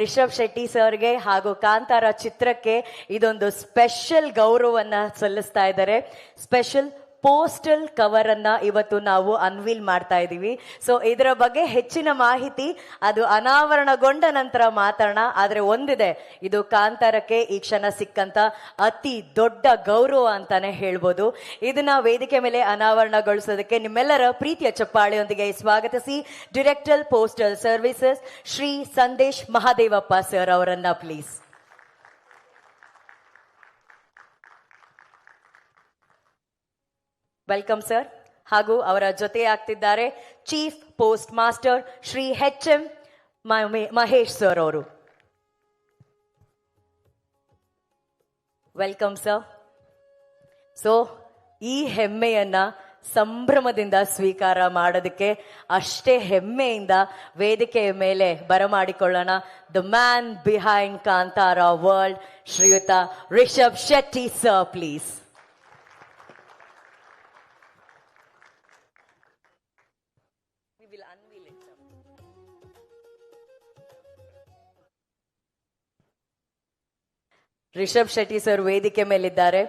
ರಿಷಬ್ ಶೆಟ್ಟಿ ಸರ್ಗೆ ಹಾಗೂ ಕಾಂತಾರ ಚಿತ್ರಕ್ಕೆ ಇದೊಂದು ಸ್ಪೆಷಲ್ ಗೌರವವನ್ನ ಸಲ್ಲಿಸ್ತಾ ಇದ್ದಾರೆ. ಸ್ಪೆಷಲ್ ಪೋಸ್ಟಲ್ ಕವರ್ ಅನ್ನ ಇವತ್ತು ನಾವು ಅನ್ವೀಲ್ ಮಾಡ್ತಾ ಇದ್ದೀವಿ. ಸೊ ಇದರ ಬಗ್ಗೆ ಹೆಚ್ಚಿನ ಮಾಹಿತಿ ಅದು ಅನಾವರಣಗೊಂಡ ನಂತರ ಮಾತಾಡೋಣ. ಆದ್ರೆ ಒಂದಿದೆ, ಇದು ಕಾಂತಾರಕ್ಕೆ ಈ ಕ್ಷಣ ಸಿಕ್ಕಂತ ಅತಿ ದೊಡ್ಡ ಗೌರವ ಅಂತಾನೆ ಹೇಳ್ಬೋದು. ಇದನ್ನ ವೇದಿಕೆ ಮೇಲೆ ಅನಾವರಣಗೊಳಿಸೋದಕ್ಕೆ ನಿಮ್ಮೆಲ್ಲರ ಪ್ರೀತಿಯ ಚಪ್ಪಾಳೆಯೊಂದಿಗೆ ಸ್ವಾಗತಿಸಿ director postal services Shri Sandesh Mahadevappa sir ಅವರನ್ನ ಪ್ಲೀಸ್. Welcome sir. ಹಾಗೂ ಅವರ ಜೊತೆ ಆಗ್ತಿದ್ದಾರೆ chief post master Shri HM Mahesh sir ಅವರು. Welcome sir. ಸೊ ಈ ಹೆಮ್ಮೆಯನ್ನ ಸಂಭ್ರಮದಿಂದ ಸ್ವೀಕಾರ ಮಾಡೋದಕ್ಕೆ ಅಷ್ಟೇ ಹೆಮ್ಮೆಯಿಂದ ವೇದಿಕೆಯ ಮೇಲೆ ಬರಮಾಡಿಕೊಳ್ಳೋಣ the man behind Kantara world, Shriyuta Rishab Shetty sir please. Rishab Shetty sir ವೇದಿಕೆ ಮೇಲಿದ್ದಾರೆ.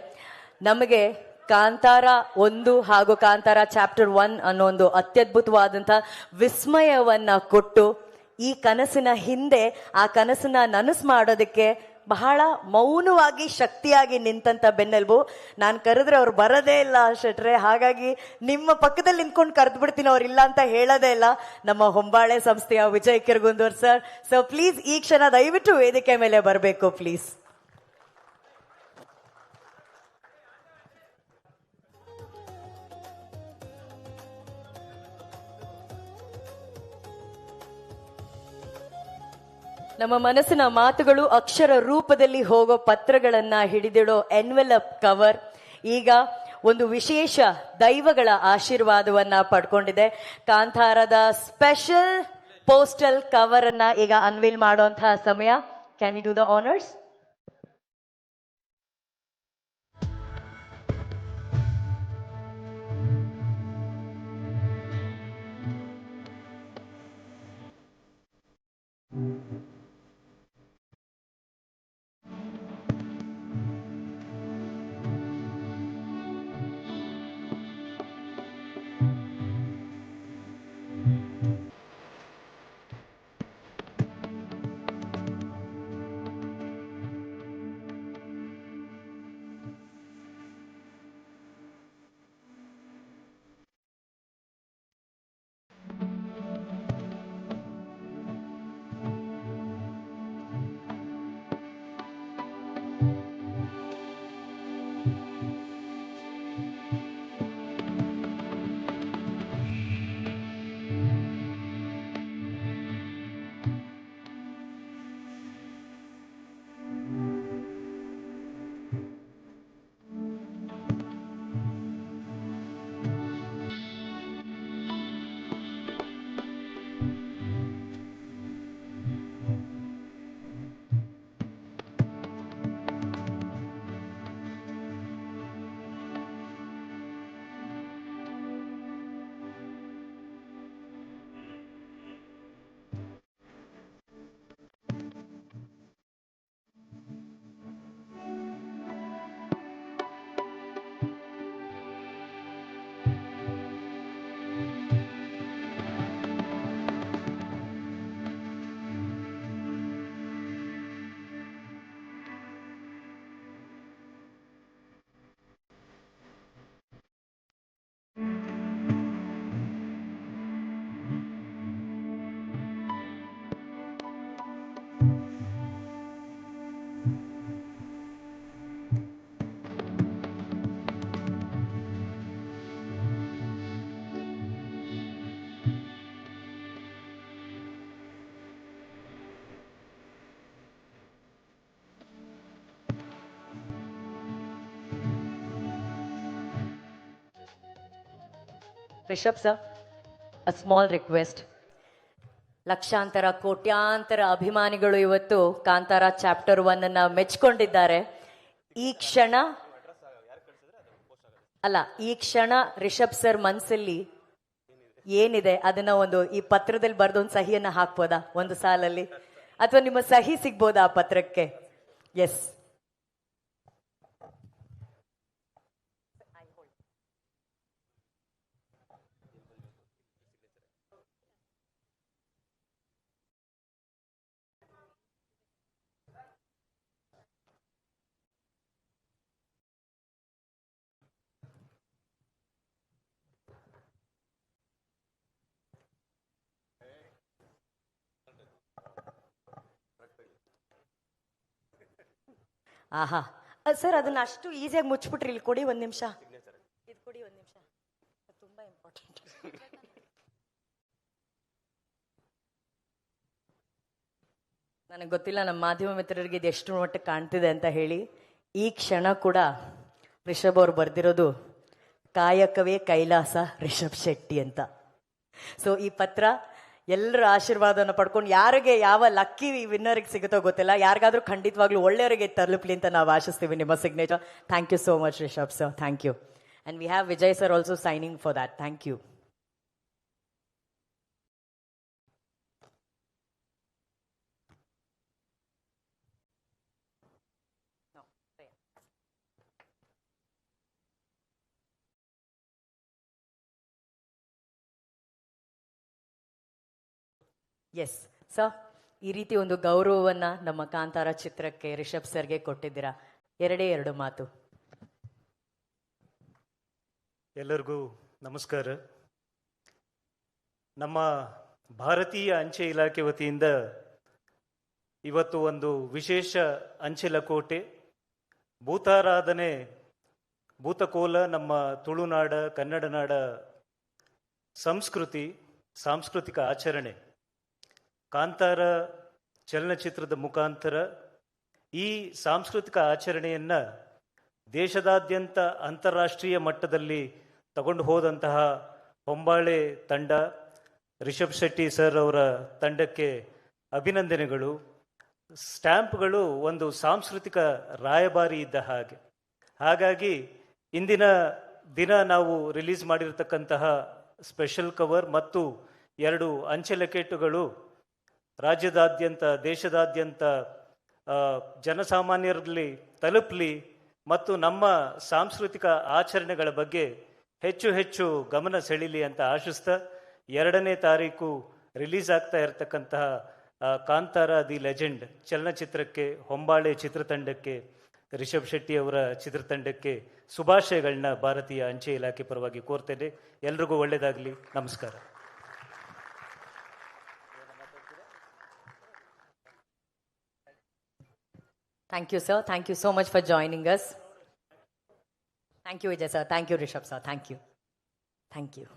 ನಮಗೆ ಕಾಂತಾರ 1 ಹಾಗೂ ಕಾಂತಾರ ಚಾಪ್ಟರ್ 1 ಅನ್ನೋ ಒಂದು ಅತ್ಯದ್ಭುತವಾದಂತಹ ವಿಸ್ಮಯವನ್ನ ಕೊಟ್ಟು ಈ ಕನಸಿನ ಹಿಂದೆ ಆ ಕನಸನ್ನ ನನಸು ಮಾಡೋದಕ್ಕೆ ಬಹಳ ಮೌನವಾಗಿ ಶಕ್ತಿಯಾಗಿ ನಿಂತಂತ ಬೆನ್ನೆಲುಬು. ನಾನು ಕರೆದ್ರೆ ಅವ್ರು ಬರೋದೇ ಇಲ್ಲ ಶೆಟ್ರೆ, ಹಾಗಾಗಿ ನಿಮ್ಮ ಪಕ್ಕದಲ್ಲಿ ನಿಂತ್ಕೊಂಡು ಕರೆದು ಬಿಡ್ತೀನಿ, ಅವ್ರು ಇಲ್ಲ ಅಂತ ಹೇಳೋದೇ ಇಲ್ಲ. ನಮ್ಮ ಹೊಂಬಾಳೆ ಸಂಸ್ಥೆಯ Vijay Kirgandur sir. So please ಈ ಕ್ಷಣ ದಯವಿಟ್ಟು ವೇದಿಕೆ ಮೇಲೆ ಬರಬೇಕು ಪ್ಲೀಸ್. ನಮ್ಮ ಮನಸ್ಸಿನ ಮಾತುಗಳು ಅಕ್ಷರ ರೂಪದಲ್ಲಿ ಹೋಗೋ ಪತ್ರಗಳನ್ನ ಹಿಡಿದಿಡೋ ಎನ್ವೆಲಪ್ ಕವರ್ ಈಗ ಒಂದು ವಿಶೇಷ ದೈವಗಳ ಆಶೀರ್ವಾದವನ್ನ ಪಡ್ಕೊಂಡಿದೆ. ಕಾಂತಾರದ ಸ್ಪೆಷಲ್ ಪೋಸ್ಟಲ್ ಕವರ್ ಅನ್ನ ಈಗ ಅನ್ವೀಲ್ ಮಾಡುವಂತಹ ಸಮಯ. Can we do the honours? Rishab sir, a small request. ಲಕ್ಷಾಂತರ ಕೋಟ್ಯಾಂತರ ಅಭಿಮಾನಿಗಳು ಇವತ್ತು ಕಾಂತಾರ ಚಾಪ್ಟರ್ 1 ಅನ್ನ ಮೆಚ್ಕೊಂಡಿದ್ದಾರೆ. ಈ ಕ್ಷಣ ರಿಷಬ್ ಸರ್ ಮನಸ್ಸಲ್ಲಿ ಏನಿದೆ ಅದನ್ನ ಈ ಪತ್ರದಲ್ಲಿ ಬರೆದೊಂದು ಸಹಿಯನ್ನ ಹಾಕ್ಬೋದಾ ಒಂದು ಸಾಲಲ್ಲಿ? ಅಥವಾ ನಿಮ್ಮ ಸಹಿ ಸಿಗ್ಬೋದಾ ಆ ಪತ್ರಕ್ಕೆ? ಎಸ್. ಆಹಾ ಸರ್, ಅದನ್ನ ಅಷ್ಟು ಈಸಿಯಾಗಿ ಮುಚ್ಚಿಬಿಟ್ರಿ. ಇಲ್ಲಿ ಕೊಡಿ ಒಂದ್ ನಿಮಿಷ, ಇದು ಕೊಡಿ ಒಂದ್ ನಿಮಿಷ, ತುಂಬಾ ಇಂಪಾರ್ಟೆಂಟ್. ನನಗೆ ಗೊತ್ತಿಲ್ಲ ನಮ್ಮ ಮಾಧ್ಯಮ ಮಿತ್ರರಿಗೆ ಇದು ಎಷ್ಟು ಮಟ್ಟಿಗೆ ಕಾಣ್ತಿದೆ ಅಂತ ಹೇಳಿ. ಈ ಕ್ಷಣ ಕೂಡ ರಿಷಬ್ ಅವ್ರು ಬರ್ದಿರೋದು ಕಾಯಕವೇ ಕೈಲಾಸ ರಿಷಬ್ ಶೆಟ್ಟಿ ಅಂತ. ಸೊ ಈ ಪತ್ರ ಎಲ್ಲರ ಆಶೀರ್ವಾದನ ಪಡ್ಕೊಂಡು ಯಾರಿಗೆ ಯಾವ ಲಕ್ಕಿ ವಿನ್ನರ್ಗೆ ಸಿಗುತ್ತೋ ಗೊತ್ತಿಲ್ಲ, ಯಾರಿಗಾದ್ರೂ ಖಂಡಿತವಾಗ್ಲೂ ಒಳ್ಳೆಯವರಿಗೆ ತಲುಪಲಿ ಅಂತ ನಾವು ಆಶಿಸ್ತೀವಿ ನಿಮ್ಮ signature. Thank you so much Rishab sir, thank you. And we have Vijay sir also signing for that. Thank you. Yes sir, ಈ ರೀತಿ ಒಂದು ಗೌರವವನ್ನ ನಮ್ಮ ಕಾಂತಾರ ಚಿತ್ರಕ್ಕೆ ರಿಷಬ್ ಸರ್ಗೆ ಕೊಟ್ಟಿದ್ದೀರಾ. ಎರಡೇ ಎರಡು ಮಾತು. ಎಲ್ಲರಿಗೂ ನಮಸ್ಕಾರ. ನಮ್ಮ ಭಾರತೀಯ ಅಂಚೆ ಇಲಾಖೆ ವತಿಯಿಂದ ಇವತ್ತು ಒಂದು ವಿಶೇಷ ಅಂಚೆ ಲಕೋಟೆ ಭೂತಾರಾಧನೆ ಭೂತಕೋಲ, ನಮ್ಮ ತುಳುನಾಡ ಕನ್ನಡ ನಾಡ ಸಾಂಸ್ಕೃತಿಕ ಆಚರಣೆ ಕಾಂತಾರ ಚಲನಚಿತ್ರದ ಮುಖಾಂತರ ಈ ಸಾಂಸ್ಕೃತಿಕ ಆಚರಣೆಯನ್ನು ದೇಶದಾದ್ಯಂತ ಅಂತಾರಾಷ್ಟ್ರೀಯ ಮಟ್ಟದಲ್ಲಿ ತಗೊಂಡು ಹೋದಂತಹ ಹೊಂಬಾಳೆ ತಂಡ, ರಿಷಬ್ ಶೆಟ್ಟಿ ಸರ್ ಅವರ ತಂಡಕ್ಕೆ ಅಭಿನಂದನೆಗಳು. ಸ್ಟ್ಯಾಂಪ್ಗಳು ಒಂದು ಸಾಂಸ್ಕೃತಿಕ ರಾಯಭಾರಿ ಇದ್ದ ಹಾಗೆ. ಹಾಗಾಗಿ ಇಂದಿನ ದಿನ ನಾವು ರಿಲೀಸ್ ಮಾಡಿರ್ತಕ್ಕಂತಹ ಸ್ಪೆಷಲ್ ಕವರ್ ಮತ್ತು 2 ಅಂಚೆ ಲಕೇಟುಗಳು ರಾಜ್ಯದಾದ್ಯಂತ ದೇಶದಾದ್ಯಂತ ಜನಸಾಮಾನ್ಯರಲ್ಲಿ ತಲುಪಲಿ ಮತ್ತು ನಮ್ಮ ಸಾಂಸ್ಕೃತಿಕ ಆಚರಣೆಗಳ ಬಗ್ಗೆ ಹೆಚ್ಚು ಹೆಚ್ಚು ಗಮನ ಸೆಳೀಲಿ ಅಂತ ಆಶಿಸ್ತಾ, 2ನೇ ತಾರೀಕು ರಿಲೀಸ್ ಆಗ್ತಾ ಇರತಕ್ಕಂತಹ ಕಾಂತಾರ ದಿ ಲೆಜೆಂಡ್ ಚಲನಚಿತ್ರಕ್ಕೆ, ಹೊಂಬಾಳೆ ಚಿತ್ರತಂಡಕ್ಕೆ, ರಿಷಬ್ ಶೆಟ್ಟಿ ಅವರ ಚಿತ್ರತಂಡಕ್ಕೆ ಶುಭಾಶಯಗಳನ್ನ ಭಾರತೀಯ ಅಂಚೆ ಇಲಾಖೆ ಪರವಾಗಿ ಕೋರ್ತೇನೆ. ಎಲ್ರಿಗೂ ಒಳ್ಳೆಯದಾಗಲಿ. ನಮಸ್ಕಾರ. Thank you, sir. Thank you so much for joining us. Thank you, Vijay sir. Thank you, Rishabh sir. Thank you. Thank you.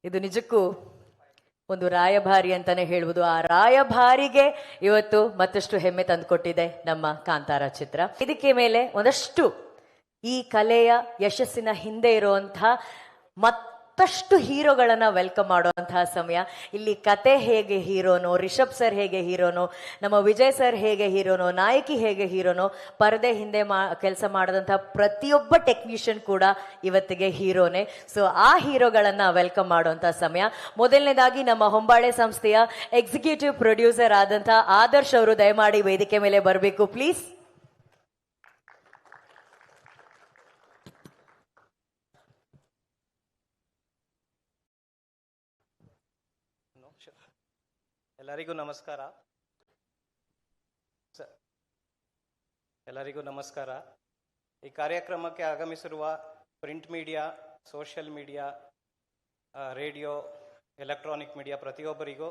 ಇದು ನಿಜಕ್ಕೂ ಒಂದು ರಾಯಭಾರಿ ಅಂತಾನೆ ಹೇಳ್ಬೋದು. ಆ ರಾಯಭಾರಿಗೆ ಇವತ್ತು ಮತ್ತಷ್ಟು ಹೆಮ್ಮೆ ತಂದುಕೊಟ್ಟಿದೆ ನಮ್ಮ ಕಾಂತಾರ ಚಿತ್ರ. ಇದಕ್ಕೆ ಮೇಲೆ ಒಂದಷ್ಟು ಈ ಕಲೆಯ ಯಶಸ್ಸಿನ ಹಿಂದೆ ಇರುವಂತಹ ಮತ್ತಷ್ಟು ಹೀರೋಗಳನ್ನ ವೆಲ್ಕಮ್ ಮಾಡುವಂತಹ ಸಮಯ. ಇಲ್ಲಿ ಕತೆ ಹೇಗೆ ಹೀರೋನೋ, ರಿಷಬ್ ಸರ್ ಹೇಗೆ ಹೀರೋನೋ, ನಮ್ಮ ವಿಜಯ್ ಸರ್ ಹೇಗೆ ಹೀರೋನೋ, ನಾಯಕಿ ಹೇಗೆ ಹೀರೋನೋ, ಪರದೆ ಹಿಂದೆ ಕೆಲಸ ಮಾಡಿದಂತಹ ಪ್ರತಿಯೊಬ್ಬ ಟೆಕ್ನಿಷಿಯನ್ ಕೂಡ ಇವತ್ತಿಗೆ ಹೀರೋನೇ. ಸೊ ಆ ಹೀರೋಗಳನ್ನ ವೆಲ್ಕಮ್ ಮಾಡುವಂತಹ ಸಮಯ. ಮೊದಲನೇದಾಗಿ ನಮ್ಮ ಹೊಂಬಾಳೆ ಸಂಸ್ಥೆಯ ಎಕ್ಸಿಕ್ಯೂಟಿವ್ ಪ್ರೊಡ್ಯೂಸರ್ ಆದಂತಹ ಆದರ್ಶ್ ಅವರು ದಯಮಾಡಿ ವೇದಿಕೆ ಮೇಲೆ ಬರಬೇಕು ಪ್ಲೀಸ್. ಎಲ್ಲರಿಗೂ ನಮಸ್ಕಾರ. ಎಲ್ಲರಿಗೂ ನಮಸ್ಕಾರ. ಈ ಕಾರ್ಯಕ್ರಮಕ್ಕೆ ಆಗಮಿಸಿರುವ print media, social media, radio, electronic media ಪ್ರತಿಯೊಬ್ಬರಿಗೂ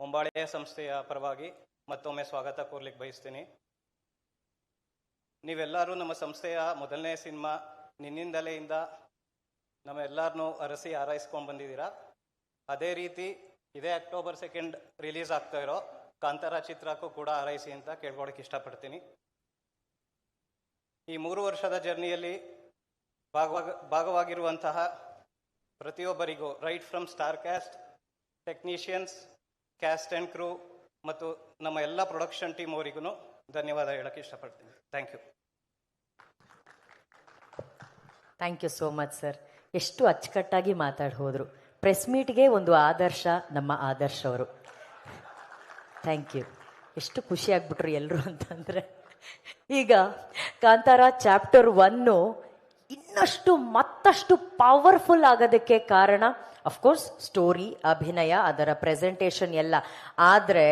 ಹೊಂಬಾಳೆ ಸಂಸ್ಥೆಯ ಪರವಾಗಿ ಮತ್ತೊಮ್ಮೆ ಸ್ವಾಗತ ಕೋರ್ಲಿಕ್ಕೆ ಬಯಸ್ತೀನಿ. ನೀವೆಲ್ಲರೂ ನಮ್ಮ ಸಂಸ್ಥೆಯ ಮೊದಲನೇ ಸಿನಿಮಾ ನಿನ್ನಿಂದಲೆಯಿಂದ ನಮ್ಮೆಲ್ಲರನ್ನೂ ಅರಸಿ ಆರೈಸ್ಕೊಂಡು ಬಂದಿದ್ದೀರಾ. ಅದೇ ರೀತಿ ಇದೇ ಅಕ್ಟೋಬರ್ 2 ರಿಲೀಸ್ ಆಗ್ತಾ ಇರೋ ಕಾಂತಾರ ಚಿತ್ರಕ್ಕೂ ಕೂಡ ಹಾರೈಸಿ ಅಂತ ಕೇಳ್ಕೊಳಕ್ಕೆ ಇಷ್ಟಪಡ್ತೀನಿ. ಈ 3 ವರ್ಷದ ಜರ್ನಿಯಲ್ಲಿ ಭಾಗವಾಗಿರುವಂತಹ ಪ್ರತಿಯೊಬ್ಬರಿಗೂ, right from star cast, technicians, cast and crew ಮತ್ತು ನಮ್ಮ ಎಲ್ಲ ಪ್ರೊಡಕ್ಷನ್ ಟೀಮ್ ಅವರಿಗೂ ಧನ್ಯವಾದ ಹೇಳಕ್ಕೆ ಇಷ್ಟಪಡ್ತೀನಿ. Thank you. Thank you so much sir. ಎಷ್ಟು ಅಚ್ಚುಕಟ್ಟಾಗಿ ಮಾತಾಡಿ ಹೋದ್ರು. ಪ್ರೆಸ್ ಮೀಟ್ಗೆ ಒಂದು ಆದರ್ಶ ನಮ್ಮ ಆದರ್ಶ ಅವರು. Thank you. ಎಷ್ಟು ಖುಷಿ ಆಗ್ಬಿಟ್ರು ಎಲ್ಲರೂ ಅಂತಂದ್ರೆ. ಈಗ ಕಾಂತಾರ ಚಾಪ್ಟರ್ 1 ಇನ್ನಷ್ಟು ಮತ್ತಷ್ಟು ಪವರ್ಫುಲ್ ಆಗೋದಕ್ಕೆ ಕಾರಣ ಅಫ್ಕೋರ್ಸ್ ಸ್ಟೋರಿ, ಅಭಿನಯ, ಅದರ ಪ್ರೆಸೆಂಟೇಷನ್ ಎಲ್ಲ. ಆದ್ರೆ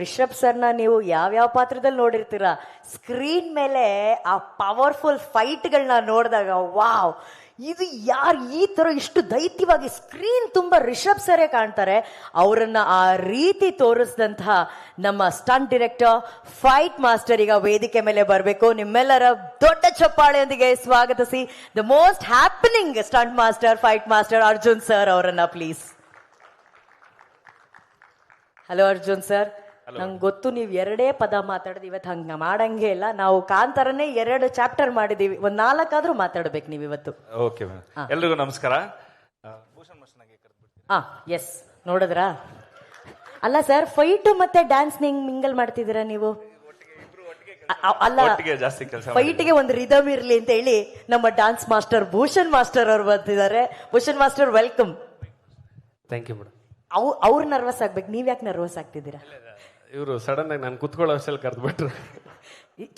ರಿಷಬ್ ಸರ್ನ ನೀವು ಯಾವ್ಯಾವ ಪಾತ್ರದಲ್ಲಿ ನೋಡಿರ್ತೀರಾ, ಸ್ಕ್ರೀನ್ ಮೇಲೆ ಆ ಪವರ್ಫುಲ್ ಫೈಟ್ಗಳನ್ನ ನೋಡಿದಾಗ ವಾವ್, ಇದು ಯಾರು ಈ ತರ ಇಷ್ಟು ದೈತ್ಯವಾಗಿ ಸ್ಕ್ರೀನ್ ತುಂಬಾ ರಿಷಬ್ ಸರೇ ಕಾಣ್ತಾರೆ. ಅವರನ್ನ ಆ ರೀತಿ ತೋರಿಸಿದಂತಹ ನಮ್ಮ ಸ್ಟಂಟ್ ಡೈರೆಕ್ಟರ್, ಫೈಟ್ ಮಾಸ್ಟರ್ ಈಗ ವೇದಿಕೆ ಮೇಲೆ ಬರಬೇಕು. ನಿಮ್ಮೆಲ್ಲರ ದೊಡ್ಡ ಚಪ್ಪಾಳೆಯೊಂದಿಗೆ ಸ್ವಾಗತಿಸಿ the most happening stunt master, fight master Arjun sir ಅವರನ್ನ ಪ್ಲೀಸ್. Hello Arjun sir. ನಂಗೆ ಗೊತ್ತು ನೀವು 2 ಪದ ಮಾತಾಡಿದ್, ಇವತ್ತು ಹಂಗ ಮಾಡಂಗೆ ಇಲ್ಲ. ನಾವು ಕಾಂತಾರನೇ 2 ಚಾಪ್ಟರ್ ಮಾಡಿದೀವಿ, ಒಂದ್ 4 ಆದ್ರೂ ಮಾತಾಡ್ಬೇಕು ನೀವು ಇವತ್ತು. ಓಕೆ ಎಲ್ರಿಗೂ ನಮಸ್ಕಾರ. ಎಸ್, ನೋಡಿದ್ರಾ? ಅಲ್ಲ ಸರ್, ಫೈಟ್ ಮತ್ತೆ ಡ್ಯಾನ್ಸ್ ಮಿಂಗಲ್ ಮಾಡ್ತಿದ್ದೀರಾ ನೀವು? ಅಲ್ಲ, ಜಾಸ್ತಿ ಕೆಲಸ ಫೈಟ್ಗೆ ಒಂದು ರಿದಮ್ ಇರ್ಲಿ ಅಂತ ಹೇಳಿ ನಮ್ಮ ಡಾನ್ಸ್ ಮಾಸ್ಟರ್ ಭೂಷಣ್ ಮಾಸ್ಟರ್ ಅವ್ರು ಬರ್ತಿದ್ದಾರೆ. Bhushan master welcome. Thank you madam. ಅವ್ರು ನರ್ವಸ್ ಆಗ್ಬೇಕು, ನೀವ್ ಯಾಕೆ ನರ್ವಸ್ ಆಗ್ತಿದ್ದೀರಾ? ಇವರು ಸಡನ್ ಆಗಿ ನಾನು ಕುತ್ಕೊಳ್ಳೋ ಅಷ್ಟಲ್ಲಿ ಕರೆದ್ಬಿಟ್ರು.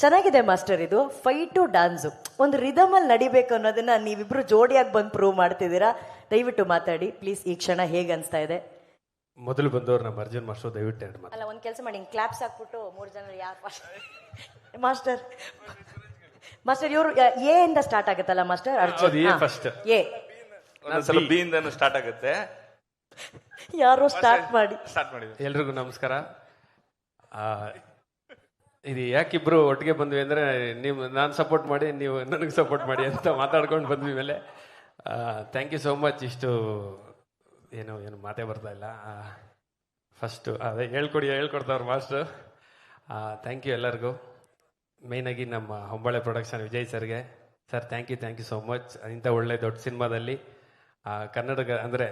ಚೆನ್ನಾಗಿದೆ ಮಾಸ್ಟರ್, ಇದು ಫೈಟು ಡ್ಯಾನ್ಸು ಒಂದು ರಿದಮ್ ಅಲ್ಲಿ ನಡಿಬೇಕು ಅನ್ನೋದನ್ನ ನೀವಿಬ್ರು ಜೋಡಿಯಾಗಿ ಬಂದು ಪ್ರೂವ್ ಮಾಡ್ತಿದ್ದೀರಾ. ದಯವಿಟ್ಟು ಮಾತಾಡಿ ಪ್ಲೀಸ್. ಈ ಕ್ಷಣ ಹೇಗೆ ಅನ್ಸ್ತಾ ಇದೆ? ಮೊದಲು ಬಂದವ್ರು ನಮ್ಮ ಅರ್ಜುನ್ ಮಾಸ್ಟರ್, ದಯವಿಟ್ಟು 2 ಮಾತು. ಅಲ್ಲ, ಒಂದ್ ಕೆಲಸ ಮಾಡಿ, ಕ್ಲಾಪ್ಸ್ ಹಾಕ್ಬಿಟ್ಟು 3 ಜನ ಯಾರು ಮಾಸ್ಟರ್ ಮಾಸ್ಟರ್ ಇವರು ಎ ಇಂದ ಸ್ಟಾರ್ಟ್ ಆಗುತ್ತಲ್ಲ ಮಾಸ್ಟರ್? ಅರ್ಜುನ್ ಫಸ್ಟ್ ಎ, ಒಂದ್ಸಲ ಬಿ ಇಂದ ಸ್ಟಾರ್ಟ್ ಆಗುತ್ತೆ. ಯಾರೋ ಸ್ಟಾರ್ಟ್ ಮಾಡಿ. ಎಲ್ರಿಗೂ ನಮಸ್ಕಾರ. ಇದು ಯಾಕಿಬ್ರು ಒಟ್ಟಿಗೆ ಬಂದ್ವಿ ಅಂದ್ರೆ, ನೀವು ನಾನು ಸಪೋರ್ಟ್ ಮಾಡಿ, ನೀವು ನನಗೆ ಸಪೋರ್ಟ್ ಮಾಡಿ ಅಂತ ಮಾತಾಡ್ಕೊಂಡು ಬಂದ್ವಿ. ಮೇಲೆ ಥ್ಯಾಂಕ್ ಯು ಸೋ ಮಚ್. ಇಷ್ಟು ಏನು ಮಾತೇ ಬರ್ತಾ ಇಲ್ಲ. ಫಸ್ಟು ಅದೇ ಹೇಳ್ಕೊಡ್ತಾವ್ರು ಮಾಸ್ಟ್ರು. ಥ್ಯಾಂಕ್ ಯು ಎಲ್ಲರಿಗೂ. ಮೇಯ್ನಾಗಿ ನಮ್ಮ ಹೊಂಬಾಳೆ ಪ್ರೊಡಕ್ಷನ್ ವಿಜಯ್ ಸರ್ಗೆ. Sir thank you so much. ಇಂಥ ಒಳ್ಳೆ ದೊಡ್ಡ ಸಿನಿಮಾದಲ್ಲಿ ಕನ್ನಡ ಅಂದರೆ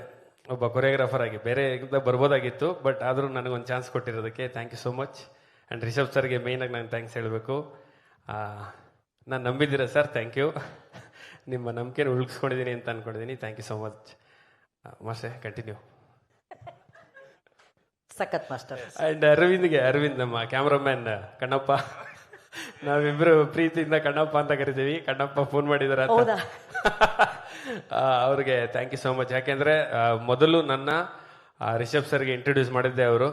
ಒಬ್ಬ ಕೊರಿಯೋಗ್ರಾಫರ್ ಆಗಿ ಬೇರೆ ಬರ್ಬೋದಾಗಿತ್ತು, ಬಟ್ ಆದರೂ ನನಗೊಂದು ಚಾನ್ಸ್ ಕೊಟ್ಟಿರೋದಕ್ಕೆ thank you so much. And Rishab ಸರ್ಗೆ ಮೇಯ್ನಾಗಿ ನಾನು ಥ್ಯಾಂಕ್ಸ್ ಹೇಳಬೇಕು. ನಾನು ನಂಬಿದ್ದೀರ ಸರ್, ಥ್ಯಾಂಕ್ ಯು. ನಿಮ್ಮ ನಂಬಿಕೆನ ಉಳಿಸ್ಕೊಂಡಿದ್ದೀನಿ ಅಂತ ಅಂದ್ಕೊಂಡಿದ್ದೀನಿ. Thank you so much master. Continue. ಸಖತ್ ಮಾಸ್ಟರ್. ಆ್ಯಂಡ್ ಅರವಿಂದ್ ನಮ್ಮ ಕ್ಯಾಮ್ರಾಮ್ಯಾನ್ ಕಣ್ಣಪ್ಪ, ನಾವಿಬ್ರು ಪ್ರೀತಿಯಿಂದ ಕಣ್ಣಪ್ಪ ಅಂತ ಕರಿತೀವಿ. ಕಣ್ಣಪ್ಪ ಫೋನ್ ಮಾಡಿದಾರೆ ಅಂತ. ಅವ್ರಿಗೆ ಥ್ಯಾಂಕ್ ಯು ಸೋ ಮಚ್. ಯಾಕೆಂದ್ರೆ ಮೊದಲು ನನ್ನ ರಿಷಬ್ ಸರ್ಗೆ ಇಂಟ್ರೊಡ್ಯೂಸ್ ಮಾಡಿದ್ದೆ ಅವರು.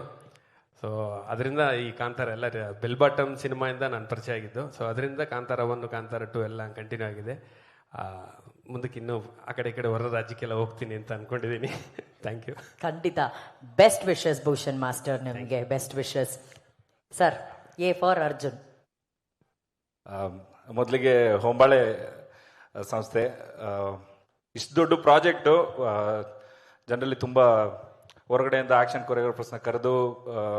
ಸೊ ಅದರಿಂದ ಈ ಕಾಂತಾರ ಎಲ್ಲ ಬೆಲ್ ಬಾಟಮ್ ಸಿನಿಮಾಯಿಂದ ನಾನು ಪರಿಚಯ ಆಗಿದ್ದು. ಸೊ ಅದರಿಂದ ಕಾಂತಾರ 1, ಕಾಂತಾರ 2 ಎಲ್ಲ ಕಂಟಿನ್ಯೂ ಆಗಿದೆ. ಮುಂದಕ್ಕೆ ಇನ್ನೂ ಆ ಕಡೆ ಈ ಕಡೆ ಹೊರ ರಾಜ್ಯಕ್ಕೆಲ್ಲ ಹೋಗ್ತೀನಿ ಅಂತ ಅನ್ಕೊಂಡಿದ್ದೀನಿ. Thank you. ಖಂಡಿತ. ಬೆಸ್ಟ್ ವಿಶಸ್ ಭೂಷಣ್ ಮಾಸ್ಟರ್, ನಿಮಗೆ best wishes. Sir, A for Arjun. ಮೊದಲಿಗೆ ಹೊಂಬಾಳೆ ಸಂಸ್ಥೆ ಇಷ್ಟು ದೊಡ್ಡ ಪ್ರಾಜೆಕ್ಟು ಜನರಲಿ ತುಂಬ ಹೊರಗಡೆಯಿಂದ ಆ್ಯಕ್ಷನ್ ಕೊರಿಯೋಗ್ರಾಫರ್ಸ್ನ ಕರೆದು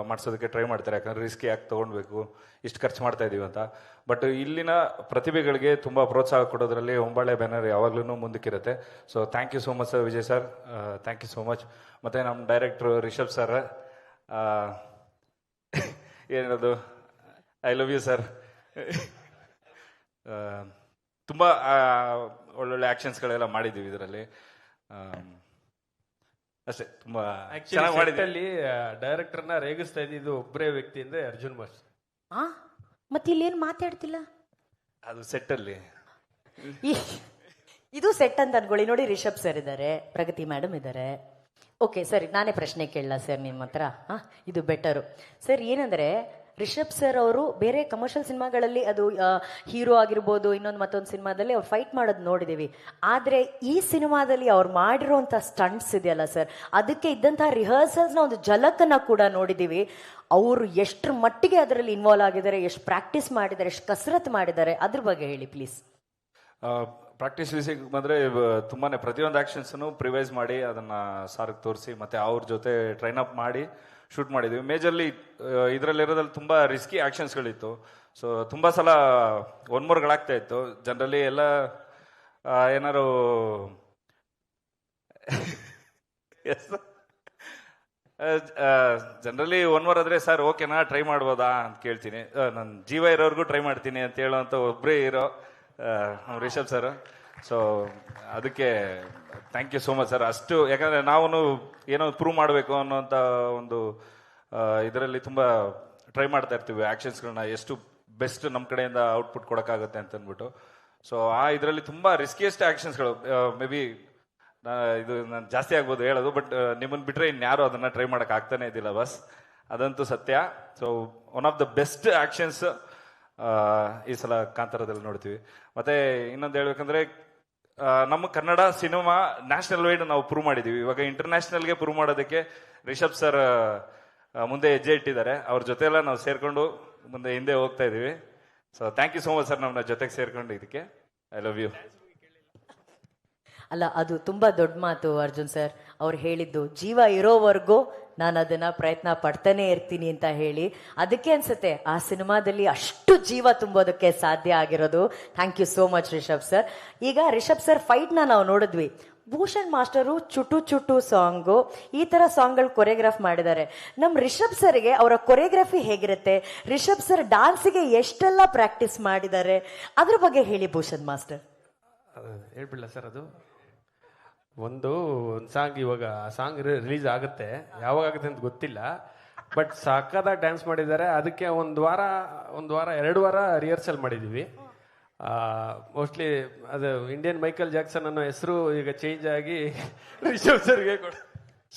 ಮಾಡಿಸೋದಕ್ಕೆ ಟ್ರೈ ಮಾಡ್ತಾರೆ. ಯಾಕಂದರೆ ರಿಸ್ಕಿ ಆಗಿ ತೊಗೊಳ್ಬೇಕು, ಇಷ್ಟು ಖರ್ಚು ಮಾಡ್ತಾ ಇದ್ದೀವಿ ಅಂತ. ಬಟ್ ಇಲ್ಲಿನ ಪ್ರತಿಭೆಗಳಿಗೆ ತುಂಬ ಪ್ರೋತ್ಸಾಹ ಕೊಡೋದ್ರಲ್ಲಿ ಹೊಂಬಾಳೆ ಬ್ಯಾನರ್ ಯಾವಾಗಲೂ ಮುಂದಕ್ಕಿರುತ್ತೆ. So thank you so much sir, Vijay sir, thank you so much. ಮತ್ತು ನಮ್ಮ ಡೈರೆಕ್ಟ್ರು ರಿಷಬ್ ಸರ್, ಏನದು ಐ ಲವ್ ಯು ಸರ್. ತುಂಬ ಒಳ್ಳೊಳ್ಳೆ ಆ್ಯಕ್ಷನ್ಸ್ಗಳೆಲ್ಲ ಮಾಡಿದ್ದೀವಿ ಇದರಲ್ಲಿ. ಅಷ್ಟೇ, ತುಂಬ ಚೆನ್ನಾಗಿ ಮಾಡಿದ್ದಲ್ಲಿ. ಡೈರೆಕ್ಟರ್ನ ರೇಗಿಸ್ತಾ ಇದ್ದಿದ್ದು ಒಬ್ಬರೇ ವ್ಯಕ್ತಿ ಅಂದ್ರೆ ಅರ್ಜುನ್ ಮಾಸ್ಟರ್. ಮತ್ತೆ ಇಲ್ಲೇನು ಮಾತಾಡ್ತಿಲ್ಲ? ಅದು ಸೆಟ್ಟಲ್ಲಿ ಇದು ಸೆಟ್ ಅಂತ ಅನ್ಕೊಳ್ಳಿ. ನೋಡಿ, ರಿಷಬ್ ಸರ್ ಇದ್ದಾರೆ, ಪ್ರಗತಿ ಮೇಡಮ್ ಇದ್ದಾರೆ. ಓಕೆ ಸರಿ, ನಾನೇ ಪ್ರಶ್ನೆ ಕೇಳಲ್ಲ ಸರ್ ನಿಮ್ಮ ಹತ್ರ? ಇದು ಬೆಟರು ಸರ್. ಏನಂದ್ರೆ ರಿಷಬ್ ಸರ್ ಅವರು ಬೇರೆ ಕಮರ್ಷಿಯಲ್ ಸಿನಿಮಾಗಳಲ್ಲಿ ಅದು ಹೀರೋ ಆಗಿರ್ಬೋದು, ಇನ್ನೊಂದು ಮತ್ತೊಂದು ಸಿನಿಮಾದಲ್ಲಿ ಅವ್ರು ಫೈಟ್ ಮಾಡೋದು ನೋಡಿದೀವಿ. ಆದರೆ ಈ ಸಿನಿಮಾದಲ್ಲಿ ಅವ್ರು ಮಾಡಿರೋಂಥ ಸ್ಟಂಟ್ಸ್ ಇದೆಯಲ್ಲ ಸರ್, ಅದಕ್ಕೆ ಇದ್ದಂತಹ ರಿಹರ್ಸಲ್ಸ್ನ ಒಂದು ಝಲಕನ್ನ ಕೂಡ ನೋಡಿದ್ದೀವಿ. ಅವರು ಎಷ್ಟರ ಮಟ್ಟಿಗೆ ಅದರಲ್ಲಿ ಇನ್ವಾಲ್ವ್ ಆಗಿದ್ದಾರೆ, ಎಷ್ಟು ಪ್ರಾಕ್ಟೀಸ್ ಮಾಡಿದ್ದಾರೆ, ಎಷ್ಟು ಕಸರತ್ತು ಮಾಡಿದ್ದಾರೆ, ಅದ್ರ ಬಗ್ಗೆ ಹೇಳಿ ಪ್ಲೀಸ್. ಪ್ರಾಕ್ಟೀಸ್ ವಿಷಯಕ್ಕೆ ಬಂದರೆ ತುಂಬಾ ಪ್ರತಿಯೊಂದು ಆ್ಯಕ್ಷನ್ಸನ್ನು ಪ್ರಿವೈಸ್ ಮಾಡಿ ಅದನ್ನು ಸಾರಿಗೆ ತೋರಿಸಿ ಮತ್ತು ಅವ್ರ ಜೊತೆ ಟ್ರೈನ್ ಅಪ್ ಮಾಡಿ ಶೂಟ್ ಮಾಡಿದ್ವಿ. ಮೇಜರ್ಲಿ ಇದರಲ್ಲಿರೋದ್ರಲ್ಲಿ ತುಂಬ ರಿಸ್ಕಿ ಆ್ಯಕ್ಷನ್ಸ್ಗಳಿತ್ತು. ಸೊ ತುಂಬ ಸಲ 1 ಮೋರ್ಗಳಾಗ್ತಾ ಇತ್ತು. ಜನರಲಿ ಎಲ್ಲ ಏನಾರು ಜನರಲಿ 1 ಮೋರ್ ಆದರೆ ಸರ್ ಓಕೆನಾ ಟ್ರೈ ಮಾಡ್ಬೋದಾ ಅಂತ ಕೇಳ್ತೀನಿ. ನಾನು ಜೀವ ಇರೋರ್ಗೂ ಟ್ರೈ ಮಾಡ್ತೀನಿ ಅಂತ ಹೇಳೋವಂಥ ಒಬ್ಬರೇ ಇರೋ ರಿಷಬ್ ಸರ್. ಸೊ ಅದಕ್ಕೆ thank you so much sir. ಅಷ್ಟು ಯಾಕಂದರೆ ನಾವು ಏನೋ ಪ್ರೂವ್ ಮಾಡಬೇಕು ಅನ್ನೋಂಥ ಒಂದು ಇದರಲ್ಲಿ ತುಂಬ ಟ್ರೈ ಮಾಡ್ತಾ ಇರ್ತೀವಿ ಆ್ಯಕ್ಷನ್ಸ್ಗಳನ್ನ ಎಷ್ಟು ಬೆಸ್ಟ್ ನಮ್ಮ ಕಡೆಯಿಂದ ಔಟ್ಪುಟ್ ಕೊಡೋಕ್ಕಾಗುತ್ತೆ ಅಂತ ಅಂದ್ಬಿಟ್ಟು. ಸೊ ಆ ಇದರಲ್ಲಿ ತುಂಬ ರಿಸ್ಕಿಯೆಸ್ಟ್ ಆ್ಯಕ್ಷನ್ಸ್ಗಳು ಮೇ ಬಿ ಇದು ನಾನು ಜಾಸ್ತಿ ಆಗ್ಬೋದು ಹೇಳೋದು, ಬಟ್ ನಿಮ್ಮನ್ನು ಬಿಟ್ಟರೆ ಇನ್ಯಾರು ಅದನ್ನು ಟ್ರೈ ಮಾಡೋಕೆ ಆಗ್ತಾನೆ ಇದ್ದಿಲ್ಲ ಬಸ್, ಅದಂತೂ ಸತ್ಯ. So one of the best actions ಈ ಸಲ ಕಾಂತಾರದಲ್ಲಿ ನೋಡ್ತೀವಿ. ಮತ್ತು ಇನ್ನೊಂದು ಹೇಳ್ಬೇಕಂದ್ರೆ ನಮ್ಮ ಕನ್ನಡ ಸಿನಿಮಾ ನ್ಯಾಷನಲ್ ವೈಡ್ ನಾವು ಪ್ರೂವ್ ಮಾಡಿದ್ದೀವಿ. ಇವಾಗ ಇಂಟರ್ನ್ಯಾಷನಲ್ಗೆ ಪ್ರೂವ್ ಮಾಡೋದಕ್ಕೆ ರಿಷಬ್ ಸರ್ ಮುಂದೆ ಹೆಜ್ಜೆ ಇಟ್ಟಿದ್ದಾರೆ. ಅವ್ರ ಜೊತೆಲ್ಲ ನಾವು ಸೇರಿಕೊಂಡು ಮುಂದೆ ಹಿಂದೆ ಹೋಗ್ತಾ ಇದ್ದೀವಿ. So thank you so much sir, ನಮ್ಮನ್ನ ಜೊತೆಗೆ ಸೇರ್ಕೊಂಡು ಇದಕ್ಕೆ. I love you. ಅಲ್ಲ, ಅದು ತುಂಬಾ ದೊಡ್ಡ ಮಾತು ಅರ್ಜುನ್ ಸರ್ ಅವ್ರು ಹೇಳಿದ್ದು. ಜೀವ ಇರೋವರೆಗೂ ನಾನು ಅದನ್ನ ಪ್ರಯತ್ನ ಪಡ್ತಾನೆ ಇರ್ತೀನಿ ಅಂತ ಹೇಳಿ, ಅದಕ್ಕೆ ಅನ್ಸುತ್ತೆ ಆ ಸಿನಿಮಾದಲ್ಲಿ ಅಷ್ಟು ಜೀವ ತುಂಬೋದಕ್ಕೆ ಸಾಧ್ಯ ಆಗಿರೋದು. Thank you so much Rishab sir. ಈಗ ರಿಷಬ್ ಸರ್ ಫೈಟ್ನ ನಾವು ನೋಡಿದ್ವಿ. ಭೂಷಣ್ ಮಾಸ್ಟರು ಚುಟು ಚುಟು ಸಾಂಗು ಈ ತರ ಸಾಂಗ್ಗಳು ಕೊರಿಯೋಗ್ರಾಫ್ ಮಾಡಿದ್ದಾರೆ. ನಮ್ಮ ರಿಷಬ್ ಸರ್ಗೆ ಅವರ ಕೊರಿಯೋಗ್ರಫಿ ಹೇಗಿರುತ್ತೆ, ರಿಷಬ್ ಸರ್ ಡಾನ್ಸಿಗೆ ಎಷ್ಟೆಲ್ಲ ಪ್ರಾಕ್ಟೀಸ್ ಮಾಡಿದ್ದಾರೆ, ಅದ್ರ ಬಗ್ಗೆ ಹೇಳಿ ಭೂಷಣ್ ಮಾಸ್ಟರ್. ಹೇಳ್ಬಿಡ್ಲ ಸರ್, ಅದು ಒಂದು ಸಾಂಗ್ ಇವಾಗ ಸಾಂಗ್ ರಿಲೀಸ್ ಆಗುತ್ತೆ, ಯಾವಾಗ ಆಗುತ್ತೆ ಅಂತ ಗೊತ್ತಿಲ್ಲ, ಬಟ್ ಸಕ್ಕತ್ತಾಗಿ ಡ್ಯಾನ್ಸ್ ಮಾಡಿದ್ದಾರೆ. ಅದಕ್ಕೆ ಒಂದು ವಾರ 2 ವಾರ ರಿಹರ್ಸಲ್ ಮಾಡಿದ್ದೀವಿ. ಮೋಸ್ಟ್ಲಿ ಅದು ಇಂಡಿಯನ್ ಮೈಕಲ್ ಜಾಕ್ಸನ್ ಅನ್ನೋ ಹೆಸರು ಈಗ ಚೇಂಜ್ ಆಗಿ ರಿಷಬ್ ಸರ್ಗೆ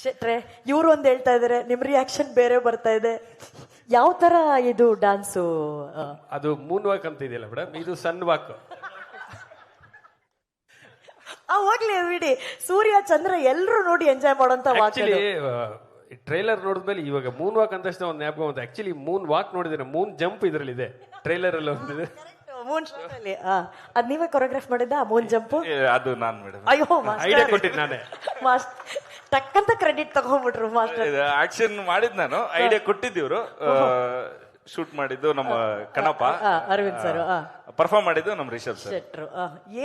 ಶೆಟ್ರೆ ಇವ್ರು ಒಂದ್ ಹೇಳ್ತಾ ಇದಾರೆ, ನಿಮ್ ರಿಯಾಕ್ಷನ್ ಬೇರೆ ಬರ್ತಾ ಇದೆ. ಯಾವ ತರ ಇದು ಡಾನ್ಸು? ಅದು ಮೂನ್ ವಾಕ್ ಅಂತ ಇದೆಯಲ್ಲ ಮೇಡಮ್, ಇದು ಸನ್ ವಾಕ್. ಹೋಗ್ಲಿ ಬಿಡಿ, ಸೂರ್ಯ ಚಂದ್ರ ಎಲ್ರು ನೋಡಿ ಎಂಜಾಯ್ ಮಾಡೋಂತ ಆಕ್ಚುಲಿ ಟ್ರೈಲರ್ ನೋಡಿದ್ಮೇಲೆ ಇವಾಗ ಮೂನ್ ವಾಕ್ ಅಂತ ಒಂದು ಜ್ಞಾಪಕ ಬಂತು. ಆಕ್ಚುಲಿ ಮೂನ್ ವಾಕ್ ನೋಡಿದ್ರೆ ಮೂನ್ ಜಂಪ್ ಇದ್ರಲ್ಲಿ ಇದೆ, ಟ್ರೈಲರ್ ಅಲ್ಲಿ ಒಂದಿದೆ. ಮೂನ್ ಶಾಟ್ ಅಲ್ಲಿ ಅದ್ ನೀವೇ ಕೊರಿಯೋಗ್ರಾಫ್ ಮಾಡಿದ್ದ ಮೂನ್ ಜಂಪ್? ಅದು ನಾನು ಮೇಡಮ್ ಅಯ್ಯೋ ಐಡಿಯಾ ಕೊಟ್ಟಿದ್ದು ನಾನೇ. ಟಕ್ಕಂತ ಕ್ರೆಡಿಟ್ ತಗೊಂಡ್ಬಿಟ್ರು ಮಾಸ್ಟರ್. ಆಕ್ಷನ್ ಮಾಡಿದ್ ನಾನು, ಐಡಿಯಾ ಕೊಟ್ಟಿದ್ದೀವ್ರು, ಶೂಟ್ ಮಾಡಿದ್ದು ನಮ್ಮ ಕಣಪ್ಪ, ಅರವಿಂದ್ ಸರ್ ಪರ್ಫಾರ್ಮ್ ಮಾಡಿದ್ದು ನಮ್ಮ ರಿಷಬ್ ಸರ್. ಶೆಟ್ರು.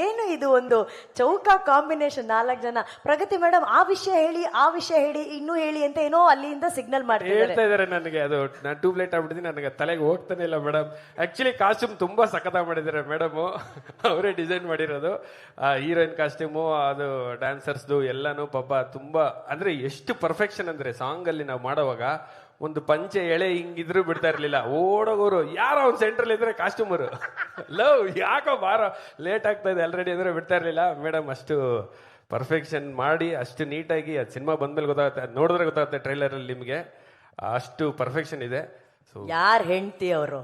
ಏನು ಇದು ಒಂದು ಚೌಕ ಕಾಂಬಿನೇಷನ್, 4 ಜನ. ಪ್ರಗತಿ ಮೇಡಮ್ ಆ ವಿಷಯ ಹೇಳಿ ಇನ್ನೂ ಹೇಳಿ ಅಂತ ಏನೋ ಅಲ್ಲಿಂದ ಸಿಗ್ನಲ್ ಹೇಳ್ತಾ ಇದಾರೆ ನನಗೆ. ಅದು ನಾನು ಟ್ಯೂಬ್ಲೈಟ್ ಆಗ್ಬಿಟ್ಟಿದ್ದೀನಿ, ನನಗೆ ತಲೆಗೆ ಹೋಗ್ತಾನೆ ಇಲ್ಲ ಮೇಡಮ್. ಆಕ್ಚುಲಿ ಕಾಸ್ಟ್ಯೂಮ್ ತುಂಬಾ ಸಖತ್ತಾಗಿ ಮಾಡಿದ್ದಾರೆ ಮೇಡಮ್, ಅವರೇ ಡಿಸೈನ್ ಮಾಡಿರೋದು. ಹೀರೋಯಿನ್ ಕಾಸ್ಟ್ಯೂಮು, ಅದು ಡ್ಯಾನ್ಸರ್ಸ್ದು ಎಲ್ಲಾನು ಪಾಪ ತುಂಬಾ ಅಂದ್ರೆ ಎಷ್ಟು ಪರ್ಫೆಕ್ಷನ್ ಅಂದ್ರೆ ಸಾಂಗ್ ಅಲ್ಲಿ ನಾವು ಮಾಡೋವಾಗ ಒಂದು ಪಂಚೆ ಎಳೆ ಹಿಂಗಿದ್ರು ಬಿಡ್ತಾ ಇರ್ಲಿಲ್ಲ, ಓಡೋಗೋರು ಯಾರೋ ಒಂದು ಸೆಂಟ್ರಲ್ ಇದ್ರೆ ಕಾಸ್ಟ್ಯೂಮರು ಲವ್ ಯಾಕೋ ಬಾರೋ ಲೇಟ್ ಆಗ್ತಾ ಇದೆ ಆಲ್ರೆಡಿ ಅಂದ್ರೆ ಬಿಡ್ತಾ ಇರ್ಲಿಲ್ಲ. ಮೇಡಮ್ ಅಷ್ಟು ಪರ್ಫೆಕ್ಷನ್ ಮಾಡಿ ಅಷ್ಟು ನೀಟಾಗಿ ಅದು ಸಿನಿಮಾ ಬಂದ್ಮೇಲೆ ಗೊತ್ತಾಗುತ್ತೆ, ಅದು ನೋಡಿದ್ರೆ ಗೊತ್ತಾಗುತ್ತೆ ಟ್ರೈಲರ್ ಅಲ್ಲಿ ನಿಮ್ಗೆ, ಅಷ್ಟು ಪರ್ಫೆಕ್ಷನ್ ಇದೆ. ಯಾರ್ ಹೆಂಡತಿ ಅವರು,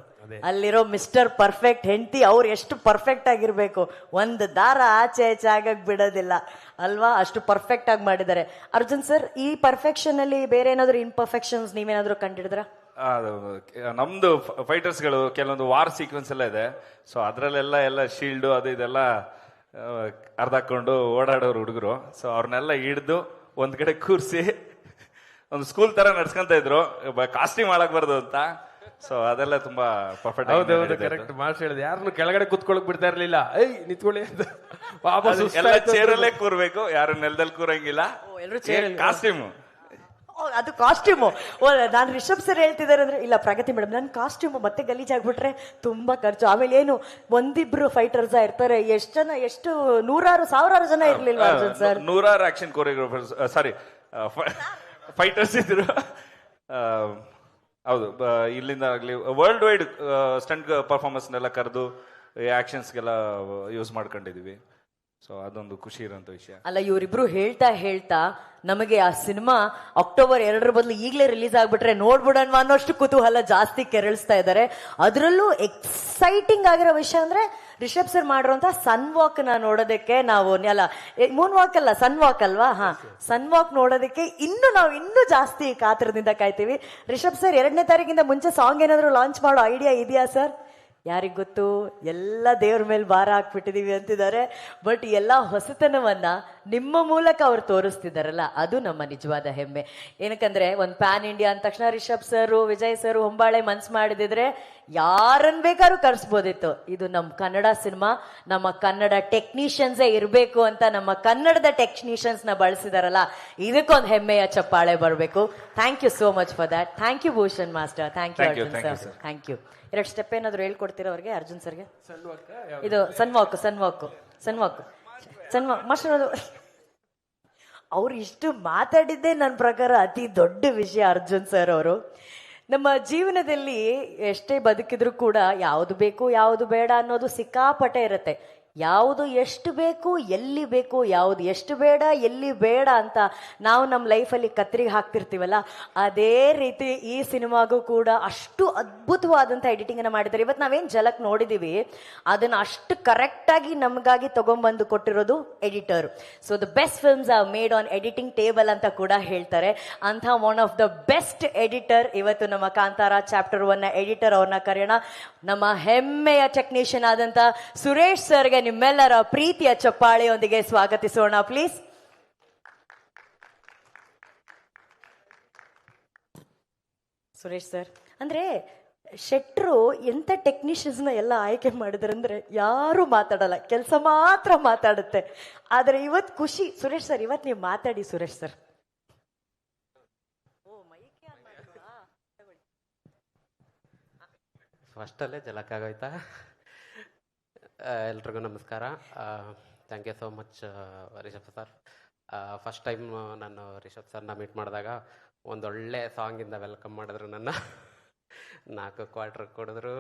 ಅಲ್ಲಿರೋ ಮಿಸ್ಟರ್ ಪರ್ಫೆಕ್ಟ್ ಹೆಂಡತಿ ಅವ್ರು ಎಷ್ಟು ಪರ್ಫೆಕ್ಟ್ ಆಗಿರ್ಬೇಕು, ಒಂದು ದಾರ ಆಚೆ ಆಗಕ್ ಬಿಡೋದಿಲ್ಲ ಅಲ್ವಾ, ಅಷ್ಟು ಪರ್ಫೆಕ್ಟ್ ಆಗಿ ಮಾಡಿದ್ದಾರೆ. ಅರ್ಜುನ್ ಸರ್, ಈ ಪರ್ಫೆಕ್ಷನ್ ಅಲ್ಲಿ ಬೇರೆ ಏನಾದ್ರು ಇನ್ಪರ್ಫೆಕ್ಷನ್ಸ್ ನೀವೇನಾದ್ರು ಕಂಡಿಡಿದ್ರ? ನಮ್ದು ಫೈಟರ್ಸ್ಗಳು ಕೆಲವೊಂದು ವಾರ್ ಸೀಕ್ವೆನ್ಸ್ ಎಲ್ಲ ಇದೆ. ಸೊ ಅದ್ರಲ್ಲೆಲ್ಲ ಶೀಲ್ಡು ಅದು ಇದೆಲ್ಲ ಅರ್ಧಾಕೊಂಡು ಓಡಾಡೋರು ಹುಡುಗರು. ಸೊ ಅವ್ರನ್ನೆಲ್ಲ ಹಿಡ್ದು ಒಂದ್ ಕಡೆ ಕೂರಿಸಿ ಒಂದು ಸ್ಕೂಲ್ ತರ ನಡ್ಸ್ಕೊಂತ ಇದ್ರು, ಕಾಸ್ಟ್ಯೂಮ್ ಮಾಡಕ್ಬಾರ್ದು ಅಂತ. ಸೊ ಅದೆಲ್ಲ ತುಂಬಾ ಪರ್ಫೆಕ್ಟ್. ಹೌದೌದು, ಕರೆಕ್ಟ್ ಮಾರ್ಕ್ಸ್ ಹೇಳಿದೆ. ಯಾರನ್ನು ಕೆಳಗಡೆ ಕುತ್ಕೊಳಕ್ ಬಿಡ್ತಾ ಇರ್ಲಿಲ್ಲ, ನಿಂತ್ಕೊಳ್ಳಿ ಅಂತ. ಎಲ್ಲ ಚೇರಲ್ಲೇ ಕೂರ್ಬೇಕು, ಯಾರು ನೆಲದಲ್ಲಿ ಕೂರಂಗಿಲ್ಲ. ಕಾಸ್ಟ್ಯೂಮ್ ಅದು ಕಾಸ್ಟ್ಯೂಮು. ನಾನು ರಿಷಬ್ ಸರ್ ಹೇಳ್ತಿದ್ದಾರೆ ಅಂದ್ರೆ, ಇಲ್ಲ ಪ್ರಗತಿ ಮೇಡಮ್ ನನ್ನ ಕಾಸ್ಟ್ಯೂಮ್ ಮತ್ತೆ ಗಲೀಜಾಗ್ಬಿಟ್ರೆ ತುಂಬಾ ಖರ್ಚು, ಆಮೇಲೆ ಏನು ಒಂದಿಬ್ರು ಫೈಟರ್ಸ್ ಇರ್ತಾರೆ, ಎಷ್ಟು ನೂರಾರು ಸಾವಿರಾರು ಜನ ಇರ್ಲಿಲ್ವಾ ಅರ್ಜುನ್ ಸರ್? 100 ಆಕ್ಷನ್ ಕೊರಿಯೋಗ್ರಾಫರ್ಸ್, ಸಾರಿ ಫೈಟರ್ಸ್ ಇದ್ರು. ಹೌದು, ಇಲ್ಲಿಂದ ಆಗ್ಲಿ ವರ್ಲ್ಡ್ ವೈಡ್ ಸ್ಟಂಟ್ ಪರ್ಫಾರ್ಮೆನ್ಸ್ನೆಲ್ಲ ಕರೆದು ಆಕ್ಷನ್ಸ್ಗೆಲ್ಲ ಯೂಸ್ ಮಾಡ್ಕೊಂಡಿದೀವಿ. ಸೊ ಅದೊಂದು ಖುಷಿ ಇರೋಂಥ ವಿಷಯ. ಅಲ್ಲ, ಇವರಿಬ್ರು ಹೇಳ್ತಾ ನಮಗೆ ಆ ಸಿನಿಮಾ ಅಕ್ಟೋಬರ್ 2 ಬದಲು ಈಗಲೇ ರಿಲೀಸ್ ಆಗ್ಬಿಟ್ರೆ ನೋಡ್ಬಿಡೋಣ ಅನ್ನೋಷ್ಟು ಕುತೂಹಲ ಜಾಸ್ತಿ ಕೆರಳಿಸ್ತಾ ಇದ್ದಾರೆ. ಅದರಲ್ಲೂ ಎಕ್ಸೈಟಿಂಗ್ ಆಗಿರೋ ವಿಷಯ ಅಂದ್ರೆ ರಿಷಬ್ ಸರ್ ಮಾಡಿರುವಂತ ಸನ್ ವಾಕ್ ನ ನೋಡೋದಕ್ಕೆ ನಾವು, ಅಲ್ಲ ಮೂನ್ ವಾಕ್ ಅಲ್ಲ ಸನ್ ವಾಕ್ ಅಲ್ವಾ, ಸನ್ ವಾಕ್ ನೋಡೋದಕ್ಕೆ ನಾವು ಇನ್ನೂ ಜಾಸ್ತಿ ಕಾತರದಿಂದ ಕಾಯ್ತೀವಿ. ರಿಷಬ್ ಸರ್ 2ನೇ ತಾರೀಕಿಂದ ಮುಂಚೆ ಸಾಂಗ್ ಏನಾದ್ರು ಲಾಂಚ್ ಮಾಡೋ ಐಡಿಯಾ ಇದೆಯಾ ಸರ್? ಯಾರಿಗ್ ಗೊತ್ತು, ಎಲ್ಲ ದೇವ್ರ ಮೇಲೆ ಭಾರ ಹಾಕ್ಬಿಟ್ಟಿದೀವಿ ಅಂತಿದ್ದಾರೆ. ಬಟ್ ಎಲ್ಲ ಹೊಸತನವನ್ನ ನಿಮ್ಮ ಮೂಲಕ ಅವ್ರು ತೋರಿಸ್ತಿದಾರಲ್ಲ, ಅದು ನಮ್ಮ ನಿಜವಾದ ಹೆಮ್ಮೆ. ಏನಕ್ಕಂದ್ರೆ ಒಂದು ಪ್ಯಾನ್ ಇಂಡಿಯಾ ಅಂದ ತಕ್ಷಣ ರಿಷಬ್ ಸರ್, ವಿಜಯ್ ಸರ್, ಹೊಂಬಾಳೆ ಮನ್ಸು ಮಾಡಿದಿದ್ರೆ ಯಾರನ್ ಬೇಕಾದ್ರೂ ಕರ್ಸ್ಬೋದಿತ್ತು. ಇದು ನಮ್ಮ ಕನ್ನಡ ಸಿನಿಮಾ, ನಮ್ಮ ಕನ್ನಡ ಟೆಕ್ನಿಷಿಯನ್ಸೇ ಇರಬೇಕು ಅಂತ ನಮ್ಮ ಕನ್ನಡದ ಟೆಕ್ನಿಷಿಯನ್ಸ್ ನ ಬಳಸಿದಾರಲ್ಲ, ಇದಕ್ಕೊಂದು ಹೆಮ್ಮೆಯ ಚಪ್ಪಾಳೆ ಬರಬೇಕು. Thank you so much for that. Thank you Bhushan master, thank you Arjun sir, thank you. 2 step ಏನಾದ್ರು ಹೇಳ್ಕೊಡ್ತೀರಾ ಅವ್ರಿಗೆ, ಅರ್ಜುನ್ ಸರ್ಗೆ? ಇದು ಸನ್ ವಾಕ್ ಸನ್ಮಾ ಮಾಸ್ಟರ್ ಅವ್ರು ಇಷ್ಟು ಮಾತಾಡಿದ್ದೇ ನನ್ನ ಪ್ರಕಾರ ಅತಿ ದೊಡ್ಡ ವಿಷಯ. ಅರ್ಜುನ್ ಸರ್ ಅವರು ನಮ್ಮ ಜೀವನದಲ್ಲಿ ಎಷ್ಟೇ ಬದುಕಿದ್ರು ಕೂಡ ಯಾವುದು ಬೇಕು ಯಾವುದು ಬೇಡ ಅನ್ನೋದು ಸಿಕ್ಕಾಪಟ್ಟೆ ಇರುತ್ತೆ. ಯಾವುದು ಎಷ್ಟು ಬೇಕು ಎಲ್ಲಿ ಬೇಕು, ಯಾವುದು ಎಷ್ಟು ಬೇಡ ಎಲ್ಲಿ ಬೇಡ ಅಂತ ನಾವು ನಮ್ಮ ಲೈಫಲ್ಲಿ ಕತ್ರಿಗೆ ಹಾಕ್ತಿರ್ತೀವಲ್ಲ, ಅದೇ ರೀತಿ ಈ ಸಿನಿಮಾಗೂ ಕೂಡ ಅಷ್ಟು ಅದ್ಭುತವಾದಂಥ ಎಡಿಟಿಂಗನ್ನು ಮಾಡಿದ್ದಾರೆ. ಇವತ್ತು ನಾವೇನು ಝಲಕ್ ನೋಡಿದ್ದೀವಿ ಅದನ್ನು ಅಷ್ಟು ಕರೆಕ್ಟಾಗಿ ನಮಗಾಗಿ ತಗೊಂಡ್ಬಂದು ಕೊಟ್ಟಿರೋದು editor. So the best films are made on editing table ಅಂತ ಕೂಡ ಹೇಳ್ತಾರೆ. ಅಂಥ one of the best editor ಇವತ್ತು ನಮ್ಮ ಕಾಂತಾರ ಚಾಪ್ಟರ್ 1 ಎಡಿಟರ್ ಅವ್ರನ್ನ ಕರೆಯೋಣ. ನಮ್ಮ ಹೆಮ್ಮೆಯ ಟೆಕ್ನಿಷಿಯನ್ ಆದಂಥ ಸುರೇಶ್ ಸರ್ಗೆ ನಿಮ್ಮೆಲ್ಲರ ಪ್ರೀತಿಯ ಚಪ್ಪಾಳೆಯೊಂದಿಗೆ ಸ್ವಾಗತಿಸೋಣ ಪ್ಲೀಸ್. ಸುರೇಶ್ ಸರ್ ಅಂದ್ರೆ ಶೆಟ್ರು ಎಂತ ಟೆಕ್ನಿಷಿಯನ್ಸ್ನ ಎಲ್ಲ ಆಯ್ಕೆ ಮಾಡಿದ್ರಂದ್ರೆ ಯಾರು ಮಾತಾಡಲ್ಲ, ಕೆಲಸ ಮಾತ್ರ ಮಾತಾಡುತ್ತೆ. ಆದ್ರೆ ಇವತ್ತು ಖುಷಿ. ಸುರೇಶ್ ಸರ್ ಇವತ್ತು ನೀವು ಮಾತಾಡಿ ಸುರೇಶ್ ಸರ್. ಫಸ್ಟಲ್ಲೇ ಜಲಕ್ಕಾಗೋಯ್ತಾ? ಎಲ್ರಿಗೂ ನಮಸ್ಕಾರ. Thank you so much Rishab sir. First time ನಾನು ರಿಷಬ್ ಸರ್ನ ಮೀಟ್ ಮಾಡಿದಾಗ ಒಂದೊಳ್ಳೆ ಸಾಂಗಿಂದ ವೆಲ್ಕಮ್ ಮಾಡಿದ್ರು ನನ್ನ. 4 ಕ್ವಾರ್ಟರ್ ಕೊಡಿದ್ರು,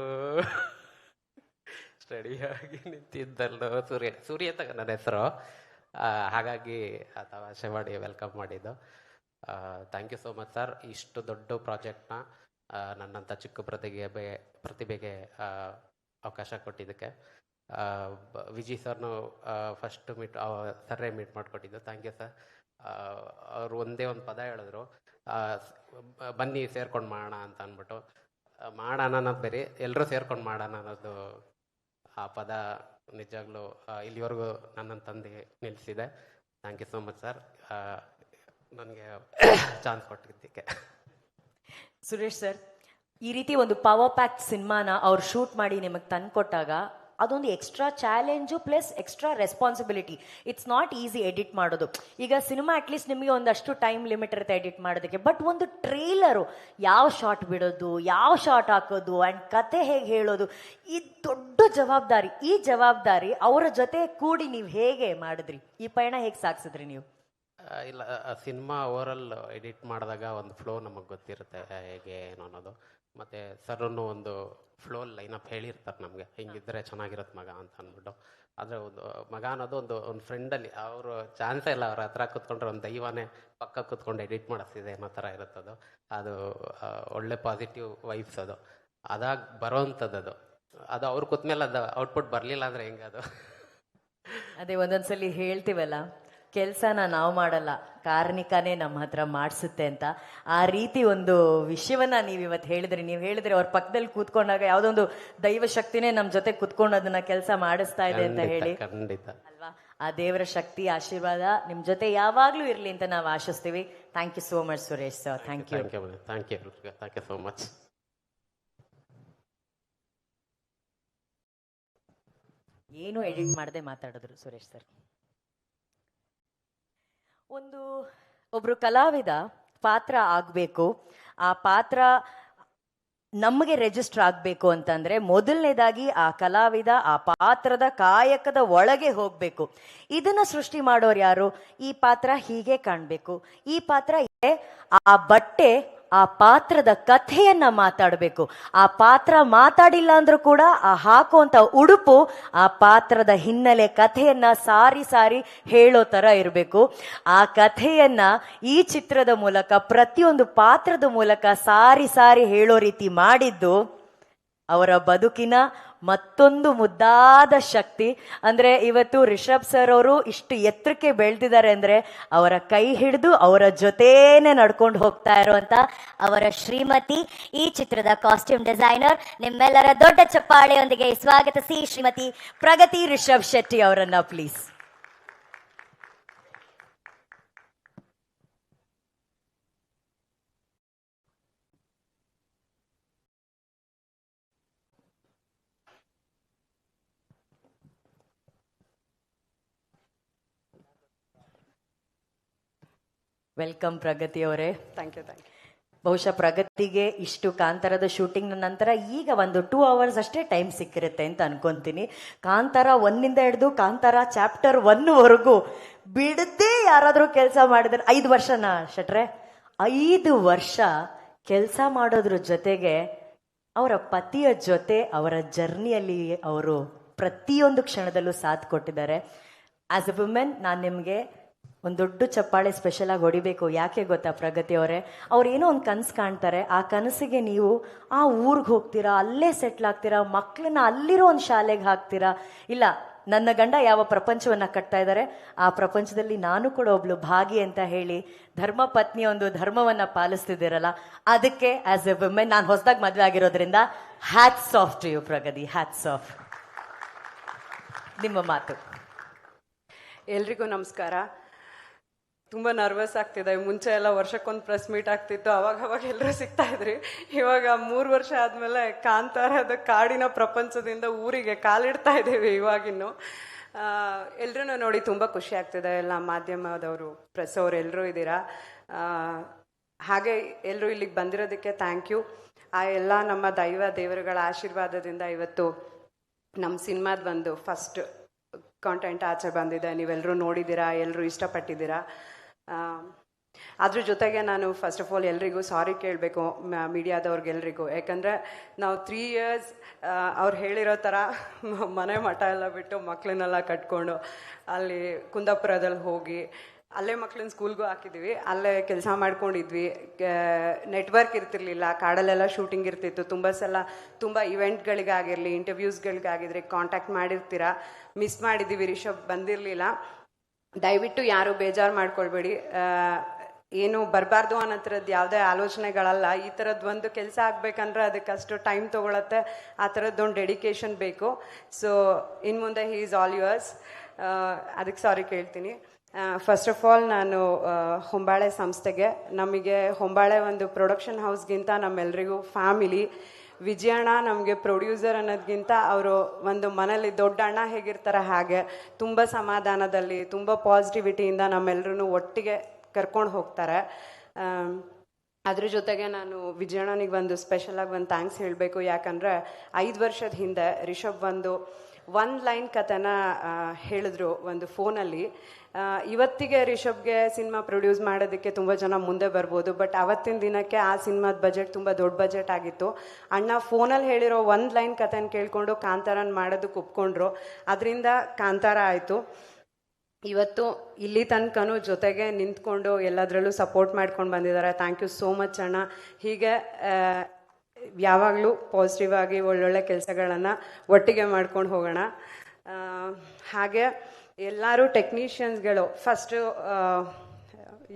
ಸ್ಟಡಿಯಾಗಿ ನಿಂತಿದ್ದಲ್ಲೋ ಸೂರ್ಯ ತಗ ನನ್ನ ಹೆಸರು. ಹಾಗಾಗಿ ತಮಾಷೆ ಮಾಡಿ ವೆಲ್ಕಮ್ ಮಾಡಿದ್ದು. Thank you so much sir. ಇಷ್ಟು ದೊಡ್ಡ ಪ್ರಾಜೆಕ್ಟ್ನ ನನ್ನಂಥ ಚಿಕ್ಕ ಪ್ರತಿಭೆಗೆ ಅವಕಾಶ ಕೊಟ್ಟಿದ್ದಕ್ಕೆ. ವಿಜಿ ಸರ್ನು ಫಸ್ಟ್ ಸರ್ರೇ ಮೀಟ್ ಮಾಡಿಕೊಟ್ಟಿದ್ದು. Thank you sir. ಅವರು ಒಂದೇ ಒಂದು ಪದ ಹೇಳಿದ್ರು, ಬನ್ನಿ ಸೇರ್ಕೊಂಡು ಮಾಡೋಣ ಅಂತ ಅಂದ್ಬಿಟ್ಟು. ಮಾಡೋಣ ಅನ್ನೋದು ಬೇರೆ, ಎಲ್ಲರೂ ಸೇರ್ಕೊಂಡು ಮಾಡೋಣ ಅನ್ನೋದು ಆ ಪದ ನಿಜವಾಗ್ಲೂ ಇಲ್ಲಿವರೆಗೂ ನನ್ನನ್ನು ತಂದು ನಿಲ್ಲಿಸಿದೆ. Thank you so much sir, ನನಗೆ ಚಾನ್ಸ್ ಕೊಟ್ಟಿದ್ದಕ್ಕೆ. ಸುರೇಶ್ ಸರ್, ಈ ರೀತಿ ಒಂದು ಪವರ್ ಪ್ಯಾಕ್ಟ್ ಸಿನಿಮಾನ ಅವ್ರು ಶೂಟ್ ಮಾಡಿ ನಿಮಗೆ ತಂದುಕೊಟ್ಟಾಗ ಅದೊಂದು extra challenge plus extra responsibility. It's not easy edit ಮಾಡೋದು. ಈಗ ಸಿನಿಮಾ ಅಟ್ಲೀಸ್ಟ್ ನಿಮಗೆ ಒಂದಷ್ಟು ಟೈಮ್ ಲಿಮಿಟ್ ಇರುತ್ತೆ ಎಡಿಟ್ ಮಾಡೋದಕ್ಕೆ. ಬಟ್ ಒಂದು ಟ್ರೇಲರು ಯಾವ ಶಾಟ್ ಬಿಡೋದು, ಯಾವ ಶಾಟ್ ಹಾಕೋದು ಆ್ಯಂಡ್ ಕತೆ ಹೇಗೆ ಹೇಳೋದು, ಈ ದೊಡ್ಡ ಜವಾಬ್ದಾರಿ. ಈ ಜವಾಬ್ದಾರಿ ಅವರ ಜೊತೆ ಕೂಡಿ ನೀವು ಹೇಗೆ ಮಾಡಿದ್ರಿ? ಈ ಪಯಣ ಹೇಗೆ ಸಾಗಿಸಿದ್ರಿ ನೀವು? ಇಲ್ಲ, ಸಿನಿಮಾ ಓವರಾಲ್ ಎಡಿಟ್ ಮಾಡಿದಾಗ ಒಂದು ಫ್ಲೋ ನಮಗೆ ಗೊತ್ತಿರುತ್ತೆ ಹೇಗೆ ಏನು ಅನ್ನೋದು. ಮತ್ತು ಸರ್ನು ಒಂದು ಫ್ಲೋ ಲೈನಪ್ ಹೇಳಿರ್ತಾರೆ ನಮಗೆ, ಹಿಂಗಿದ್ರೆ ಚೆನ್ನಾಗಿರುತ್ತೆ ಮಗ ಅಂತ ಅಂದ್ಬಿಟ್ಟು. ಆದರೆ ಒಂದು ಮಗ ಅನ್ನೋದು ಒಂದು ಫ್ರೆಂಡಲ್ಲಿ ಅವರು ಚಾನ್ಸೇ ಇಲ್ಲ. ಅವ್ರ ಹತ್ರ ಕೂತ್ಕೊಂಡ್ರೆ ಒಂದು ದೈವನೇ ಪಕ್ಕ ಕೂತ್ಕೊಂಡು ಎಡಿಟ್ ಮಾಡಿಸ್ತಿದೆ ಅನ್ನೋ ಥರ ಇರುತ್ತದು. ಅದು ಒಳ್ಳೆ ಪಾಸಿಟಿವ್ ವೈಬ್ಸ್ ಅದು. ಅದಾಗಿ ಬರೋವಂಥದ್ದು ಅದು ಅವ್ರು ಕೂತ್ಮೇಲೆ ಅದು ಔಟ್ಪುಟ್ ಬರಲಿಲ್ಲ ಅಂದರೆ ಹೆಂಗೆ ಅದು? ಅದೇ ಒಂದೊಂದ್ಸಲಿ ಹೇಳ್ತೀವಲ್ಲ, ಕೆಲಸನ ನಾವು ಮಾಡಲ್ಲ, ಕಾರ್ಣಿಕನೇ ನಮ್ಮ ಹತ್ರ ಮಾಡಿಸುತ್ತೆ ಅಂತ. ಆ ರೀತಿ ಒಂದು ವಿಷಯವನ್ನ ನೀವು ಇವತ್ತು ಹೇಳಿದ್ರಿ. ನೀವು ಹೇಳಿದ್ರಿ ಅವ್ರ ಪಕ್ಕದಲ್ಲಿ ಕೂತ್ಕೊಂಡಾಗ ಯಾವುದೊಂದು ದೈವ ಶಕ್ತಿನೇ ನಮ್ಮ ಜೊತೆ ಕೂತ್ಕೊಂಡು ಅದನ್ನ ಕೆಲಸ ಮಾಡಿಸ್ತಾ ಇದೆ ಅಂತ ಹೇಳಿ. ಖಂಡಿತ ಅಲ್ವಾ? ಆ ದೇವರ ಶಕ್ತಿ ಆಶೀರ್ವಾದ ನಿಮ್ಮ ಜೊತೆ ಯಾವಾಗ್ಲೂ ಇರ್ಲಿ ಅಂತ ನಾವು ಆಶಿಸ್ತೀವಿ. Thank you so much Suresh sir. Thank you. Thank you so much. ಏನು ಎಡಿಟ್ ಮಾಡದೆ ಮಾತಾಡಿದ್ರು ಸುರೇಶ್ ಸರ್. ಒಬ್ರು ಕಲಾವಿದ ಪಾತ್ರ ಆಗಬೇಕು, ಆ ಪಾತ್ರ ನಮಗೆ ರಿಜಿಸ್ಟರ್ ಆಗಬೇಕು ಅಂತಂದ್ರೆ ಮೊದಲನೇದಾಗಿ ಆ ಕಲಾವಿದ ಆ ಪಾತ್ರದ ಕಾಯಕದ ಒಳಗೆ ಹೋಗ್ಬೇಕು. ಇದನ್ನ ಸೃಷ್ಟಿ ಮಾಡೋರು ಯಾರು? ಈ ಪಾತ್ರ ಹೀಗೆ ಕಾಣ್ಬೇಕು, ಈ ಪಾತ್ರ ಆ ಬಟ್ಟೆ ಆ ಪಾತ್ರದ ಕಥೆಯನ್ನ ಮಾತಾಡಬೇಕು. ಆ ಪಾತ್ರ ಮಾತಾಡಿಲ್ಲ ಅಂದ್ರೂ ಕೂಡ ಆ ಹಾಕುವಂತ ಉಡುಪು ಆ ಪಾತ್ರದ ಹಿನ್ನೆಲೆ ಕಥೆಯನ್ನ ಸಾರಿ ಸಾರಿ ಹೇಳೋ ತರ ಇರಬೇಕು. ಆ ಕಥೆಯನ್ನ ಈ ಚಿತ್ರದ ಮೂಲಕ ಪ್ರತಿಯೊಂದು ಪಾತ್ರದ ಮೂಲಕ ಸಾರಿ ಸಾರಿ ಹೇಳೋ ರೀತಿ ಮಾಡಿದ್ದು ಅವರ ಬದುಕಿನ ಮತ್ತೊಂದು ಮುದ್ದಾದ ಶಕ್ತಿ. ಅಂದ್ರೆ ಇವತ್ತು ರಿಷಬ್ ಸರ್ ಅವರು ಇಷ್ಟು ಎತ್ತರಕ್ಕೆ ಬೆಳೆದಿದ್ದಾರೆ ಅಂದ್ರೆ ಅವರ ಕೈ ಹಿಡಿದು ಅವರ ಜೊತೆನೆ ನಡ್ಕೊಂಡು ಹೋಗ್ತಾ ಇರುವಂತ ಅವರ ಶ್ರೀಮತಿ, ಈ ಚಿತ್ರದ ಕಾಸ್ಟ್ಯೂಮ್ ಡಿಸೈನರ್. ನಿಮ್ಮೆಲ್ಲರ ದೊಡ್ಡ ಚಪ್ಪಾಳೆಯೊಂದಿಗೆ ಸ್ವಾಗತಿಸಿ ಶ್ರೀಮತಿ ಪ್ರಗತಿ ರಿಷಬ್ ಶೆಟ್ಟಿ ಅವರನ್ನ ಪ್ಲೀಸ್. ವೆಲ್ಕಮ್ ಪ್ರಗತಿ ಅವರೇ. Thank you. ಬಹುಶಃ ಪ್ರಗತಿಗೆ ಇಷ್ಟು ಕಾಂತಾರದ ಶೂಟಿಂಗ್ ನಂತರ ಈಗ ಒಂದು 2 hours ಅಷ್ಟೇ ಟೈಮ್ ಸಿಕ್ಕಿರುತ್ತೆ ಅಂತ ಅನ್ಕೊಂತೀನಿ. ಕಾಂತಾರ 1 ಹಿಡಿದು ಕಾಂತಾರ ಚಾಪ್ಟರ್ 1 ವರೆಗೂ ಬಿಡದೆ ಯಾರಾದರೂ ಕೆಲಸ ಮಾಡಿದ್ರೆ 5 ವರ್ಷನಾ ಶೆಟ್ರೆ? 5 ವರ್ಷ ಕೆಲಸ ಮಾಡೋದ್ರ ಜೊತೆಗೆ ಅವರ ಪತಿಯ ಜೊತೆ ಅವರ ಜರ್ನಿಯಲ್ಲಿ ಅವರು ಪ್ರತಿಯೊಂದು ಕ್ಷಣದಲ್ಲೂ ಸಾಥ್ ಕೊಟ್ಟಿದ್ದಾರೆ. ಆಸ್ ಎ ವುಮೆನ್ ನಾನು ನಿಮಗೆ ಒಂದು ದೊಡ್ಡ ಚಪ್ಪಾಳೆ ಸ್ಪೆಷಲ್ ಆಗಿ ಹೊಡಿಬೇಕು. ಯಾಕೆ ಗೊತ್ತಾ ಪ್ರಗತಿ ಅವರೇ, ಅವ್ರು ಏನೋ ಒಂದು ಕನಸು ಕಾಣ್ತಾರೆ, ಆ ಕನಸಿಗೆ ನೀವು ಆ ಊರಿಗೆ ಹೋಗ್ತೀರಾ, ಅಲ್ಲೇ ಸೆಟ್ಲ್ ಆಗ್ತೀರಾ, ಮಕ್ಕಳನ್ನ ಅಲ್ಲಿರೋ ಒಂದು ಶಾಲೆಗೆ ಹಾಕ್ತೀರಾ. ಇಲ್ಲ, ನನ್ನ ಗಂಡ ಯಾವ ಪ್ರಪಂಚವನ್ನ ಕಟ್ತಾ ಇದ್ದಾರೆ ಆ ಪ್ರಪಂಚದಲ್ಲಿ ನಾನು ಕೂಡ ಒಬ್ಳು ಭಾಗಿ ಅಂತ ಹೇಳಿ ಧರ್ಮ ಪತ್ನಿ ಒಂದು ಧರ್ಮವನ್ನ ಪಾಲಿಸ್ತಿದ್ದೀರಲ್ಲ, ಅದಕ್ಕೆ ಆಸ್ ಎ ವುಮೆನ್ ನಾನು ಹೊಸದಾಗಿ ಮದುವೆ ಆಗಿರೋದ್ರಿಂದ hats off to you Pragati, hats off. ನಿಮ್ಮ ಮಾತು. ಎಲ್ರಿಗೂ ನಮಸ್ಕಾರ. ತುಂಬ ನರ್ವಸ್ ಆಗ್ತಿದೆ. ಮುಂಚೆ ಎಲ್ಲ ವರ್ಷಕ್ಕೊಂದು ಪ್ರೆಸ್ ಮೀಟ್ ಆಗ್ತಿತ್ತು, ಅವಾಗ ಎಲ್ಲರೂ ಸಿಗ್ತಾ ಇದ್ರಿ. ಇವಾಗ 3 ವರ್ಷ ಆದಮೇಲೆ ಕಾಂತಾರದ ಕಾಡಿನ ಪ್ರಪಂಚದಿಂದ ಊರಿಗೆ ಕಾಲಿಡ್ತಾ ಇದ್ದೀವಿ. ಇವಾಗಿನ್ನು ಎಲ್ಲರೂ ನೋಡಿ ತುಂಬ ಖುಷಿ ಆಗ್ತಿದೆ. ಎಲ್ಲ ಮಾಧ್ಯಮದವರು, ಪ್ರೆಸ್ ಅವರು ಎಲ್ಲರೂ ಇದ್ದೀರಾ. ಹಾಗೆ ಎಲ್ಲರೂ ಇಲ್ಲಿಗೆ ಬಂದಿರೋದಕ್ಕೆ ಥ್ಯಾಂಕ್ ಯು. ಆ ಎಲ್ಲ ನಮ್ಮ ದೇವರುಗಳ ಆಶೀರ್ವಾದದಿಂದ ಇವತ್ತು ನಮ್ಮ ಸಿನಿಮಾದ ಒಂದು ಫಸ್ಟ್ ಕಾಂಟೆಂಟ್ ಆಚೆ ಬಂದಿದೆ. ನೀವೆಲ್ಲರೂ ನೋಡಿದ್ದೀರಾ, ಎಲ್ಲರೂ ಇಷ್ಟಪಟ್ಟಿದ್ದೀರಾ. ಅದ್ರ ಜೊತೆಗೆ ನಾನು ಫಸ್ಟ್ ಆಫ್ ಆಲ್ ಎಲ್ರಿಗೂ ಸಾರಿ ಕೇಳಬೇಕು, ಮೀಡಿಯಾದವ್ರಿಗೆಲ್ರಿಗೂ. ಯಾಕಂದರೆ ನಾವು 3 years ಅವ್ರು ಹೇಳಿರೋ ಥರ ಮನೆ ಮಠ ಎಲ್ಲ ಬಿಟ್ಟು ಮಕ್ಕಳನ್ನೆಲ್ಲ ಕಟ್ಕೊಂಡು ಅಲ್ಲಿ ಕುಂದಾಪುರದಲ್ಲಿ ಹೋಗಿ ಅಲ್ಲೇ ಮಕ್ಳನ್ನ ಸ್ಕೂಲ್ಗೂ ಹಾಕಿದ್ವಿ, ಅಲ್ಲೇ ಕೆಲಸ ಮಾಡ್ಕೊಂಡಿದ್ವಿ. ನೆಟ್ವರ್ಕ್ ಇರ್ತಿರ್ಲಿಲ್ಲ, ಕಾಡಲ್ಲೆಲ್ಲ ಶೂಟಿಂಗ್ ಇರ್ತಿತ್ತು. ತುಂಬ ಇವೆಂಟ್ಗಳಿಗಾಗಿರಲಿ, ಇಂಟರ್ವ್ಯೂಸ್ಗಳಿಗಾಗಿದ್ರೆ ಕಾಂಟ್ಯಾಕ್ಟ್ ಮಾಡಿರ್ತೀರ. ಮಿಸ್ ಮಾಡಿದ್ದೀವಿ, ರಿಷಬ್ ಬಂದಿರಲಿಲ್ಲ. ದಯವಿಟ್ಟು ಯಾರು ಬೇಜಾರು ಮಾಡ್ಕೊಳ್ಬೇಡಿ. ಏನು ಬರಬಾರ್ದು ಅನ್ನೋಥರದ್ದು ಯಾವುದೇ ಆಲೋಚನೆಗಳಲ್ಲ. ಈ ಥರದ್ದು ಒಂದು ಕೆಲಸ ಆಗಬೇಕಂದ್ರೆ ಅದಕ್ಕಷ್ಟು ಟೈಮ್ ತೊಗೊಳತ್ತೆ, ಆ ಥರದ್ದೊಂದು ಡೆಡಿಕೇಶನ್ ಬೇಕು. ಸೊ ಇನ್ನು ಮುಂದೆ ಹಿ ಈಸ್ ಆಲ್ ಯುವರ್ಸ್. ಅದಕ್ಕೆ ಸಾರಿ ಕೇಳ್ತೀನಿ. ಫಸ್ಟ್ ಆಫ್ ಆಲ್ ನಾನು ಹೊಂಬಾಳೆ ಸಂಸ್ಥೆಗೆ, ನಮಗೆ ಹೊಂಬಾಳೆ ಒಂದು ಪ್ರೊಡಕ್ಷನ್ ಹೌಸ್ಗಿಂತ ನಮ್ಮೆಲ್ಲರಿಗೂ ಫ್ಯಾಮಿಲಿ. ವಿಜಯಣ್ಣ ನಮಗೆ ಪ್ರೊಡ್ಯೂಸರ್ ಅನ್ನೋದಕ್ಕಿಂತ ಅವರು ಒಂದು ಮನೇಲಿ ದೊಡ್ಡ ಅಣ್ಣ ಹೇಗಿರ್ತಾರೆ ಹಾಗೆ ತುಂಬ ಸಮಾಧಾನದಲ್ಲಿ, ತುಂಬ ಪಾಸಿಟಿವಿಟಿಯಿಂದ ನಮ್ಮೆಲ್ಲರೂ ಒಟ್ಟಿಗೆ ಕರ್ಕೊಂಡು ಹೋಗ್ತಾರೆ. ಅದ್ರ ಜೊತೆಗೆ ನಾನು ವಿಜಯಣ್ಣನಿಗೆ ಒಂದು ಸ್ಪೆಷಲಾಗಿ ಒಂದು ಥ್ಯಾಂಕ್ಸ್ ಹೇಳಬೇಕು. ಯಾಕಂದರೆ 5 ವರ್ಷದ ಹಿಂದೆ ರಿಷಬ್ ಒಂದು 1 ಲೈನ್ ಕಥೆನ ಹೇಳಿದ್ರು ಒಂದು ಫೋನಲ್ಲಿ. ಇವತ್ತಿಗೆ ರಿಷಬ್ಗೆ ಸಿನಿಮಾ ಪ್ರೊಡ್ಯೂಸ್ ಮಾಡೋದಕ್ಕೆ ತುಂಬ ಜನ ಮುಂದೆ ಬರ್ಬೋದು, ಬಟ್ ಅವತ್ತಿನ ದಿನಕ್ಕೆ ಆ ಸಿನಿಮಾದ ಬಜೆಟ್ ತುಂಬ ದೊಡ್ಡ ಬಜೆಟ್ ಆಗಿತ್ತು. ಅಣ್ಣ ಫೋನಲ್ಲಿ ಹೇಳಿರೋ 1 ಲೈನ್ ಕಥೆನ ಕೇಳಿಕೊಂಡು ಕಾಂತಾರನ ಮಾಡೋದಕ್ಕೆ ಒಪ್ಕೊಂಡ್ರು. ಅದರಿಂದ ಕಾಂತಾರ ಆಯಿತು. ಇವತ್ತು ಇಲ್ಲಿ ತನಕನೂ ಜೊತೆಗೆ ನಿಂತ್ಕೊಂಡು ಎಲ್ಲದರಲ್ಲೂ ಸಪೋರ್ಟ್ ಮಾಡ್ಕೊಂಡು ಬಂದಿದ್ದಾರೆ. ಥ್ಯಾಂಕ್ ಯು ಸೋ ಮಚ್ ಅಣ್ಣ. ಹೀಗೆ ಯಾವಾಗಲೂ ಪಾಸಿಟಿವ್ ಆಗಿ ಒಳ್ಳೊಳ್ಳೆ ಕೆಲಸಗಳನ್ನು ಒಟ್ಟಿಗೆ ಮಾಡ್ಕೊಂಡು ಹೋಗೋಣ. ಹಾಗೆ ಎಲ್ಲರೂ ಟೆಕ್ನಿಷಿಯನ್ಸ್ಗಳು, ಫಸ್ಟು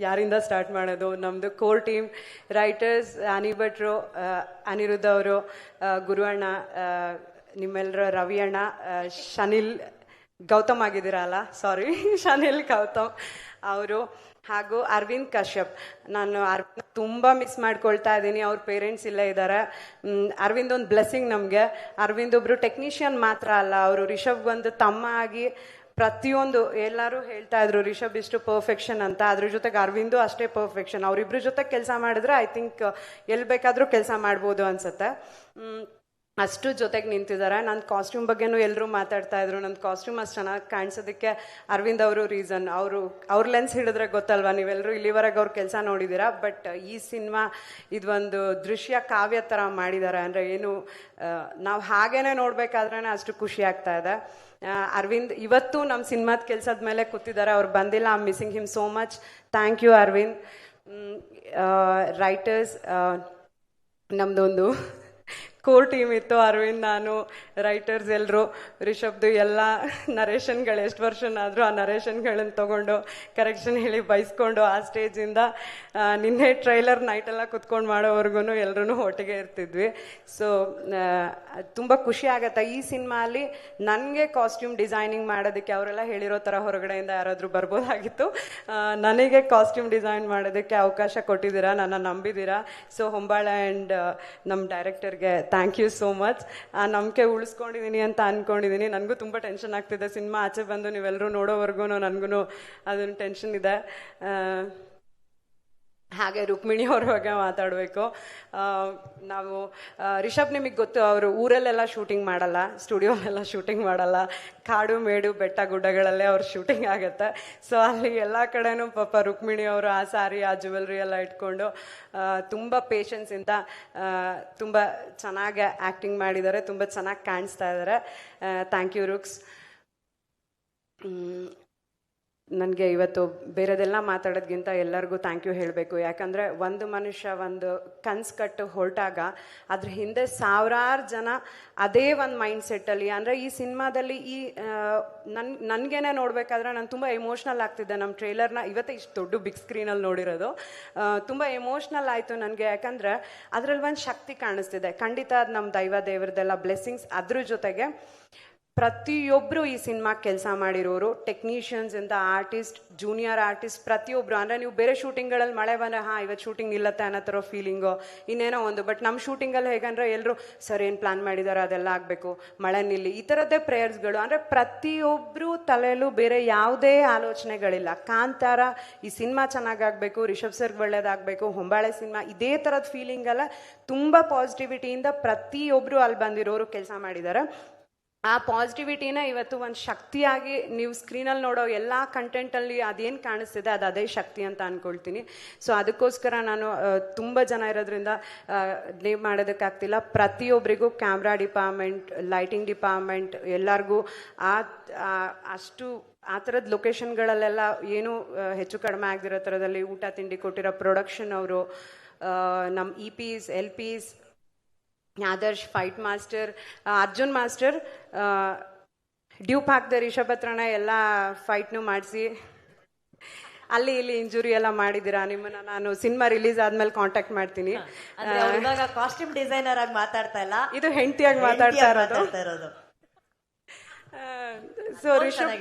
ಯಾರಿಂದ ಸ್ಟಾರ್ಟ್ ಮಾಡೋದು? ನಮ್ಮದು ಕೋರ್ ಟೀಮ್ ರೈಟರ್ಸ್ ಅನಿ ಭಟ್ರು, ಅನಿರುದ್ಧ ಅವರು, ಗುರು ಅಣ್ಣ, ನಿಮ್ಮೆಲ್ಲರ ರವಿ ಅಣ್ಣ, ಶನಿಲ್ ಗೌತಮ್ ಆಗಿದ್ದೀರಲ್ಲ, ಸಾರಿ ಶನಿಲ್ ಗೌತಮ್ ಅವರು, ಹಾಗೂ ಅರವಿಂದ್ ಕಶ್ಯಪ್. ನಾನು ಅರವಿಂದ್ ತುಂಬ ಮಿಸ್ ಮಾಡ್ಕೊಳ್ತಾ ಇದ್ದೀನಿ. ಅವ್ರ ಪೇರೆಂಟ್ಸ್ ಇಲ್ಲೇ ಇದ್ದಾರೆ. ಅರವಿಂದ್ ಒಂದು ಬ್ಲೆಸ್ಸಿಂಗ್ ನಮಗೆ. ಅರವಿಂದ್ ಒಬ್ಬರು ಟೆಕ್ನಿಷಿಯನ್ ಮಾತ್ರ ಅಲ್ಲ, ಅವರು ರಿಷಬ್ಗೊಂದು ತಮ್ಮ ಆಗಿ ಪ್ರತಿಯೊಂದು, ಎಲ್ಲರೂ ಹೇಳ್ತಾ ಇದ್ರು ರಿಷಬ್ ಇಷ್ಟು ಪರ್ಫೆಕ್ಷನ್ ಅಂತ. ಅದ್ರ ಜೊತೆಗೆ ಅರವಿಂದು ಅಷ್ಟೇ ಪರ್ಫೆಕ್ಷನ್. ಅವರಿಬ್ರ ಜೊತೆ ಕೆಲಸ ಮಾಡಿದ್ರೆ ಐ ಥಿಂಕ್ ಎಲ್ಲಿ ಬೇಕಾದರೂ ಕೆಲಸ ಮಾಡ್ಬೋದು ಅನ್ಸುತ್ತೆ. ಅಷ್ಟು ಜೊತೆಗೆ ನಿಂತಿದ್ದಾರೆ. ನನ್ನ ಕಾಸ್ಟ್ಯೂಮ್ ಬಗ್ಗೆನೂ ಎಲ್ಲರೂ ಮಾತಾಡ್ತಾ ಇದ್ರು. ನನ್ನ ಕಾಸ್ಟ್ಯೂಮ್ ಅಷ್ಟು ಚೆನ್ನಾಗಿ ಕಾಣಿಸೋದಕ್ಕೆ ಅರವಿಂದ್ ಅವರು ರೀಸನ್. ಅವ್ರ ಲೆನ್ಸ್ ಹಿಡಿದ್ರೆ ಗೊತ್ತಲ್ವಾ, ನೀವೆಲ್ಲರೂ ಇಲ್ಲಿವರೆಗೆ ಅವ್ರ ಕೆಲಸ ನೋಡಿದ್ದೀರಾ. ಬಟ್ ಈ ಸಿನಿಮಾ ಇದೊಂದು ದೃಶ್ಯ ಕಾವ್ಯ ಥರ ಮಾಡಿದ್ದಾರೆ. ಅಂದರೆ ಏನು, ನಾವು ಹಾಗೇನೆ ನೋಡ್ಬೇಕಾದ್ರೇ ಅಷ್ಟು ಖುಷಿ ಆಗ್ತಾ ಇದೆ. ಅರವಿಂದ್ ಇವತ್ತು ನಮ್ಮ ಸಿನಿಮಾದ ಕೆಲಸದ ಮೇಲೆ ಕೂತಿದ್ದಾರೆ. ಅವ್ರು ಬಂದಿಲ್ಲ. I am missing him so much. Thank you Aravind. Writers, ನಮ್ಮದೊಂದು ಕೋರ್ ಟೀಮ್ ಇತ್ತು. ಅರವಿಂದ್, ನಾನು, ರೈಟರ್ಸ್ ಎಲ್ಲರೂ. ರಿಷಬ್ದು ಎಲ್ಲ ನರೇಷನ್ಗಳು ಎಷ್ಟು ವರ್ಷನಾದರೂ ಆ ನರೇಷನ್ಗಳನ್ನು ತೊಗೊಂಡು ಕರೆಕ್ಷನ್ ಹೇಳಿ ಬಯಸ್ಕೊಂಡು ಆ ಸ್ಟೇಜಿಂದ ನಿನ್ನೆ ಟ್ರೈಲರ್ ನೈಟೆಲ್ಲ ಕುತ್ಕೊಂಡು ಮಾಡೋವರೆಗೂ ಎಲ್ಲರೂ ಒಟ್ಟಿಗೆ ಇರ್ತಿದ್ವಿ. ಸೊ ತುಂಬ ಖುಷಿ ಆಗುತ್ತೆ. ಈ ಸಿನಿಮಾಲಿ ನನಗೆ ಕಾಸ್ಟ್ಯೂಮ್ ಡಿಸೈನಿಂಗ್ ಮಾಡೋದಕ್ಕೆ ಅವರೆಲ್ಲ ಹೇಳಿರೋ ಥರ ಹೊರಗಡೆಯಿಂದ ಯಾರಾದರೂ ಬರ್ಬೋದಾಗಿತ್ತು. ನನಗೆ ಕಾಸ್ಟ್ಯೂಮ್ ಡಿಸೈನ್ ಮಾಡೋದಕ್ಕೆ ಅವಕಾಶ ಕೊಟ್ಟಿದ್ದೀರಾ, ನನ್ನ ನಂಬಿದ್ದೀರಾ. ಸೊ ಹೊಂಬಾಳೆ ಆ್ಯಂಡ್ ನಮ್ಮ ಡೈರೆಕ್ಟರ್ಗೆ ಥ್ಯಾಂಕ್ ಯು ಸೋ ಮಚ್. ಆ ನಂಬಿಕೆ ಉಳಿಸ್ಕೊಂಡಿದ್ದೀನಿ ಅಂತ ಅಂದ್ಕೊಂಡಿದ್ದೀನಿ. ನನಗೂ ತುಂಬ ಟೆನ್ಷನ್ ಆಗ್ತಿದೆ. ಸಿನಿಮಾ ಆಚೆ ಬಂದು ನೀವೆಲ್ಲರೂ ನೋಡೋವರೆಗೂ ನನಗೂ ಅದೊಂದು ಟೆನ್ಷನ್ ಇದೆ. ಹಾಗೆ ರುಕ್ಮಿಣಿ ಅವ್ರ ಬಗ್ಗೆ ಮಾತಾಡಬೇಕು. ನಾವು ರಿಷಬ್ ನಿಮಗೆ ಗೊತ್ತು, ಅವರು ಊರಲ್ಲೆಲ್ಲ ಶೂಟಿಂಗ್ ಮಾಡಲ್ಲ, ಸ್ಟುಡಿಯೋಲೆಲ್ಲ ಶೂಟಿಂಗ್ ಮಾಡಲ್ಲ, ಕಾಡು ಮೇಡು ಬೆಟ್ಟ ಗುಡ್ಡಗಳಲ್ಲೇ ಅವ್ರ ಶೂಟಿಂಗ್ ಆಗುತ್ತೆ. ಸೊ ಅಲ್ಲಿ ಎಲ್ಲ ಕಡೆನೂ ಪಾಪ ರುಕ್ಮಿಣಿ ಅವರು ಆ ಸಾರಿ ಆ ಜ್ಯುವೆಲ್ರಿ ಎಲ್ಲ ಇಟ್ಕೊಂಡು ತುಂಬ ಪೇಷನ್ಸಿಂದ ತುಂಬ ಚೆನ್ನಾಗಿ ಆ್ಯಕ್ಟಿಂಗ್ ಮಾಡಿದ್ದಾರೆ, ತುಂಬ ಚೆನ್ನಾಗಿ ಕಾಣಿಸ್ತಾ ಇದ್ದಾರೆ. Thank you Ruks. ನನಗೆ ಇವತ್ತು ಬೇರೆದೆಲ್ಲ ಮಾತಾಡೋದ್ಕಿಂತ ಎಲ್ಲರಿಗೂ ಥ್ಯಾಂಕ್ ಯು ಹೇಳಬೇಕು. ಯಾಕಂದರೆ ಒಂದು ಮನುಷ್ಯ ಒಂದು ಕನ್ಸು ಕಟ್ಟು ಹೊರಟಾಗ ಅದ್ರ ಹಿಂದೆ ಸಾವಿರಾರು ಜನ ಅದೇ ಒಂದು ಮೈಂಡ್ ಸೆಟ್ಟಲ್ಲಿ, ಅಂದರೆ ಈ ಸಿನಿಮಾದಲ್ಲಿ ನನಗೇನೆ ನೋಡಬೇಕಾದ್ರೆ ನಾನು ತುಂಬ ಎಮೋಷ್ನಲ್ ಆಗ್ತಿದ್ದೆ. ನಮ್ಮ ಟ್ರೇಲರ್ನ ಇವತ್ತೇ ಇಷ್ಟು ದೊಡ್ಡ ಬಿಗ್ ಸ್ಕ್ರೀನಲ್ಲಿ ನೋಡಿರೋದು, ತುಂಬ ಎಮೋಷ್ನಲ್ ಆಯಿತು ನನಗೆ. ಯಾಕಂದರೆ ಅದರಲ್ಲಿ ಒಂದು ಶಕ್ತಿ ಕಾಣಿಸ್ತಿದೆ. ಖಂಡಿತ ಅದು ನಮ್ಮ ದೇವ್ರದ್ದೆಲ್ಲ ಬ್ಲೆಸ್ಸಿಂಗ್ಸ್. ಅದ್ರ ಜೊತೆಗೆ ಪ್ರತಿಯೊಬ್ಬರು ಈ ಸಿನಿಮಾ ಕೆಲಸ ಮಾಡಿರೋರು, ಟೆಕ್ನಿಷಿಯನ್ಸ್ ಇಂದ ಆರ್ಟಿಸ್ಟ್, ಜೂನಿಯರ್ ಆರ್ಟಿಸ್ಟ್, ಪ್ರತಿಯೊಬ್ಬರು. ಅಂದರೆ ನೀವು ಬೇರೆ ಶೂಟಿಂಗ್ಗಳಲ್ಲಿ ಮಳೆ ಬಂದರೆ ಇವತ್ತು ಶೂಟಿಂಗ್ ಇಲ್ಲತ್ತೆ ಅನ್ನೋ ಥರ ಫೀಲಿಂಗು, ಇನ್ನೇನೋ ಒಂದು. ಬಟ್ ನಮ್ಮ ಶೂಟಿಂಗಲ್ಲಿ ಹೇಗಂದ್ರೆ ಎಲ್ಲರೂ ಸರ್ ಏನು ಪ್ಲ್ಯಾನ್ ಮಾಡಿದ್ದಾರೆ ಅದೆಲ್ಲ ಆಗಬೇಕು, ಮಳೆ ನಿಲ್ಲಿ, ಈ ಥರದ್ದೇ ಪ್ರೇಯರ್ಸ್ಗಳು. ಅಂದರೆ ಪ್ರತಿಯೊಬ್ಬರು ತಲೆಯಲ್ಲೂ ಬೇರೆ ಯಾವುದೇ ಆಲೋಚನೆಗಳಿಲ್ಲ. ಕಾಂತಾರ ಈ ಸಿನಿಮಾ ಚೆನ್ನಾಗಾಗಬೇಕು, ರಿಷಬ್ ಸರ್ಗೆ ಒಳ್ಳೇದಾಗಬೇಕು, ಹೊಂಬಾಳೆ ಸಿನಿಮಾ, ಇದೇ ಥರದ ಫೀಲಿಂಗೆಲ್ಲ ತುಂಬ ಪಾಸಿಟಿವಿಟಿಯಿಂದ ಪ್ರತಿಯೊಬ್ಬರು ಅಲ್ಲಿ ಬಂದಿರೋರು ಕೆಲಸ ಮಾಡಿದ್ದಾರೆ. ಆ ಪಾಸಿಟಿವಿಟಿನ ಇವತ್ತು ಒಂದು ಶಕ್ತಿಯಾಗಿ ನೀವು ಸ್ಕ್ರೀನಲ್ಲಿ ನೋಡೋ ಎಲ್ಲ ಕಂಟೆಂಟಲ್ಲಿ ಅದೇನು ಕಾಣಿಸ್ತಿದೆ ಅದು ಅದೇ ಶಕ್ತಿ ಅಂತ ಅಂದ್ಕೊಳ್ತೀನಿ. ಸೊ ಅದಕ್ಕೋಸ್ಕರ ನಾನು ತುಂಬ ಜನ ಇರೋದ್ರಿಂದ ನೇಮ್ ಮಾಡೋದಕ್ಕಾಗ್ತಿಲ್ಲ. ಪ್ರತಿಯೊಬ್ಬರಿಗೂ ಕ್ಯಾಮ್ರಾ ಡಿಪಾರ್ಟ್ಮೆಂಟ್, ಲೈಟಿಂಗ್ ಡಿಪಾರ್ಟ್ಮೆಂಟ್ ಎಲ್ಲರಿಗೂ ಅಷ್ಟು ಆ ಥರದ ಲೊಕೇಶನ್ಗಳಲ್ಲೆಲ್ಲ ಏನೂ ಹೆಚ್ಚು ಕಡಿಮೆ ಆಗದಿರೋ ಥರದಲ್ಲಿ ಊಟ ತಿಂಡಿ ಕೊಟ್ಟಿರೋ ಪ್ರೊಡಕ್ಷನ್ ಅವರು, ನಮ್ಮ EPs, LPs, Adarsh, fight master, Arjun master, dupe ಹಾಕ್ದೆ ರಿಷಬ್ ಹತ್ರನ ಎಲ್ಲ ಫೈಟ್ನು ಮಾಡಿಸಿ ಅಲ್ಲಿ ಇಲ್ಲಿ ಇಂಜುರಿ ಎಲ್ಲ ಮಾಡಿದ್ದೀರಾ. ನಿಮ್ಮನ್ನ ನಾನು ಸಿನಿಮಾ ರಿಲೀಸ್ ಆದ್ಮೇಲೆ ಕಾಂಟ್ಯಾಕ್ಟ್ ಮಾಡ್ತೀನಿ. ಕಾಸ್ಟ್ಯೂಮ್ ಡಿಸೈನರ್ ಆಗಿ ಮಾತಾಡ್ತಾ ಇಲ್ಲ, ಇದು ಹೆಂಡತಿಯಾಗಿ ಮಾತಾಡ್ತಾ ಇರೋದು. ಸೊ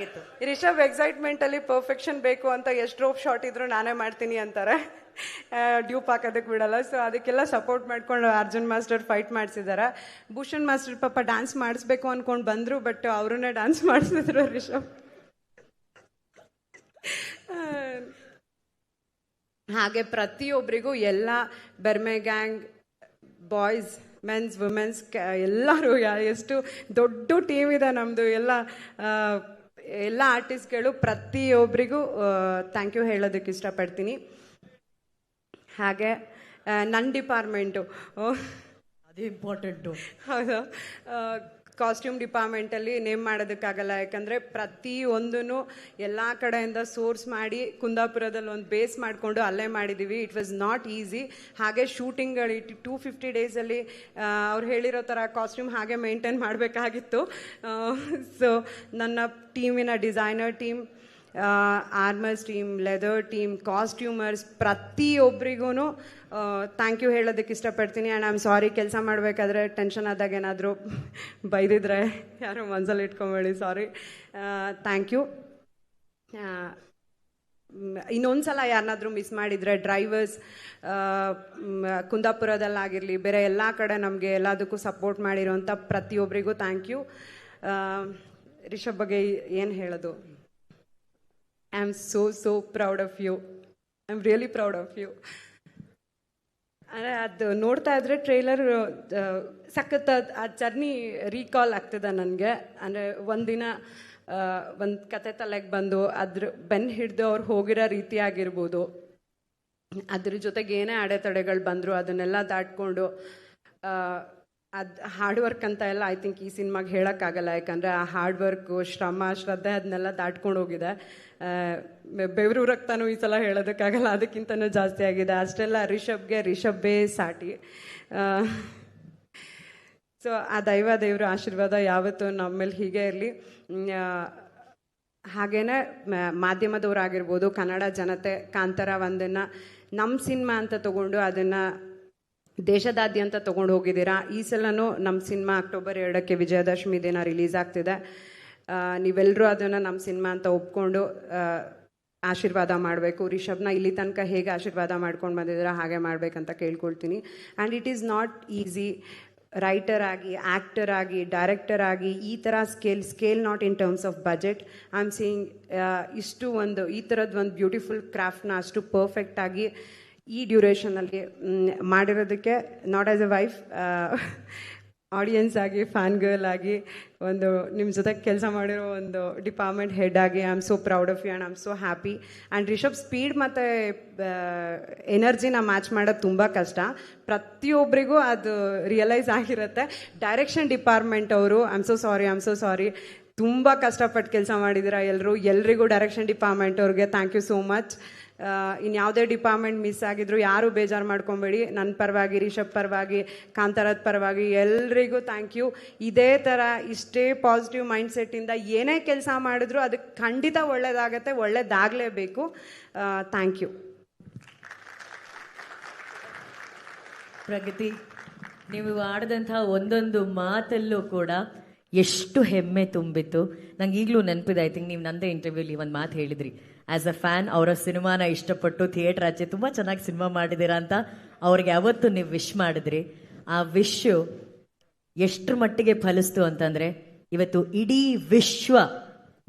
ರಿಷಬ್ ಎಕ್ಸೈಟ್ಮೆಂಟ್ ಅಲ್ಲಿ ಪರ್ಫೆಕ್ಷನ್ ಬೇಕು ಅಂತ ಎಷ್ಟು ರೋಪ್ ಶಾಟ್ ಇದ್ರು ನಾನೇ ಮಾಡ್ತೀನಿ ಅಂತಾರೆ, ಡ್ಯೂಪ್ ಹಾಕೋದಕ್ಕೆ ಬಿಡಲ್ಲ. ಸೊ ಅದಕ್ಕೆಲ್ಲ ಸಪೋರ್ಟ್ ಮಾಡ್ಕೊಂಡು ಅರ್ಜುನ್ ಮಾಸ್ಟರ್ ಫೈಟ್ ಮಾಡಿಸಿದ್ದಾರೆ. ಭೂಷಣ್ ಮಾಸ್ಟರ್ ಪಾಪ ಡ್ಯಾನ್ಸ್ ಮಾಡಿಸ್ಬೇಕು ಅನ್ಕೊಂಡು ಬಂದರು, ಬಟ್ ಅವ್ರನ್ನೇ ಡ್ಯಾನ್ಸ್ ಮಾಡಿಸಿದ್ರು ರಿಷಬ್. ಹಾಗೆ ಪ್ರತಿಯೊಬ್ಬರಿಗೂ ಎಲ್ಲ ಬೆರ್ಮೆ ಗ್ಯಾಂಗ್, ಬಾಯ್ಸ್, ಮೆನ್ಸ್, ವುಮೆನ್ಸ್ ಎಲ್ಲರೂ, ಎಷ್ಟು ದೊಡ್ಡ ಟೀಮ್ ಇದೆ ನಮ್ಮದು. ಎಲ್ಲ ಆರ್ಟಿಸ್ಟ್ಗಳು ಪ್ರತಿಯೊಬ್ಬರಿಗೂ ಥ್ಯಾಂಕ್ ಯು ಹೇಳೋದಕ್ಕೆ ಇಷ್ಟಪಡ್ತೀನಿ. ಹಾಗೆ ನನ್ನ ಡಿಪಾರ್ಟ್ಮೆಂಟು ಅದು ಇಂಪಾರ್ಟೆಂಟು. ಹೌದು, ಕಾಸ್ಟ್ಯೂಮ್ ಡಿಪಾರ್ಟ್ಮೆಂಟಲ್ಲಿ ನೇಮ್ ಮಾಡೋದಕ್ಕಾಗಲ್ಲ. ಯಾಕಂದರೆ ಪ್ರತಿಯೊಂದೂ ಎಲ್ಲ ಕಡೆಯಿಂದ ಸೋರ್ಸ್ ಮಾಡಿ ಕುಂದಾಪುರದಲ್ಲಿ ಒಂದು ಬೇಸ್ ಮಾಡಿಕೊಂಡು ಅಲ್ಲೇ ಮಾಡಿದ್ದೀವಿ. It was not easy. ಹಾಗೆ ಶೂಟಿಂಗ್ಗಳು 250 ಡೇಸಲ್ಲಿ ಅವ್ರು ಹೇಳಿರೋ ಥರ ಕಾಸ್ಟ್ಯೂಮ್ ಹಾಗೆ ಮೇಂಟೈನ್ ಮಾಡಬೇಕಾಗಿತ್ತು. ಸೊ ನನ್ನ ಟೀಮಿನ designer team, armours team, leather team, costumers, ಪ್ರತಿಯೊಬ್ಬರಿಗೂ ಥ್ಯಾಂಕ್ ಯು ಹೇಳೋದಕ್ಕೆ ಇಷ್ಟಪಡ್ತೀನಿ. ಆ್ಯಂಡ್ ಐ ಆಮ್ ಸಾರಿ, ಕೆಲಸ ಮಾಡಬೇಕಾದ್ರೆ ಟೆನ್ಷನ್ ಆದಾಗ ಏನಾದರೂ ಬೈದಿದ್ರೆ ಯಾರು ಮನಸ್ಸಲ್ಲಿ ಇಟ್ಕೊಂಬೇಡಿ, ಸಾರಿ. Thank you. ಇನ್ನೊಂದು ಸಲ ಯಾರನ್ನಾದರೂ ಮಿಸ್ ಮಾಡಿದರೆ ಡ್ರೈವರ್ಸ್, ಕುಂದಾಪುರದಲ್ಲಾಗಿರಲಿ, ಬೇರೆ ಎಲ್ಲ ಕಡೆ ನಮಗೆ ಎಲ್ಲದಕ್ಕೂ ಸಪೋರ್ಟ್ ಮಾಡಿರೋಂಥ ಪ್ರತಿಯೊಬ್ಬರಿಗೂ ಥ್ಯಾಂಕ್ ಯು. ರಿಷಬ್ ಬಗ್ಗೆ ಏನು ಹೇಳೋದು? I am so proud of you. I am really proud of you. ಅದು ನೋಡ್ತಾ ಇದ್ರೆ ಟ್ರೇಲರ್ ಸಖತ್ ಆ ಜರ್ನಿ ರೀಕಾಲ್ ಆಗ್ತದೆ ನನಗೆ. ಅಂದರೆ ಒಂದಿನ ಒಂದು ಕತೆ ತಲೆಗೆ ಬಂದು ಅದ್ರ ಬೆನ್ನು ಹಿಡಿದು ಅವ್ರು ಹೋಗಿರೋ ರೀತಿ ಆಗಿರ್ಬೋದು, ಅದ್ರ ಜೊತೆಗೆ ಏನೇ ಅಡೆತಡೆಗಳು ಬಂದರು ಅದನ್ನೆಲ್ಲ ದಾಟ್ಕೊಂಡು ಅದು ಹಾರ್ಡ್ ವರ್ಕ್ ಅಂತ ಎಲ್ಲ ಐ ಥಿಂಕ್ ಈ ಸಿನಿಮಾಗೆ ಹೇಳೋಕ್ಕಾಗಲ್ಲ. ಯಾಕಂದರೆ ಆ ಹಾರ್ಡ್ ವರ್ಕು, ಶ್ರಮ, ಶ್ರದ್ಧೆ ಅದನ್ನೆಲ್ಲ ದಾಟ್ಕೊಂಡು ಹೋಗಿದೆ. ಬೆವರು ರಕ್ತನೂ ಈ ಸಲ ಹೇಳೋದಕ್ಕಾಗಲ್ಲ, ಅದಕ್ಕಿಂತನೂ ಜಾಸ್ತಿ ಆಗಿದೆ. ಅಷ್ಟೆಲ್ಲ ರಿಷಬ್ಬೇ ಸಾಟಿ. ಸೊ ಆ ದೇವ್ರ ಆಶೀರ್ವಾದ ಯಾವತ್ತೂ ನಮ್ಮ ಮೇಲೆ ಹೀಗೆ ಇರಲಿ. ಹಾಗೇನೆ ಮಾಧ್ಯಮದವರಾಗಿರ್ಬೋದು, ಕನ್ನಡ ಜನತೆ ಕಾಂತಾರ ಒಂದನ್ನು ನಮ್ಮ ಸಿನಿಮಾ ಅಂತ ತಗೊಂಡು ಅದನ್ನು ದೇಶದಾದ್ಯಂತ ತೊಗೊಂಡು ಹೋಗಿದ್ದೀರಾ. ಈ ಸಲನೂ ನಮ್ಮ ಸಿನಿಮಾ ಅಕ್ಟೋಬರ್ 2ಕ್ಕೆ ವಿಜಯದಶಮಿ ದಿನ ರಿಲೀಸ್ ಆಗ್ತಿದೆ. ನೀವೆಲ್ಲರೂ ಅದನ್ನು ನಮ್ಮ ಸಿನಿಮಾ ಅಂತ ಒಪ್ಕೊಂಡು ಆಶೀರ್ವಾದ ಮಾಡಬೇಕು. ರಿಷಬ್ನ ಇಲ್ಲಿ ತನಕ ಹೇಗೆ ಆಶೀರ್ವಾದ ಮಾಡ್ಕೊಂಡು ಬಂದಿದ್ದೀರಾ ಹಾಗೆ ಮಾಡಬೇಕಂತ ಕೇಳ್ಕೊಳ್ತೀನಿ. And it is not easy writer ಆಗಿ, ಆ್ಯಕ್ಟರ್ ಆಗಿ, ಡೈರೆಕ್ಟರ್ ಆಗಿ ಈ ಥರ scale not in terms of budget. I am seeing ಈ ಥರದ್ದು ಒಂದು ಬ್ಯೂಟಿಫುಲ್ ಕ್ರಾಫ್ಟ್ನ ಅಷ್ಟು ಪರ್ಫೆಕ್ಟಾಗಿ ಈ ಡ್ಯೂರೇಷನಲ್ಲಿ ಮಾಡಿರೋದಕ್ಕೆ not as a wife, audience ಆಗಿ, ಫ್ಯಾನ್ ಗರ್ಲ್ ಆಗಿ, ಒಂದು ನಿಮ್ಮ ಜೊತೆ ಕೆಲಸ ಮಾಡಿರೋ ಒಂದು ಡಿಪಾರ್ಟ್ಮೆಂಟ್ ಹೆಡ್ ಆಗಿ I am so proud of you and I am so happy. And Rishab speed ಮತ್ತು ಎನರ್ಜಿನ ಮ್ಯಾಚ್ ಮಾಡೋದು ತುಂಬ ಕಷ್ಟ, ಪ್ರತಿಯೊಬ್ಬರಿಗೂ ಅದು ರಿಯಲೈಸ್ ಆಗಿರುತ್ತೆ. ಡೈರೆಕ್ಷನ್ ಡಿಪಾರ್ಟ್ಮೆಂಟ್ ಅವರು ಐ ಆಮ್ ಸೋ ಸಾರಿ ತುಂಬ ಕಷ್ಟಪಟ್ಟು ಕೆಲಸ ಮಾಡಿದ್ದೀರಾ ಎಲ್ರಿಗೂ ಡೈರೆಕ್ಷನ್ ಡಿಪಾರ್ಟ್ಮೆಂಟ್ ಅವ್ರಿಗೆ ಥ್ಯಾಂಕ್ ಯು ಸೋ ಮಚ್. ಇನ್ನು ಯಾವುದೇ ಡಿಪಾರ್ಟ್ಮೆಂಟ್ ಮಿಸ್ ಆಗಿದ್ರು ಯಾರು ಬೇಜಾರು ಮಾಡ್ಕೊಬೇಡಿ, ನನ್ನ ಪರವಾಗಿ, ರಿಷಬ್ ಪರವಾಗಿ, ಕಾಂತಾರದ ಪರವಾಗಿ ಎಲ್ರಿಗೂ ಥ್ಯಾಂಕ್ ಯು. ಇದೇ ಥರ ಇಷ್ಟೇ ಪಾಸಿಟಿವ್ ಮೈಂಡ್ಸೆಟ್ಟಿಂದ ಏನೇ ಕೆಲಸ ಮಾಡಿದ್ರು ಅದಕ್ಕೆ ಖಂಡಿತ ಒಳ್ಳೇದಾಗತ್ತೆ, ಒಳ್ಳೇದಾಗಲೇಬೇಕು. Thank you. ಪ್ರಗತಿ, ನೀವು ಆಡಿದಂತಹ ಒಂದೊಂದು ಮಾತಲ್ಲೂ ಕೂಡ ಎಷ್ಟು ಹೆಮ್ಮೆ ತುಂಬಿತ್ತು. ನಂಗೆ ಈಗಲೂ ನೆನಪಿದೆ. ಐ ಥಿಂಕ್ ನೀವು ನಂದೇ ಇಂಟರ್ವ್ಯೂಲಿ ಒಂದು ಮಾತು ಹೇಳಿದ್ರಿ, ಆ್ಯಸ್ ಅ ಫ್ಯಾನ್ ಅವರ ಸಿನಿಮಾನ ಇಷ್ಟಪಟ್ಟು ಥಿಯೇಟ್ರ್ ಆಚೆ ತುಂಬ ಚೆನ್ನಾಗಿ ಸಿನಿಮಾ ಮಾಡಿದ್ದೀರಾ ಅಂತ ಅವ್ರಿಗೆ ಯಾವತ್ತು ನೀವು ವಿಶ್ ಮಾಡಿದ್ರಿ. ಆ ವಿಶ್ಶು ಎಷ್ಟರ ಮಟ್ಟಿಗೆ ಫಲಿಸ್ತು ಅಂತಂದರೆ ಇವತ್ತು ಇಡೀ ವಿಶ್ವ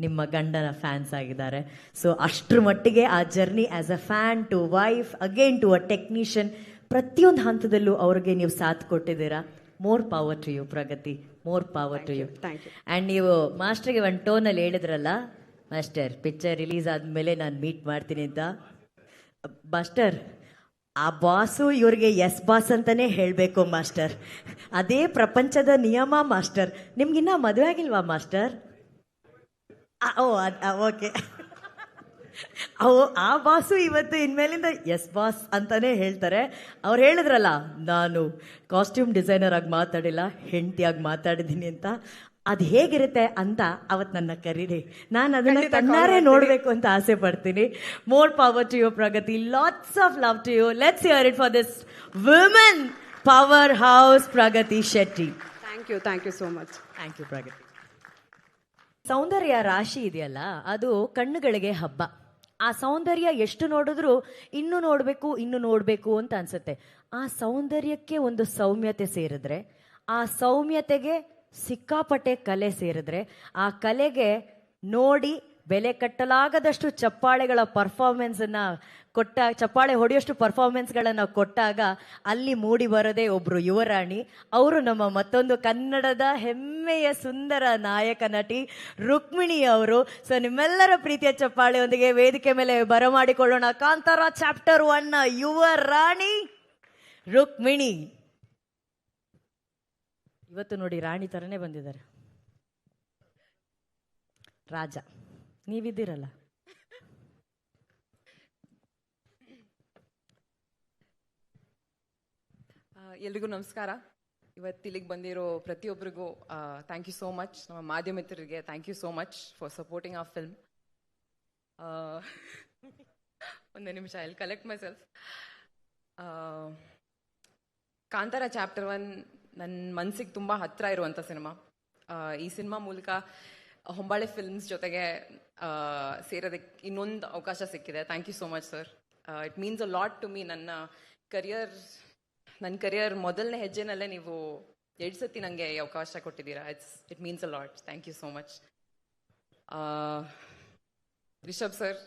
ನಿಮ್ಮ ಗಂಡನ ಫ್ಯಾನ್ಸ್ ಆಗಿದ್ದಾರೆ. ಸೊ ಅಷ್ಟರ ಮಟ್ಟಿಗೆ ಆ journey as a fan to wife again to a technician, ಪ್ರತಿಯೊಂದು ಹಂತದಲ್ಲೂ ಅವ್ರಿಗೆ ನೀವು ಸಾಥ್ ಕೊಟ್ಟಿದ್ದೀರಾ. More power to you Pragati, more power to you. And ನೀವು ಮಾಸ್ಟರ್ಗೆ ಒಂದು ಟೋನಲ್ಲಿ ಹೇಳಿದ್ರಲ್ಲ, ಮಾಸ್ಟರ್ ಪಿಕ್ಚರ್ ರಿಲೀಸ್ ಆದಮೇಲೆ ನಾನು ಮೀಟ್ ಮಾಡ್ತೀನಿ ಅಂತ. ಮಾಸ್ಟರ್, ಆ ಬಾಸು ಇವ್ರಿಗೆ ಎಸ್ ಬಾಸ್ ಅಂತಲೇ ಹೇಳಬೇಕು ಮಾಸ್ಟರ್, ಅದೇ ಪ್ರಪಂಚದ ನಿಯಮ ಮಾಸ್ಟರ್. ನಿಮ್ಗಿನ್ನ ಮದುವೆ ಆಗಿಲ್ವಾ ಮಾಸ್ಟರ್? ಓ ಓಕೆ. ಆ ಬಾಸು ಇವತ್ತು ಇನ್ಮೇಲಿಂದ ಎಸ್ ಬಾಸ್ ಅಂತಾನೆ ಹೇಳ್ತಾರೆ. ಅವ್ರು ಹೇಳಿದ್ರಲ್ಲ, ನಾನು ಕಾಸ್ಟ್ಯೂಮ್ ಡಿಸೈನರ್ ಆಗಿ ಮಾತಾಡಿಲ್ಲ, ಹೆಂಡತಿಯಾಗಿ ಮಾತಾಡಿದ್ದೀನಿ ಅಂತ. ಅದು ಹೇಗಿರುತ್ತೆ ಅಂತ ಅವತ್ತು ನನ್ನ ಕರೀರಿ, ನಾನು ಅದನ್ನ ಕಣ್ಣಾರೆ ನೋಡಬೇಕು ಅಂತ ಆಸೆ ಪಡ್ತೀನಿ. More power to you Pragathi, lots of love to you. Let's hear it for this women powerhouse Pragathi Shetty. Thank you so much. Thank you Pragathi. ಸೌಂದರ್ಯ ರಾಶಿ ಇದೆಯಲ್ಲ, ಅದು ಕಣ್ಣುಗಳಿಗೆ ಹಬ್ಬ. ಆ ಸೌಂದರ್ಯ ಎಷ್ಟು ನೋಡಿದ್ರು ಇನ್ನೂ ನೋಡಬೇಕು ಅಂತ ಅನ್ಸುತ್ತೆ. ಆ ಸೌಂದರ್ಯಕ್ಕೆ ಒಂದು ಸೌಮ್ಯತೆ ಸೇರಿದ್ರೆ, ಆ ಸೌಮ್ಯತೆಗೆ ಸಿಕ್ಕಾಪಟ್ಟೆ ಕಲೆ ಸೇರಿದ್ರೆ, ಆ ಕಲೆಗೆ ನೋಡಿ ಬೆಲೆ ಕಟ್ಟಲಾಗದಷ್ಟು ಚಪ್ಪಾಳೆಗಳ ಪರ್ಫಾರ್ಮೆನ್ಸನ್ನು ಚಪ್ಪಾಳೆ ಹೊಡೆಯೋಷ್ಟು ಪರ್ಫಾರ್ಮೆನ್ಸ್ಗಳನ್ನು ಕೊಟ್ಟಾಗ ಅಲ್ಲಿ ಮೂಡಿ ಬರೋದೇ ಒಬ್ಬರು ಯುವರಾಣಿ. ಅವರು ನಮ್ಮ ಮತ್ತೊಂದು ಕನ್ನಡದ ಹೆಮ್ಮೆಯ ಸುಂದರ ನಾಯಕ ನಟಿ ರುಕ್ಮಿಣಿ ಅವರು. ಸೊ ನಿಮ್ಮೆಲ್ಲರ ಪ್ರೀತಿಯ ಚಪ್ಪಾಳೆಯೊಂದಿಗೆ ವೇದಿಕೆ ಮೇಲೆ ಬರಮಾಡಿಕೊಳ್ಳೋಣ ಕಾಂತಾರ ಚಾಪ್ಟರ್ 1 ಯುವರಾಣಿ ರುಕ್ಮಿಣಿ. ಇವತ್ತು ನೋಡಿ ರಾಣಿ ಥರನೇ ಬಂದಿದ್ದಾರೆ. ರಾಜ ನೀವಿದ್ದೀರಲ್ಲ. ಎಲ್ರಿಗೂ ನಮಸ್ಕಾರ. ಇವತ್ತು ಇಲ್ಲಿಗೆ ಬಂದಿರೋ ಪ್ರತಿಯೊಬ್ಬರಿಗೂ ಥ್ಯಾಂಕ್ ಯು ಸೋ ಮಚ್. ನಮ್ಮ ಮಾಧ್ಯಮ ಮಿತ್ರರಿಗೆ thank you so much for supporting our film. ಒಂದೇ ನಿಮಿಷ, I will collect myself. Kantara chapter 1 ನನ್ನ ಮನಸ್ಸಿಗೆ ತುಂಬ ಹತ್ತಿರ ಇರುವಂಥ ಸಿನಿಮಾ. ಈ ಸಿನಿಮಾ ಮೂಲಕ ಹೊಂಬಾಳೆ ಫಿಲ್ಮ್ಸ್ ಜೊತೆಗೆ ಸೇರೋದಕ್ಕೆ ಇನ್ನೊಂದು ಅವಕಾಶ ಸಿಕ್ಕಿದೆ. Thank you so much sir. It means a lot to me. ನನ್ನ ಕರಿಯರ್ ಮೊದಲನೇ ಹೆಜ್ಜೆನಲ್ಲೇ ನೀವು 2 ಸತಿ ನನಗೆ ಈ ಅವಕಾಶ ಕೊಟ್ಟಿದ್ದೀರಾ. It means a lot. Thank you so much. Rishab sir,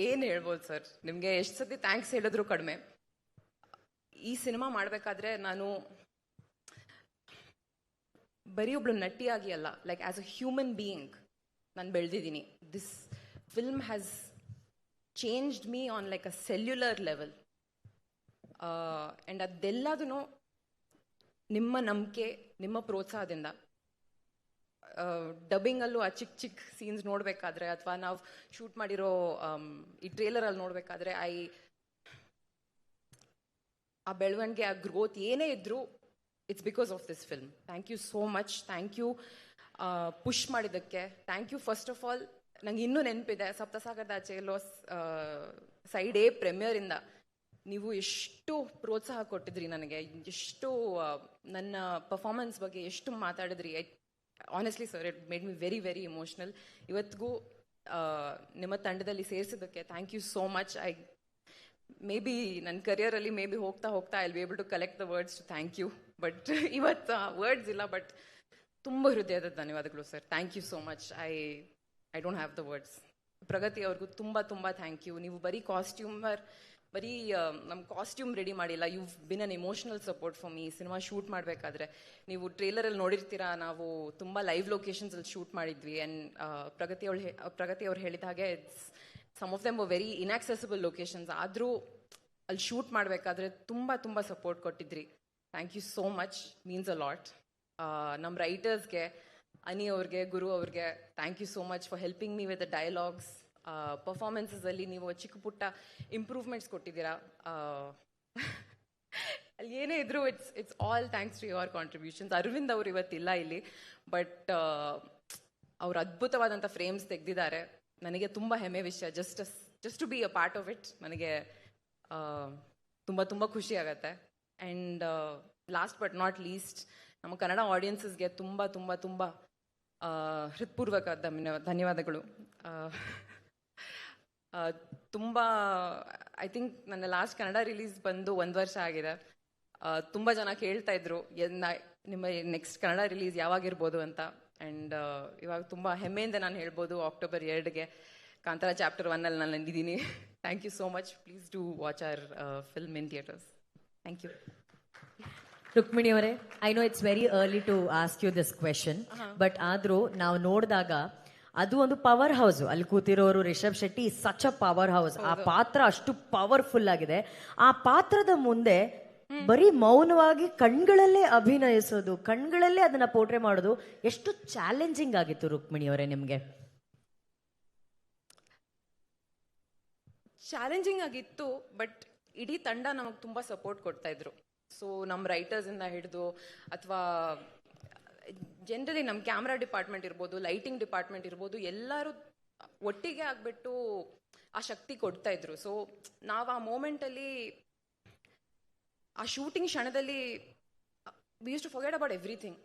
ಏನು ಹೇಳ್ಬೋದು ಸರ್, ನಿಮಗೆ ಎಷ್ಟು ಸತಿ ಥ್ಯಾಂಕ್ಸ್ ಹೇಳಿದ್ರು ಕಡಿಮೆ. ಈ ಸಿನಿಮಾ ಮಾಡಬೇಕಾದ್ರೆ ನಾನು ಬರೀ ಒಬ್ಳು ನಟಿಯಾಗಿ ಅಲ್ಲ, like as a human being ನಾನು ಬೆಳೆದಿದ್ದೀನಿ. This film has changed me on like a cellular level, and ಅದೆಲ್ಲದೂ ನಿಮ್ಮ ನಂಬಿಕೆ, ನಿಮ್ಮ ಪ್ರೋತ್ಸಾಹದಿಂದ. ಡಬ್ಬಿಂಗಲ್ಲೂ ಆ ಚಿಕ್ಕ ಸೀನ್ಸ್ ನೋಡಬೇಕಾದ್ರೆ, ಅಥವಾ ನಾವು ಶೂಟ್ ಮಾಡಿರೋ ಈ ಟ್ರೇಲರಲ್ಲಿ ನೋಡಬೇಕಾದ್ರೆ, ಆ ಬೆಳವಣಿಗೆ, ಆ ಗ್ರೋತ್ ಏನೇ ಇದ್ರೂ it's because of this film. Thank you so much. Thank you push ಮಾಡಿದ್ದಕ್ಕೆ. Thank you first of all. ನಂಗೆ ಇನ್ನೂ ನೆನಪಿದೆ, ಸಪ್ತಸಾಗರದ ಆಚೆ ಎಲ್ಲೋ ಸೈಡ್ A ಪ್ರೀಮಿಯರಿಂದ ನೀವು ಎಷ್ಟು ಪ್ರೋತ್ಸಾಹ ಕೊಟ್ಟಿದ್ರಿ ನನಗೆ, ಎಷ್ಟು ನನ್ನ ಪರ್ಫಾರ್ಮೆನ್ಸ್ ಬಗ್ಗೆ ಎಷ್ಟು ಮಾತಾಡಿದ್ರಿ. Honestly sir, it made me very very emotional. ಇವತ್ತಿಗೂ ನಿಮ್ಮ ತಂಡದಲ್ಲಿ ಸೇರಿಸಿದ್ದಕ್ಕೆ thank you so much. Maybe ನನ್ನ ಕರಿಯರಲ್ಲಿ ಹೋಗ್ತಾ I will be able to collect the words to thank you. But ಇವತ್ತು ವರ್ಡ್ಸ್ ಇಲ್ಲ, ಬಟ್ ತುಂಬ ಹೃದಯದ ಧನ್ಯವಾದಗಳು sir. Thank you so much. I don't have the words. Pragathi ಅವ್ರಿಗೂ ತುಂಬ ತುಂಬ ಥ್ಯಾಂಕ್ ಯು. ನೀವು ಬರೀ ಬರೀ ನಮ್ಮ ಕಾಸ್ಟ್ಯೂಮ್ ರೆಡಿ ಮಾಡಿಲ್ಲ, you been an emotional support for me. Cinema shoot ಮಾಡಬೇಕಾದ್ರೆ ನೀವು ಟ್ರೇಲರಲ್ಲಿ ನೋಡಿರ್ತೀರಾ, ನಾವು ತುಂಬ ಲೈವ್ ಲೊಕೇಶನ್ಸಲ್ಲಿ ಶೂಟ್ ಮಾಡಿದ್ವಿ. ಆ್ಯಂಡ್ ಪ್ರಗತಿ ಅವ್ರು ಹೇಳಿದ ಹಾಗೆ some of them very inaccessible locations, ಆದರೂ ಅಲ್ಲಿ ಶೂಟ್ ಮಾಡಬೇಕಾದ್ರೆ ತುಂಬ ತುಂಬ ಸಪೋರ್ಟ್ ಕೊಟ್ಟಿದ್ರಿ. Thank you so much, means a lot. ನಮ್ಮ ರೈಟರ್ಸ್ಗೆ, ಅನಿ ಅವ್ರಿಗೆ, ಗುರು ಅವ್ರಿಗೆ thank you so much for helping me with the dialogues. ಪರ್ಫಾರ್ಮೆನ್ಸಲ್ಲಿ ನೀವು ಚಿಕ್ಕ ಪುಟ್ಟ ಇಂಪ್ರೂವ್ಮೆಂಟ್ಸ್ ಕೊಟ್ಟಿದ್ದೀರಾ. ಅಲ್ಲಿ ಏನೇ ಇದ್ರು it's all thanks to your contributions. Aravind ಅವರು ಇವತ್ತಿಲ್ಲ ಇಲ್ಲಿ, ಬಟ್ ಅವ್ರು ಅದ್ಭುತವಾದಂಥ ಫ್ರೇಮ್ಸ್ ತೆಗೆದಿದ್ದಾರೆ. ನನಗೆ ತುಂಬ ಹೆಮ್ಮೆ ವಿಷಯ, just to be a part of it. ನನಗೆ ತುಂಬ ತುಂಬ ಖುಷಿ ಆಗುತ್ತೆ. And last but not least, ನಮ್ಮ ಕನ್ನಡ ಆಡಿಯನ್ಸಸ್ಗೆ ತುಂಬ ತುಂಬ ತುಂಬ ಹೃತ್ಪೂರ್ವಕ ಧನ್ಯವಾದಗಳು. ತುಂಬ ಐ ಥಿಂಕ್ ನನ್ನ ಲಾಸ್ಟ್ ಕನ್ನಡ ರಿಲೀಸ್ ಬಂದು 1 ವರ್ಷ ಆಗಿದೆ. ತುಂಬ ಜನ ಕೇಳ್ತಾ ಇದ್ರು ನಿಮ್ಮ ನೆಕ್ಸ್ಟ್ ಕನ್ನಡ ರಿಲೀಸ್ ಯಾವಾಗಿರ್ಬೋದು ಅಂತ. ಆ್ಯಂಡ್ ಇವಾಗ ತುಂಬ ಹೆಮ್ಮೆಯಿಂದ ನಾನು ಹೇಳ್ಬೋದು, ಅಕ್ಟೋಬರ್ 2ಗೆ ಕಾಂತಾರ ಚಾಪ್ಟರ್ 1 ನಾನು ಇದ್ದೀನಿ. Thank you so much. Please do watch our film in theatres. Thank you. Rukmini ಅವರೇ, I know it's very early to ask you this question, but ಆದ್ರೂ ನಾವು ನೋಡಿದಾಗ ಅದು ಒಂದು ಪವರ್ ಹೌಸ್. ಅಲ್ಲಿ ಕೂತಿರೋರು Rishab Shetty such a powerhouse. ಆ ಪಾತ್ರ ಅಷ್ಟು ಪವರ್ಫುಲ್ ಆಗಿದೆ. ಆ ಪಾತ್ರದ ಮುಂದೆ ಬರೀ ಮೌನವಾಗಿ ಕಣ್ಗಳಲ್ಲೇ ಅಭಿನಯಿಸೋದು, ಕಣ್ಗಳಲ್ಲೇ ಅದನ್ನ ಪೋರ್ಟ್ರೆ ಮಾಡೋದು ಎಷ್ಟು ಚಾಲೆಂಜಿಂಗ್ ಆಗಿತ್ತು ರುಕ್ಮಿಣಿ ಅವರೇ ನಿಮ್ಗೆ? ಚಾಲೆಂಜಿಂಗ್ ಆಗಿತ್ತು, ಬಟ್ ಇಡೀ ತಂಡ ನಮಗೆ ತುಂಬ ಸಪೋರ್ಟ್ ಕೊಡ್ತಾ ಇದ್ರು. ಸೊ ನಮ್ಮ ರೈಟರ್ಸಿಂದ ಹಿಡಿದು ಅಥವಾ ಜನರಲಿ ನಮ್ಮ ಕ್ಯಾಮ್ರಾ ಡಿಪಾರ್ಟ್ಮೆಂಟ್ ಇರ್ಬೋದು, ಲೈಟಿಂಗ್ ಡಿಪಾರ್ಟ್ಮೆಂಟ್ ಇರ್ಬೋದು, ಎಲ್ಲರೂ ಒಟ್ಟಿಗೆ ಆಗಿಬಿಟ್ಟು ಆ ಶಕ್ತಿ ಕೊಡ್ತಾ ಇದ್ರು. ಸೊ ನಾವು ಆ ಮೂಮೆಂಟಲ್ಲಿ, ಆ ಶೂಟಿಂಗ್ ಕ್ಷಣದಲ್ಲಿ we use to forget about everything.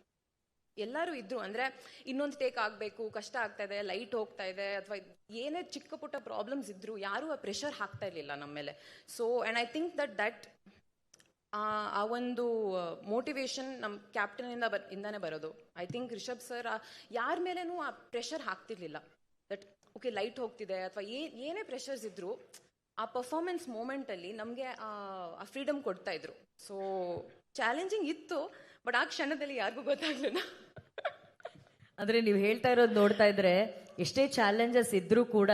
ಎಲ್ಲರೂ ಇದ್ರು. ಅಂದರೆ ಇನ್ನೊಂದು ಟೇಕ್ ಆಗಬೇಕು, ಕಷ್ಟ ಆಗ್ತಾ ಇದೆ, ಲೈಟ್ ಹೋಗ್ತಾ ಇದೆ, ಅಥವಾ ಏನೇ ಚಿಕ್ಕ ಪುಟ್ಟ ಪ್ರಾಬ್ಲಮ್ಸ್ ಇದ್ರು ಯಾರೂ ಆ ಪ್ರೆಷರ್ ಹಾಕ್ತಾ ಇರಲಿಲ್ಲ ನಮ್ಮ ಮೇಲೆ. So and I think that ಆ ಒಂದು ಮೋಟಿವೇಶನ್ ನಮ್ಮ ಕ್ಯಾಪ್ಟನಿಂದಾನೇ ಬರೋದು. ಐ ಥಿಂಕ್ ರಿಷಬ್ ಸರ್ ಯಾರ ಮೇಲೇನೂ ಆ ಪ್ರೆಷರ್ ಹಾಕ್ತಿರ್ಲಿಲ್ಲ. ದಟ್ ಓಕೆ ಲೈಟ್ ಹೋಗ್ತಿದೆ ಅಥವಾ ಏನೇ ಪ್ರೆಷರ್ಸ್ ಇದ್ರು, ಆ ಪರ್ಫಾರ್ಮೆನ್ಸ್ ಮೂಮೆಂಟಲ್ಲಿ ನಮಗೆ ಆ ಫ್ರೀಡಮ್ ಕೊಡ್ತಾ ಇದ್ರು. ಸೊ ಚಾಲೆಂಜಿಂಗ್ ಇತ್ತು, ಬಟ್ ಆ ಕ್ಷಣದಲ್ಲಿ ಯಾರಿಗೂ ಗೊತ್ತಾಗ್ಲಿಲ್ಲ. ಅಂದ್ರೆ ನೀವು ಹೇಳ್ತಾ ಇರೋದು ನೋಡ್ತಾ ಇದ್ರೆ ಎಷ್ಟೇ ಚಾಲೆಂಜಸ್ ಇದ್ರೂ ಕೂಡ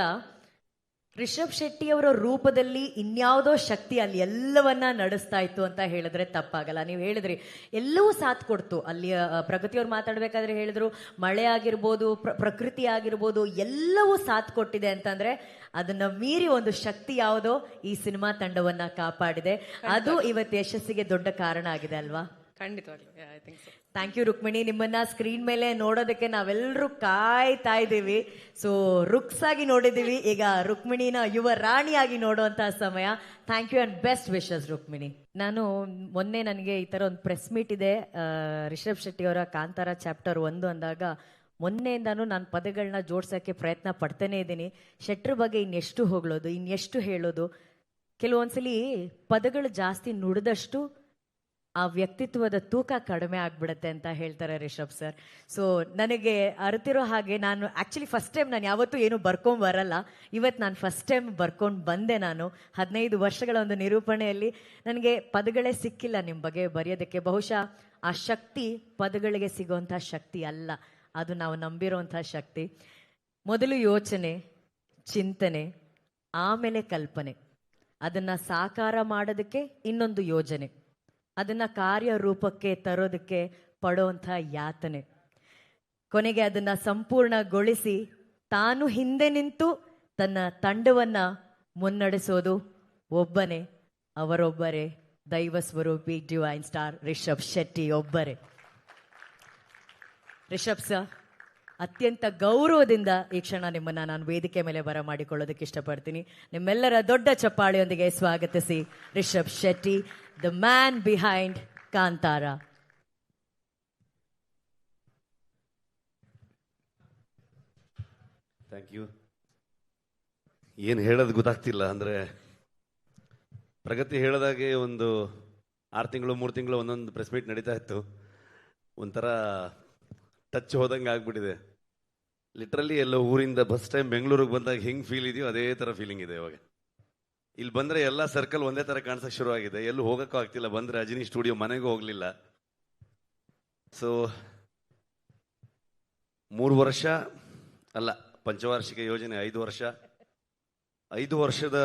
ರಿಷಬ್ ಶೆಟ್ಟಿ ಅವರ ರೂಪದಲ್ಲಿ ಇನ್ಯಾವುದೋ ಶಕ್ತಿ ಅಲ್ಲಿ ಎಲ್ಲವನ್ನ ನಡೆಸ್ತಾ ಇತ್ತು ಅಂತ ಹೇಳಿದ್ರೆ ತಪ್ಪಾಗಲ್ಲ. ನೀವು ಹೇಳಿದ್ರಿ ಎಲ್ಲವೂ ಸಾಥ್ ಕೊಡ್ತು. ಅಲ್ಲಿ ಪ್ರಗತಿಯವ್ರು ಮಾತಾಡ್ಬೇಕಾದ್ರೆ ಹೇಳಿದ್ರು ಮಳೆ ಆಗಿರ್ಬೋದು, ಪ್ರಕೃತಿ ಆಗಿರ್ಬೋದು, ಎಲ್ಲವೂ ಸಾಥ್ ಕೊಟ್ಟಿದೆ ಅಂತಂದ್ರೆ ಅದನ್ನ ಮೀರಿ ಒಂದು ಶಕ್ತಿ ಯಾವುದೋ ಈ ಸಿನಿಮಾ ತಂಡವನ್ನ ಕಾಪಾಡಿದೆ. ಅದು ಇವತ್ತು ಯಶಸ್ಸಿಗೆ ದೊಡ್ಡ ಕಾರಣ ಆಗಿದೆ ಅಲ್ವಾ? ಖಂಡಿತವಾಗ್ಲೂ. I think so. Thank you Rukmini. ನಿಮ್ಮನ್ನ ಸ್ಕ್ರೀನ್ ಮೇಲೆ ನೋಡೋದಕ್ಕೆ ನಾವೆಲ್ಲರೂ ಕಾಯ್ತಾ ಇದ್ದೀವಿ. ಸೊ ರುಕ್ಸ್ ಆಗಿ ನೋಡಿದ್ದೀವಿ, ಈಗ ರುಕ್ಮಿಣಿನ ಯುವ ರಾಣಿಯಾಗಿ ನೋಡುವಂತಹ ಸಮಯ. Thank you and best wishes Rukmini. ನಾನು ಮೊನ್ನೆ ನನಗೆ ಈ ತರ ಒಂದು ಪ್ರೆಸ್ ಮೀಟ್ ಇದೆ ರಿಷಬ್ ಶೆಟ್ಟಿ ಅವರ ಕಾಂತಾರ ಚಾಪ್ಟರ್ 1 ಅಂದಾಗ ಮೊನ್ನೆಯಿಂದಾನು ನಾನು ಪದಗಳನ್ನ ಜೋಡ್ಸೋಕ್ಕೆ ಪ್ರಯತ್ನ ಪಡ್ತಾನೆ ಇದ್ದೀನಿ. ಶೆಟ್ರ್ ಬಗ್ಗೆ ಇನ್ನೆಷ್ಟು ಹೊಗಳೋದು, ಇನ್ನೆಷ್ಟು ಹೇಳೋದು. ಕೆಲವೊಂದ್ಸಲಿ ಪದಗಳು ಜಾಸ್ತಿ ನುಡಿದಷ್ಟು ಆ ವ್ಯಕ್ತಿತ್ವದ ತೂಕ ಕಡಿಮೆ ಆಗ್ಬಿಡುತ್ತೆ ಅಂತ ಹೇಳ್ತಾರೆ ರಿಷಬ್ ಸರ್. ಸೊ ನನಗೆ ಅರಿತಿರೋ ಹಾಗೆ ನಾನು ಆಕ್ಚುಲಿ ಫಸ್ಟ್ ಟೈಮ್ ನಾನು ಯಾವತ್ತೂ ಏನು ಬರ್ಕೊಂಡ್ ಬರಲ್ಲ. ಇವತ್ತು ನಾನು ಫಸ್ಟ್ ಟೈಮ್ ಬರ್ಕೊಂಡು ಬಂದೆ. ನಾನು 15 ವರ್ಷಗಳ ಒಂದು ನಿರೂಪಣೆಯಲ್ಲಿ ನನಗೆ ಪದಗಳೇ ಸಿಕ್ಕಿಲ್ಲ ನಿಮ್ಮ ಬಗ್ಗೆ ಬರೆಯೋದಕ್ಕೆ. ಬಹುಶಃ ಆ ಶಕ್ತಿ ಪದಗಳಿಗೆ ಸಿಗೋಂಥ ಶಕ್ತಿ ಅಲ್ಲ, ಅದು ನಾವು ನಂಬಿರೋಂಥ ಶಕ್ತಿ. ಮೊದಲು ಯೋಚನೆ, ಚಿಂತನೆ, ಆಮೇಲೆ ಕಲ್ಪನೆ, ಅದನ್ನ ಸಾಕಾರ ಮಾಡೋದಕ್ಕೆ ಇನ್ನೊಂದು ಯೋಜನೆ, ಅದನ್ನ ಕಾರ್ಯರೂಪಕ್ಕೆ ತರೋದಕ್ಕೆ ಪಡೋಂಥ ಯಾತನೆ, ಕೊನೆಗೆ ಅದನ್ನ ಸಂಪೂರ್ಣಗೊಳಿಸಿ ತಾನು ಹಿಂದೆ ನಿಂತು ತನ್ನ ತಂಡವನ್ನ ಮುನ್ನಡೆಸೋದು ಒಬ್ಬನೇ, ಅವರೊಬ್ಬರೇ, ದೈವ ಸ್ವರೂಪಿ ಡಿವೈನ್ ಸ್ಟಾರ್ ರಿಷಬ್ ಶೆಟ್ಟಿ ಒಬ್ಬರೇ. ರಿಷಬ್ ಸರ್, ಅತ್ಯಂತ ಗೌರವದಿಂದ ಈ ಕ್ಷಣ ನಿಮ್ಮನ್ನ ನಾನು ವೇದಿಕೆ ಮೇಲೆ ಬರಮಾಡಿಕೊಳ್ಳೋದಕ್ಕೆ ಇಷ್ಟಪಡ್ತೀನಿ. ನಿಮ್ಮೆಲ್ಲರ ದೊಡ್ಡ ಚಪ್ಪಾಳೆಯೊಂದಿಗೆ ಸ್ವಾಗತಿಸಿ Rishab Shetty, the man behind Kantara. Thank you. ಏನು ಹೇಳೋದು ಗೊತ್ತಾಗ್ತಿಲ್ಲ. ಅಂದರೆ ಪ್ರಗತಿ ಹೇಳಿದಾಗೆ ಒಂದು 6 ತಿಂಗಳು 3 ತಿಂಗಳು ಒಂದೊಂದು ಪ್ರೆಸ್ ಮೀಟ್ ನಡೀತಾ ಇತ್ತು. ಒಂಥರ ಟಚ್ ಹೋದಂಗೆ ಆಗ್ಬಿಟ್ಟಿದೆ. ಲಿಟ್ರಲಿ ಎಲ್ಲ ಊರಿಂದ ಬಸ್ ಟೈಮ್ ಬೆಂಗಳೂರಿಗೆ ಬಂದಾಗ ಹೆಂಗೆ ಫೀಲ್ ಇದೆಯೋ ಅದೇ ಥರ ಫೀಲಿಂಗ್ ಇದೆ ಇವಾಗ. ಇಲ್ಲಿ ಬಂದರೆ ಎಲ್ಲ ಸರ್ಕಲ್ ಒಂದೇ ಥರ ಕಾಣಿಸೋಕೆ ಶುರು ಆಗಿದೆ, ಎಲ್ಲೂ ಹೋಗೋಕ್ಕೂ ಆಗ್ತಿಲ್ಲ. ಬಂದರೆ ಅಜಿನಿ ಸ್ಟುಡಿಯೋ ಮನೆಗೂ ಹೋಗಲಿಲ್ಲ. ಸೊ 3 ವರ್ಷ ಅಲ್ಲ, ಪಂಚವಾರ್ಷಿಕ ಯೋಜನೆ 5 ವರ್ಷ, 5 ವರ್ಷದ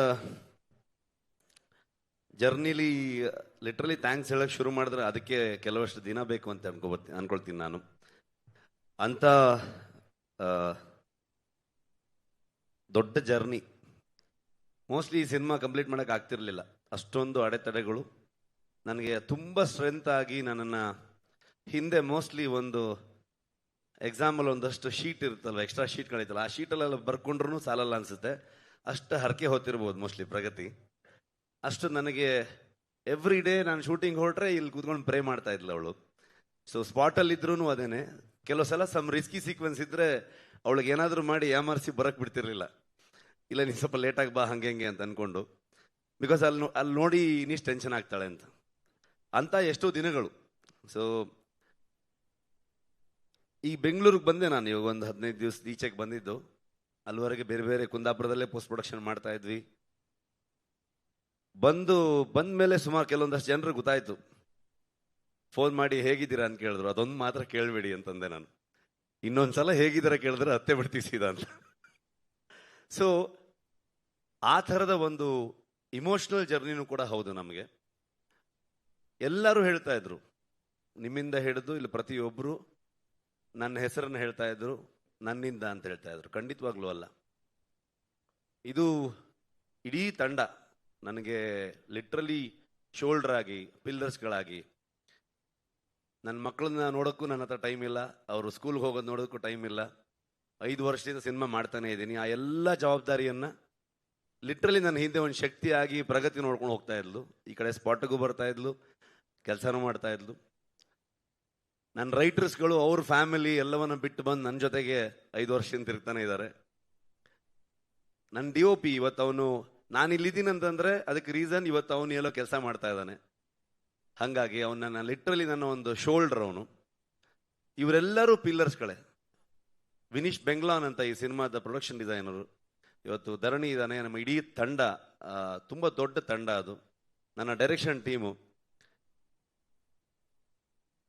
ಜರ್ನಿಲಿ ಲಿಟ್ರಲಿ ಥ್ಯಾಂಕ್ಸ್ ಹೇಳಕ್ಕೆ ಶುರು ಮಾಡಿದ್ರೆ ಅದಕ್ಕೆ ಕೆಲವಷ್ಟು ದಿನ ಬೇಕು ಅಂತ ಅನ್ಕೊಳ್ತೀನಿ ನಾನು. ಅಂಥ ದೊಡ್ಡ ಜರ್ನಿ. ಮೋಸ್ಟ್ಲಿ ಈ ಸಿನಿಮಾ ಕಂಪ್ಲೀಟ್ ಮಾಡೋಕೆ ಆಗ್ತಿರ್ಲಿಲ್ಲ, ಅಷ್ಟೊಂದು ಅಡೆತಡೆಗಳು. ನನಗೆ ತುಂಬ ಸ್ಟ್ರೆಂತ್ ಆಗಿ ನನ್ನನ್ನು ಹಿಂದೆ ಮೋಸ್ಟ್ಲಿ ಒಂದು ಎಕ್ಸಾಂಪಲ್ ಒಂದಷ್ಟು ಶೀಟ್ ಇರುತ್ತಲ್ವ, ಎಕ್ಸ್ಟ್ರಾ ಶೀಟ್ಗಳಿತ್ತಲ್ಲ, ಆ ಶೀಟಲ್ಲೆಲ್ಲ ಬರ್ಕೊಂಡ್ರೂ ಸಾಲಲ್ಲ ಅನಿಸುತ್ತೆ. ಅಷ್ಟು ಹರಕೆ ಹೊತ್ತಿರ್ಬೋದು ಮೋಸ್ಟ್ಲಿ ಪ್ರಗತಿ. ಅಷ್ಟು ನನಗೆ ಎವ್ರಿ ಡೇ ನಾನು ಶೂಟಿಂಗ್ ಹೊರಟ್ರೆ ಇಲ್ಲಿ ಕೂತ್ಕೊಂಡು ಪ್ರೇ ಮಾಡ್ತಾ ಇದ್ಲು ಅವಳು. ಸೊ ಸ್ಪಾಟಲ್ಲಿ ಇದ್ರೂ ಅದೇನೆ. ಕೆಲವು ಸಲ ಸಮ್ ರಿಸ್ಕಿ ಸೀಕ್ವೆನ್ಸ್ ಇದ್ದರೆ ಅವಳಿಗೆ ಏನಾದರೂ ಮಾಡಿ ಯಾಮಾರಿಸಿ ಬರಕ್ಕೆ ಬಿಡ್ತಿರ್ಲಿಲ್ಲ. ಇಲ್ಲ ನೀನು ಸ್ವಲ್ಪ ಲೇಟಾಗಿ ಬಾ ಹಂಗೆ ಹೆಂಗೆ ಅಂತ ಅಂದ್ಕೊಂಡು, ಬಿಕಾಸ್ ಅಲ್ಲಿ ನೋಡಿ ಇನ್ನಿಷ್ಟು ಟೆನ್ಷನ್ ಆಗ್ತಾಳೆ ಅಂತ ಎಷ್ಟೋ ದಿನಗಳು. ಸೊ ಈ ಬೆಂಗಳೂರಿಗೆ ಬಂದೆ ನಾನು ಇವಾಗ ಒಂದು 15 ದಿವಸ ಈಚೆಗೆ ಬಂದಿದ್ದು. ಅಲ್ಲಿವರೆಗೆ ಬೇರೆ ಬೇರೆ ಕುಂದಾಪುರದಲ್ಲೇ ಪೋಸ್ಟ್ ಪ್ರೊಡಕ್ಷನ್ ಮಾಡ್ತಾ ಇದ್ವಿ. ಬಂದ ಮೇಲೆ ಸುಮಾರು ಕೆಲವೊಂದಷ್ಟು ಜನರು ಗೊತ್ತಾಯ್ತು, ಫೋನ್ ಮಾಡಿ ಹೇಗಿದ್ದೀರಾ ಅಂತ ಕೇಳಿದ್ರು. ಅದೊಂದು ಮಾತ್ರ ಕೇಳಬೇಡಿ ಅಂತಂದೆ ನಾನು. ಇನ್ನೊಂದ್ಸಲ ಹೇಗಿದ್ದೀರಾ ಕೇಳಿದ್ರೆ ಹತ್ತೆ ಬಿಡ್ತೀವಿ ಸೀದಾ ಅಂತ. ಸೊ ಆ ಥರದ ಒಂದು ಇಮೋಷ್ನಲ್ ಜರ್ನಿನೂ ಕೂಡ ಹೌದು ನಮಗೆ. ಎಲ್ಲರೂ ಹೇಳ್ತಾ ಇದ್ರು, ನಿಮ್ಮಿಂದ ಹಿಡಿದು ಇಲ್ಲಿ ಪ್ರತಿಯೊಬ್ಬರು ನನ್ನ ಹೆಸರನ್ನು ಹೇಳ್ತಾ ಇದ್ರು, ನನ್ನಿಂದ ಅಂತ ಹೇಳ್ತಾ ಇದ್ರು. ಖಂಡಿತವಾಗ್ಲೂ ಅಲ್ಲ. ಇದು ಇಡೀ ತಂಡ ನನಗೆ ಲಿಟ್ರಲಿ ಶೋಲ್ಡರ್ ಆಗಿ, ಪಿಲ್ಲರ್ಸ್ಗಳಾಗಿ. ನನ್ನ ಮಕ್ಕಳನ್ನ ನೋಡೋಕ್ಕೂ ನನ್ನ ಹತ್ರ ಟೈಮ್ ಇಲ್ಲ, ಅವರು ಸ್ಕೂಲ್ಗೆ ಹೋಗೋದು ನೋಡೋದಕ್ಕೂ ಟೈಮ್ ಇಲ್ಲ. 5 ವರ್ಷದಿಂದ ಸಿನಿಮಾ ಮಾಡ್ತಾನೆ ಇದ್ದೀನಿ. ಆ ಎಲ್ಲ ಜವಾಬ್ದಾರಿಯನ್ನು ಲಿಟ್ರಲಿ ನನ್ನ ಹಿಂದೆ ಒಂದು ಶಕ್ತಿಯಾಗಿ ಪ್ರಗತಿ ನೋಡ್ಕೊಂಡು ಹೋಗ್ತಾ ಇದ್ಲು. ಈ ಕಡೆ ಸ್ಪಾಟಿಗೂ ಬರ್ತಾ ಇದ್ಲು, ಕೆಲಸನೂ ಮಾಡ್ತಾ ಇದ್ಲು. ನನ್ನ ರೈಟರ್ಸ್ಗಳು ಅವ್ರ ಫ್ಯಾಮಿಲಿ ಎಲ್ಲವನ್ನ ಬಿಟ್ಟು ಬಂದು ನನ್ನ ಜೊತೆಗೆ 5 ವರ್ಷದಿಂದ ತಿರುಗ್ತಾನೆ ಇದ್ದಾರೆ. ನನ್ನ DOP ಇವತ್ತು ಅವನು, ನಾನು ಇಲ್ಲಿದ್ದೀನಿ ಅಂತಂದರೆ ಅದಕ್ಕೆ ರೀಸನ್ ಇವತ್ತು ಅವನು ಎಲ್ಲೋ ಕೆಲಸ ಮಾಡ್ತಾ ಇದ್ದಾನೆ. ಹಾಗಾಗಿ ಅವನ್ನ ಲಿಟ್ರಲಿ ನನ್ನ ಒಂದು ಶೋಲ್ಡರ್ ಅವನು. ಇವರೆಲ್ಲರೂ ಪಿಲ್ಲರ್ಸ್ಗಳೇ. ವಿನೀಶ್ ಬೆಂಗ್ಲಾನ್ ಅಂತ ಈ ಸಿನಿಮಾದ ಪ್ರೊಡಕ್ಷನ್ ಡಿಸೈನರು. ಇವತ್ತು ಧರಣಿ ಇದ್ದಾನೆ. ನಮ್ಮ ಇಡೀ ತಂಡ ತುಂಬ ದೊಡ್ಡ ತಂಡ ಅದು. ನನ್ನ ಡೈರೆಕ್ಷನ್ ಟೀಮು,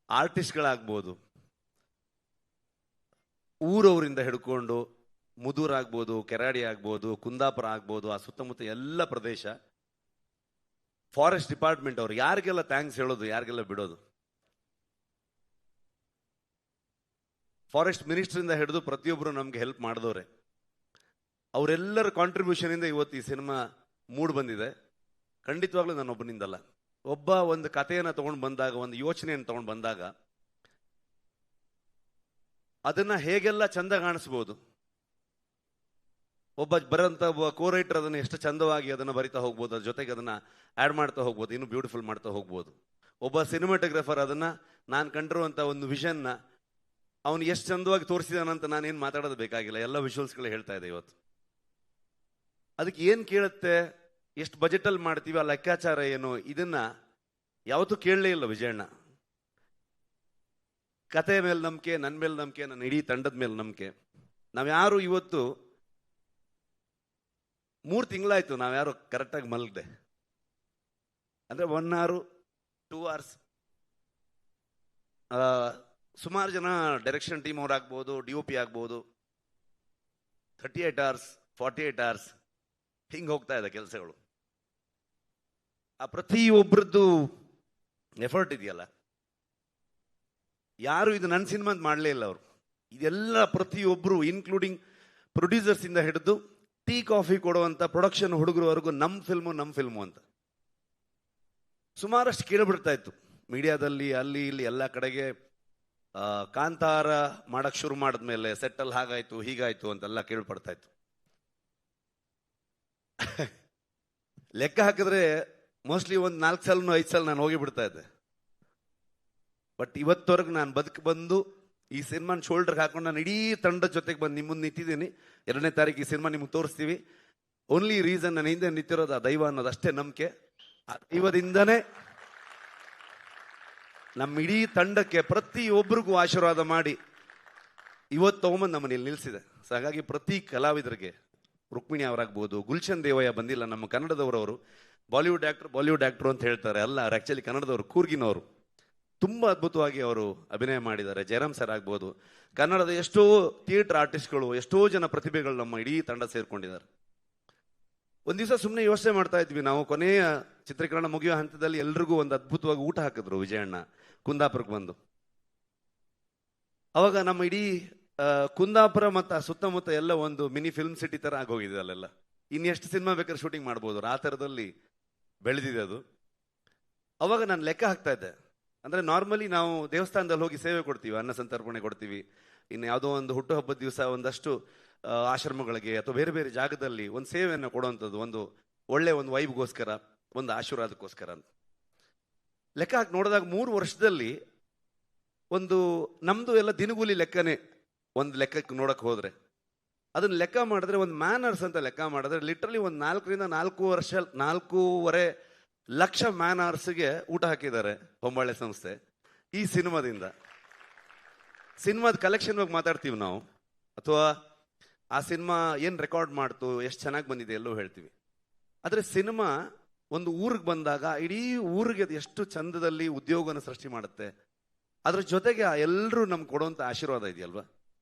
ಆರ್ಟಿಸ್ಟ್ಗಳಾಗ್ಬೋದು, ಊರವರಿಂದ ಹಿಡ್ಕೊಂಡು ಮುದೂರ್ ಆಗ್ಬೋದು, ಕೆರಾಡಿ ಆಗ್ಬೋದು, ಕುಂದಾಪುರ ಆಗ್ಬೋದು, ಆ ಸುತ್ತಮುತ್ತ ಎಲ್ಲ ಪ್ರದೇಶ, ಫಾರೆಸ್ಟ್ ಡಿಪಾರ್ಟ್ಮೆಂಟ್ ಅವರು, ಯಾರಿಗೆಲ್ಲ ಥ್ಯಾಂಕ್ಸ್ ಹೇಳೋದು, ಯಾರಿಗೆಲ್ಲ ಬಿಡೋದು. ಫಾರೆಸ್ಟ್ ಮಿನಿಸ್ಟ್ರಿಂದ ಹಿಡಿದು ಪ್ರತಿಯೊಬ್ಬರು ನಮ್ಗೆ ಹೆಲ್ಪ್ ಮಾಡಿದವ್ರೆ. ಅವರೆಲ್ಲರ ಕಾಂಟ್ರಿಬ್ಯೂಷನ್ ಇಂದ ಇವತ್ತು ಈ ಸಿನಿಮಾ ಮೂಡ್ ಬಂದಿದೆ. ಖಂಡಿತವಾಗ್ಲೂ ನಾನೊಬ್ಬನಿಂದಲ್ಲ. ಒಬ್ಬ ಒಂದು ಕಥೆಯನ್ನು ತಗೊಂಡು ಬಂದಾಗ, ಒಂದು ಯೋಚನೆಯನ್ನು ತಗೊಂಡು ಬಂದಾಗ ಅದನ್ನ ಹೇಗೆಲ್ಲ ಚಂದ ಕಾಣಿಸ್ಬೋದು. ಬರೋಂಥ ಒಬ್ಬ ಕೋ-ರೈಟರ್ ಅದನ್ನು ಎಷ್ಟು ಚಂದವಾಗಿ ಅದನ್ನು ಬರಿತಾ ಹೋಗ್ಬೋದು, ಅದ್ರ ಜೊತೆಗೆ ಅದನ್ನು ಆ್ಯಡ್ ಮಾಡ್ತಾ ಹೋಗ್ಬೋದು, ಇನ್ನೂ ಬ್ಯೂಟಿಫುಲ್ ಮಾಡ್ತಾ ಹೋಗ್ಬೋದು. ಒಬ್ಬ ಸಿನಿಮಾಟೋಗ್ರಫರ್ ಅದನ್ನು ನಾನು ಕಂಡಿರುವಂಥ ಒಂದು ವಿಷನ್ನ ಅವನು ಎಷ್ಟು ಚಂದವಾಗಿ ತೋರಿಸಿದಾನಂತ ನಾನೇನು ಮಾತಾಡೋದು ಬೇಕಾಗಿಲ್ಲ, ಎಲ್ಲ ವಿಜುವಲ್ಸ್ಗಳು ಹೇಳ್ತಾ ಇದೆ ಇವತ್ತು. ಅದಕ್ಕೆ ಏನು ಕೇಳುತ್ತೆ, ಎಷ್ಟು ಬಜೆಟಲ್ಲಿ ಮಾಡ್ತೀವಿ, ಆ ಲೆಕ್ಕಾಚಾರ ಏನು, ಇದನ್ನ ಯಾವತ್ತೂ ಕೇಳಲೇ ಇಲ್ಲ ವಿಜಯಣ್ಣ. ಕತೆ ಮೇಲೆ ನಂಬಿಕೆ, ನನ್ನ ಮೇಲೆ ನಂಬಿಕೆ, ನನ್ನ ಇಡೀ ತಂಡದ ಮೇಲೆ ನಂಬಿಕೆ. ನಾವ್ಯಾರು ಇವತ್ತು 3 ತಿಂಗಳಾಯ್ತು ನಾವ್ಯಾರು ಕರೆಕ್ಟಾಗಿ ಮಲಗದೆ. ಅಂದರೆ 1 hour 2 hours. ಸುಮಾರು ಜನ ಡೈರೆಕ್ಷನ್ ಟೀಮ್ ಅವರಾಗ್ಬೋದು, DOP ಆಗ್ಬೋದು, 38 hours 48 hours ಹಿಂಗೆ ಹೋಗ್ತಾ ಇದೆ ಕೆಲಸಗಳು. ಆ ಪ್ರತಿಯೊಬ್ಬರದ್ದು ಎಫರ್ಟ್ ಇದೆಯಲ್ಲ, ಯಾರು ಇದು ನನ್ನ ಸಿನಿಮಾ ಅಂತ ಮಾಡಲೇ ಇಲ್ಲ ಅವರು. ಇದೆಲ್ಲ ಪ್ರತಿಯೊಬ್ಬರು, ಇನ್ಕ್ಲೂಡಿಂಗ್ ಪ್ರೊಡ್ಯೂಸರ್ಸ್ ಇಂದ ಹಿಡಿದು ಟೀ ಕಾಫಿ ಕೊಡುವಂಥ ಪ್ರೊಡಕ್ಷನ್ ಹುಡುಗರವರೆಗೂ ನಮ್ಮ ಫಿಲ್ಮು ಅಂತ ಸುಮಾರಷ್ಟು ಕೇಳಿಬಿಡ್ತಾ ಇತ್ತು ಮೀಡಿಯಾದಲ್ಲಿ, ಅಲ್ಲಿ ಇಲ್ಲಿ ಎಲ್ಲ ಕಡೆಗೆ. ಕಾಂತಾರ ಮಾಡಕ್ ಶುರು ಮಾಡಿದ್ಮೇಲೆ ಸೆಟ್ಟಲ್ಲಿ ಹಾಗಾಯ್ತು ಹೀಗಾಯ್ತು ಅಂತೆಲ್ಲ ಕೇಳ್ಪಡ್ತಾ ಇತ್ತು. ಲೆಕ್ಕ ಹಾಕಿದ್ರೆ ಮೋಸ್ಟ್ಲಿ ಒಂದು 4 ಸಲನೂ 5 ಸಲ ನಾನು ಹೋಗಿ ಬಿಡ್ತಾ ಇದ್ದೆ. ಬಟ್ ಇವತ್ತವರೆಗೂ ನಾನು ಬಂದು ಈ ಸಿನಿಮಾನ ಶೋಲ್ಡರ್ಗೆ ಹಾಕೊಂಡು ನಾನು ಇಡೀ ತಂಡದ ಜೊತೆಗೆ ಬಂದು ನಿಮ್ಮ ಮುಂದೆ ನಿಂತಿದ್ದೀನಿ. 2ನೇ ತಾರೀಕು ಈ ಸಿನಿಮಾ ನಿಮ್ಗೆ ತೋರಿಸ್ತೀವಿ. ಓನ್ಲಿ ರೀಸನ್ ನನ್ನ ಹಿಂದೆ ನಿಂತಿರೋದು ಆ ದೈವ ಅನ್ನೋದು ಅಷ್ಟೇ ನಂಬಿಕೆ. ಆ ದೈವದಿಂದನೇ ನಮ್ಮ ಇಡೀ ತಂಡಕ್ಕೆ ಪ್ರತಿಯೊಬ್ಬರಿಗೂ ಆಶೀರ್ವಾದ ಮಾಡಿ ಇವತ್ತು ತೊಗೊಂಬಂದು ನಮ್ಮಲ್ಲಿ ನಿಲ್ಲಿಸಿದೆ. ಸೊ ಹಾಗಾಗಿ ಪ್ರತಿ ಕಲಾವಿದರಿಗೆ, ರುಕ್ಮಿಣಿ ಅವರಾಗ್ಬೋದು, ಗುಲ್ಶನ್ ದೇವಯ್ಯ ಬಂದಿಲ್ಲ, ನಮ್ಮ ಕನ್ನಡದವರವರು, ಬಾಲಿವುಡ್ ಆ್ಯಕ್ಟ್ರು ಅಂತ ಹೇಳ್ತಾರೆ, ಅಲ್ಲ ಅವ್ರು ಆ್ಯಕ್ಚುಲಿ ಕನ್ನಡದವರು, ಕೂರ್ಗಿನವರು. ತುಂಬ ಅದ್ಭುತವಾಗಿ ಅವರು ಅಭಿನಯ ಮಾಡಿದ್ದಾರೆ. ಜಯರಾಮ್ ಸರ್ ಆಗ್ಬೋದು, ಕನ್ನಡದ ಎಷ್ಟೋ ಥಿಯೇಟರ್ ಆರ್ಟಿಸ್ಟ್ಗಳು, ಎಷ್ಟೋ ಜನ ಪ್ರತಿಭೆಗಳು ನಮ್ಮ ಇಡೀ ತಂಡ ಸೇರ್ಕೊಂಡಿದ್ದಾರೆ. ಒಂದು ದಿವಸ ಸುಮ್ಮನೆ ಯೋಚನೆ ಮಾಡ್ತಾ ಇದ್ವಿ ನಾವು, ಕೊನೆಯ ಚಿತ್ರೀಕರಣ ಮುಗಿಯೋ ಹಂತದಲ್ಲಿ ಎಲ್ರಿಗೂ ಒಂದು ಅದ್ಭುತವಾಗಿ ಊಟ ಹಾಕಿದ್ರು ವಿಜಯಣ್ಣ ಕುಂದಾಪುರಕ್ಕೆ ಬಂದು. ಅವಾಗ ನಮ್ಮ ಇಡೀ ಕುಂದಾಪುರ ಮತ್ತು ಆ ಸುತ್ತಮುತ್ತ ಎಲ್ಲ ಒಂದು ಮಿನಿ ಫಿಲ್ಮ್ ಸಿಟಿ ಥರ ಆಗೋಗಿದೆ ಅಲ್ಲೆಲ್ಲ. ಇನ್ನೆಷ್ಟು ಸಿನಿಮಾ ಬೇಕಾದ್ರೆ ಶೂಟಿಂಗ್ ಮಾಡ್ಬೋದು, ಆ ಥರದಲ್ಲಿ ಬೆಳೆದಿದೆ ಅದು. ಅವಾಗ ನಾನು ಲೆಕ್ಕ ಹಾಕ್ತಾ ಇದ್ದೆ, ಅಂದರೆ ನಾರ್ಮಲಿ ನಾವು ದೇವಸ್ಥಾನದಲ್ಲಿ ಹೋಗಿ ಸೇವೆ ಕೊಡ್ತೀವಿ, ಅನ್ನ ಸಂತರ್ಪಣೆ ಕೊಡ್ತೀವಿ, ಇನ್ನು ಯಾವುದೋ ಒಂದು ಹುಟ್ಟುಹಬ್ಬದ ದಿವಸ ಒಂದಷ್ಟು ಆಶ್ರಮಗಳಿಗೆ ಅಥವಾ ಬೇರೆ ಬೇರೆ ಜಾಗದಲ್ಲಿ ಒಂದು ಸೇವೆಯನ್ನು ಕೊಡುವಂಥದ್ದು, ಒಂದು ಒಳ್ಳೆ ಒಂದು ವೈಬ್ಗೋಸ್ಕರ, ಒಂದು ಆಶೀರ್ವಾದಕ್ಕೋಸ್ಕರ ಅಂತ. ಲೆಕ್ಕ ಹಾಕಿ ನೋಡಿದಾಗ 3 ವರ್ಷದಲ್ಲಿ ಒಂದು ನಮ್ಮದು ಎಲ್ಲ ದಿನಗೂಲಿ ಲೆಕ್ಕನೇ. ಒಂದು ಲೆಕ್ಕಕ್ಕೆ ನೋಡಕ್ಕೆ ಹೋದರೆ ಅದನ್ನು ಲೆಕ್ಕ ಮಾಡಿದ್ರೆ, ಒಂದು ಮ್ಯಾನರ್ಸ್ ಅಂತ ಲೆಕ್ಕ ಮಾಡಿದ್ರೆ ಲಿಟ್ರಲಿ ಒಂದು 4ರಿಂದ 4.5 ಲಕ್ಷ ಮ್ಯಾನರ್ಸ್ಗೆ ಊಟ ಹಾಕಿದ್ದಾರೆ ಹೊಂಬಾಳೆ ಸಂಸ್ಥೆ ಈ ಸಿನಿಮಾದಿಂದ. ಸಿನಿಮಾದ ಕಲೆಕ್ಷನ್ ಬಗ್ಗೆ ಮಾತಾಡ್ತೀವಿ ನಾವು, ಅಥವಾ ಆ ಸಿನಿಮಾ ಏನು ರೆಕಾರ್ಡ್ ಮಾಡ್ತು, ಎಷ್ಟು ಚೆನ್ನಾಗಿ ಬಂದಿದೆ ಎಲ್ಲೋ ಹೇಳ್ತೀವಿ. ಆದರೆ ಸಿನಿಮಾ ಒಂದು ಊರಿಗೆ ಬಂದಾಗ ಇಡೀ ಊರಿಗೆ ಅದು ಎಷ್ಟು ಚಂದದಲ್ಲಿ ಉದ್ಯೋಗನ ಸೃಷ್ಟಿ ಮಾಡುತ್ತೆ. ಅದ್ರ ಜೊತೆಗೆ ಎಲ್ಲರೂ ನಮ್ಗೆ ಕೊಡುವಂಥ ಆಶೀರ್ವಾದ ಇದೆಯಲ್ವ,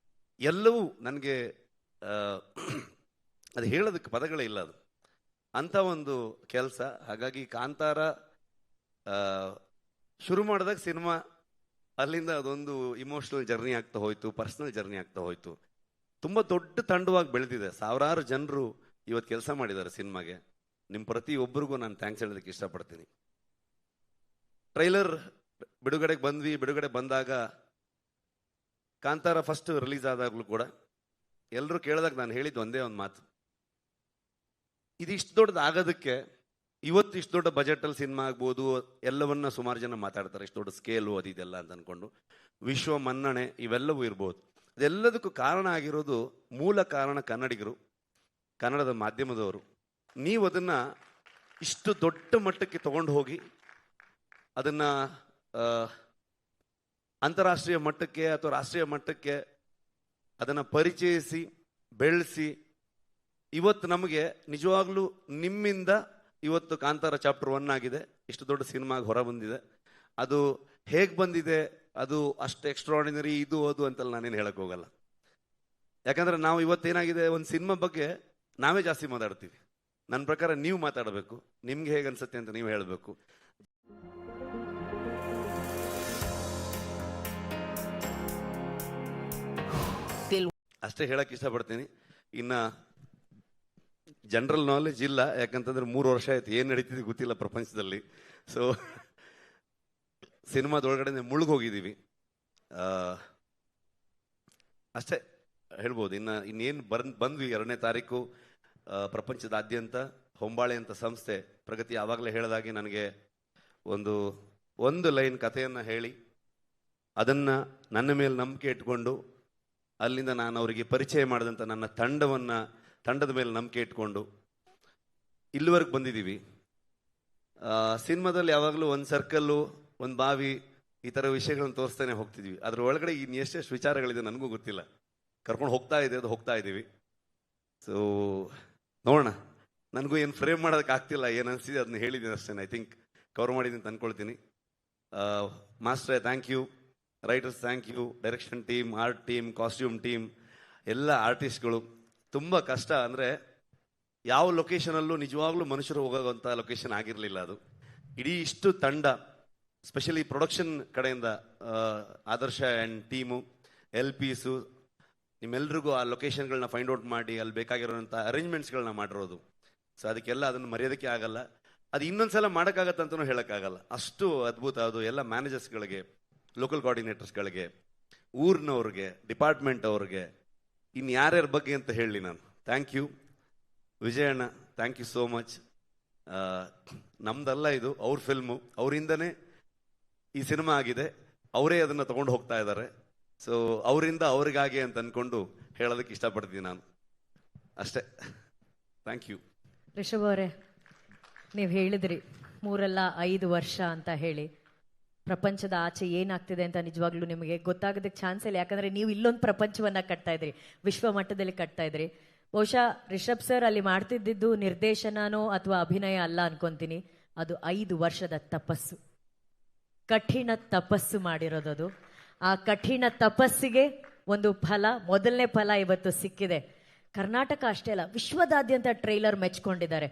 ಎಲ್ಲವೂ ನನಗೆ ಅದು ಹೇಳೋದಕ್ಕೆ ಪದಗಳೇ ಇಲ್ಲ. ಅದು ಅಂಥ ಒಂದು ಕೆಲಸ. ಹಾಗಾಗಿ ಕಾಂತಾರ ಶುರು ಮಾಡಿದಾಗ ಸಿನಿಮಾ, ಅಲ್ಲಿಂದ ಅದೊಂದು ಇಮೋಷ್ನಲ್ ಜರ್ನಿ ಆಗ್ತಾ ಹೋಯ್ತು, ಪರ್ಸ್ನಲ್ ಜರ್ನಿ ಆಗ್ತಾ ಹೋಯ್ತು. ತುಂಬ ದೊಡ್ಡ ತಂಡವಾಗಿ ಬೆಳೆದಿದೆ. ಸಾವಿರಾರು ಜನರು ಇವತ್ತು ಕೆಲಸ ಮಾಡಿದ್ದಾರೆ ಸಿನಿಮಾಗೆ. ನಿಮ್ಮ ಪ್ರತಿಯೊಬ್ಬರಿಗೂ ನಾನು ಥ್ಯಾಂಕ್ಸ್ ಹೇಳೋದಕ್ಕೆ ಇಷ್ಟಪಡ್ತೀನಿ. ಟ್ರೈಲರ್ ಬಿಡುಗಡೆ ಬಂದಾಗ, ಕಾಂತಾರ ಫಸ್ಟ್ ರಿಲೀಸ್ ಆದಾಗಲೂ ಕೂಡ ಎಲ್ಲರೂ ಕೇಳಿದಾಗ ನಾನು ಹೇಳಿದ್ದು ಒಂದೇ ಒಂದು ಮಾತು, ಇದು ಇಷ್ಟು ದೊಡ್ಡದು ಆಗೋದಕ್ಕೆ, ಇವತ್ತು ಇಷ್ಟು ದೊಡ್ಡ ಬಜೆಟಲ್ಲಿ ಸಿನಿಮಾ ಆಗ್ಬೋದು, ಎಲ್ಲವನ್ನ ಸುಮಾರು ಜನ ಮಾತಾಡ್ತಾರೆ, ಇಷ್ಟು ದೊಡ್ಡ ಸ್ಕೇಲು ಅದಿದೆಲ್ಲ ಅಂತ ಅಂದ್ಕೊಂಡು, ವಿಶ್ವ ಮನ್ನಣೆ ಇವೆಲ್ಲವೂ ಇರ್ಬೋದು. ಅದೆಲ್ಲದಕ್ಕೂ ಕಾರಣ ಆಗಿರೋದು, ಮೂಲ ಕಾರಣ ಕನ್ನಡಿಗರು, ಕನ್ನಡದ ಮಾಧ್ಯಮದವರು. ನೀವು ಅದನ್ನು ಇಷ್ಟು ದೊಡ್ಡ ಮಟ್ಟಕ್ಕೆ ತಗೊಂಡು ಹೋಗಿ ಅದನ್ನು ಅಂತಾರಾಷ್ಟ್ರೀಯ ಮಟ್ಟಕ್ಕೆ ಅಥವಾ ರಾಷ್ಟ್ರೀಯ ಮಟ್ಟಕ್ಕೆ ಅದನ್ನು ಪರಿಚಯಿಸಿ ಬೆಳೆಸಿ, ಇವತ್ತು ನಮಗೆ ನಿಜವಾಗ್ಲೂ ನಿಮ್ಮಿಂದ ಇವತ್ತು ಕಾಂತಾರ ಚಾಪ್ಟರ್ 1 ಆಗಿದೆ, ಇಷ್ಟು ದೊಡ್ಡ ಸಿನಿಮಾಗೆ ಹೊರ ಬಂದಿದೆ. ಅದು ಹೇಗೆ ಬಂದಿದೆ, ಅದು ಅಷ್ಟು ಎಕ್ಸ್ಟ್ರಾರ್ಡಿನರಿ ಇದು ಅದು ಅಂತೆಲ್ಲ ನಾನೇನು ಹೇಳಕ್ಕೆ ಹೋಗಲ್ಲ. ಯಾಕಂದರೆ ನಾವು ಇವತ್ತೇನಾಗಿದೆ, ಒಂದು ಸಿನಿಮಾ ಬಗ್ಗೆ ನಾವೇ ಜಾಸ್ತಿ ಮಾತಾಡ್ತೀವಿ. ನನ್ನ ಪ್ರಕಾರ ನೀವು ಮಾತಾಡಬೇಕು, ನಿಮ್ಗೆ ಹೇಗೆ ಅನ್ಸುತ್ತೆ ಅಂತ ನೀವು ಹೇಳಬೇಕು. ಅಷ್ಟೇ ಹೇಳಕ್ಕೆ ಇಷ್ಟಪಡ್ತೀನಿ. ಇನ್ನು ಜನರಲ್ ನಾಲೆಜ್ ಇಲ್ಲ, ಯಾಕಂತಂದ್ರೆ 3 ವರ್ಷ ಆಯ್ತು, ಏನು ನಡೀತಿದೆ ಗೊತ್ತಿಲ್ಲ ಪ್ರಪಂಚದಲ್ಲಿ. ಸೊ ಸಿನಿಮಾದೊಳಗಡೆ ಮುಳುಗೋಗಿದ್ದೀವಿ, ಅಷ್ಟೇ ಹೇಳ್ಬೋದು. ಇನ್ನೇನು ಬಂದ್ವಿ 2ನೇ ತಾರೀಕು ಪ್ರಪಂಚದಾದ್ಯಂತ ಹೊಂಬಾಳೆ ಅಂತ ಸಂಸ್ಥೆ ಪ್ರಗತಿ ಆವಾಗಲೇ ಹೇಳಿದಾಗೆ ನನಗೆ ಒಂದು ಲೈನ್ ಕಥೆಯನ್ನು ಹೇಳಿ, ಅದನ್ನು ನನ್ನ ಮೇಲೆ ನಂಬಿಕೆ ಇಟ್ಕೊಂಡು, ಅಲ್ಲಿಂದ ನಾನು ಅವರಿಗೆ ಪರಿಚಯ ಮಾಡಿದಂಥ ನನ್ನ ತಂಡದ ಮೇಲೆ ನಂಬಿಕೆ ಇಟ್ಕೊಂಡು ಇಲ್ಲಿವರೆಗೆ ಬಂದಿದ್ದೀವಿ. ಸಿನಿಮಾದಲ್ಲಿ ಯಾವಾಗಲೂ ಒಂದು ಸರ್ಕಲ್ಲು, ಒಂದು ಬಾವಿ, ಈ ಥರ ವಿಷಯಗಳನ್ನು ತೋರಿಸ್ತಾನೆ ಹೋಗ್ತಿದ್ವಿ. ಅದ್ರ ಒಳಗಡೆ ಇನ್ನು ಎಷ್ಟೆಷ್ಟು ವಿಚಾರಗಳಿದೆ ನನಗೂ ಗೊತ್ತಿಲ್ಲ. ಕರ್ಕೊಂಡು ಹೋಗ್ತಾ ಇದ್ದೀವಿ. ಸೊ ನೋಡೋಣ. ನನಗೂ ಏನು ಫ್ರೇಮ್ ಮಾಡೋದಕ್ಕೆ ಆಗ್ತಿಲ್ಲ, ಏನು ಅನಿಸಿದೆ ಅದನ್ನ ಹೇಳಿದ್ದೀನಿ ಅಷ್ಟೇ. ಐ ಥಿಂಕ್ ಕವರ್ ಮಾಡಿದ್ದೀನಿ ಅಂತ ಅಂದ್ಕೊಳ್ತೀನಿ. ಮಾಸ್ಟ್ರೇ thank you, writers thank you, direction team, art team, costume team, ಎಲ್ಲ ಆರ್ಟಿಸ್ಟ್ಗಳು. ತುಂಬ ಕಷ್ಟ. ಅಂದರೆ ಯಾವ ಲೊಕೇಶನಲ್ಲೂ ನಿಜವಾಗ್ಲೂ ಮನುಷ್ಯರು ಹೋಗೋವಂಥ ಲೊಕೇಶನ್ ಆಗಿರಲಿಲ್ಲ ಅದು. ಇಡೀ ಇಷ್ಟು ತಂಡ, ಸ್ಪೆಷಲಿ ಪ್ರೊಡಕ್ಷನ್ ಕಡೆಯಿಂದ ಆದರ್ಶ ಆ್ಯಂಡ್ ಟೀಮು, LPಸು, ನಿಮ್ಮೆಲ್ರಿಗೂ ಆ ಲೊಕೇಶನ್ಗಳನ್ನ ಫೈಂಡ್ ಔಟ್ ಮಾಡಿ ಅಲ್ಲಿ ಬೇಕಾಗಿರೋಂಥ ಅರೇಂಜ್ಮೆಂಟ್ಸ್ಗಳನ್ನ ಮಾಡಿರೋದು. ಸೊ ಅದಕ್ಕೆಲ್ಲ ಅದನ್ನು ಮರೆಯೋದಕ್ಕೆ ಆಗಲ್ಲ. ಅದು ಇನ್ನೊಂದ್ಸಲ ಮಾಡೋಕ್ಕಾಗತ್ತಂತನೂ ಹೇಳೋಕ್ಕಾಗಲ್ಲ, ಅಷ್ಟು ಅದ್ಭುತ ಅದು. ಎಲ್ಲ ಮ್ಯಾನೇಜರ್ಸ್ಗಳಿಗೆ, ಲೋಕಲ್ ಕೋಆರ್ಡಿನೇಟರ್ಸ್ಗಳಿಗೆ, ಊರಿನವ್ರಿಗೆ, ಡಿಪಾರ್ಟ್ಮೆಂಟ್ ಅವ್ರಿಗೆ, ಇನ್ನು ಯಾರ್ಯಾರ ಬಗ್ಗೆ ಅಂತ ಹೇಳಿ ನಾನು. ಥ್ಯಾಂಕ್ ಯು ವಿಜಯಣ್ಣ, ಥ್ಯಾಂಕ್ ಯು ಸೋ ಮಚ್. ನಮ್ದಲ್ಲ ಇದು, ಅವ್ರ ಫಿಲ್ಮು, ಅವರಿಂದನೇ ಈ ಸಿನಿಮಾ ಆಗಿದೆ, ಅವರೇ ಅದನ್ನು ತಗೊಂಡು ಹೋಗ್ತಾ ಇದ್ದಾರೆ. ಸೊ ಅವರಿಂದ ಅವ್ರಿಗಾಗೆ ಅಂತ ಅಂದ್ಕೊಂಡು ಹೇಳೋದಕ್ಕೆ ಇಷ್ಟಪಡ್ತೀನಿ ನಾನು, ಅಷ್ಟೇ. Thank you. ರಿಷಭ್ ಅವರೇ, ನೀವು ಹೇಳಿದ್ರಿ 3 ಅಲ್ಲ 5 ವರ್ಷ ಅಂತ ಹೇಳಿ. ಪ್ರಪಂಚದ ಆಚೆ ಏನಾಗ್ತಿದೆ ಅಂತ ನಿಜವಾಗ್ಲೂ ನಿಮಗೆ ಗೊತ್ತಾಗೋದಕ್ಕೆ ಚಾನ್ಸ್ ಇಲ್ಲ. ಯಾಕಂದ್ರೆ ನೀವು ಇಲ್ಲೊಂದು ಪ್ರಪಂಚವನ್ನ ಕಟ್ತಾ ಇದ್ರಿ, ವಿಶ್ವ ಮಟ್ಟದಲ್ಲಿ ಕಟ್ತಾ ಇದ್ರಿ. ಬಹುಶಃ ರಿಷಬ್ ಸರ್ ಅಲ್ಲಿ ಮಾಡ್ತಿದ್ದಿದ್ದು ನಿರ್ದೇಶನನೋ ಅಥವಾ ಅಭಿನಯ ಅಲ್ಲ ಅನ್ಕೊಂತೀನಿ, ಅದು 5 ವರ್ಷದ ತಪಸ್ಸು, ಕಠಿಣ ತಪಸ್ಸು ಮಾಡಿರೋದದು. ಆ ಕಠಿಣ ತಪಸ್ಸಿಗೆ ಒಂದು ಫಲ, ಮೊದಲನೇ ಫಲ ಇವತ್ತು ಸಿಕ್ಕಿದೆ. ಕರ್ನಾಟಕ ಅಷ್ಟೇ ಅಲ್ಲ, ವಿಶ್ವದಾದ್ಯಂತ ಟ್ರೈಲರ್ ಮೆಚ್ಕೊಂಡಿದ್ದಾರೆ.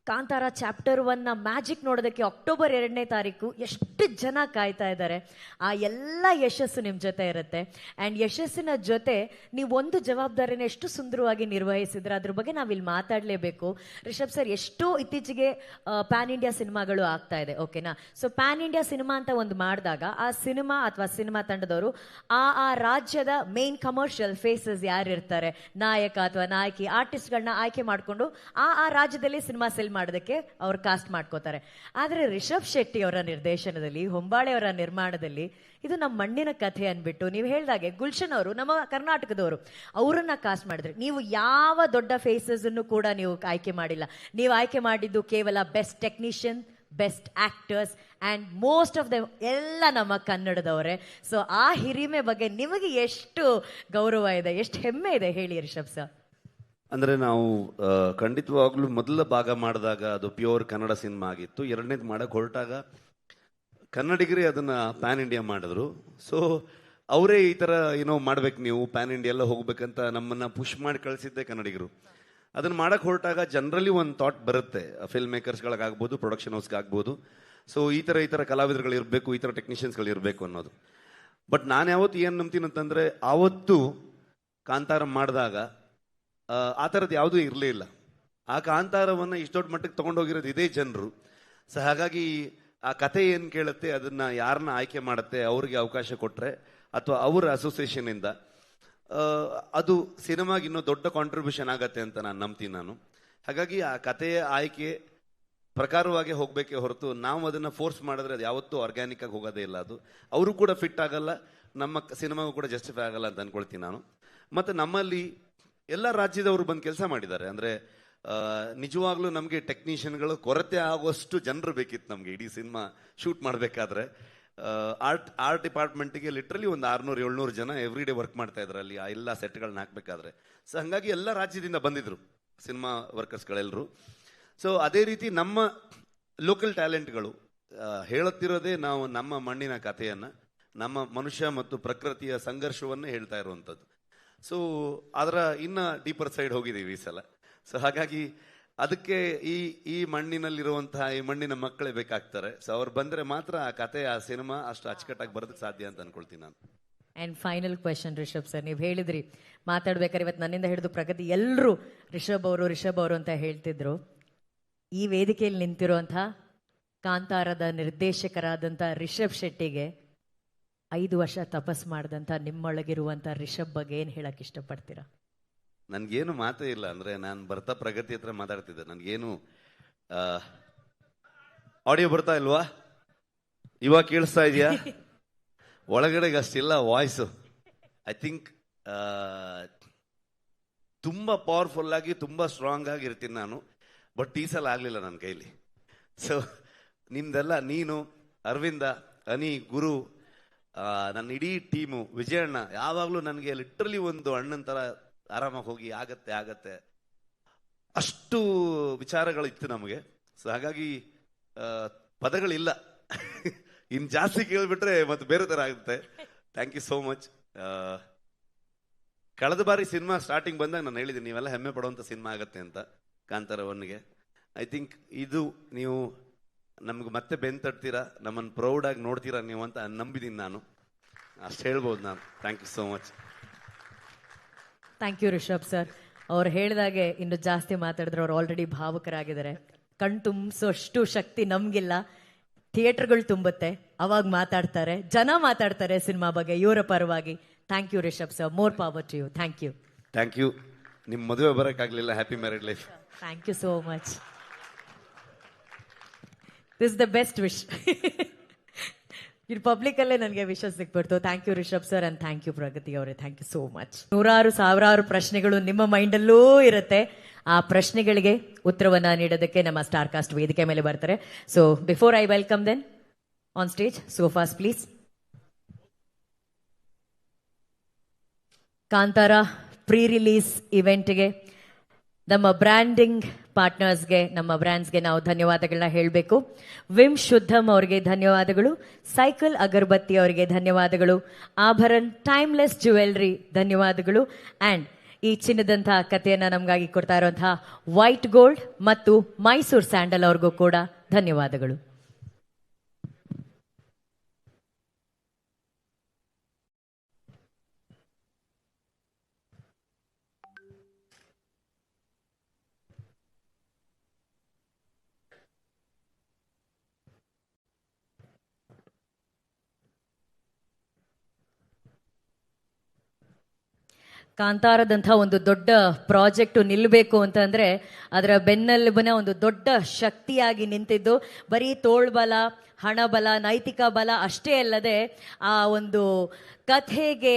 ಕಾಂತಾರ ಚಾಪ್ಟರ್ 1 ಮ್ಯಾಜಿಕ್ ನೋಡೋದಕ್ಕೆ ಅಕ್ಟೋಬರ್ 2ನೇ ತಾರೀಕು ಎಷ್ಟು ಜನ ಕಾಯ್ತಾ ಇದ್ದಾರೆ. ಆ ಎಲ್ಲ ಯಶಸ್ಸು ನಿಮ್ಮ ಜೊತೆ ಇರುತ್ತೆ. ಆ್ಯಂಡ್ ಯಶಸ್ಸಿನ ಜೊತೆ ನೀವು ಒಂದು ಜವಾಬ್ದಾರಿನ ಎಷ್ಟು ಸುಂದರವಾಗಿ ನಿರ್ವಹಿಸಿದ್ರೆ ಅದ್ರ ಬಗ್ಗೆ ನಾವಿಲ್ಲಿ ಮಾತಾಡಲೇಬೇಕು. ರಿಷಬ್ ಸರ್, ಎಷ್ಟೋ ಇತ್ತೀಚೆಗೆ ಪ್ಯಾನ್ ಇಂಡಿಯಾ ಸಿನಿಮಾಗಳು ಆಗ್ತಾ ಇದೆ, ಓಕೆನಾ? ಸೊ ಪ್ಯಾನ್ ಇಂಡಿಯಾ ಸಿನಿಮಾ ಅಂತ ಒಂದು ಮಾಡಿದಾಗ ಆ ಸಿನಿಮಾ ಅಥವಾ ಸಿನಿಮಾ ತಂಡದವರು ಆ ರಾಜ್ಯದ ಮೇನ್ ಕಮರ್ಷಿಯಲ್ ಫೇಸಸ್ ಯಾರಿರ್ತಾರೆ, ನಾಯಕ ಅಥವಾ ನಾಯಕಿ, ಆರ್ಟಿಸ್ಟ್ಗಳನ್ನ ಆಯ್ಕೆ ಮಾಡಿಕೊಂಡು ಆ ರಾಜ್ಯದಲ್ಲಿ ಸಿನಿಮಾ ಸೆಲ್ ಮಾಡೋದಕ್ಕೆ ಅವ್ರು ಕಾಸ್ಟ್ ಮಾಡ್ಕೋತಾರೆ. ಆದರೆ ರಿಷಬ್ ಶೆಟ್ಟಿ ಅವರ ನಿರ್ದೇಶನದಲ್ಲಿ, ಹೊಂಬಾಳೆ ಅವರ ನಿರ್ಮಾಣದಲ್ಲಿ ಇದು ನಮ್ಮ ಮಣ್ಣಿನ ಕಥೆ ಅಂದ್ಬಿಟ್ಟು ನೀವು ಹೇಳ್ದಾಗೆ ಗುಲ್ಶನ್ ಅವರು ನಮ್ಮ ಕರ್ನಾಟಕದವರು, ಅವರನ್ನ ಕಾಸ್ಟ್ ಮಾಡಿದ್ರೆ. ನೀವು ಯಾವ ದೊಡ್ಡ ಫೇಸಸ್ ಅನ್ನು ಕೂಡ ನೀವು ಆಯ್ಕೆ ಮಾಡಿಲ್ಲ. ನೀವು ಆಯ್ಕೆ ಮಾಡಿದ್ದು ಕೇವಲ best technician, best actors and most of the ಎಲ್ಲ ನಮ್ಮ ಕನ್ನಡದವರೇ. ಸೊ ಆ ಹಿರಿಮೆ ಬಗ್ಗೆ ನಿಮಗೆ ಎಷ್ಟು ಗೌರವ ಇದೆ, ಎಷ್ಟು ಹೆಮ್ಮೆ ಇದೆ ಹೇಳಿ ರಿಷಬ್ ಸರ್. ಅಂದರೆ ನಾವು ಖಂಡಿತವಾಗ್ಲೂ ಮೊದಲ ಭಾಗ ಮಾಡಿದಾಗ ಅದು ಪ್ಯೂರ್ ಕನ್ನಡ ಸಿನಿಮಾ ಆಗಿತ್ತು. ಎರಡನೇದು ಮಾಡಕ್ಕೆ ಹೊರಟಾಗ ಕನ್ನಡಿಗರೇ ಅದನ್ನು ಪ್ಯಾನ್ ಇಂಡಿಯಾ ಮಾಡಿದ್ರು. ಸೊ ಅವರೇ ಈ ಥರ ಏನೋ ಮಾಡ್ಬೇಕು, ನೀವು ಪ್ಯಾನ್ ಇಂಡಿಯಾ ಎಲ್ಲ ಹೋಗ್ಬೇಕಂತ ನಮ್ಮನ್ನು ಪುಷ್ ಮಾಡಿ ಕಳಿಸಿದ್ದೆ ಕನ್ನಡಿಗರು. ಅದನ್ನು ಮಾಡಕ್ಕೆ ಹೊರಟಾಗ ಜನರಲಿ ಒಂದು ಥಾಟ್ ಬರುತ್ತೆ, ಫಿಲ್ಮ್ ಮೇಕರ್ಸ್ಗಳಿಗಾಗ್ಬೋದು, ಪ್ರೊಡಕ್ಷನ್ ಹೌಸ್ಗಾಗ್ಬೋದು. ಸೊ ಈ ಥರ ಕಲಾವಿದರುಗಳು ಇರಬೇಕು, ಈ ಥರ ಟೆಕ್ನಿಷಿಯನ್ಸ್ಗಳು ಇರಬೇಕು ಅನ್ನೋದು. ಬಟ್ ನಾನು ಯಾವತ್ತು ಏನು ನಂಬ್ತೀನಿ ಅಂತಂದರೆ, ಆವತ್ತು ಕಾಂತಾರ ಮಾಡಿದಾಗ ಆ ಥರದ್ದು ಯಾವುದೂ ಇರಲೇ ಇಲ್ಲ. ಆ ಕಾಂತಾರವನ್ನು ಇಷ್ಟು ದೊಡ್ಡ ಮಟ್ಟಕ್ಕೆ ತೊಗೊಂಡೋಗಿರೋದು ಇದೇ ಜನರು. ಸೊ ಹಾಗಾಗಿ ಆ ಕತೆ ಏನು ಕೇಳುತ್ತೆ, ಅದನ್ನು ಯಾರನ್ನ ಆಯ್ಕೆ ಮಾಡುತ್ತೆ, ಅವ್ರಿಗೆ ಅವಕಾಶ ಕೊಟ್ಟರೆ ಅಥವಾ ಅವರ ಅಸೋಸಿಯೇಷನಿಂದ ಅದು ಸಿನಿಮಾಗೆ ಇನ್ನೂ ದೊಡ್ಡ ಕಾಂಟ್ರಿಬ್ಯೂಷನ್ ಆಗತ್ತೆ ಅಂತ ನಾನು ನಂಬ್ತೀನಿ ನಾನು. ಹಾಗಾಗಿ ಆ ಕಥೆಯ ಆಯ್ಕೆ ಪ್ರಕಾರವಾಗಿ ಹೋಗಬೇಕೇ ಹೊರತು ನಾವು ಅದನ್ನು ಫೋರ್ಸ್ ಮಾಡಿದ್ರೆ ಅದು ಯಾವತ್ತೂ ಆರ್ಗ್ಯಾನಿಕ್ ಆಗಿ ಹೋಗೋದೇ ಇಲ್ಲ. ಅದು ಅವರು ಕೂಡ ಫಿಟ್ ಆಗಲ್ಲ, ನಮ್ಮ ಸಿನಿಮಾಗೂ ಕೂಡ ಜಸ್ಟಿಫೈ ಆಗಲ್ಲ ಅಂತ ಅಂದ್ಕೊಳ್ತೀನಿ ನಾನು. ಮತ್ತು ನಮ್ಮಲ್ಲಿ ಎಲ್ಲ ರಾಜ್ಯದವರು ಬಂದು ಕೆಲಸ ಮಾಡಿದ್ದಾರೆ. ಅಂದರೆ ನಿಜವಾಗ್ಲೂ ನಮಗೆ ಟೆಕ್ನಿಷಿಯನ್ಗಳು ಕೊರತೆ ಆಗುವಷ್ಟು ಜನರು ಬೇಕಿತ್ತು ನಮಗೆ ಇಡೀ ಸಿನಿಮಾ ಶೂಟ್ ಮಾಡಬೇಕಾದ್ರೆ. ಆರ್ಟ್ ಡಿಪಾರ್ಟ್ಮೆಂಟಿಗೆ ಲಿಟ್ರಲಿ ಒಂದು 600-700 ಜನ ಎವ್ರಿ ಡೇ ವರ್ಕ್ ಮಾಡ್ತಾ ಇದ್ರು ಅಲ್ಲಿ ಆ ಎಲ್ಲ ಸೆಟ್ಗಳನ್ನ ಹಾಕಬೇಕಾದ್ರೆ. ಸೊ ಹಾಗಾಗಿ ಎಲ್ಲ ರಾಜ್ಯದಿಂದ ಬಂದಿದ್ರು ಸಿನಿಮಾ ವರ್ಕರ್ಸ್ಗಳೆಲ್ಲರೂ. ಸೊ ಅದೇ ರೀತಿ ನಮ್ಮ ಲೋಕಲ್ ಟ್ಯಾಲೆಂಟ್ಗಳು ಹೇಳುತ್ತಿರೋದೇ ನಾವು ನಮ್ಮ ಮಣ್ಣಿನ ಕಥೆಯನ್ನು, ನಮ್ಮ ಮನುಷ್ಯ ಮತ್ತು ಪ್ರಕೃತಿಯ ಸಂಘರ್ಷವನ್ನೇ ಹೇಳ್ತಾ ಇರುವಂಥದ್ದು. ಸೊ ಅದರ ಇನ್ನು ಡೀಪರ್ ಸೈಡ್ ಹೋಗಿದ್ದೀವಿ ಈ ಸಲ. ಸೊ ಹಾಗಾಗಿ ಅದಕ್ಕೆ ಈ ಮಣ್ಣಿನಲ್ಲಿರುವಂತಹ ಈ ಮಣ್ಣಿನ ಮಕ್ಕಳೇ ಬೇಕಾಗ್ತಾರೆ. ಸೊ ಅವ್ರು ಬಂದರೆ ಮಾತ್ರ ಆ ಕತೆ, ಆ ಸಿನಿಮಾ ಅಷ್ಟು ಅಚ್ಚುಕಟ್ಟಾಗಿ ಬರೋದಕ್ಕೆ ಸಾಧ್ಯ ಅಂತ ಅನ್ಕೊಳ್ತೀನಿ ನಾನು. And final question Rishab sir, ನೀವು ಹೇಳಿದ್ರಿ ಮಾತಾಡ್ಬೇಕಾದ್ರೆ ಇವತ್ತು ನನ್ನಿಂದ ಹಿಡಿದು ಪ್ರಗತಿ ಎಲ್ಲರೂ ರಿಷಬ್ ಅವರು ಅಂತ ಹೇಳ್ತಿದ್ರು. ಈ ವೇದಿಕೆಯಲ್ಲಿ ನಿಂತಿರುವಂಥ ಕಾಂತಾರದ ನಿರ್ದೇಶಕರಾದಂಥ ರಿಷಬ್ ಶೆಟ್ಟಿಗೆ 5 ವರ್ಷ ತಪಸ್ ಮಾಡಿದಂಥ ನಿಮ್ಮೊಳಗಿರುವಂಥ ರಿಷಬ್ ಬಗ್ಗೆ ಏನು ಹೇಳಕ್ಕೆ ಇಷ್ಟಪಡ್ತೀರಾ? ನನಗೇನು ಮಾತೇ ಇಲ್ಲ. ಅಂದರೆ ನಾನು ಬರ್ತಾ ಪ್ರಗತಿ ಹತ್ರ ಮಾತಾಡ್ತಿದ್ದೆ, ನನಗೇನು ಆಡಿಯೋ ಬರ್ತಾ ಇಲ್ವಾ? ಇವಾಗ ಕೇಳಿಸ್ತಾ ಇದೆಯಾ? ಒಳಗಡೆಗೆ ಅಷ್ಟಿಲ್ಲ ವಾಯ್ಸು. ಐ ಥಿಂಕ್ ತುಂಬ ಪವರ್ಫುಲ್ ಆಗಿ ತುಂಬ ಸ್ಟ್ರಾಂಗ್ ಆಗಿ ಇರ್ತೀನಿ ನಾನು. ಬಟ್ ಈ ಸಲ ಆಗಲಿಲ್ಲ ನನ್ನ ಕೈಲಿ. ಸೊ ನಿಮ್ದೆಲ್ಲ, ನೀನು, ಅರವಿಂದ, ಅನಿ, ಗುರು, ನನ್ನ ಇಡೀ ಟೀಮು, ವಿಜಯಣ್ಣ ಯಾವಾಗಲೂ ನನಗೆ ಲಿಟ್ರಲಿ ಒಂದು ಅಣ್ಣನ ಥರ ಆರಾಮಾಗಿ ಹೋಗಿ ಆಗತ್ತೆ ಅಷ್ಟು ವಿಚಾರಗಳಿತ್ತು ನಮಗೆ. ಸೊ ಹಾಗಾಗಿ ಪದಗಳಿಲ್ಲ. ಇನ್ನು ಜಾಸ್ತಿ ಕೇಳಿಬಿಟ್ರೆ ಮತ್ತೆ ಬೇರೆ ಥರ ಆಗುತ್ತೆ. Thank you so much. ಕಳೆದ ಬಾರಿ ಸಿನಿಮಾ ಸ್ಟಾರ್ಟಿಂಗ್ ಬಂದಾಗ ನಾನು ಹೇಳಿದ್ದೀನಿ, ನೀವೆಲ್ಲ ಹೆಮ್ಮೆ ಪಡುವಂಥ ಸಿನಿಮಾ ಆಗುತ್ತೆ ಅಂತ ಕಾಂತಾರ 1ಗೆ. ಐ ಥಿಂಕ್ ಇದು ನೀವು ನಮ್ಗೆ ಮತ್ತೆ ಬೆಂತಡ್ತೀರಾ, ನಮ್ಮನ್ನು ಪ್ರೌಡಾಗಿ ನೋಡ್ತೀರಾ ನೀವು ಅಂತ ನಂಬಿದ್ದೀನಿ ನಾನು. ಅಷ್ಟು ಹೇಳ್ಬೋದು ನಾನು. Thank you so much. Thank you Rishab sir. ಅವ್ರು ಹೇಳಿದಾಗೆ ಇನ್ನು ಜಾಸ್ತಿ ಮಾತಾಡಿದ್ರೆ ಅವ್ರು ಆಲ್ರೆಡಿ ಭಾವುಕರಾಗಿದ್ದಾರೆ. ಕಣ್ ತುಂಬಿಸೋಷ್ಟು ಶಕ್ತಿ ನಮಗಿಲ್ಲ, ಥಿಯೇಟರ್ಗಳು ತುಂಬುತ್ತೆ, ಅವಾಗ ಮಾತಾಡ್ತಾರೆ, ಜನ ಮಾತಾಡ್ತಾರೆ ಸಿನಿಮಾ ಬಗ್ಗೆ ಇವರ ಪರವಾಗಿ. Thank you Rishab sir, more power to you. Thank you. Thank you. ನಿಮ್ಮ ಮದುವೆ ಬರೋಕ್ಕಾಗಲಿಲ್ಲ, happy married life. Thank you so much. This the best wish. ಇದು ಪಬ್ಲಿಕಲ್ಲೇ ನನಗೆ ವಿಷಯ ಸಿಕ್ಬಿಡ್ತು. Thank you Rishab sir and thank you Pragathi ಅವರೇ. Thank you so much. 100,000 ಪ್ರಶ್ನೆಗಳು ನಿಮ್ಮ ಮೈಂಡಲ್ಲೂ ಇರುತ್ತೆ. ಆ ಪ್ರಶ್ನೆಗಳಿಗೆ ಉತ್ತರವನ್ನ ನೀಡೋದಕ್ಕೆ ನಮ್ಮ ಸ್ಟಾರ್ ಕಾಸ್ಟ್ ವೇದಿಕೆ ಮೇಲೆ ಬರ್ತಾರೆ. So before I welcome them, on stage sofas please. Kantara pre release ಇವೆಂಟ್ಗೆ ನಮ್ಮ ಬ್ರ್ಯಾಂಡಿಂಗ್ ಪಾರ್ಟ್ನರ್ಸ್ಗೆ, ನಮ್ಮ ಬ್ರ್ಯಾಂಡ್ಸ್ಗೆ ನಾವು ಧನ್ಯವಾದಗಳನ್ನ ಹೇಳಬೇಕು. ವಿಮ್ ಶುದ್ಧಮ್ ಅವರಿಗೆ ಧನ್ಯವಾದಗಳು, ಸೈಕಲ್ ಅಗರಬತ್ತಿ ಅವರಿಗೆ ಧನ್ಯವಾದಗಳು, ಆಭರಣ್ ಟೈಮ್ಲೆಸ್ ಜ್ಯುವೆಲ್ರಿ ಧನ್ಯವಾದಗಳು, ಆ್ಯಂಡ್ ಈ ಚಿನ್ನದಂತಹ ಕಥೆಯನ್ನು ನಮಗಾಗಿ ಕೊಡ್ತಾ ಇರುವಂತಹ ವೈಟ್ ಗೋಲ್ಡ್ ಮತ್ತು ಮೈಸೂರು ಸ್ಯಾಂಡಲ್ ಅವ್ರಿಗೂ ಕೂಡ ಧನ್ಯವಾದಗಳು. ಕಾಂತಾರದಂಥ ಒಂದು ದೊಡ್ಡ ಪ್ರಾಜೆಕ್ಟು ನಿಲ್ಲಬೇಕು ಅಂತಂದರೆ ಅದರ ಬೆನ್ನೆಲುಬಿನ ಒಂದು ದೊಡ್ಡ ಶಕ್ತಿಯಾಗಿ ನಿಂತಿದ್ದು ಬರೀ ತೋಳ್ಬಲ, ಹಣಬಲ, ನೈತಿಕ ಬಲ ಅಷ್ಟೇ ಅಲ್ಲದೆ ಆ ಒಂದು ಕಥೆಗೆ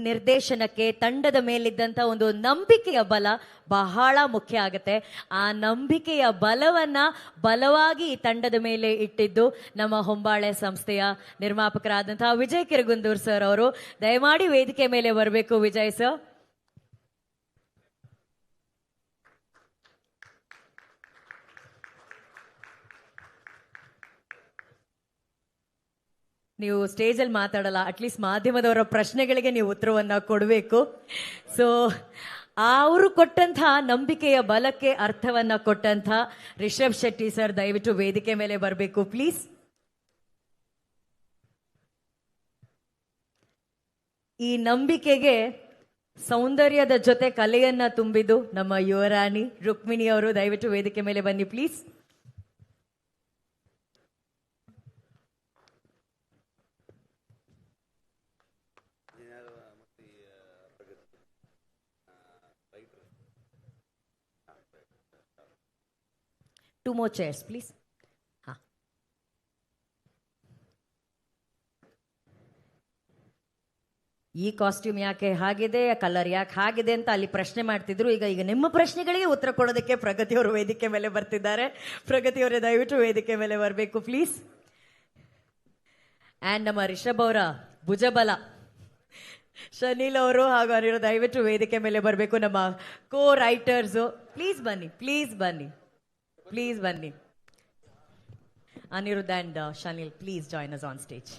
ನಿರ್ದೇಶನಕ್ಕೆ ತಂಡದ ಮೇಲಿದ್ದಂಥ ಒಂದು ನಂಬಿಕೆಯ ಬಲ ಬಹಳ ಮುಖ್ಯ ಆಗುತ್ತೆ. ಆ ನಂಬಿಕೆಯ ಬಲವನ್ನು ಬಲವಾಗಿ ಈ ತಂಡದ ಮೇಲೆ ಇಟ್ಟಿದ್ದು ನಮ್ಮ ಹೊಂಬಾಳೆ ಸಂಸ್ಥೆಯ ನಿರ್ಮಾಪಕರಾದಂತಹ ವಿಜಯ್ ಕಿರಗುಂದೂರ್ ಸರ್ ಅವರು. ದಯಮಾಡಿ ವೇದಿಕೆ ಮೇಲೆ ಬರಬೇಕು ವಿಜಯ್ ಸರ್. ನೀವು ಸ್ಟೇಜಲ್ಲಿ ಮಾತಾಡಲ್ಲ, ಅಟ್ಲೀಸ್ಟ್ ಮಾಧ್ಯಮದವರ ಪ್ರಶ್ನೆಗಳಿಗೆ ನೀವು ಉತ್ತರವನ್ನ ಕೊಡಬೇಕು. ಸೊ ಅವರು ಕೊಟ್ಟಂಥ ನಂಬಿಕೆಯ ಬಲಕ್ಕೆ ಅರ್ಥವನ್ನ ಕೊಟ್ಟಂಥ ರಿಷಬ್ ಶೆಟ್ಟಿ ಸರ್ ದಯವಿಟ್ಟು ವೇದಿಕೆ ಮೇಲೆ ಬರಬೇಕು ಪ್ಲೀಸ್. ಈ ನಂಬಿಕೆಗೆ ಸೌಂದರ್ಯದ ಜೊತೆ ಕಲೆಯನ್ನ ತುಂಬಿದ್ದು ನಮ್ಮ ಯುವರಾಣಿ ರುಕ್ಮಿಣಿ ಅವರು. ದಯವಿಟ್ಟು ವೇದಿಕೆ ಮೇಲೆ ಬನ್ನಿ please. Two more chairs, please. ಈ ಕಾಸ್ಟ್ಯೂಮ್ ಯಾಕೆ ಹಾಗಿದೆ, ಕಲರ್ ಯಾಕೆ ಹಾಗಿದೆ ಅಂತ ಅಲ್ಲಿ ಪ್ರಶ್ನೆ ಮಾಡ್ತಿದ್ರು. ಈಗ ನಿಮ್ಮ ಪ್ರಶ್ನೆಗಳಿಗೆ ಉತ್ತರ ಕೊಡೋದಕ್ಕೆ ಪ್ರಗತಿಯವರು ವೇದಿಕೆ ಮೇಲೆ ಬರ್ತಿದ್ದಾರೆ. ಪ್ರಗತಿಯವರೇ ದಯವಿಟ್ಟು ವೇದಿಕೆ ಮೇಲೆ ಬರಬೇಕು ಪ್ಲೀಸ್. ಆ್ಯಂಡ್ ನಮ್ಮ ರಿಷಬ್ ಅವರ ಭುಜಬಲ ಶನೀಲ್ ಅವರು ಹಾಗೂ ಅನಿರು ದಯವಿಟ್ಟು ವೇದಿಕೆ ಮೇಲೆ ಬರಬೇಕು. ನಮ್ಮ ಕೋ ರೈಟರ್ಸು ಪ್ಲೀಸ್ ಬನ್ನಿ, ಪ್ಲೀಸ್ ಬನ್ನಿ, ಪ್ಲೀಸ್ ಬನ್ನಿ. Anirudh and Shanil, please join us on stage.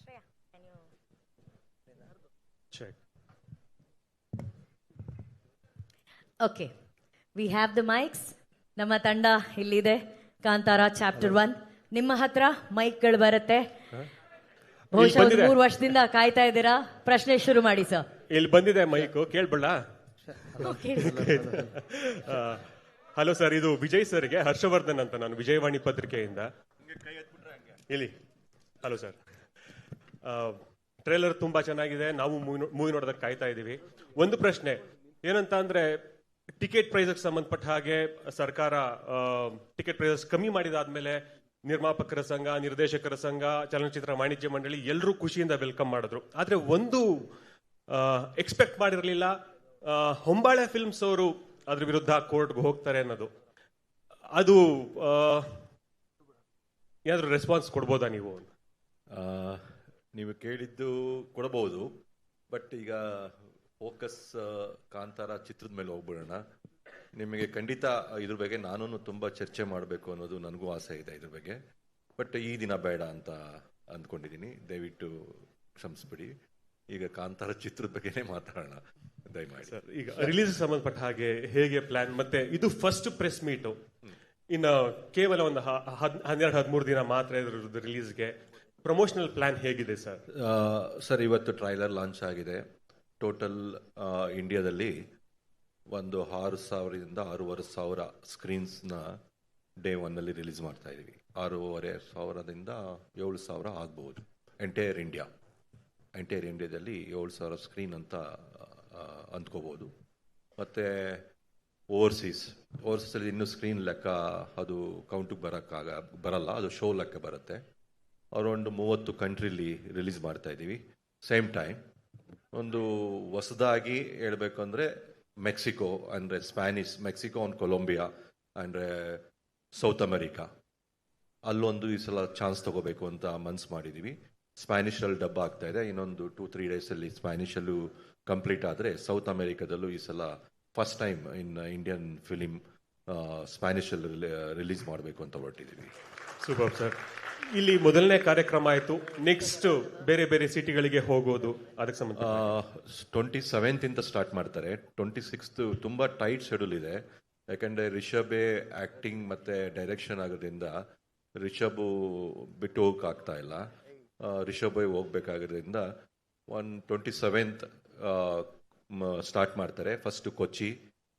Shreya, can you check? Okay. We have the mics. ನಮ್ಮ ತಂಡ ಇಲ್ಲಿದೆ. ಕಾಂತಾರ ಚಾಪ್ಟರ್ 1 ನಿಮ್ಮ ಹತ್ರ ಮೈಕ್ಗಳು ಬರುತ್ತೆ. ಬಹುಶಃ 3 ವರ್ಷದಿಂದ ಕಾಯ್ತಾ ಇದ್ದೀರಾ. ಪ್ರಶ್ನೆ ಶುರು ಮಾಡಿ ಸರ್. ಇಲ್ಲಿ ಬಂದಿದೆ ಮೈಕ್, ಕೇಳ್ಬೇಡ. ಹಲೋ ಸರ್, ಇದು ವಿಜಯ್ ಸರ್ಗೆ ಹರ್ಷವರ್ಧನ್ ಅಂತ, ನಾನು ವಿಜಯವಾಣಿ ಪತ್ರಿಕೆಯಿಂದ. ಇಲ್ಲಿ ಹಲೋ ಸರ್, ಟ್ರೇಲರ್ ತುಂಬಾ ಚೆನ್ನಾಗಿದೆ. ನಾವು ಮೂವಿ ನೋಡೋದಕ್ಕೆ ಕಾಯ್ತಾ ಇದ್ದೀವಿ. ಒಂದು ಪ್ರಶ್ನೆ ಏನಂತ ಅಂದ್ರೆ, ಟಿಕೆಟ್ ಪ್ರೈಸಕ್ಕೆ ಸಂಬಂಧಪಟ್ಟ ಹಾಗೆ ಸರ್ಕಾರ ಟಿಕೆಟ್ ಪ್ರೈಸಸ್ ಕಮ್ಮಿ ಮಾಡಿದಾದ್ಮೇಲೆ ನಿರ್ಮಾಪಕರ ಸಂಘ, ನಿರ್ದೇಶಕರ ಸಂಘ, ಚಲನಚಿತ್ರ ವಾಣಿಜ್ಯ ಮಂಡಳಿ ಎಲ್ಲರೂ ಖುಷಿಯಿಂದ ವೆಲ್ಕಮ್ ಮಾಡಿದ್ರು. ಆದ್ರೆ ಒಂದು ಎಕ್ಸ್ಪೆಕ್ಟ್ ಮಾಡಿರಲಿಲ್ಲ, ಹೊಂಬಾಳೆ ಫಿಲ್ಮ್ಸ್ ಅವರು ಅದ್ರ ವಿರುದ್ಧ ಕೋರ್ಟ್ಗೆ ಹೋಗ್ತಾರೆ ಅನ್ನೋದು. ಅದು ಏನಾದ್ರು ರೆಸ್ಪಾನ್ಸ್ ಕೊಡ್ಬೋದಾ ನೀವು? ನೀವು ಕೇಳಿದ್ದು ಕೊಡಬಹುದು, ಬಟ್ ಈಗ ಫೋಕಸ್ ಕಾಂತಾರ ಚಿತ್ರದ ಮೇಲೆ ಹೋಗ್ಬಿಡೋಣ. ನಿಮಗೆ ಖಂಡಿತ ಇದ್ರ ಬಗ್ಗೆ ನಾನು ತುಂಬ ಚರ್ಚೆ ಮಾಡಬೇಕು ಅನ್ನೋದು ನನಗೂ ಆಸೆ ಇದೆ ಇದ್ರ ಬಗ್ಗೆ. ಬಟ್ ಈ ದಿನ ಬೇಡ ಅಂತ ಅಂದ್ಕೊಂಡಿದ್ದೀನಿ, ದಯವಿಟ್ಟು ಕ್ಷಮಿಸ್ಬಿಡಿ. ಈಗ ಕಾಂತಾರ ಚಿತ್ರದ ಬಗ್ಗೆನೇ ಮಾತಾಡೋಣ ದಯಮಾಡಿ. ಸರ್, ಈಗ ರಿಲೀಸ್ ಸಂಬಂಧಪಟ್ಟ ಹಾಗೆ ಹೇಗೆ ಪ್ಲಾನ್? ಮತ್ತೆ ಇದು ಫಸ್ಟ್ ಪ್ರೆಸ್ ಮೀಟು, ಇನ್ನು ಕೇವಲ ಒಂದು 12-13 ದಿನ ಮಾತ್ರ ಇದ್ರದ್ದು ರಿಲೀಸ್ಗೆ. ಪ್ರಮೋಷನಲ್ ಪ್ಲಾನ್ ಹೇಗಿದೆ ಸರ್? ಸರ್, ಇವತ್ತು ಟ್ರೈಲರ್ ಲಾಂಚ್ ಆಗಿದೆ. ಟೋಟಲ್ ಇಂಡಿಯಾದಲ್ಲಿ ಒಂದು 6,000ದಿಂದ 6,500 ಸ್ಕ್ರೀನ್ಸ್ನ ಡೇ 1ನಲ್ಲಿ ರಿಲೀಸ್ ಮಾಡ್ತಾ ಇದ್ದೀವಿ. 6,500ದಿಂದ 7,000 ಆಗ್ಬೋದು ಎಂಟೈರ್ ಇಂಡಿಯಾದಲ್ಲಿ 7,000 ಸ್ಕ್ರೀನ್ ಅಂತ ಅಂದ್ಕೋಬೋದು. ಮತ್ತು ಓವರ್ಸೀಸಲ್ಲಿ ಇನ್ನೂ ಸ್ಕ್ರೀನ್ ಲೆಕ್ಕ ಅದು ಕೌಂಟಿಗೆ ಬರಲ್ಲ, ಅದು ಶೋ ಲೆಕ್ಕ ಬರುತ್ತೆ. ಅರೌಂಡ್ 30 ಕಂಟ್ರಿಲಿ ರಿಲೀಸ್ ಮಾಡ್ತಾ ಇದ್ದೀವಿ. ಸೇಮ್ ಟೈಮ್ ಒಂದು ಹೊಸದಾಗಿ ಹೇಳಬೇಕು ಅಂದರೆ ಮೆಕ್ಸಿಕೋ ಅಂದರೆ ಮೆಕ್ಸಿಕೋ ಆ್ಯಂಡ್ ಕೊಲಂಬಿಯಾ ಅಂದರೆ ಸೌತ್ ಅಮೆರಿಕಾ ಅಲ್ಲೊಂದು ಈ ಸಲ ಚಾನ್ಸ್ ತಗೋಬೇಕು ಅಂತ ಮನ್ಸು ಮಾಡಿದ್ದೀವಿ. ಸ್ಪ್ಯಾನಿಷಲ್ಲಿ ಡಬ್ಬ ಆಗ್ತಾ ಇದೆ. ಇನ್ನೊಂದು 2-3 ಡೇಸಲ್ಲಿ ಸ್ಪ್ಯಾನಿಷಲ್ಲೂ ಕಂಪ್ಲೀಟ್ ಆದರೆ ಸೌತ್ ಅಮೆರಿಕಾದಲ್ಲೂ ಈ ಸಲ first time in Indian film ಸ್ಪ್ಯಾನಿಷಲ್ಲಿ ರಿಲೀಸ್ ಮಾಡಬೇಕು ಅಂತ ಹೊರಟಿದ್ದೀವಿ. Super sir. ಇಲ್ಲಿ ಮೊದಲನೇ ಕಾರ್ಯಕ್ರಮ ಆಯಿತು. ನೆಕ್ಸ್ಟ್ ಬೇರೆ ಬೇರೆ ಸಿಟಿಗಳಿಗೆ ಹೋಗೋದು ಅದಕ್ಕೆ ಸಂಬಂಧ 27th ಸ್ಟಾರ್ಟ್ ಮಾಡ್ತಾರೆ. 26th ತುಂಬ ಟೈಟ್ ಶೆಡ್ಯೂಲ್ ಇದೆ. ಯಾಕಂದರೆ ರಿಷಬೇ ಆ್ಯಕ್ಟಿಂಗ್ ಮತ್ತು ಡೈರೆಕ್ಷನ್ ಆಗೋದ್ರಿಂದ ರಿಷಬ್ ಬಿಟ್ಟು ಹೋಗೋಕ್ಕಾಗ್ತಾ ಇಲ್ಲ. ರಿಷಬೇ ಹೋಗ್ಬೇಕಾಗೋದ್ರಿಂದ 27th ಸ್ಟಾರ್ಟ್ ಮಾಡ್ತಾರೆ. First Kochi,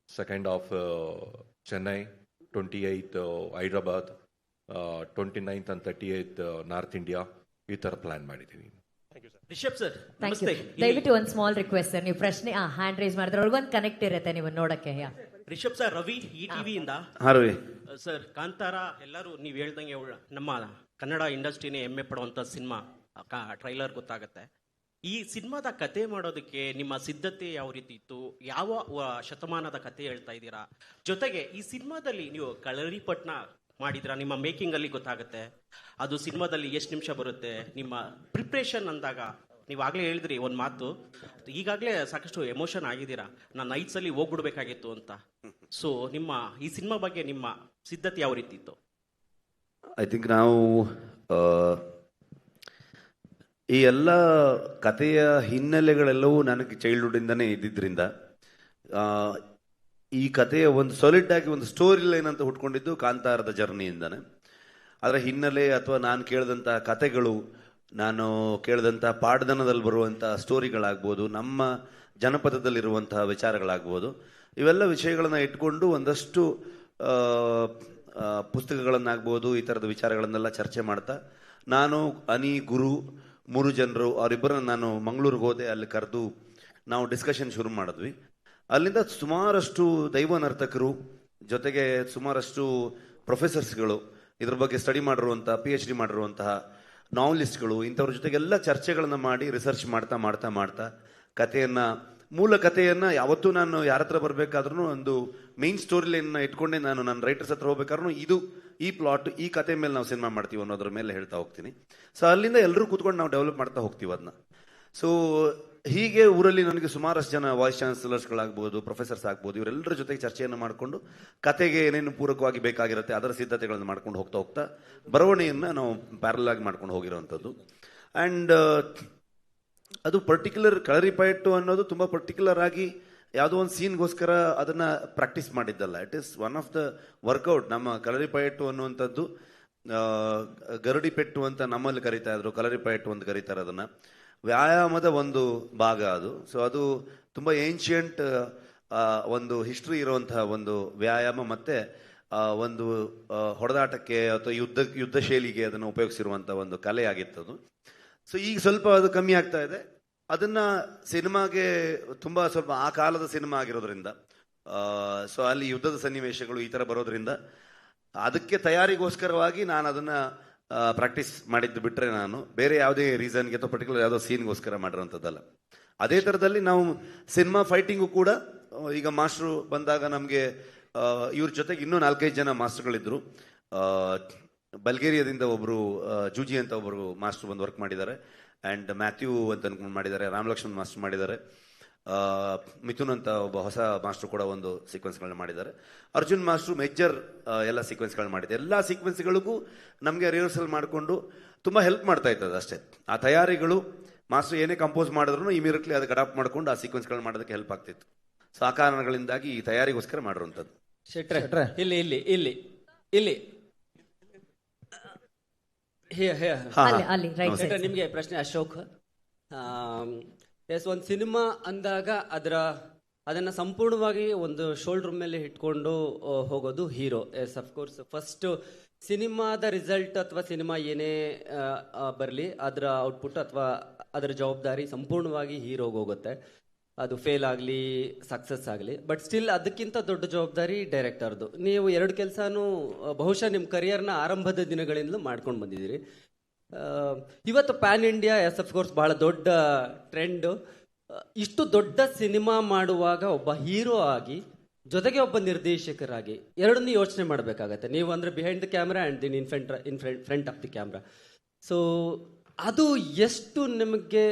second half Chennai, 28th Hyderabad, 29th and 30th north India, ಈ ಥರ ಪ್ಲಾನ್ ಮಾಡಿದ್ದೀವಿ. ರಿಷಬ್ ಸರ್ ನಮಸ್ತೆ. ದಯವಿಟ್ಟು ಒಂದು ಸ್ಮಾಲ್ ರಿಕ್ವೆಸ್ಟ್ ಸರ್, ನೀವು ಪ್ರಶ್ನೆ ಹ್ಯಾಂಡ್ ರೈಸ್ ಮಾಡಿದ್ರೆ ಅವ್ರಿಗೊಂದು ಕನೆಕ್ಟ್ ಇರುತ್ತೆ ನೀವು ನೋಡಕ್ಕೆ. ರಿಷಬ್ ಸರ್, ರವಿ ETV ಇಂದ. ರವಿ ಸರ್, ಕಾಂತಾರ ಎಲ್ಲರೂ ನೀವು ಹೇಳ್ದಂಗೆ ನಮ್ಮ ಕನ್ನಡ ಇಂಡಸ್ಟ್ರಿನೇ ಹೆಮ್ಮೆ ಪಡುವಂಥ ಸಿನಿಮಾ. ಟ್ರೈಲರ್ ಗೊತ್ತಾಗುತ್ತೆ. ಈ ಸಿನಿಮಾದ ಕತೆ ಮಾಡೋದಕ್ಕೆ ನಿಮ್ಮ ಸಿದ್ಧತೆ ಯಾವ ರೀತಿ ಇತ್ತು? ಯಾವ ಶತಮಾನದ ಕತೆ ಹೇಳ್ತಾ ಇದ್ದೀರಾ? ಜೊತೆಗೆ ಈ ಸಿನಿಮಾದಲ್ಲಿ ನೀವು ಕಳರಿಪಟ್ನ ಮಾಡಿದ್ರ? ನಿಮ್ಮ ಮೇಕಿಂಗ್ ಅಲ್ಲಿ ಗೊತ್ತಾಗುತ್ತೆ. ಅದು ಸಿನಿಮಾದಲ್ಲಿ ಎಷ್ಟು ನಿಮಿಷ ಬರುತ್ತೆ? ನಿಮ್ಮ ಪ್ರಿಪ್ರೇಷನ್ ಅಂದಾಗ ನೀವಾಗಲೇ ಹೇಳಿದ್ರಿ ಒಂದು ಮಾತು, ಈಗಾಗಲೇ ಸಾಕಷ್ಟು ಎಮೋಷನ್ ಆಗಿದ್ದೀರಾ, ನಾನು ನೈಟ್ಸಲ್ಲಿ ಹೋಗ್ಬಿಡ್ಬೇಕಾಗಿತ್ತು ಅಂತ. ಸೊ ನಿಮ್ಮ ಈ ಸಿನಿಮಾ ಬಗ್ಗೆ ನಿಮ್ಮ ಸಿದ್ಧತೆ ಯಾವ ರೀತಿ ಇತ್ತು? ಐ ಥಿಂಕ್ ನಾವು ಈ ಎಲ್ಲ ಕಥೆಯ ಹಿನ್ನೆಲೆಗಳೆಲ್ಲವೂ ನನಗೆ ಚೈಲ್ಡ್ಹುಡ್ಡಿಂದನೇ ಇದ್ದಿದ್ದರಿಂದ ಈ ಕಥೆಯ ಒಂದು ಸಾಲಿಡ್ ಆಗಿ ಒಂದು ಸ್ಟೋರಿ ಲೈನ್ ಅಂತ ಹುಟ್ಕೊಂಡಿದ್ದು ಕಾಂತಾರದ ಜರ್ನಿಯಿಂದಾನೆ. ಅದರ ಹಿನ್ನೆಲೆ ಅಥವಾ ನಾನು ಕೇಳಿದಂಥ ಕಥೆಗಳು, ನಾನು ಕೇಳಿದಂಥ ಪಾಡ್ದನದಲ್ಲಿ ಬರುವಂಥ ಸ್ಟೋರಿಗಳಾಗ್ಬೋದು, ನಮ್ಮ ಜನಪದದಲ್ಲಿರುವಂತಹ ವಿಚಾರಗಳಾಗ್ಬೋದು, ಇವೆಲ್ಲ ವಿಷಯಗಳನ್ನು ಇಟ್ಕೊಂಡು ಒಂದಷ್ಟು ಪುಸ್ತಕಗಳನ್ನಾಗ್ಬೋದು, ಈ ಥರದ ವಿಚಾರಗಳನ್ನೆಲ್ಲ ಚರ್ಚೆ ಮಾಡ್ತಾ ನಾನು, ಅನಿ, ಗುರು 3 ಜನರು ಅವರಿಬ್ಬರನ್ನ ನಾನು ಮಂಗಳೂರಿಗೆ ಹೋದೆ. ಅಲ್ಲಿ ಕರೆದು ನಾವು ಡಿಸ್ಕಷನ್ ಶುರು ಮಾಡಿದ್ವಿ. ಅಲ್ಲಿಂದ ಸುಮಾರಷ್ಟು ದೈವ ನರ್ತಕರು ಜೊತೆಗೆ ಸುಮಾರಷ್ಟು ಪ್ರೊಫೆಸರ್ಸ್ಗಳು, ಇದ್ರ ಬಗ್ಗೆ ಸ್ಟಡಿ ಮಾಡಿರುವಂತಹ PhD ಮಾಡಿರುವಂತಹ ನಾವಲಿಸ್ಟ್ಗಳು, ಇಂಥವ್ರ ಜೊತೆಗೆಲ್ಲ ಚರ್ಚೆಗಳನ್ನು ಮಾಡಿ ರಿಸರ್ಚ್ ಮಾಡ್ತಾ ಮಾಡ್ತಾ ಮಾಡ್ತಾ ಕಥೆಯನ್ನು, ಮೂಲ ಕಥೆಯನ್ನು ಯಾವತ್ತೂ ನಾನು ಯಾರ ಹತ್ರ ಬರಬೇಕಾದ್ರೂ ಒಂದು ಮೇನ್ ಸ್ಟೋರಿ ಲೈನ್ನ ಇಟ್ಕೊಂಡೆ ನಾನು ನನ್ನ ರೈಟರ್ಸ್ ಹತ್ರ ಹೋಗ್ಬೇಕಾದ್ರೂ ಈ ಪ್ಲಾಟ್, ಈ ಕಥೆ ಮೇಲೆ ನಾವು ಸಿನಿಮಾ ಮಾಡ್ತೀವಿ ಅನ್ನೋದ್ರ ಮೇಲೆ ಹೇಳ್ತಾ ಹೋಗ್ತೀನಿ. ಸೊ ಅಲ್ಲಿಂದ ಎಲ್ಲರೂ ಕೂತ್ಕೊಂಡು ನಾವು ಡೆವಲಪ್ ಮಾಡ್ತಾ ಹೋಗ್ತೀವಿ ಅದನ್ನ. ಸೊ ಹೀಗೆ ಊರಲ್ಲಿ ನನಗೆ ಸುಮಾರಷ್ಟು ಜನ ವೈಸ್ ಚಾನ್ಸಲರ್ಸ್ಗಳಾಗ್ಬೋದು, ಪ್ರೊಫೆಸರ್ಸ್ ಆಗ್ಬೋದು, ಇವರೆಲ್ಲರ ಜೊತೆಗೆ ಚರ್ಚೆಯನ್ನು ಮಾಡಿಕೊಂಡು ಕತೆಗೆ ಏನೇನು ಪೂರಕವಾಗಿ ಬೇಕಾಗಿರುತ್ತೆ ಅದರ ಸಿದ್ಧತೆಗಳನ್ನು ಮಾಡ್ಕೊಂಡು ಹೋಗ್ತಾ ಹೋಗ್ತಾ ಬರವಣಿಗೆಯನ್ನು ನಾವು ಪ್ಯಾರಲ್ ಆಗಿ ಮಾಡ್ಕೊಂಡು ಹೋಗಿರೋವಂಥದ್ದು. ಆ್ಯಂಡ್ ಅದು ಪರ್ಟಿಕ್ಯುಲರ್ ಕಳರಿಪಯಟ್ಟು ಅನ್ನೋದು ತುಂಬ ಪರ್ಟಿಕ್ಯುಲರ್ ಆಗಿ ಯಾವುದೋ ಒಂದು ಸೀನ್ಗೋಸ್ಕರ ಅದನ್ನು ಪ್ರಾಕ್ಟೀಸ್ ಮಾಡಿದ್ದಲ್ಲ. It is one of the workout. ನಮ್ಮ ಕಳರಿಪಯಟ್ಟು ಅನ್ನುವಂಥದ್ದು ಗರಡಿ ಪೆಟ್ಟು ಅಂತ ನಮ್ಮಲ್ಲಿ ಕರೀತಾ ಇದ್ರು, ಕಳರಿಪಯಟ್ಟು ಅಂತ ಕರೀತಾರೆ ಅದನ್ನು. ವ್ಯಾಯಾಮದ ಒಂದು ಭಾಗ ಅದು. ಸೊ ಅದು ತುಂಬ ಏನ್ಷಿಯಂಟ್ ಒಂದು ಹಿಸ್ಟ್ರಿ ಇರುವಂತಹ ಒಂದು ವ್ಯಾಯಾಮ, ಮತ್ತು ಒಂದು ಹೊಡೆದಾಟಕ್ಕೆ ಅಥವಾ ಯುದ್ಧ ಶೈಲಿಗೆ ಅದನ್ನು ಉಪಯೋಗಿಸಿರುವಂಥ ಒಂದು ಕಲೆ ಆಗಿತ್ತದು. ಸೊ ಈಗ ಸ್ವಲ್ಪ ಅದು ಕಮ್ಮಿ ಆಗ್ತಾ ಇದೆ. ಅದನ್ನು ಸಿನಿಮಾಗೆ ತುಂಬ ಸ್ವಲ್ಪ ಆ ಕಾಲದ ಸಿನಿಮಾ ಆಗಿರೋದ್ರಿಂದ, ಸೊ ಅಲ್ಲಿ ಯುದ್ಧದ ಸನ್ನಿವೇಶಗಳು ಈ ಥರ ಬರೋದ್ರಿಂದ ಅದಕ್ಕೆ ತಯಾರಿಗೋಸ್ಕರವಾಗಿ ನಾನು ಅದನ್ನು ಪ್ರಾಕ್ಟೀಸ್ ಮಾಡಿದ್ದು ಬಿಟ್ಟರೆ ನಾನು ಬೇರೆ ಯಾವುದೇ ರೀಸನ್ಗೆ ಅಥವಾ ಪರ್ಟಿಕ್ಯುಲರ್ ಯಾವುದೋ ಸೀನ್ಗೋಸ್ಕರ ಮಾಡಿರೋಂಥದ್ದಲ್ಲ. ಅದೇ ಥರದಲ್ಲಿ ನಾವು ಸಿನಿಮಾ ಫೈಟಿಂಗು ಕೂಡ ಈಗ ಮಾಸ್ಟ್ರು ಬಂದಾಗ ನಮಗೆ ಇವ್ರ ಜೊತೆಗೆ ಇನ್ನೂ 4-5 ಜನ ಮಾಸ್ಟರ್ಗಳಿದ್ರು. ಬಲ್ಗೇರಿಯಾದಿಂದ ಒಬ್ಬರು ಜೂಜಿ ಅಂತ ಒಬ್ಬರು ಮಾಸ್ಟರ್ ಬಂದು ವರ್ಕ್ ಮಾಡಿದ್ದಾರೆ. ಆ್ಯಂಡ್ ಮ್ಯಾಥ್ಯೂ ಅಂತ ಅನ್ಕೊಂಡು ಮಾಡಿದ್ದಾರೆ, ರಾಮಲಕ್ಷ್ಮಣ್ ಮಾಸ್ಟರ್ ಮಾಡಿದ್ದಾರೆ, ಮಿಥುನ್ ಅಂತ ಒಬ್ಬ ಹೊಸ ಮಾಸ್ಟರ್ ಕೂಡ ಒಂದು ಸೀಕ್ವೆನ್ಸ್ಗಳನ್ನ ಮಾಡಿದ್ದಾರೆ, ಅರ್ಜುನ್ ಮಾಸ್ಟ್ರು ಮೇಜರ್ ಎಲ್ಲ ಸೀಕ್ವೆನ್ಸ್ಗಳು ಮಾಡಿದ್ದಾರೆ. ಎಲ್ಲ ಸೀಕ್ವೆನ್ಸ್ಗಳಿಗೂ ನಮಗೆ ರಿಹರ್ಸಲ್ ಮಾಡಿಕೊಂಡು ತುಂಬ ಹೆಲ್ಪ್ ಮಾಡ್ತಾ ಇರ್ತದೆ ಅಷ್ಟೇ. ಆ ತಯಾರಿಗಳು ಮಾಸ್ಟರ್ ಏನೇ ಕಂಪೋಸ್ ಮಾಡಿದ್ರು ಇಮಿಡಿಯೇಟ್ಲಿ ಅದಕ್ಕೆ ಅಡಾಪ್ಟ್ ಮಾಡ್ಕೊಂಡು ಆ ಸೀಕ್ವೆನ್ಸ್ಗಳು ಮಾಡೋದಕ್ಕೆ ಹೆಲ್ಪ್ ಆಗ್ತಿತ್ತು. ಸೊ ಆ ಕಾರಣಗಳಿಂದಾಗಿ ಈ ತಯಾರಿಗೋಸ್ಕರ ಮಾಡಿರುವಂಥದ್ದು. ಶೆಟ್ರೆ ಇಲ್ಲಿ ಇಲ್ಲಿ ಇಲ್ಲಿ ಇಲ್ಲಿ ನಿಮಗೆ ಪ್ರಶ್ನೆ. ಅಶೋಕ್, ಎಸ್, ಒಂದು ಸಿನಿಮಾ ಅಂದಾಗ ಅದನ್ನು ಸಂಪೂರ್ಣವಾಗಿ ಒಂದು ಶೋಲ್ಡರ್ ಮೇಲೆ ಇಟ್ಕೊಂಡು ಹೋಗೋದು ಹೀರೋ. ಎಸ್, ಅಫ್ಕೋರ್ಸ್ ಫಸ್ಟ್ ಸಿನಿಮಾದ ರಿಸಲ್ಟ್ ಅಥವಾ ಸಿನಿಮಾ ಏನೇ ಬರಲಿ ಅದರ ಔಟ್ಪುಟ್ ಅಥವಾ ಅದರ ಜವಾಬ್ದಾರಿ ಸಂಪೂರ್ಣವಾಗಿ ಹೀರೋಗೆ ಹೋಗುತ್ತೆ. ಅದು ಫೇಲ್ ಆಗಲಿ ಸಕ್ಸಸ್ ಆಗಲಿ, ಬಟ್ ಸ್ಟಿಲ್ ಅದಕ್ಕಿಂತ ದೊಡ್ಡ ಜವಾಬ್ದಾರಿ ಡೈರೆಕ್ಟರ್ದು. ನೀವು 2 ಕೆಲಸನೂ ಬಹುಶಃ ನಿಮ್ಮ ಕರಿಯರ್ನ ಆರಂಭದ ದಿನಗಳಿಂದಲೂ ಮಾಡ್ಕೊಂಡು ಬಂದಿದ್ದೀರಿ. ಇವತ್ತು ಪ್ಯಾನ್ ಇಂಡಿಯಾ ಆಫ್ ಕೋರ್ಸ್ ಬಹಳ ದೊಡ್ಡ ಟ್ರೆಂಡು. ಇಷ್ಟು ದೊಡ್ಡ ಸಿನಿಮಾ ಮಾಡುವಾಗ ಒಬ್ಬ ಹೀರೋ ಆಗಿ ಜೊತೆಗೆ ಒಬ್ಬ ನಿರ್ದೇಶಕರಾಗಿ ಎರಡನ್ನೂ ಯೋಚನೆ ಮಾಡಬೇಕಾಗತ್ತೆ. ನೀವು ಅಂದರೆ ಬಿಹೈಂಡ್ ದ ಕ್ಯಾಮ್ರಾ ಆ್ಯಂಡ್ ದಿನ್ front of the camera. So ಅದು ಎಷ್ಟು ನಿಮಗೆ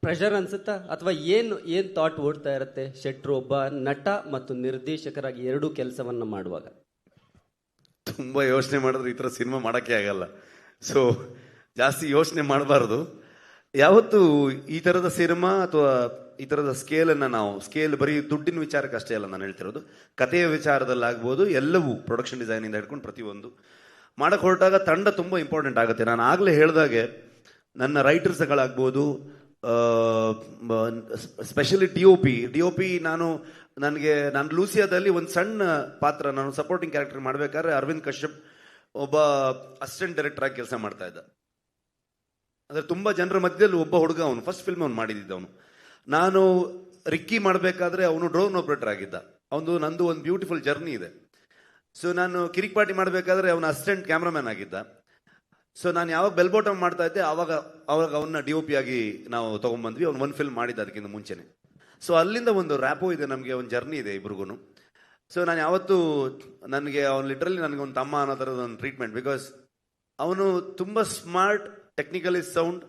ಪ್ರೆಷರ್ ಅನ್ಸುತ್ತಾ, ಅಥವಾ ಏನು ಥಾಟ್ ಓಡ್ತಾ ಇರುತ್ತೆ ಶೆಟ್ರು ಒಬ್ಬ ನಟ ಮತ್ತು ನಿರ್ದೇಶಕರಾಗಿ ಎರಡೂ ಕೆಲಸವನ್ನು ಮಾಡುವಾಗ? ತುಂಬ ಯೋಚನೆ ಮಾಡಿದ್ರೆ ಈ ಥರ ಸಿನಿಮಾ ಮಾಡೋಕ್ಕೆ ಆಗಲ್ಲ. ಸೊ ಜಾಸ್ತಿ ಯೋಚನೆ ಮಾಡಬಾರ್ದು. ಯಾವತ್ತು ಈ ಥರದ ಸಿನಿಮಾ ಅಥವಾ ಈ ಥರದ ಸ್ಕೇಲನ್ನು ನಾವು ಬರೀ ದುಡ್ಡಿನ ವಿಚಾರಕ್ಕೆ ಅಷ್ಟೇ ಅಲ್ಲ ನಾನು ಹೇಳ್ತಿರೋದು, ಕಥೆಯ ವಿಚಾರದಲ್ಲಾಗ್ಬೋದು, ಎಲ್ಲವೂ ಪ್ರೊಡಕ್ಷನ್ ಡಿಸೈನಿಂದ ಹಿಡ್ಕೊಂಡು ಪ್ರತಿಯೊಂದು ಮಾಡಕ್ಕೆ ಹೊರಟಾಗ ತಂಡ ತುಂಬ ಇಂಪಾರ್ಟೆಂಟ್ ಆಗುತ್ತೆ. ನಾನು ಆಗಲೇ ಹೇಳಿದಾಗೆ ನನ್ನ ರೈಟರ್ಸ್ಗಳಾಗ್ಬೋದು, ಸ್ಪೆಷಲಿ ಡಿ ಒ ಪಿ ನಾನು ಲೂಸಿಯಾದಲ್ಲಿ ಒಂದು ಸಣ್ಣ ಪಾತ್ರ, ನಾನು ಸಪೋರ್ಟಿಂಗ್ ಕ್ಯಾರೆಕ್ಟರ್ ಮಾಡಬೇಕಾದ್ರೆ ಅರವಿಂದ್ ಕಶ್ಯಪ್ ಒಬ್ಬ ಅಸಿಸ್ಟೆಂಟ್ ಡೈರೆಕ್ಟರ್ ಆಗಿ ಕೆಲಸ ಮಾಡ್ತಾ ಇದ್ದ. ಅಂದರೆ ತುಂಬ ಜನರ ಮಧ್ಯದಲ್ಲಿ ಒಬ್ಬ ಹುಡುಗ, ಅವನು ಫಸ್ಟ್ ಫಿಲ್ಮ್ ಅವ್ನು ಮಾಡಿದ್ದವನು. ನಾನು ರಿಕ್ಕಿ ಮಾಡಬೇಕಾದ್ರೆ ಅವನು ಡ್ರೋನ್ ಆಪರೇಟರ್ ಆಗಿದ್ದ. ನಂದು ಒಂದು ಬ್ಯೂಟಿಫುಲ್ ಜರ್ನಿ ಇದೆ. ಸೊ ನಾನು ಕಿರಿಕ್ ಪಾರ್ಟಿ ಮಾಡಬೇಕಾದ್ರೆ ಅವನ ಅಸಿಸ್ಟೆಂಟ್ ಕ್ಯಾಮ್ರಾಮ್ಯಾನ್ ಆಗಿದ್ದ. ಸೊ ನಾನು ಯಾವಾಗ ಬೆಲ್ ಬಾಟಮ್ ಮಾಡ್ತಾ ಇದ್ದೆ ಆವಾಗ ಅವನ್ನ ಡಿ ಒ ಪಿ ಆಗಿ ನಾವು ತೊಗೊಂಡ್ಬಂದ್ವಿ. ಅವ್ನು ಒಂದು ಫಿಲ್ಮ್ ಮಾಡಿದ್ದ ಅದಕ್ಕಿಂತ ಮುಂಚೆನೆ. ಸೊ ಅಲ್ಲಿಂದ ಒಂದು ರ್ಯಾಪೋ ಇದೆ, ನಮಗೆ ಒಂದು ಜರ್ನಿ ಇದೆ ಇಬ್ರಿಗೂ. ಸೊ ನಾನು ಯಾವತ್ತೂ ಅವನು ಲಿಟ್ರಲಿ ನನಗೆ ಒಂದು ತಮ್ಮ ಅನ್ನೋ ಥರದ ಒಂದು ಟ್ರೀಟ್ಮೆಂಟ್. ಬಿಕಾಸ್ ಅವನು ತುಂಬ ಸ್ಮಾರ್ಟ್, ಟೆಕ್ನಿಕಲಿ ಸೌಂಡ್,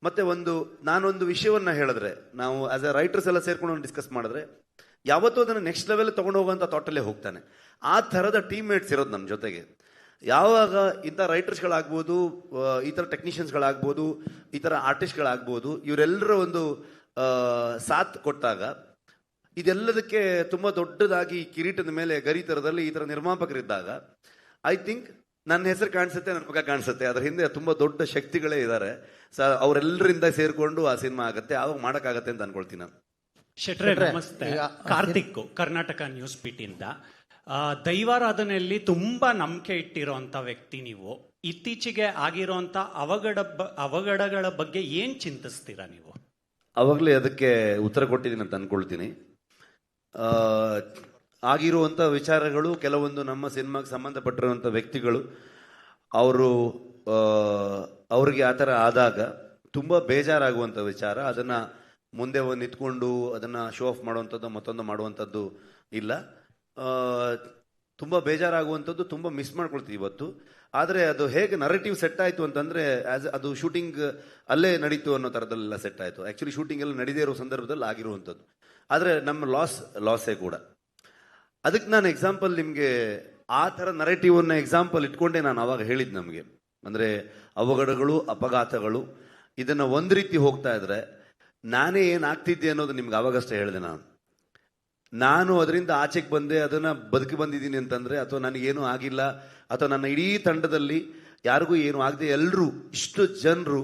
ಮತ್ತು ನಾನೊಂದು ವಿಷಯವನ್ನು ಹೇಳಿದ್ರೆ, ನಾವು ಆಸ್ ಎ ರೈಟರ್ಸ್ ಎಲ್ಲ ಸೇರ್ಕೊಂಡು ಡಿಸ್ಕಸ್ ಮಾಡಿದ್ರೆ ಯಾವತ್ತೂ ಅದನ್ನು ನೆಕ್ಸ್ಟ್ ಲೆವೆಲ್ ತೊಗೊಂಡು ಹೋಗುವಂಥ ಥಾಟಲ್ಲೇ ಹೋಗ್ತಾನೆ. ಆ ಥರದ ಟೀಮ್ ಮೇಟ್ಸ್ ಇರೋದು ನಮ್ಮ ಜೊತೆಗೆ. ಯಾವಾಗ ಇಂಥ ರೈಟರ್ಸ್ಗಳಾಗ್ಬೋದು, ಈ ಥರ ಟೆಕ್ನಿಷಿಯನ್ಸ್ಗಳಾಗ್ಬೋದು, ಈ ಥರ ಆರ್ಟಿಸ್ಟ್ಗಳಾಗ್ಬೋದು, ಇವರೆಲ್ಲರ ಒಂದು ಸಾಥ್ ಕೊಟ್ಟಾಗ ಇದೆಲ್ಲದಕ್ಕೆ ತುಂಬ ದೊಡ್ಡದಾಗಿ ಕಿರೀಟದ ಮೇಲೆ ಗರಿ ಥರದಲ್ಲಿ ಈ ಥರ ನಿರ್ಮಾಪಕರಿದ್ದಾಗ ಐ ಥಿಂಕ್ ನನ್ನ ಹೆಸರು ಕಾಣಿಸುತ್ತೆ, ನನ್ನ ಮುಖ ಕಾಣಿಸುತ್ತೆ. ಅದ್ರ ಹಿಂದೆ ತುಂಬ ದೊಡ್ಡ ಶಕ್ತಿಗಳೇ ಇದ್ದಾರೆ. ಅವರೆಲ್ಲರಿಂದ ಸೇರಿಕೊಂಡು ಆ ಸಿನಿಮಾ ಆಗುತ್ತೆ, ಆವಾಗ ಮಾಡೋಕ್ಕಾಗತ್ತೆ ಅಂತ ಅನ್ಕೊಳ್ತೀನಿ ನಾನು. ಶೆಟ್ರೆ ನಮಸ್ತೆ. ಕಾರ್ತಿಕ್, ಕರ್ನಾಟಕ ನ್ಯೂಸ್ ಪೀಠಿಂದ. ದೈವಾರಾಧನೆಯಲ್ಲಿ ತುಂಬಾ ನಂಬಿಕೆ ಇಟ್ಟಿರೋಂಥ ವ್ಯಕ್ತಿ ನೀವು. ಇತ್ತೀಚೆಗೆ ಆಗಿರೋಂಥ ಅವಘಡಗಳ ಬಗ್ಗೆ ಏನ್ ಚಿಂತಿಸ್ತೀರಾ ನೀವು? ಅವಾಗಲೇ ಅದಕ್ಕೆ ಉತ್ತರ ಕೊಟ್ಟಿದ್ದೀನಿ ಅಂತ ಅನ್ಕೊಳ್ತೀನಿ. ಆಗಿರುವಂಥ ವಿಚಾರಗಳು, ಕೆಲವೊಂದು ನಮ್ಮ ಸಿನಿಮಾಗೆ ಸಂಬಂಧಪಟ್ಟಿರುವಂಥ ವ್ಯಕ್ತಿಗಳು ಅವ್ರಿಗೆ ಆ ಥರ ಆದಾಗ ತುಂಬ ಬೇಜಾರಾಗುವಂಥ ವಿಚಾರ. ಅದನ್ನು ಮುಂದೆ ನಿಂತ್ಕೊಂಡು ಅದನ್ನು ಶೋ ಆಫ್ ಮಾಡುವಂಥದ್ದು ಮತ್ತೊಂದು ಮಾಡುವಂಥದ್ದು ಇಲ್ಲ. ತುಂಬ ಬೇಜಾರಾಗುವಂಥದ್ದು, ತುಂಬ ಮಿಸ್ ಮಾಡ್ಕೊಳ್ತೀವಿ ಇವತ್ತು. ಆದರೆ ಅದು ಹೇಗೆ ನರೇಟಿವ್ ಸೆಟ್ ಆಯಿತು ಅಂತಂದರೆ, ಅದು ಶೂಟಿಂಗ್ ಅಲ್ಲೇ ನಡೀತು ಅನ್ನೋ ಥರದಲ್ಲೆಲ್ಲ ಸೆಟ್ ಆಯಿತು. ಆ್ಯಕ್ಚುಲಿ ಶೂಟಿಂಗ್ ಎಲ್ಲ ನಡೀದೇ ಇರೋ ಸಂದರ್ಭದಲ್ಲಿ ಆಗಿರುವಂಥದ್ದು. ಆದರೆ ನಮ್ಮ ಲಾಸೇ ಕೂಡ. ಅದಕ್ಕೆ ನಾನು ಎಕ್ಸಾಂಪಲ್ ನಿಮಗೆ ಆ ಥರ ನರೇಟಿವನ್ನು ಎಕ್ಸಾಂಪಲ್ ಇಟ್ಕೊಂಡೇ ನಾನು ಅವಾಗ ಹೇಳಿದ್ದು. ನಮಗೆ ಅಂದರೆ ಅವಘಡಗಳು, ಅಪಘಾತಗಳು, ಇದನ್ನು ಒಂದು ರೀತಿ ಹೋಗ್ತಾ ಇದ್ರೆ ನಾನೇ ಏನಾಗ್ತಿದ್ದೆ ಅನ್ನೋದು ನಿಮ್ಗೆ ಅವಾಗಷ್ಟೇ ಹೇಳಿದೆ. ನಾನು ಅದರಿಂದ ಆಚೆಗೆ ಬಂದೆ, ಅದನ್ನು ಬದುಕಿ ಬಂದಿದ್ದೀನಿ ಅಂತಂದರೆ, ಅಥವಾ ನನಗೇನೂ ಆಗಿಲ್ಲ, ಅಥವಾ ನನ್ನ ಇಡೀ ತಂಡದಲ್ಲಿ ಯಾರಿಗೂ ಏನೂ ಆಗದೆ ಎಲ್ಲರೂ ಇಷ್ಟು ಜನರು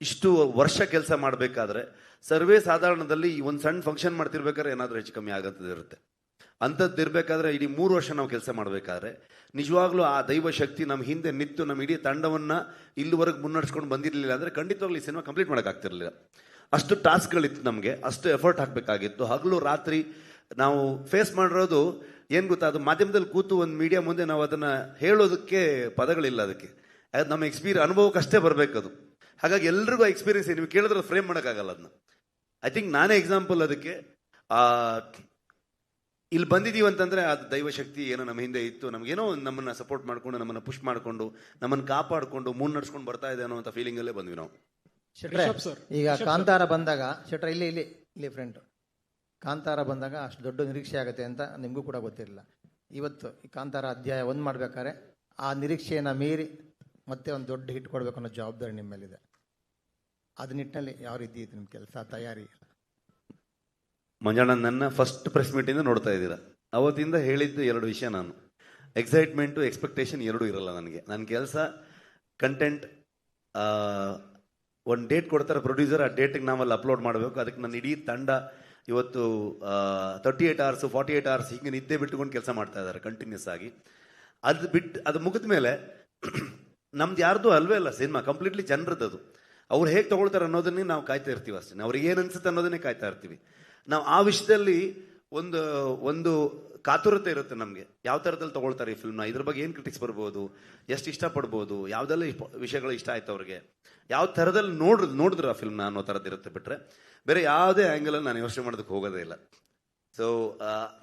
ಇಷ್ಟು ವರ್ಷ ಕೆಲಸ ಮಾಡಬೇಕಾದ್ರೆ, ಸರ್ವೇ ಸಾಧಾರಣದಲ್ಲಿ ಒಂದು ಸಣ್ಣ ಫಂಕ್ಷನ್ ಮಾಡ್ತಿರ್ಬೇಕಾದ್ರೆ ಏನಾದರೂ ಹೆಚ್ಚು ಕಮ್ಮಿ ಆಗಂಥದ್ದು ಇರುತ್ತೆ. ಅಂಥದ್ದು ಇರಬೇಕಾದ್ರೆ ಇಡೀ 3 ವರ್ಷ ನಾವು ಕೆಲಸ ಮಾಡಬೇಕಾದ್ರೆ ನಿಜವಾಗ್ಲೂ ಆ ದೈವ ಶಕ್ತಿ ನಮ್ಮ ಹಿಂದೆ ನಿಂತು ನಮ್ಮ ಇಡೀ ತಂಡವನ್ನು ಇಲ್ಲಿವರೆಗೆ ಮುನ್ನಡೆಸ್ಕೊಂಡು ಬಂದಿರಲಿಲ್ಲ ಅಂದರೆ ಖಂಡಿತವಾಗ್ಲೂ ಈ ಸಿನಿಮಾ ಕಂಪ್ಲೀಟ್ ಮಾಡೋಕ್ಕಾಗ್ತಿರಲಿಲ್ಲ. ಅಷ್ಟು ಟಾಸ್ಕ್ಗಳಿತ್ತು ನಮಗೆ, ಅಷ್ಟು ಎಫರ್ಟ್ ಹಾಕಬೇಕಾಗಿತ್ತು. ಹಗಲು ರಾತ್ರಿ ನಾವು ಫೇಸ್ ಮಾಡಿರೋದು ಏನು ಗೊತ್ತಾ, ಅದು ಮಾಧ್ಯಮದಲ್ಲಿ ಕೂತು ಒಂದು ಮೀಡಿಯಾ ಮುಂದೆ ನಾವು ಅದನ್ನು ಹೇಳೋದಕ್ಕೆ ಪದಗಳಿಲ್ಲ. ಅದಕ್ಕೆ ಅದು ನಮ್ಮ ಅನುಭವಕ್ಕೆ ಅಷ್ಟೇ ಬರಬೇಕದು. ಹಾಗಾಗಿ ಎಲ್ರಿಗೂ ಆ ಎಕ್ಸ್ಪೀರಿಯನ್ಸ್ ನೀವು ಕೇಳಿದ್ರೆ ಫ್ರೇಮ್ ಮಾಡೋಕ್ಕಾಗಲ್ಲ ಅದನ್ನ. ಐ ಥಿಂಕ್ ನಾನೇ ಎಕ್ಸಾಂಪಲ್ ಅದಕ್ಕೆ. ಇಲ್ಲಿ ಬಂದಿದ್ದೀವಿ ಅಂತಂದರೆ ಅದು ದೈವಶಕ್ತಿ ಏನೋ ನಮ್ಮ ಹಿಂದೆ ಇತ್ತು, ನಮಗೇನೋ ನಮ್ಮನ್ನು ಸಪೋರ್ಟ್ ಮಾಡಿಕೊಂಡು, ನಮ್ಮನ್ನು ಪುಷ್ ಮಾಡಿಕೊಂಡು, ನಮ್ಮನ್ನು ಕಾಪಾಡಿಕೊಂಡು ಮುನ್ನಡೆಸ್ಕೊಂಡು ಬರ್ತಾ ಇದೆ ಅನ್ನೋಂಥ ಫೀಲಿಂಗಲ್ಲೇ ಬಂದ್ವಿ ನಾವು. ಈಗ ಕಾಂತಾರ ಬಂದಾಗ ಶೆಟ್ರ ಇಲ್ಲಿ ಫ್ರೆಂಡ್ ಕಾಂತಾರ ಬಂದಾಗ ಅಷ್ಟು ದೊಡ್ಡ ನಿರೀಕ್ಷೆ ಆಗುತ್ತೆ ಅಂತ ನಿಮಗೂ ಕೂಡ ಗೊತ್ತಿರಲಿಲ್ಲ. ಇವತ್ತು ಈ ಕಾಂತಾರ ಅಧ್ಯಾಯ 1 ಮಾಡ್ಬೇಕಾದ್ರೆ ಆ ನಿರೀಕ್ಷೆಯನ್ನು ಮೀರಿ ಮತ್ತೆ ಒಂದು ದೊಡ್ಡ ಹಿಟ್ ಕೊಡಬೇಕು ಅನ್ನೋ ಜವಾಬ್ದಾರಿ ನಿಮ್ಮ ಮೇಲಿದೆ. ಅದ ನಿಟ್ಟಿನಲ್ಲಿ ಯಾವ ರೀತಿ ಇತ್ತು ನಿಮ್ಮ ಕೆಲಸ ತಯಾರಿ? ಮಂಜಣ್ಣ, ನನ್ನ ಫಸ್ಟ್ ಪ್ರೆಸ್ ಮೀಟಿಂದ ನೋಡ್ತಾ ಇದ್ದೀರಾ. ಅವತ್ತಿಂದ ಹೇಳಿದ್ದು 2 ವಿಷಯ. ನಾನು ಎಕ್ಸೈಟ್ಮೆಂಟು, ಎಕ್ಸ್ಪೆಕ್ಟೇಷನ್ ಎರಡೂ ಇರಲ್ಲ ನನಗೆ. ನನ್ನ ಕೆಲಸ ಕಂಟೆಂಟ್, ಒಂದು ಡೇಟ್ ಕೊಡ್ತಾರೆ ಪ್ರೊಡ್ಯೂಸರ್, ಆ ಡೇಟಿಗೆ ನಾವಲ್ಲಿ ಅಪ್ಲೋಡ್ ಮಾಡಬೇಕು. ಅದಕ್ಕೆ ನನ್ನ ಇಡೀ ತಂಡ ಇವತ್ತು 38 hours 48 hours ಹೀಗೆ ನಿದ್ದೆ ಬಿಟ್ಟುಕೊಂಡು ಕೆಲಸ ಮಾಡ್ತಾ ಇದ್ದಾರೆ ಕಂಟಿನ್ಯೂಸ್ ಆಗಿ. ಅದು ಮುಗಿದ ಮೇಲೆ ನಮ್ದು ಯಾರ್ದು ಅಲ್ವೇ ಅಲ್ಲ ಸಿನಿಮಾ, ಕಂಪ್ಲೀಟ್ಲಿ ಜನರದ್ದು. ಅದು ಅವ್ರು ಹೇಗೆ ತೊಗೊಳ್ತಾರೆ ಅನ್ನೋದನ್ನೇ ನಾವು ಕಾಯ್ತಾ ಇರ್ತೀವಿ ಅಷ್ಟೇ. ಅವ್ರಿಗೆ ಏನು ಅನ್ಸುತ್ತೆ ಅನ್ನೋದನ್ನೇ ಕಾಯ್ತಾ ಇರ್ತೀವಿ. ನಾವು ಆ ವಿಷಯದಲ್ಲಿ ಒಂದು ಒಂದು ಕಾತುರತೆ ಇರುತ್ತೆ ನಮಗೆ. ಯಾವ ಥರದಲ್ಲಿ ತಗೊಳ್ತಾರೆ ಈ ಫಿಲ್ಮ್ನ, ಇದ್ರ ಬಗ್ಗೆ ಏನು ಕ್ರಿಟಿಕ್ಸ್ ಬರ್ಬೋದು, ಎಷ್ಟು ಇಷ್ಟಪಡ್ಬೋದು, ಯಾವುದೆಲ್ಲ ವಿಷಯಗಳು ಇಷ್ಟ ಆಯ್ತು ಅವ್ರಿಗೆ, ಯಾವ ಥರದಲ್ಲಿ ನೋಡಿದ್ರು ಆ ಫಿಲ್ಮ್ನ ಅನ್ನೋ ಥರದ್ದು ಇರುತ್ತೆ. ಬಿಟ್ಟರೆ ಬೇರೆ ಯಾವುದೇ ಆ್ಯಂಗಲಲ್ಲಿ ನಾನು ಯೋಚನೆ ಮಾಡೋದಕ್ಕೆ ಹೋಗೋದೇ ಇಲ್ಲ. ಸೊ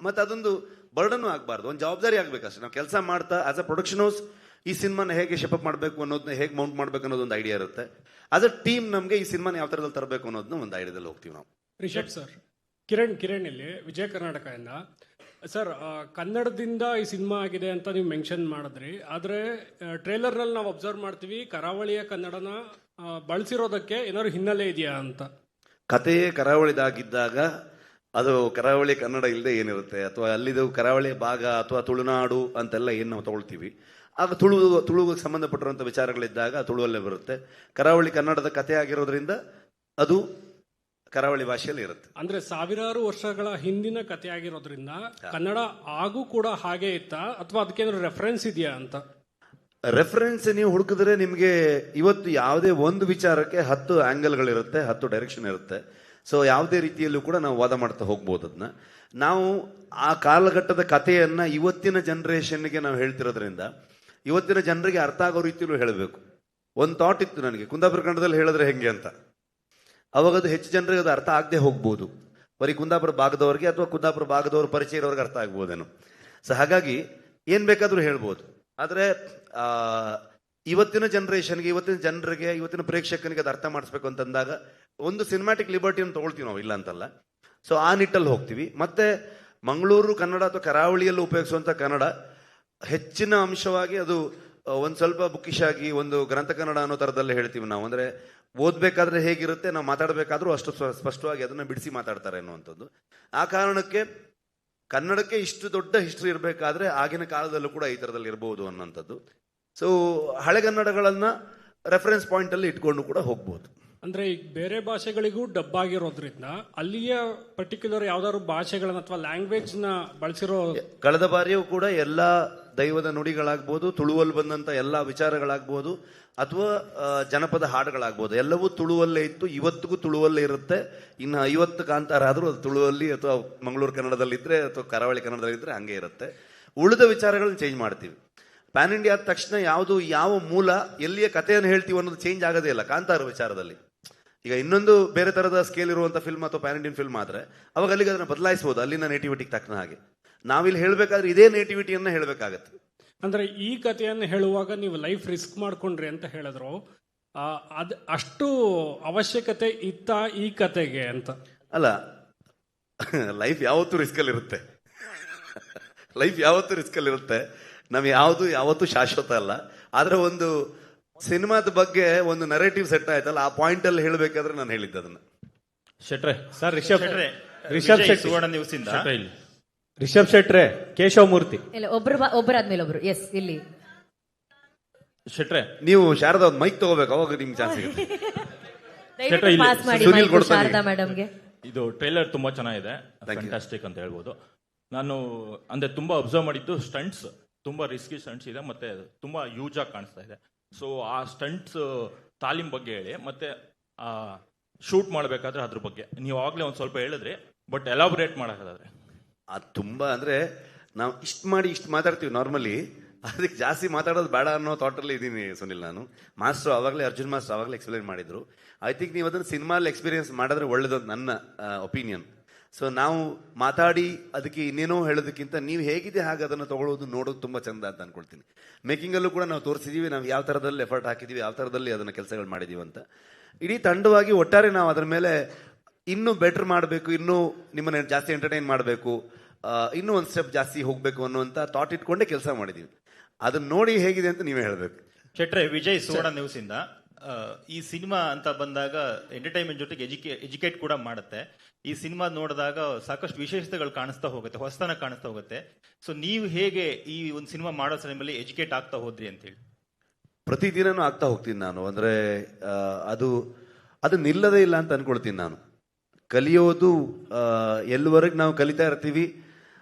ಮತ್ತು ಅದೊಂದು ಬರ್ಡನ್ನು ಆಗಬಾರ್ದು, ಒಂದು ಜವಾಬ್ದಾರಿ ಆಗಬೇಕಷ್ಟೇ. ನಾವು ಕೆಲಸ ಮಾಡ್ತಾ ಆಸ್ ಅ ಪ್ರೊಡಕ್ಷನ್ ಹೌಸ್ ಈ ಸಿನಿಮಾನ ಹೇಗೆ ಶೆಪಪ್ ಮಾಡಬೇಕು ಅನ್ನೋದನ್ನ, ಹೇಗೆ ಮೌಂಟ್ ಮಾಡಬೇಕು ಅನ್ನೋದೊಂದು ಐಡಿಯಾ ಇರುತ್ತೆ. ಆಸ್ ಅ ಟೀಮ್ ನಮಗೆ ಈ ಸಿನಿಮಾನ ಯಾವ ಥರದಲ್ಲಿ ತರಬೇಕು ಅನ್ನೋದನ್ನ ಒಂದು ಐಡಿಯಾದಲ್ಲಿ ಹೋಗ್ತೀವಿ ನಾವು. ರಿಷಬ್ ಸರ್, ಕಿರಣ್ ಇಲ್ಲಿ ವಿಜಯ ಕರ್ನಾಟಕದಿಂದ ಸರ್, ಕನ್ನಡದಿಂದ ಈ ಸಿನಿಮಾ ಆಗಿದೆ ಅಂತ ನೀವು ಮೆನ್ಷನ್ ಮಾಡಿದ್ರಿ. ಆದರೆ ಟ್ರೇಲರ್ನಲ್ಲಿ ನಾವು ಅಬ್ಸರ್ವ್ ಮಾಡ್ತೀವಿ ಕರಾವಳಿಯ ಕನ್ನಡನ ಬಳಸಿರೋದಕ್ಕೆ ಏನಾದ್ರು ಹಿನ್ನೆಲೆ ಇದೆಯಾ ಅಂತ. ಕಥೆಯೇ ಕರಾವಳಿದಾಗಿದ್ದಾಗ ಅದು ಕರಾವಳಿ ಕನ್ನಡ ಇಲ್ಲದೆ ಏನಿರುತ್ತೆ, ಅಥವಾ ಅಲ್ಲಿದು ಕರಾವಳಿ ಭಾಗ ಅಥವಾ ತುಳುನಾಡು ಅಂತೆಲ್ಲ ಏನು ನಾವು ತಗೊಳ್ತೀವಿ, ಆಗ ತುಳುವಿಗೆ ಸಂಬಂಧಪಟ್ಟಿರುವಂಥ ವಿಚಾರಗಳಿದ್ದಾಗ ತುಳುವಲ್ಲೇ ಬರುತ್ತೆ. ಕರಾವಳಿ ಕನ್ನಡದ ಕಥೆ ಆಗಿರೋದ್ರಿಂದ ಅದು ಕರಾವಳಿ ಭಾಷೆಯಲ್ಲಿ ಇರುತ್ತೆ. ಅಂದ್ರೆ ಸಾವಿರಾರು ವರ್ಷಗಳ ಹಿಂದಿನ ಕಥೆ ಆಗಿರೋದ್ರಿಂದ ಕನ್ನಡ ಆಗು ಕೂಡ ಹಾಗೆ ಇತ್ತಾ, ಅಥವಾ ಅದಕ್ಕೇನಾದ್ರು ರೆಫರೆನ್ಸ್ ಇದೆಯಾ ಅಂತ? ರೆಫರೆನ್ಸ್ ನೀವು ಹುಡುಕಿದ್ರೆ ನಿಮಗೆ ಇವತ್ತು ಯಾವುದೇ ಒಂದು ವಿಚಾರಕ್ಕೆ 10 ಆ್ಯಂಗಲ್ಗಳಿರುತ್ತೆ, 10 ಡೈರೆಕ್ಷನ್ ಇರುತ್ತೆ. ಸೊ ಯಾವುದೇ ರೀತಿಯಲ್ಲೂ ಕೂಡ ನಾವು ವಾದ ಮಾಡ್ತಾ ಹೋಗ್ಬೋದು. ಅದನ್ನ ನಾವು ಆ ಕಾಲಘಟ್ಟದ ಕಥೆಯನ್ನ ಇವತ್ತಿನ ಜನ್ರೇಷನ್ಗೆ ನಾವು ಹೇಳ್ತಿರೋದ್ರಿಂದ ಇವತ್ತಿನ ಜನರಿಗೆ ಅರ್ಥ ಆಗೋ ರೀತಿಯಲ್ಲೂ ಹೇಳಬೇಕು. ಒಂದು ಥಾಟ್ ಇತ್ತು ನನಗೆ, ಕುಂದಾಪುರ ಕನ್ನಡದಲ್ಲಿ ಹೇಳಿದ್ರೆ ಹೆಂಗೆ ಅಂತ. ಅವಾಗ ಅದು ಹೆಚ್ಚು ಜನರಿಗೆ ಅದು ಅರ್ಥ ಆಗದೆ ಹೋಗ್ಬೋದು, ಬರೀ ಕುಂದಾಪುರ ಭಾಗದವ್ರಿಗೆ ಅಥವಾ ಕುಂದಾಪುರ ಭಾಗದವ್ರ ಪರಿಚಯ ಇರೋರಿಗೆ ಅರ್ಥ ಆಗ್ಬೋದೇನೋ. ಸೊ ಹಾಗಾಗಿ ಏನು ಬೇಕಾದರೂ ಹೇಳ್ಬೋದು. ಆದರೆ ಇವತ್ತಿನ ಜನ್ರೇಷನ್ಗೆ, ಇವತ್ತಿನ ಜನರಿಗೆ, ಇವತ್ತಿನ ಪ್ರೇಕ್ಷಕನಿಗೆ ಅದು ಅರ್ಥ ಮಾಡಿಸ್ಬೇಕು ಅಂತಂದಾಗ ಒಂದು ಸಿನಿಮ್ಯಾಟಿಕ್ ಲಿಬರ್ಟಿಯನ್ನು ತೊಗೊಳ್ತೀವಿ ನಾವು, ಇಲ್ಲ ಅಂತಲ್ಲ. ಸೊ ಆ ನಿಟ್ಟಲ್ಲಿ ಹೋಗ್ತೀವಿ. ಮತ್ತೆ ಮಂಗಳೂರು ಕನ್ನಡ ಅಥವಾ ಕರಾವಳಿಯಲ್ಲಿ ಉಪಯೋಗಿಸುವಂಥ ಕನ್ನಡ ಹೆಚ್ಚಿನ ಅಂಶವಾಗಿ ಅದು ಒಂದು ಸ್ವಲ್ಪ ಬುಕ್ಕಿಶ್ ಆಗಿ ಒಂದು ಗ್ರಂಥ ಕನ್ನಡ ಅನ್ನೋ ಥರದಲ್ಲೇ ಹೇಳ್ತೀವಿ ನಾವು. ಅಂದರೆ ಓದಬೇಕಾದ್ರೆ ಹೇಗಿರುತ್ತೆ, ನಾವು ಮಾತಾಡಬೇಕಾದ್ರೂ ಅಷ್ಟು ಸ್ಪಷ್ಟವಾಗಿ ಅದನ್ನು ಬಿಡಿಸಿ ಮಾತಾಡ್ತಾರೆ ಅನ್ನುವಂಥದ್ದು. ಆ ಕಾರಣಕ್ಕೆ ಕನ್ನಡಕ್ಕೆ ಇಷ್ಟು ದೊಡ್ಡ ಹಿಸ್ಟ್ರಿ ಇರಬೇಕಾದ್ರೆ ಆಗಿನ ಕಾಲದಲ್ಲೂ ಕೂಡ ಈ ಥರದಲ್ಲಿ ಇರ್ಬೋದು ಅನ್ನೋಂಥದ್ದು. ಸೊ ಹಳೆಗನ್ನಡಗಳನ್ನು ರೆಫರೆನ್ಸ್ ಪಾಯಿಂಟಲ್ಲಿ ಇಟ್ಕೊಂಡು ಕೂಡ ಹೋಗ್ಬೋದು. ಅಂದ್ರೆ ಈಗ ಬೇರೆ ಭಾಷೆಗಳಿಗೂ ಡಬ್ ಆಗಿರೋದ್ರಿಂದ ಅಲ್ಲಿಯ ಪರ್ಟಿಕ್ಯುಲರ್ ಯಾವ್ದಾದ್ರು ಭಾಷೆಗಳನ್ನ ಅಥವಾ ಲ್ಯಾಂಗ್ವೇಜ್ ನ ಬಳಸಿರೋ. ಕಳೆದ ಬಾರಿಯೂ ಕೂಡ ಎಲ್ಲ ದೈವದ ನುಡಿಗಳಾಗ್ಬೋದು, ತುಳುವಲ್ಲಿ ಬಂದಂಥ ಎಲ್ಲ ವಿಚಾರಗಳಾಗ್ಬೋದು, ಅಥವಾ ಜನಪದ ಹಾಡುಗಳಾಗ್ಬೋದು, ಎಲ್ಲವೂ ತುಳುವಲ್ಲೇ ಇತ್ತು, ಇವತ್ತಿಗೂ ತುಳುವಲ್ಲೇ ಇರುತ್ತೆ. ಇನ್ನು 50 ಕಾಂತಾರ ಆದರೂ ಅದು ತುಳುವಲ್ಲಿ ಅಥವಾ ಮಂಗಳೂರು ಕನ್ನಡದಲ್ಲಿದ್ದರೆ ಅಥವಾ ಕರಾವಳಿ ಕನ್ನಡದಲ್ಲಿದ್ದರೆ ಹಂಗೆ ಇರುತ್ತೆ. ಉಳಿದ ವಿಚಾರಗಳನ್ನ ಚೇಂಜ್ ಮಾಡ್ತೀವಿ. ಪ್ಯಾನ್ ಇಂಡಿಯಾ ಆದ ತಕ್ಷಣ ಯಾವ ಮೂಲ ಎಲ್ಲಿಯ ಕಥೆಯನ್ನು ಹೇಳ್ತೀವಿ ಅನ್ನೋದು ಚೇಂಜ್ ಆಗೋದೇ ಇಲ್ಲ. ಕಾಂತಾರ ವಿಚಾರದಲ್ಲಿ ಈಗ ಇನ್ನೊಂದು ಬೇರೆ ಥರದ ಸ್ಕೇಲ್ ಇರುವಂಥ ಫಿಲ್ಮ್ ಅಥವಾ ಪ್ಯಾನ್ ಇಂಡಿಯನ್ ಫಿಲ್ಮ್ ಆದರೆ ಅವಾಗ ಅಲ್ಲಿಗೆ ಅದನ್ನು ಬದಲಾಯಿಸ್ಬೋದು, ಅಲ್ಲಿನ ನೇಟಿವಿಟಿಗೆ ತಕ್ಕನ ಹಾಗೆ. ನಾವಿಲ್ಲಿ ಹೇಳಬೇಕಾದ್ರೆ ಇದೇ ನೇಟಿವಿಟಿಯನ್ನು ಹೇಳಬೇಕಾಗತ್ತೆ. ಅಂದ್ರೆ ಈ ಕಥೆಯನ್ನು ಹೇಳುವಾಗ ನೀವು ಲೈಫ್ ರಿಸ್ಕ್ ಮಾಡ್ಕೊಂಡ್ರಿ ಅಂತ ಹೇಳಿದ್ರು, ಅಷ್ಟು ಅವಶ್ಯಕತೆ ಇತ್ತ ಈ ಕತೆಗೆ ಅಂತ? ಅಲ್ಲ, ಲೈಫ್ ಯಾವತ್ತೂ ರಿಸ್ಕಲ್ಲಿರುತ್ತೆ. ಲೈಫ್ ಯಾವತ್ತೂ ರಿಸ್ಕಲ್ಲಿರುತ್ತೆ. ನಾವು ಯಾವತ್ತೂ ಶಾಶ್ವತ ಅಲ್ಲ. ಆದರೆ ಒಂದು ಸಿನಿಮಾದ ಬಗ್ಗೆ ಒಂದು ನರೇಟಿವ್ ಸೆಟ್ ಆಯ್ತಲ್ಲ, ಆ ಪಾಯಿಂಟ್ ಅಲ್ಲಿ ಹೇಳಬೇಕಾದ್ರೆ ನಾನು ಹೇಳಿದ್ದೆ ಅದನ್ನ. ಶೆಟ್ರೆ ಸರ್, ರಿಷಬ್ ಶೆಟ್ರೆ ಸುವರ್ಣ ನ್ಯೂಸ್ ಇಂದ ರಿಷಬ್ ಶೆಟ್ರೆ, ಕೇಶವ್ ಮೂರ್ತಿ. ಒಬ್ಬರಾದ್ಮೇಲೆ ಒಬ್ರು. ಎಸ್, ಇಲ್ಲಿ ಶೆಟ್ರೆ ನೀವು ಶಾರದಾ ಒಂದು ಮೈಕ್ ತಗೋಬೇಕು, ಅವಾಗ ನಿಮ್ಗೆ ಚಾನ್ಸ್ ಸಿಗುತ್ತೆ. ಶಾರದಾ ಮೇಡಮ್ಗೆ. ಇದು ಟ್ರೈಲರ್ ತುಂಬಾ ಚೆನ್ನಾಗಿದೆ, ಫ್ಯಾಂಟಾಸ್ಟಿಕ್ ಅಂತ ಹೇಳ್ಬೋದು. ನಾನು ಅಂದ್ರೆ ತುಂಬಾ ಅಬ್ಸರ್ವ್ ಮಾಡಿದ್ದು ಸ್ಟಂಟ್ಸ್ ತುಂಬಾ ರಿಸ್ಕಿ ಸ್ಟಂಟ್ಸ್ ಇದೆ, ಮತ್ತೆ ತುಂಬಾ ಯೂಸ್ ಆಗಿ ಕಾಣಿಸ್ತಾ ಇದೆ. ಸೊ ಆ ಸ್ಟಂಟ್ಸ್ ತಾಲೀಮ್ ಬಗ್ಗೆ ಹೇಳಿ, ಮತ್ತೆ ಶೂಟ್ ಮಾಡಬೇಕಾದ್ರೆ ಅದ್ರ ಬಗ್ಗೆ ನೀವು ಆಗ್ಲೇ ಒಂದು ಸ್ವಲ್ಪ ಹೇಳಿದ್ರಿ, ಬಟ್ ಎಲಾಬ್ರೇಟ್ ಮಾಡೋದಾದ್ರೆ. ಅದು ತುಂಬಾ ಅಂದ್ರೆ ನಾವು ಇಷ್ಟು ಮಾತಾಡ್ತೀವಿ ನಾರ್ಮಲಿ, ಅದಕ್ಕೆ ಜಾಸ್ತಿ ಮಾತಾಡೋದು ಬೇಡ ಅನ್ನೋ ಥಾಟಲ್ಲಿ ಇದ್ದೀನಿ ಸುನಿಲ್. ನಾನು ಮಾಸ್ಟರ್ ಆವಾಗಲೇ, ಅರ್ಜುನ್ ಮಾಸ್ಟರ್ ಆವಾಗಲೇ ಎಕ್ಸ್ಪ್ಲೈನ್ ಮಾಡಿದ್ರು. ಐ ಥಿಂಕ್ ನೀವು ಅದನ್ನು ಸಿನಿಮಾಲ್ಲಿ ಎಕ್ಸ್ಪೀರಿಯನ್ಸ್ ಮಾಡಿದ್ರೆ ಒಳ್ಳೇದು ನನ್ನ ಒಪಿನಿಯನ್. ಸೊ ನಾವು ಮಾತಾಡಿ ಅದಕ್ಕೆ ಇನ್ನೇನೋ ಹೇಳೋದಕ್ಕಿಂತ ನೀವು ಹೇಗಿದೆ ಹಾಗೆ ಅದನ್ನು ತಗೊಳ್ಳೋದು, ನೋಡೋದು ತುಂಬ ಚಂದ ಅಂತ ಅನ್ಕೊಳ್ತೀನಿ. ಮೇಕಿಂಗಲ್ಲೂ ಕೂಡ ನಾವು ತೋರಿಸಿದ್ದೀವಿ, ನಾವು ಯಾವ ಥರದಲ್ಲಿ ಎಫರ್ಟ್ ಹಾಕಿದ್ದೀವಿ, ಯಾವ ಥರದಲ್ಲಿ ಅದನ್ನು ಕೆಲಸಗಳು ಮಾಡಿದ್ದೀವಿ ಅಂತ. ಇಡೀ ತಂಡವಾಗಿ ಒಟ್ಟಾರೆ ನಾವು ಅದರ ಮೇಲೆ ಇನ್ನೂ ಬೆಟರ್ ಮಾಡಬೇಕು, ಇನ್ನೂ ನಿಮ್ಮನ್ನು ಜಾಸ್ತಿ ಎಂಟರ್ಟೈನ್ ಮಾಡಬೇಕು, ಇನ್ನೂ ಒಂದು ಸ್ಟೆಪ್ ಜಾಸ್ತಿ ಹೋಗಬೇಕು ಅನ್ನುವಂಥ ಥಾಟ್ ಇಟ್ಕೊಂಡೇ ಕೆಲಸ ಮಾಡಿದ್ದೀವಿ. ಅದನ್ನ ನೋಡಿ ಹೇಗಿದೆ ಅಂತ ನೀವೇ ಹೇಳಬೇಕು. ಶೆಟ್ರೆ, ವಿಜಯ್ ಸುವರ್ಣ ನ್ಯೂಸ್ ಇಂದ ಈ ಸಿನಿಮಾ ಅಂತ ಬಂದಾಗ ಎಂಟರ್ಟೈನ್ಮೆಂಟ್ ಜೊತೆಗೆ ಎಜುಕೇಟ್ ಕೂಡ ಮಾಡುತ್ತೆ. ಈ ಸಿನಿಮಾ ನೋಡಿದಾಗ ಸಾಕಷ್ಟು ವಿಶೇಷತೆಗಳು ಕಾಣಿಸ್ತಾ ಹೋಗುತ್ತೆ, ಹೊಸತನ ಕಾಣಿಸ್ತಾ ಹೋಗುತ್ತೆ. ಸೊ ನೀವು ಹೇಗೆ ಈ ಒಂದು ಸಿನಿಮಾ ಮಾಡೋ ಸಮಯದಲ್ಲಿ ಎಜುಕೇಟ್ ಆಗ್ತಾ ಹೋದ್ರಿ ಅಂತ ಹೇಳಿ? ಪ್ರತಿದಿನನೂ ಆಗ್ತಾ ಹೋಗ್ತೀನಿ ನಾನು. ಅಂದರೆ ಅದು ನಿಲ್ಲದೇ ಇಲ್ಲ ಅಂತ ಅನ್ಕೊಳ್ತೀನಿ ನಾನು. ಕಲಿಯೋದು ಎಲ್ಲಿವರೆಗೆ ನಾವು ಕಲಿತಾ ಇರ್ತೀವಿ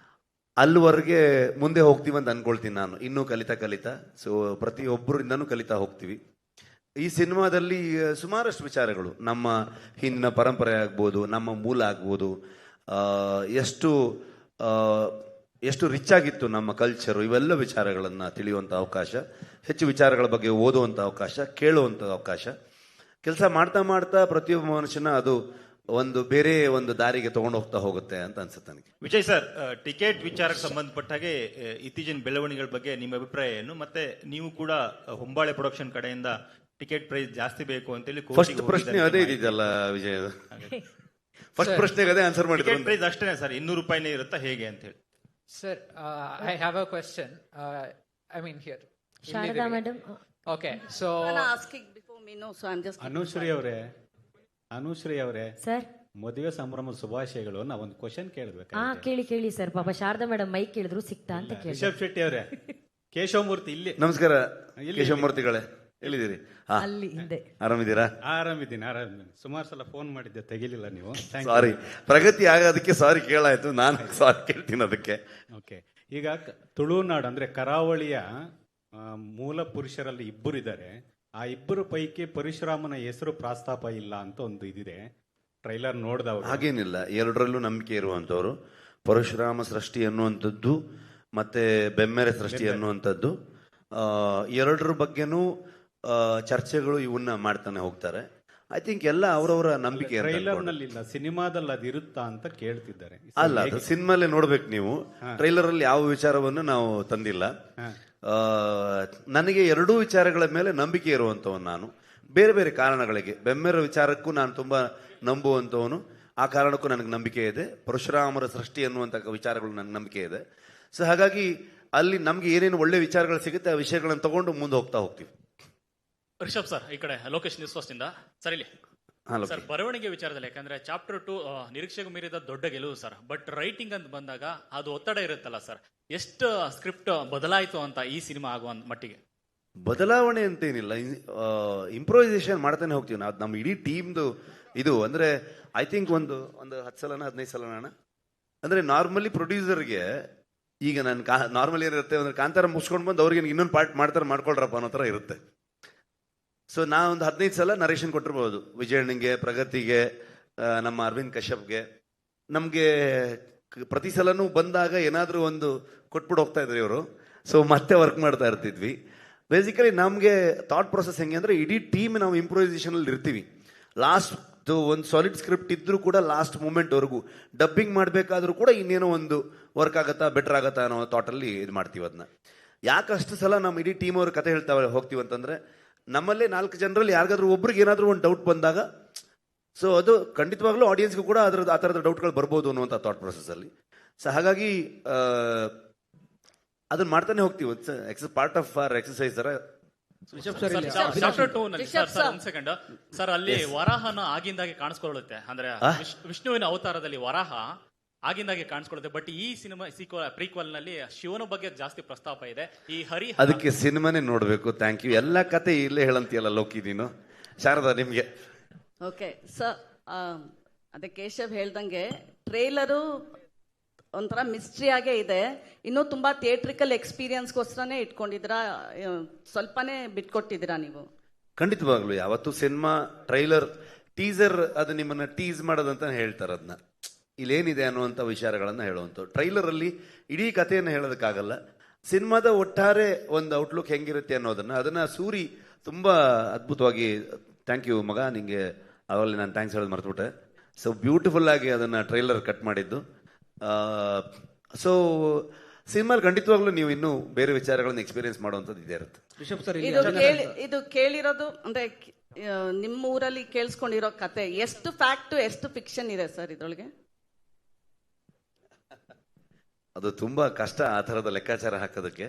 ಅಲ್ಲಿವರೆಗೆ ಮುಂದೆ ಹೋಗ್ತೀವಿ ಅಂತ ಅನ್ಕೊಳ್ತೀನಿ ನಾನು. ಇನ್ನೂ ಕಲಿತಾ ಸೊ ಪ್ರತಿಯೊಬ್ಬರಿಂದನೂ ಕಲಿತಾ ಹೋಗ್ತೀವಿ. ಈ ಸಿನಿಮಾದಲ್ಲಿ ಸುಮಾರಷ್ಟು ವಿಚಾರಗಳು, ನಮ್ಮ ಹಿಂದಿನ ಪರಂಪರೆ ಆಗ್ಬೋದು, ನಮ್ಮ ಮೂಲ ಆಗ್ಬೋದು, ಎಷ್ಟು ಎಷ್ಟು ರಿಚ್ ಆಗಿತ್ತು ನಮ್ಮ ಕಲ್ಚರು, ಇವೆಲ್ಲ ವಿಚಾರಗಳನ್ನು ತಿಳಿಯುವಂಥ ಅವಕಾಶ, ಹೆಚ್ಚು ವಿಚಾರಗಳ ಬಗ್ಗೆ ಓದುವಂಥ ಅವಕಾಶ, ಕೇಳುವಂಥ ಅವಕಾಶ. ಕೆಲಸ ಮಾಡ್ತಾ ಮಾಡ್ತಾ ಪ್ರತಿಯೊಬ್ಬ ಮನುಷ್ಯನ ಅದು ಒಂದು ಬೇರೆ ಒಂದು ದಾರಿಗೆ ತಗೊಂಡು ಹೋಗ್ತಾ ಹೋಗುತ್ತೆ ಅಂತ ಅನ್ಸುತ್ತೆ ನನಗೆ. ವಿಜಯ್ ಸರ್, ಟಿಕೆಟ್ ವಿಚಾರಕ್ಕೆ ಸಂಬಂಧಪಟ್ಟ ಹಾಗೆ ಇತ್ತೀಚಿನ ಬೆಳವಣಿಗೆಗಳ ಬಗ್ಗೆ ನಿಮ್ಮ ಅಭಿಪ್ರಾಯ ಏನು? ಮತ್ತೆ ನೀವು ಕೂಡ ಹೊಂಬಾಳೆ ಪ್ರೊಡಕ್ಷನ್ ಕಡೆಯಿಂದ ಟಿಕೆಟ್ ಪ್ರೈಸ್ ಜಾಸ್ತಿ ಬೇಕು ಅಂತೇಳಿ ಫಸ್ಟ್ ಪ್ರಶ್ನೆ ಅದೇ ಇದೆಯಲ್ಲ ವಿಜಯ್, ಫಸ್ಟ್ ಪ್ರಶ್ನೆಗೆ ಅದೇ ಆನ್ಸರ್ ಮಾಡಿ. ಟಿಕೆಟ್ ಪ್ರೈಸ್ ಅಷ್ಟೇ ಸರ್, 200 ರೂಪಾಯಿನೇ ಇರುತ್ತಾ ಹೇಗೆ ಅಂತ ಹೇಳಿ? Sir, I have a question. I mean here. Sharada madam. Okay, so asking before me, no, so I'm just. Anushree ಅವರೇ ಸರ್, ಮದುವೆ ಸಂಭ್ರಮದ ಶುಭಾಶಯಗಳು. ನಾ ಒಂದು ಕ್ವಶನ್ ಕೇಳಬೇಕು. ಕೇಳಿ ಸರ್. ಪಾಪ ಶಾರದಾ ಮೇಡಮ್ ಮೈಕ್ ಕೇಳಿದ್ರು ಸಿಕ್ತಾ ಅಂತ ಕೇಳಿ. ರಿಷಬ್ ಶೆಟ್ಟಿ ಅವರೇ, ಕೇಶವಮೂರ್ತಿ ಇಲ್ಲಿ. ನಮಸ್ಕಾರ ಕೇಶವಮೂರ್ತಿಗಳೇ, ಎಲ್ಲಿದ್ದೀರಿ? ಅಲ್ಲಿ ಹಿಂದೆ. ಆರಾಮಿದ್ದೀರಾ? ಆರಾಮಿದ್ದೀನಿ. ಸುಮಾರು ಸಲ ಫೋನ್ ಮಾಡಿದ್ದೆ, ತೆಗಿಲಿಲ್ಲ ನೀವು. ಸಾರಿ, ಪ್ರಗತಿ ಆಗೋದಕ್ಕೆ ಸಾರಿ ಕೇಳಾಯ್ತು, ನಾನು ಸಾರಿ ಕೇಳ್ತೀನಿ ಅದಕ್ಕೆ. ಓಕೆ, ಈಗ ತುಳುನಾಡು ಅಂದ್ರೆ ಕರಾವಳಿಯ ಮೂಲ ಪುರುಷರಲ್ಲಿ ಇಬ್ಬರು ಇದ್ದಾರೆ. ಆ ಇಬ್ಬರು ಪೈಕಿ ಪರಶುರಾಮನ ಹೆಸರು ಪ್ರಸ್ತಾಪ ಇಲ್ಲ ಅಂತ ಒಂದು ಇದಿದೆ, ಟ್ರೈಲರ್ ನೋಡಿದವರು. ಹಾಗೇನಿಲ್ಲ, ಎರಡರಲ್ಲೂ ನಂಬಿಕೆ ಇರುವಂಥವ್ರು. ಪರಶುರಾಮ ಸೃಷ್ಟಿ ಅನ್ನುವಂಥದ್ದು ಮತ್ತೆ ಬೆಮ್ಮೆರೆ ಸೃಷ್ಟಿ ಅನ್ನುವಂಥದ್ದು, ಎರಡರ ಬಗ್ಗೆನೂ ಚರ್ಚೆಗಳು ಇವನ್ನ ಮಾಡ್ತಾನೆ ಹೋಗ್ತಾರೆ. ಐ ಥಿಂಕ್ ಎಲ್ಲ ಅವರವರ ನಂಬಿಕೆ. ಟ್ರೈಲರ್ ನಲ್ಲಿ ಇಲ್ಲ, ಸಿನಿಮಾದಲ್ಲಿ ಅದು ಇರುತ್ತಾ ಅಂತ ಕೇಳ್ತಿದ್ದಾರೆ. ಅಲ್ಲ, ಅದು ಸಿನಿಮಾಲೇ ನೋಡ್ಬೇಕು ನೀವು. ಟ್ರೈಲರ್ ಅಲ್ಲಿ ಯಾವ ವಿಚಾರವನ್ನು ನಾವು ತಂದಿಲ್ಲ. ನನಗೆ ಎರಡೂ ವಿಚಾರಗಳ ಮೇಲೆ ನಂಬಿಕೆ ಇರುವಂತವನು ನಾನು, ಬೇರೆ ಬೇರೆ ಕಾರಣಗಳಿಗೆ. ಬೆಮ್ಮೆರ ವಿಚಾರಕ್ಕೂ ನಾನು ತುಂಬಾ ನಂಬುವಂತವನು, ಆ ಕಾರಣಕ್ಕೂ ನನಗೆ ನಂಬಿಕೆ ಇದೆ. ಪರಶುರಾಮರ ಸೃಷ್ಟಿ ಅನ್ನುವಂಥ ವಿಚಾರಗಳು ನನಗೆ ನಂಬಿಕೆ ಇದೆ. ಸೊ ಹಾಗಾಗಿ ಅಲ್ಲಿ ನಮ್ಗೆ ಏನೇನು ಒಳ್ಳೆ ವಿಚಾರಗಳು ಸಿಗುತ್ತೆ ಆ ವಿಷಯಗಳನ್ನು ತಗೊಂಡು ಮುಂದೆ ಹೋಗ್ತಾ ಹೋಗ್ತೀವಿ. ರಿಷಬ್ ಸರ್, ಈ ಕಡೆ ಲೋಕೇಶ್ ನ್ಯೂಸ್ ಫಸ್ಟ್ ಇಂದ ಸರ್. ಇಲ್ಲಿ ಸರ್, ಬರವಣಿಗೆ ವಿಚಾರದಲ್ಲಿ ಯಾಕಂದ್ರೆ ಚಾಪ್ಟರ್ 2 ನಿರೀಕ್ಷೆಗೂ ಮೀರಿದ ದೊಡ್ಡ ಗೆಲುವು ಸರ್. ಬಟ್ ರೈಟಿಂಗ್ ಅಂತ ಬಂದಾಗ ಅದು ಒತ್ತಡ ಇರುತ್ತಲ್ಲ ಸರ್, ಎಷ್ಟು ಸ್ಕ್ರಿಪ್ಟ್ ಬದಲಾಯಿತು ಅಂತ ಈ ಸಿನಿಮಾ ಆಗುವ ಮಟ್ಟಿಗೆ? ಬದಲಾವಣೆ ಅಂತೇನಿಲ್ಲ, ಇಂಪ್ರೂವೈಸೇಷನ್ ಮಾಡ್ತಾನೆ ಹೋಗ್ತೀವಿ ನಾವು. ನಮ್ಮ ಇಡೀ ಟೀಮ್ದು ಇದು ಅಂದ್ರೆ ಐ ಥಿಂಕ್ ಒಂದು 10 ಸಲನ 15 ಸಲನ ಅಂದ್ರೆ ನಾರ್ಮಲಿ ಪ್ರೊಡ್ಯೂಸರ್ಗೆ ಈಗ ನಾನು ನಾರ್ಮಲಿ ಏನಿರುತ್ತೆ ಅಂದ್ರೆ ಕಾಂತಾರ ಮುಗಿಸ್ಕೊಂಡು ಬಂದು ಅವ್ರಿಗೆ ಇನ್ನೊಂದು ಪಾರ್ಟ್ ಮಾಡ್ಕೊಳ್ರಪ್ಪ ಅನ್ನೋ ಥರ ಇರುತ್ತೆ. ಸೊ ನಾ ಒಂದು 15 ಸಲ ನರೇಷನ್ ಕೊಟ್ಟಿರ್ಬೋದು, ವಿಜಯಣ್ಣಂಗೆ, ಪ್ರಗತಿಗೆ, ನಮ್ಮ ಅರವಿಂದ್ ಕಶ್ಯಪ್ಗೆ. ನಮಗೆ ಪ್ರತಿ ಸಲನೂ ಬಂದಾಗ ಏನಾದರೂ ಒಂದು ಕೊಟ್ಬಿಟ್ಟು ಹೋಗ್ತಾ ಇದ್ರು ಇವರು. ಸೊ ಮತ್ತೆ ವರ್ಕ್ ಮಾಡ್ತಾ ಇರ್ತಿದ್ವಿ. ಬೇಸಿಕಲಿ ನಮಗೆ ಥಾಟ್ ಪ್ರೊಸೆಸ್ ಹೆಂಗೆ ಅಂದರೆ, ಇಡೀ ಟೀಮ್ ನಾವು ಇಂಪ್ರೂವೈಸೇಷನಲ್ಲಿ ಇರ್ತೀವಿ. ಲಾಸ್ಟ್ ಒಂದು ಸಾಲಿಡ್ ಸ್ಕ್ರಿಪ್ಟ್ ಇದ್ರೂ ಕೂಡ ಲಾಸ್ಟ್ ಮೂಮೆಂಟ್ವರೆಗೂ ಡಬ್ಬಿಂಗ್ ಮಾಡಬೇಕಾದ್ರೂ ಕೂಡ ಇನ್ನೇನೋ ಒಂದು ವರ್ಕ್ ಆಗತ್ತಾ, ಬೆಟರ್ ಆಗತ್ತಾ ಅನ್ನೋ ಥಾಟಲ್ಲಿ ಇದು ಮಾಡ್ತೀವಿ. ಅದನ್ನ ಯಾಕೆ ಅಷ್ಟು ಸಲ ನಮ್ಮ ಇಡೀ ಟೀಮ್ ಅವ್ರ ಕತೆ ಹೇಳ್ತಾ ಹೋಗ್ತೀವಿ ಅಂತಂದರೆ, ನಮ್ಮಲ್ಲೇ 4 ಜನರಲ್ಲಿ ಯಾರಿಗಾದ್ರೂ ಒಬ್ರಿಗೆ ಏನಾದರೂ ಒಂದು ಡೌಟ್ ಬಂದಾಗ, ಸೊ ಅದು ಖಂಡಿತವಾಗ್ಲೂ ಆಡಿಯನ್ಸ್ಗೂ ಕೂಡ ಆ ಥರದ ಡೌಟ್ಗಳು ಬರ್ಬೋದು ಅನ್ನುವಂಥ ಥಾಟ್ ಪ್ರೊಸೆಸ್ಸಲ್ಲಿ. ಸೊ ಹಾಗಾಗಿ ಅದನ್ನ ಮಾಡ್ತಾನೆ ಹೋಗ್ತೀವಿ. ಪಾರ್ಟ್ ಆಫ್ ಅವರ್ ಎಕ್ಸರ್ಸೈಸ್ ಥರ. ಚಾಪ್ಟರ್ 2 ನಲ್ಲಿ ಒಂದ್ ಸೆಕೆಂಡ್ ಸರ್, ಅಲ್ಲಿ ವರಾಹನ ಆಗಿಂದಾಗೆ ಕಾಣಿಸ್ಕೊಳ್ಳುತ್ತೆ. ಅಂದ್ರೆ ವಿಷ್ಣುವಿನ ಅವತಾರದಲ್ಲಿ ವರಾಹ ಆಗಿಂದಾಗೆ ಕಾಣಿಸ್ಕೊಳ್ಳುತ್ತೆ. ಬಟ್ ಈ ಸಿನಿಮಾ ಪ್ರೀಕ್ವಲ್ ನಲ್ಲಿ ಶಿವನ ಬಗ್ಗೆ ಜಾಸ್ತಿ ಪ್ರಸ್ತಾಪ ಇದೆ. ಈ ಹರಿ ಅದಕ್ಕೆ ಸಿನಿಮಾನೇ ನೋಡ್ಬೇಕು. Thank you. ಎಲ್ಲ ಕತೆ ಇಲ್ಲೇ ಹೇಳಂತೀಯಲ್ಲ ಲೋಕಿ ನೀನು. ಶಾರದಾ, ನಿಮ್ಗೆ. ಓಕೆ ಸರ್, ಅದೇ ಕೇಶವ್ ಹೇಳ್ದಂಗೆ ಟ್ರೇಲರು ಒಂಥರ ಮಿಸ್ಟ್ರಿ ಆಗೇ ಇದೆ. ಇನ್ನೂ ತುಂಬಾ ಥಿಯೇಟ್ರಿಕಲ್ ಎಕ್ಸ್ಪೀರಿಯನ್ಸ್ಗೋಸ್ಕರನೇ ಇಟ್ಕೊಂಡಿದ್ದೀರಾ, ಸ್ವಲ್ಪನೇ ಬಿಟ್ಕೊಟ್ಟಿದ್ದೀರಾ ನೀವು? ಖಂಡಿತವಾಗ್ಲು ಯಾವತ್ತು ಸಿನಿಮಾ ಟ್ರೈಲರ್ ಟೀಸರ್ ಅದು ನಿಮ್ಮನ್ನ ಟೀಸ್ ಮಾಡೋದಂತ ಹೇಳ್ತಾರೆ. ಅದನ್ನ ಇಲ್ಲೇನಿದೆ ಅನ್ನುವಂಥ ವಿಚಾರಗಳನ್ನು ಹೇಳುವಂಥದ್ದು. ಟ್ರೈಲರಲ್ಲಿ ಇಡೀ ಕಥೆಯನ್ನು ಹೇಳೋದಕ್ಕಾಗಲ್ಲ. ಸಿನಿಮಾದ ಒಟ್ಟಾರೆ ಒಂದು ಔಟ್ಲುಕ್ ಹೆಂಗಿರುತ್ತೆ ಅದನ್ನ ಸೂರಿ ತುಂಬ ಅದ್ಭುತವಾಗಿ, ಥ್ಯಾಂಕ್ ಯು ಮಗ, ನಿಂಗೆ ಅವಾಗಲೇ ನಾನು ಥ್ಯಾಂಕ್ಸ್ ಹೇಳೋದು ಮರ್ತುಬಿಟ್ಟೆ. ಸೊ ಬ್ಯೂಟಿಫುಲ್ ಆಗಿ ಅದನ್ನು ಟ್ರೈಲರ್ ಕಟ್ ಮಾಡಿದ್ದು. ಸೊ ಸಿನಿಮಾ ಖಂಡಿತವಾಗ್ಲೂ ನೀವು ಇನ್ನೂ ಬೇರೆ ವಿಚಾರಗಳನ್ನು ಎಕ್ಸ್ಪೀರಿಯನ್ಸ್ ಮಾಡುವಂಥದ್ದು ಇದೇ ಇರುತ್ತೆ. ಇದು ಕೇಳಿರೋದು ಅಂದ್ರೆ ನಿಮ್ಮ ಊರಲ್ಲಿ ಕೇಳಿಸ್ಕೊಂಡಿರೋ ಕತೆ ಎಷ್ಟು ಫ್ಯಾಕ್ಟ್ ಎಷ್ಟು ಫಿಕ್ಷನ್ ಇದೆ ಸರ್ ಇದ್ರೊಳಗೆ? ಅದು ತುಂಬ ಕಷ್ಟ ಆ ಥರದ ಲೆಕ್ಕಾಚಾರ ಹಾಕೋದಕ್ಕೆ.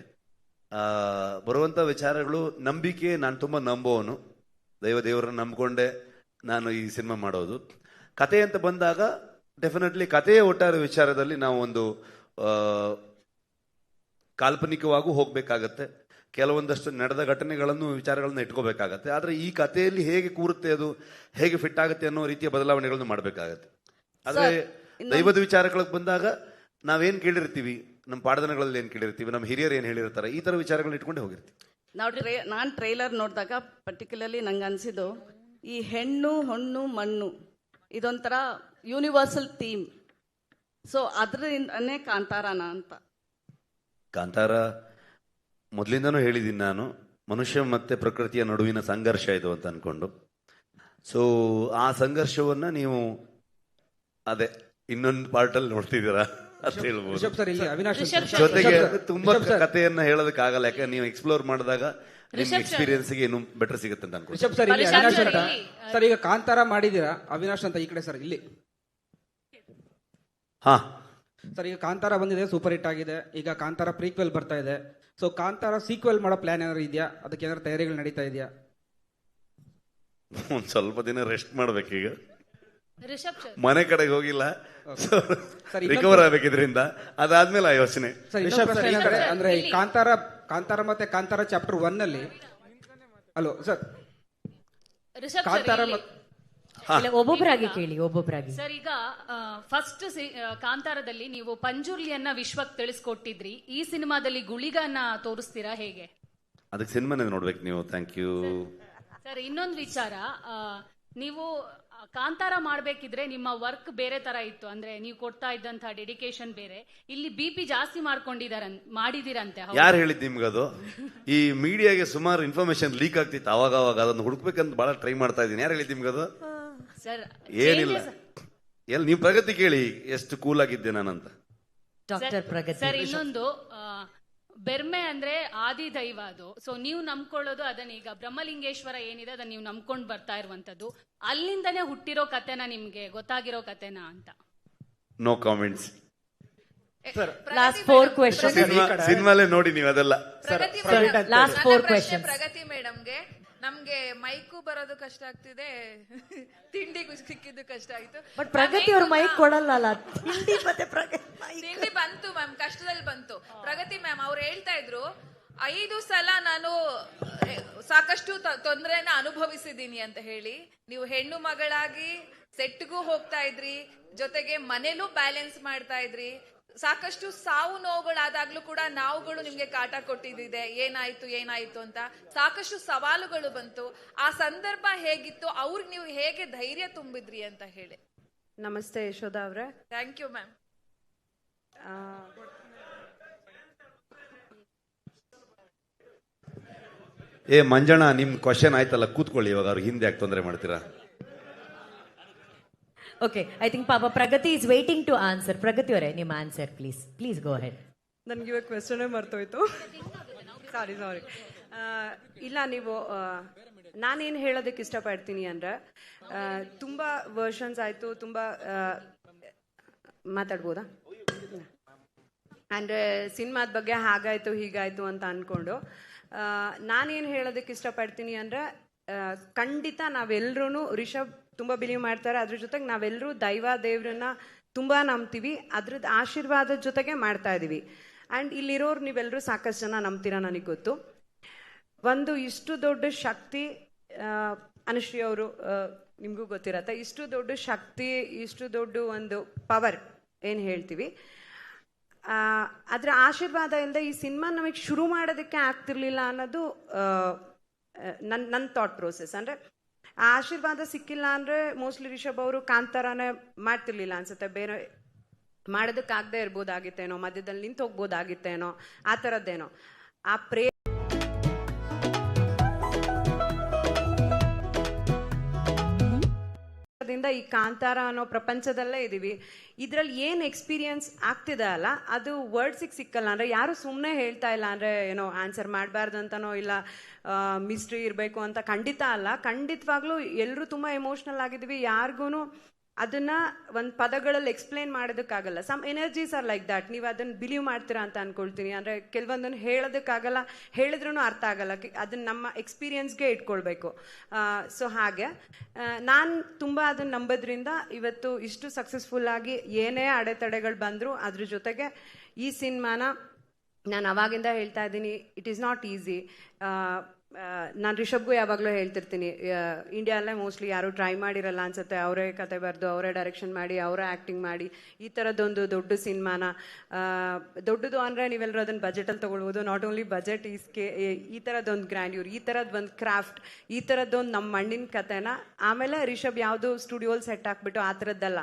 ಬರುವಂಥ ವಿಚಾರಗಳು ನಂಬಿಕೆ, ನಾನು ತುಂಬ ನಂಬೋನು, ದೇವರನ್ನ ನಂಬಿಕೊಂಡೆ ನಾನು ಈ ಸಿನಿಮಾ ಮಾಡೋದು. ಕತೆ ಅಂತ ಬಂದಾಗ ಡೆಫಿನೆಟ್ಲಿ ಕಥೆಯ ಒಟ್ಟಾರೆ ವಿಚಾರದಲ್ಲಿ ನಾವು ಒಂದು ಕಾಲ್ಪನಿಕವಾಗೂ ಹೋಗಬೇಕಾಗತ್ತೆ. ಕೆಲವೊಂದಷ್ಟು ನಡೆದ ಘಟನೆಗಳನ್ನು ವಿಚಾರಗಳನ್ನು ಇಟ್ಕೋಬೇಕಾಗತ್ತೆ. ಆದರೆ ಈ ಕಥೆಯಲ್ಲಿ ಹೇಗೆ ಕೂರುತ್ತೆ, ಅದು ಹೇಗೆ ಫಿಟ್ ಆಗುತ್ತೆ ಅನ್ನೋ ರೀತಿಯ ಬದಲಾವಣೆಗಳನ್ನು ಮಾಡಬೇಕಾಗತ್ತೆ. ಆದರೆ ದೈವದ ವಿಚಾರಗಳಿಗೆ ಬಂದಾಗ ನಾವೇನು ಕೇಳಿರ್ತೀವಿ, ನಮ್ಮ ಪಾಠದನಗಳಲ್ಲಿ ಏನು ಕೇಳಿರ್ತೀವಿ, ನಮ್ಮ ಹಿರಿಯರು ಏನು ಹೇಳಿರ್ತಾರೆ, ಈ ಥರ ವಿಚಾರಗಳನ್ನ ಇಟ್ಕೊಂಡೇ ಹೋಗಿರ್ತೀವಿ. ನಾನು ಟ್ರೈಲರ್ ನೋಡಿದಾಗ ಪರ್ಟಿಕ್ಯುಲರ್ಲಿ ನಂಗೆ ಅನಿಸಿದ್ದು, ಈ ಹೆಣ್ಣು ಹೊಣ್ಣು ಮಣ್ಣು ಇದೊಂಥರ ಯೂನಿವರ್ಸಲ್ ಥೀಮ್. ಸೊ ಅದರಿಂದನೇ ಕಾಂತಾರನ ಅಂತ. ಕಾಂತಾರ ಮೊದಲಿಂದನೂ ಹೇಳಿದ್ದೀನಿ ನಾನು, ಮನುಷ್ಯ ಮತ್ತೆ ಪ್ರಕೃತಿಯ ನಡುವಿನ ಸಂಘರ್ಷ ಇದು ಅಂತ ಅನ್ಕೊಂಡು. ಸೊ ಆ ಸಂಘರ್ಷವನ್ನ ನೀವು ಅದೇ ಇನ್ನೊಂದು ಪಾರ್ಟಲ್ಲಿ ನೋಡ್ತಿದ್ದೀರಾ ಅಂತ ಹೇಳ್ಬೋದು. ಜೊತೆಗೆ ತುಂಬಾ ಕಥೆಯನ್ನ ಹೇಳೋದಕ್ಕಾಗಲ್ಲ, ಯಾಕಂದ್ರೆ ನೀವು ಎಕ್ಸ್ಪ್ಲೋರ್ ಮಾಡಿದಾಗ ನಿಮ್ಗೆ ಎಕ್ಸ್ಪೀರಿಯನ್ಸ್ಗೆ ಇನ್ನೂ ಬೆಟರ್ ಸಿಗುತ್ತೆ ಅಂತ ಅನ್ಕೊಂಡು. ರಿಷಬ್ ಸರ್, ಇಲ್ಲಿ ಅವಿನಾಶ್ ಅಂತ ಸರ್, ಈಗ ಕಾಂತಾರ ಮಾಡಿದ್ದೀರಾ, ಅವಿನಾಶ್ ಅಂತ ಈ ಕಡೆ ಸರ್ ಇಲ್ಲಿ. ಹಾ ಸರ್, ಈಗ ಕಾಂತಾರ ಬಂದಿದೆ, ಸೂಪರ್ ಹಿಟ್ ಆಗಿದೆ. ಈಗ ಕಾಂತಾರ ಪ್ರೀಕ್ವೆಲ್ ಬರ್ತಾ ಇದೆ. ಸೊ ಕಾಂತಾರ ಸೀಕ್ವೆಲ್ ಮಾಡೋ ಪ್ಲಾನ್ ಏನಾದ್ರು ಇದೆಯಾ? ಅದಕ್ಕೆ ಏನಾದ್ರು ತಯಾರಿಗಳು ನಡೀತಾ ಇದೆಯಾ? ಒಂದ್ ಸ್ವಲ್ಪ ದಿನ ರೆಸ್ಟ್ ಮಾಡ್ಬೇಕೀಗ, ರಿಷಬ್ ಸರ್ ಮನೆ ಕಡೆಗೆ ಹೋಗಿಲ್ಲ, ರಿಕವರ್ ಆಗ್ಬೇಕಿದ್ರಿಂದ. ಅದಾದ್ಮೇಲೆ ಆ ಯೋಚನೆ. ಅಂದ್ರೆ ಈ ಕಾಂತಾರ ಮತ್ತೆ ಕಾಂತಾರ ಚಾಪ್ಟರ್ 1 ಅಲ್ಲಿ ಹಲೋ ಸರ್, ರಿಷಬ್ ಕಾಂತಾರ ಒಬ್ಬೊಬ್ಬರಾಗಿ ಕೇಳಿ, ಒಬ್ಬೊಬ್ಬರಾಗಿ. ಸರ್, ಈಗ ಫಸ್ಟ್ ಕಾಂತಾರದಲ್ಲಿ ನೀವು ಪಂಜುರ್ಲಿಯನ್ನ ವಿಶ್ವಕ್ಕೆ ತಿಳಿಸ್ಕೊಟ್ಟಿದ್ರಿ. ಈ ಸಿನಿಮಾದಲ್ಲಿ ಗುಳಿಗನ್ನ ತೋರಿಸ್ತೀರಾ ಹೇಗೆ? ಅದಕ್ಕೆ ಸಿನಿಮಾನೇ ನೋಡ್ಬೇಕು ನೀವು. Thank you sir. ಇನ್ನೊಂದು ವಿಚಾರ, ನೀವು ಕಾಂತಾರ ಮಾಡ್ಬೇಕಿದ್ರೆ ನಿಮ್ಮ ವರ್ಕ್ ಬೇರೆ ತರ ಇತ್ತು, ಅಂದ್ರೆ ನೀವು ಕೊಡ್ತಾ ಇದ್ದಂತಹ ಡೆಡಿಕೇಶನ್ ಬೇರೆ. ಇಲ್ಲಿ BP ಜಾಸ್ತಿ ಮಾಡಿದಿರಂತೆ. ಯಾರು ಹೇಳಿದ್ ನಿಮ್ಗದು? ಈ ಮೀಡಿಯಾಗೆ ಸುಮಾರು ಇನ್ಫಾರ್ಮೇಶನ್ ಲೀಕ್ ಆಗ್ತಿತ್ತು ಅವಾಗ ಅದನ್ನು ಹುಡುಕ್ಬೇಕಂತ ಬಹಳ ಟ್ರೈ ಮಾಡ್ತಾ ಇದ್ದೀನಿ. ಯಾರು ಹೇಳಿದ್ ನಿಮ್ಗದು? ಸರ್ ಏನಿಲ್ಲ, ನೀವು ಪ್ರಗತಿ ಕೇಳಿ ಎಷ್ಟು ಕೂಲ್ ಆಗಿದ್ದೆ ನಾನಂತ. ಸರ್, ಇನ್ನೊಂದು ಬೆರ್ಮೆ ಅಂದ್ರೆ ಆದಿ ದೈವ ಅದು. ಸೊ ನೀವು ನಂಬ್ಕೊಳ್ಳೋದು ಅದನ್ನ. ಈಗ ಬ್ರಹ್ಮಲಿಂಗೇಶ್ವರ ಏನಿದೆ ಅದನ್ನ ನೀವು ನಂಬ್ಕೊಂಡು ಬರ್ತಾ ಇರುವಂತದ್ದು, ಅಲ್ಲಿಂದನೇ ಹುಟ್ಟಿರೋ ಕಥೆನ, ನಿಮ್ಗೆ ಗೊತ್ತಾಗಿರೋ ಕಥೆನ ಅಂತ. No comments. ಲಾಸ್ಟ್ 4 ಕ್ವೆಶ್ಚನ್ ಸಿನಿಮಾಲೇ ನೋಡಿ ನೀವು ಅದೆಲ್ಲ. Last 4 question. ಪ್ರಗತಿ ಮೇಡಮ್ಗೆ, ನಮ್ಗೆ ಮೈಕು ಬರೋದು ಕಷ್ಟ ಆಗ್ತಿದೆ, ತಿಂಡಿಗೂ ಸಿಕ್ಕಿದ್ದು ಕಷ್ಟ ಆಯ್ತು. ಬಟ್ ಪ್ರಗತಿ ಅವ್ರ ಮೈಕ್ ಕೊಡಲ್ಲ. ತಿಂಡಿ ಮತ್ತೆ ತಿಂಡಿ ಬಂತು ಮ್ಯಾಮ್, ಕಷ್ಟದಲ್ಲಿ ಬಂತು. ಪ್ರಗತಿ ಮ್ಯಾಮ್ ಅವ್ರು ಹೇಳ್ತಾ ಇದ್ರು, 5 ಸಲ ನಾನು ಸಾಕಷ್ಟು ತೊಂದರೆನ ಅನುಭವಿಸಿದ್ದೀನಿ ಅಂತ ಹೇಳಿ. ನೀವು ಹೆಣ್ಣು ಮಗಳಾಗಿ ಸೆಟ್ಗೂ ಹೋಗ್ತಾ ಇದ್ರಿ, ಜೊತೆಗೆ ಮನೇಲೂ ಬ್ಯಾಲೆನ್ಸ್ ಮಾಡ್ತಾ ಇದ್ರಿ. ಸಾಕಷ್ಟು ಸಾವು ನೋವುಗಳಾದಾಗ್ಲೂ ಕೂಡ ನಾವುಗಳು ನಿಮ್ಗೆ ಕಾಟ ಕೊಟ್ಟಿದ್ದಿದೆ, ಏನಾಯ್ತು ಅಂತ ಸಾಕಷ್ಟು ಸವಾಲುಗಳು ಬಂತು. ಆ ಸಂದರ್ಭ ಹೇಗಿತ್ತು, ಅವ್ರಿಗೆ ನೀವು ಹೇಗೆ ಧೈರ್ಯ ತುಂಬಿದ್ರಿ ಅಂತ ಹೇಳಿ. ನಮಸ್ತೆ ಯಶೋಧ ಅವ್ರೆ. Thank you ma'am. ಮಂಜಣ್ಣ, ನಿಮ್ ಕ್ವಶನ್ ಆಯ್ತಲ್ಲ, ಕೂತ್ಕೊಳ್ಳಿ. ಇವಾಗ ಅವ್ರಿಗೆ ಹಿಂದೆ ಯಾಕೆ ತೊಂದರೆ ಮಾಡ್ತೀರಾ? ಓಕೆ, ಐ ಥಿಂಕ್ ಪಾಪ ಪ್ರಗತಿ ಇಸ್ ವೇಟಿಂಗ್ ಟು ಆನ್ಸರ್. ಪ್ರಗತಿ ಅವರೇ, ನಿಮ್ಮ ಆನ್ಸರ್ ಪ್ಲೀಸ್ ಗೋ ಅಹೆಡ್. ನನ್ಗೆ ಇವಾಗ ಕ್ವೆಶನೇ ಮರ್ತೋಯ್ತು. ಸಾರಿ. ಇಲ್ಲ, ನೀವು ನಾನೇನು ಹೇಳೋದಕ್ಕೆ ಇಷ್ಟಪಡ್ತೀನಿ ಅಂದರೆ, ತುಂಬ ವರ್ಷನ್ಸ್ ಆಯಿತು, ತುಂಬ ಮಾತಾಡ್ಬೋದಾ? ಅಂದರೆ ಸಿನಿಮಾದ ಬಗ್ಗೆ ಹಾಗಾಯಿತು ಹೀಗಾಯಿತು ಅಂತ ಅಂದ್ಕೊಂಡು ನಾನೇನು ಹೇಳೋದಕ್ಕೆ ಇಷ್ಟಪಡ್ತೀನಿ ಅಂದರೆ, ಖಂಡಿತ ನಾವೆಲ್ಲರೂ ರಿಷಬ್ ತುಂಬ ಬಿಲೀವ್ ಮಾಡ್ತಾರೆ, ಅದ್ರ ಜೊತೆಗೆ ನಾವೆಲ್ಲರೂ ದೇವ್ರನ್ನ ತುಂಬ ನಂಬ್ತೀವಿ, ಅದ್ರದ್ದು ಆಶೀರ್ವಾದದ ಜೊತೆಗೆ ಮಾಡ್ತಾ ಇದ್ದೀವಿ. ಆ್ಯಂಡ್ ಇಲ್ಲಿರೋರು ನೀವೆಲ್ಲರೂ ಸಾಕಷ್ಟು ಜನ ನಂಬ್ತೀರಾ, ನನಗೆ ಗೊತ್ತು. ಒಂದು ಇಷ್ಟು ದೊಡ್ಡ ಶಕ್ತಿ, ಅನುಶ್ರೀ ಅವರು ನಿಮಗೂ ಗೊತ್ತಿರತ್ತೆ, ಇಷ್ಟು ದೊಡ್ಡ ಶಕ್ತಿ, ಇಷ್ಟು ದೊಡ್ಡ ಒಂದು ಪವರ್ ಏನು ಹೇಳ್ತೀವಿ, ಅದರ ಆಶೀರ್ವಾದ ಇಲ್ಲದೆ ಈ ಸಿನಿಮಾ ನಮಗೆ ಶುರು ಮಾಡೋದಕ್ಕೆ ಆಗ್ತಿರ್ಲಿಲ್ಲ ಅನ್ನೋದು ನನ್ನ ಥಾಟ್ ಪ್ರೋಸೆಸ್. ಅಂದರೆ ಆ ಆಶೀರ್ವಾದ ಸಿಕ್ಕಿಲ್ಲ ಅಂದರೆ ಮೋಸ್ಟ್ಲಿ ರಿಷಬ್ ಅವರು ಕಾಂತಾರನೇ ಮಾಡ್ತಿರ್ಲಿಲ್ಲ ಅನ್ಸುತ್ತೆ. ಬೇರೆ ಮಾಡೋದಕ್ಕಾಗದೇ ಇರ್ಬೋದಾಗಿತ್ತೇನೋ, ಮಧ್ಯದಲ್ಲಿ ನಿಂತು ಹೋಗ್ಬೋದಾಗಿತ್ತೇನೋ, ಆ ಥರದ್ದೇನೋ. ಆ ಈ ಕಾಂತಾರ ಅನ್ನೋ ಪ್ರಪಂಚದಲ್ಲೇ ಇದೀವಿ. ಇದ್ರಲ್ಲಿ ಏನ್ ಎಕ್ಸ್ಪೀರಿಯನ್ಸ್ ಆಗ್ತಿದೆ ಅಲ್ಲ, ಅದು ವರ್ಡ್ಸಿಗೆ ಸಿಕ್ಕಲ್ಲ. ಅಂದ್ರೆ ಯಾರು ಸುಮ್ಮನೆ ಹೇಳ್ತಾ ಇಲ್ಲ, ಅಂದ್ರೆ ಏನೋ ಆನ್ಸರ್ ಮಾಡಬಾರ್ದು ಅಂತನೋ ಇಲ್ಲ ಮಿಸ್ಟ್ರಿ ಇರಬೇಕು ಅಂತ ಖಂಡಿತ ಅಲ್ಲ. ಖಂಡಿತವಾಗ್ಲೂ ಎಲ್ಲರೂ ತುಂಬಾ ಎಮೋಷನಲ್ ಆಗಿದ್ದೀವಿ. ಯಾರಿಗೂ ಅದನ್ನ ಒಂದು ಪದಗಳಲ್ಲಿ ಎಕ್ಸ್ಪ್ಲೇನ್ ಮಾಡೋದಕ್ಕಾಗಲ್ಲ. Some energies are like that. ನೀವು ಅದನ್ನ ಬಿಲೀವ್ ಮಾಡ್ತೀರಾ ಅಂತ ಅನ್ಕೊಳ್ತೀನಿ. ಅಂದ್ರೆ ಕೆಲವೊಂದನ್ನು ಹೇಳೋದಕ್ಕಾಗಲ್ಲ, ಹೇಳಿದ್ರೂ ಅರ್ಥ ಆಗಲ್ಲ. ಅದನ್ನ ನಮ್ಮ ಎಕ್ಸ್ಪೀರಿಯನ್ಸ್ಗೆ ಇಟ್ಕೊಳ್ಬೇಕು. ಸೊ ಹಾಗೆ ನಾನು ತುಂಬ ಅದನ್ನ ನಂಬೋದ್ರಿಂದ ಇವತ್ತು ಇಷ್ಟು ಸಕ್ಸಸ್ಫುಲ್ ಆಗಿ ಏನೇ ಅಡೆತಡೆಗಳು ಬಂದರೂ ಅದ್ರ ಜೊತೆಗೆ ಈ ಸಿನಿಮಾನ ನಾನು ಅವಾಗಿಂದ ಹೇಳ್ತಾ ಇದ್ದೀನಿ, ಇಟ್ ಈಸ್ ನಾಟ್ ಈಸಿ. ನಾನು ರಿಷಬ್ಗೂ ಯಾವಾಗಲೂ ಹೇಳ್ತಿರ್ತೀನಿ, ಇಂಡಿಯಾದಲ್ಲೇ ಮೋಸ್ಟ್ಲಿ ಯಾರು ಟ್ರೈ ಮಾಡಿರಲ್ಲ ಅನ್ಸುತ್ತೆ, ಅವರೇ ಕತೆ ಬರೆದು ಅವರೇ ಡೈರೆಕ್ಷನ್ ಮಾಡಿ ಅವರೇ ಆ್ಯಕ್ಟಿಂಗ್ ಮಾಡಿ ಈ ಥರದ್ದೊಂದು ದೊಡ್ಡ ಸಿನಿಮಾನ, ದೊಡ್ಡದು ಅಂದರೆ ನೀವೆಲ್ಲರೂ ಅದನ್ನು ಬಜೆಟಲ್ಲಿ ತೊಗೊಳ್ಬೋದು. ನಾಟ್ ಓನ್ಲಿ ಬಜೆಟ್, ಈ ಥರದ್ದೊಂದು ಗ್ರ್ಯಾಂಡ್ಯೂರ್, ಈ ಥರದ್ದು ಒಂದು ಕ್ರಾಫ್ಟ್, ಈ ಥರದ್ದೊಂದು ನಮ್ಮ ಮಣ್ಣಿನ ಕತೆನ. ಆಮೇಲೆ ರಿಷಬ್ ಯಾವುದು ಸ್ಟುಡಿಯೋಲ್ಲಿ ಸೆಟ್ ಹಾಕ್ಬಿಟ್ಟು ಆ ಥರದ್ದಲ್ಲ,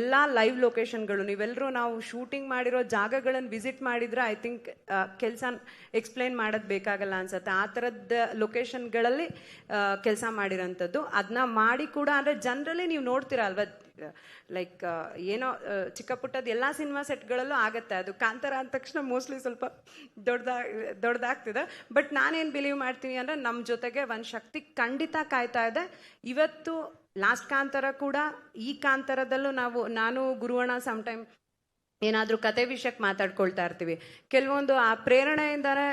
ಎಲ್ಲ ಲೈವ್ ಲೊಕೇಶನ್ಗಳು. ನೀವೆಲ್ಲರೂ ನಾವು ಶೂಟಿಂಗ್ ಮಾಡಿರೋ ಜಾಗಗಳನ್ನು ವಿಸಿಟ್ ಮಾಡಿದ್ರೆ ಐ ಥಿಂಕ್ ಕೆಲಸ ಎಕ್ಸ್ಪ್ಲೈನ್ ಮಾಡೋದು ಬೇಕಾಗಲ್ಲ ಅನ್ಸುತ್ತೆ. ಆ ಥರದ್ದು ಲೊಕೇಶನ್ಗಳಲ್ಲಿ ಕೆಲಸ ಮಾಡಿರೋಂಥದ್ದು. ಅದನ್ನ ಮಾಡಿ ಕೂಡ ಅಂದರೆ ಜನರಲಿ ನೀವು ನೋಡ್ತೀರಾ ಅಲ್ವಾ, ಲೈಕ್ ಏನೋ ಚಿಕ್ಕ ಪುಟ್ಟದ್ದು ಎಲ್ಲ ಸಿನಿಮಾ ಸೆಟ್ಗಳಲ್ಲೂ ಆಗುತ್ತೆ. ಅದು ಕಾಂತಾರ ಅಂದ ತಕ್ಷಣ ಮೋಸ್ಟ್ಲಿ ಸ್ವಲ್ಪ ದೊಡ್ಡದಾಗ್ತಿದೆ. ಬಟ್ ನಾನೇನು ಬಿಲೀವ್ ಮಾಡ್ತೀನಿ ಅಂದರೆ ನಮ್ಮ ಜೊತೆಗೆ ಒಂದು ಶಕ್ತಿ ಖಂಡಿತ ಕಾಯ್ತಾ ಇದೆ. ಇವತ್ತು ಲಾಸ್ಟ್ ಕಾಂತಾರ ಕೂಡ, ಈ ಕಾಂತಾರದಲ್ಲೂ ನಾನು ಗುರುವಣ್ಣ ಸಮ್ಟೈಮ್ ಏನಾದರೂ ಕತೆ ವಿಷಯಕ್ಕೆ ಮಾತಾಡ್ಕೊಳ್ತಾ ಇರ್ತೀವಿ. ಕೆಲವೊಂದು ಆ ಪ್ರೇರಣೆಯಿಂದನೇ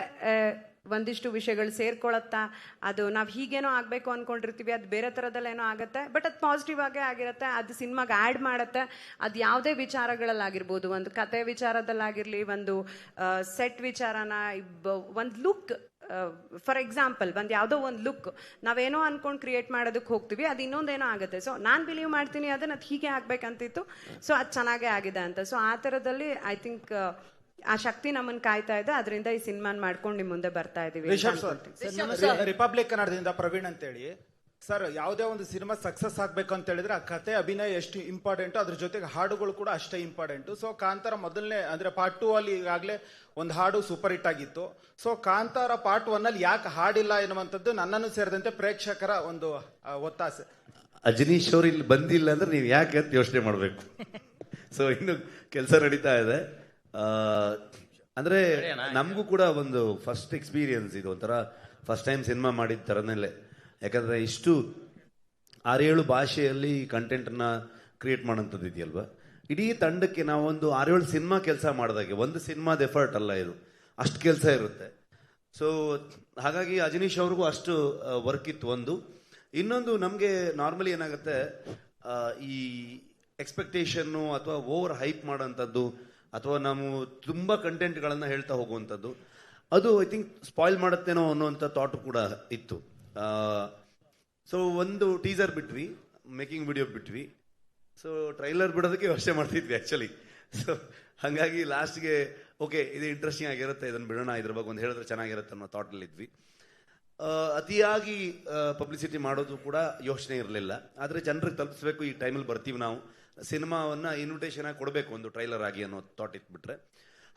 ಒಂದಿಷ್ಟು ವಿಷಯಗಳು ಸೇರ್ಕೊಳತ್ತಾ, ಅದು ನಾವು ಹೀಗೇನೋ ಆಗಬೇಕು ಅಂದ್ಕೊಂಡಿರ್ತೀವಿ, ಅದು ಬೇರೆ ಥರದಲ್ಲೇನೋ ಆಗುತ್ತೆ. ಬಟ್ ಅದು ಪಾಸಿಟಿವ್ ಆಗೇ ಆಗಿರುತ್ತೆ, ಅದು ಸಿನಿಮಾಗೆ ಆ್ಯಡ್ ಮಾಡುತ್ತೆ. ಅದು ಯಾವುದೇ ವಿಚಾರಗಳಲ್ಲಾಗಿರ್ಬೋದು, ಒಂದು ಕತೆ ವಿಚಾರದಲ್ಲಾಗಿರಲಿ, ಒಂದು ಸೆಟ್ ವಿಚಾರನ, ಒಂದು ಲುಕ್, ಫಾರ್ ಎಕ್ಸಾಂಪಲ್ ಒಂದು ಯಾವುದೋ ಒಂದು ಲುಕ್ ನಾವೇನೋ ಅಂದ್ಕೊಂಡು ಕ್ರಿಯೇಟ್ ಮಾಡೋದಕ್ಕೆ ಹೋಗ್ತೀವಿ, ಅದು ಇನ್ನೊಂದೇನೋ ಆಗುತ್ತೆ. ಸೊ ನಾನು ಬಿಲೀವ್ ಮಾಡ್ತೀನಿ ಅದನ್ನು ಅದು ಹೀಗೆ ಆಗ್ಬೇಕಂತಿತ್ತು, ಸೊ ಅದು ಚೆನ್ನಾಗೇ ಆಗಿದೆ ಅಂತ. ಸೊ ಆ ಥರದಲ್ಲಿ ಐ ಥಿಂಕ್ ಆ ಶಕ್ತಿ ನಮ್ಮನ್ನು ಕಾಯ್ತಾ ಇದೆ. ಅದರಿಂದ ಈ ಸಿನಿಮಾನ ಮಾಡ್ಕೊಂಡು ನಿಮ್ಮ ಮುಂದೆ ಬರ್ತಾ ಇದೀವಿ. ರಿಪಬ್ಲಿಕ್ ಕನ್ನಡದಿಂದ ಪ್ರವೀಣ್ ಅಂತೇಳಿ. ಸರ್, ಯಾವುದೇ ಒಂದು ಸಿನಿಮಾ ಸಕ್ಸಸ್ ಆಗ್ಬೇಕು ಅಂತ ಹೇಳಿದ್ರೆ ಆ ಕತೆ ಅಭಿನಯ ಎಷ್ಟು ಇಂಪಾರ್ಟೆಂಟು, ಅದ್ರ ಜೊತೆಗೆ ಹಾಡುಗಳು ಕೂಡ ಅಷ್ಟೇ ಇಂಪಾರ್ಟೆಂಟು. ಸೊ ಕಾಂತಾರ ಮೊದಲನೇ ಅಂದ್ರೆ ಪಾರ್ಟ್ 2 ಅಲ್ಲಿ ಈಗಾಗಲೇ ಒಂದು ಹಾಡು ಸೂಪರ್ ಹಿಟ್ ಆಗಿತ್ತು. ಸೊ ಕಾಂತಾರ ಪಾರ್ಟ್ 1 ಅಲ್ಲಿ ಯಾಕೆ ಹಾಡಿಲ್ಲ ಎನ್ನುವಂಥದ್ದು ನನ್ನನ್ನು ಸೇರಿದಂತೆ ಪ್ರೇಕ್ಷಕರ ಒಂದು ಒತ್ತಾಸೆ. ಅಜನೀಶ್ ಅವ್ರು ಇಲ್ಲಿ ಬಂದಿಲ್ಲ ಅಂದ್ರೆ ನೀವು ಯಾಕೆ ಅಂತ ಯೋಚನೆ ಮಾಡಬೇಕು. ಸೊ ಇನ್ನು ಕೆಲಸ ನಡೀತಾ ಇದೆ. ಅಂದ್ರೆ ನಮಗೂ ಕೂಡ ಒಂದು ಫಸ್ಟ್ ಎಕ್ಸ್ಪೀರಿಯನ್ಸ್ ಇದು, ಒಂಥರ ಫಸ್ಟ್ ಟೈಮ್ ಸಿನಿಮಾ ಮಾಡಿದ ಥರನಲ್ಲೇ. ಯಾಕಂದ್ರೆ ಇಷ್ಟು 6-7 ಭಾಷೆಯಲ್ಲಿ ಕಂಟೆಂಟನ್ನ ಕ್ರಿಯೇಟ್ ಮಾಡೋಂಥದ್ದು ಇದೆಯಲ್ವಾ. ಇಡೀ ತಂಡಕ್ಕೆ ನಾವೊಂದು 6-7 ಸಿನಿಮಾ ಕೆಲಸ ಮಾಡಿದಾಗೆ, ಒಂದು ಸಿನಿಮಾದ ಎಫರ್ಟ್ ಅಲ್ಲ ಇದು, ಅಷ್ಟು ಕೆಲಸ ಇರುತ್ತೆ. ಸೊ ಹಾಗಾಗಿ ಅಜನೀಶ್ ಅವ್ರಿಗೂ ಅಷ್ಟು ವರ್ಕ್ ಇತ್ತು ಒಂದು. ಇನ್ನೊಂದು, ನಮಗೆ ನಾರ್ಮಲಿ ಏನಾಗುತ್ತೆ, ಈ ಎಕ್ಸ್ಪೆಕ್ಟೇಷನ್ನು ಅಥವಾ ಓವರ್ ಹೈಪ್ ಮಾಡೋಂಥದ್ದು ಅಥವಾ ನಾವು ತುಂಬ ಕಂಟೆಂಟ್ಗಳನ್ನು ಹೇಳ್ತಾ ಹೋಗುವಂಥದ್ದು, ಅದು ಐ ಥಿಂಕ್ ಸ್ಪಾಯ್ಲ್ ಮಾಡುತ್ತೇನೋ ಅನ್ನೋವಂಥ ಥಾಟ್ ಕೂಡ ಇತ್ತು. ಸೊ ಒಂದು ಟೀಸರ್ ಬಿಟ್ವಿ, ಮೇಕಿಂಗ್ ವಿಡಿಯೋ ಬಿಟ್ವಿ. ಸೊ ಟ್ರೈಲರ್ ಬಿಡೋದಕ್ಕೆ ಯೋಚನೆ ಮಾಡ್ತಿದ್ವಿ ಆ್ಯಕ್ಚುಲಿ. ಸೊ ಹಾಗಾಗಿ ಲಾಸ್ಟ್ಗೆ ಓಕೆ ಇದು ಇಂಟ್ರೆಸ್ಟಿಂಗ್ ಆಗಿರುತ್ತೆ, ಇದನ್ನು ಬಿಡೋಣ, ಇದ್ರ ಬಗ್ಗೆ ಒಂದು ಹೇಳಿದ್ರೆ ಚೆನ್ನಾಗಿರುತ್ತೆ ಅನ್ನೋ ಥಾಟಲ್ಲಿದ್ವಿ. ಅತಿಯಾಗಿ ಪಬ್ಲಿಸಿಟಿ ಮಾಡೋದು ಕೂಡ ಯೋಚನೆ ಇರಲಿಲ್ಲ. ಆದರೆ ಜನರಿಗೆ ತಲುಪಿಸ್ಬೇಕು, ಈ ಟೈಮಲ್ಲಿ ಬರ್ತೀವಿ ನಾವು, ಸಿನಿಮಾವನ್ನು ಇನ್ವಿಟೇಷನ್ ಆಗಿ ಕೊಡಬೇಕು ಒಂದು ಟ್ರೈಲರ್ ಆಗಿ ಅನ್ನೋ ಥಾಟ್ ಇಟ್ಬಿಟ್ರೆ.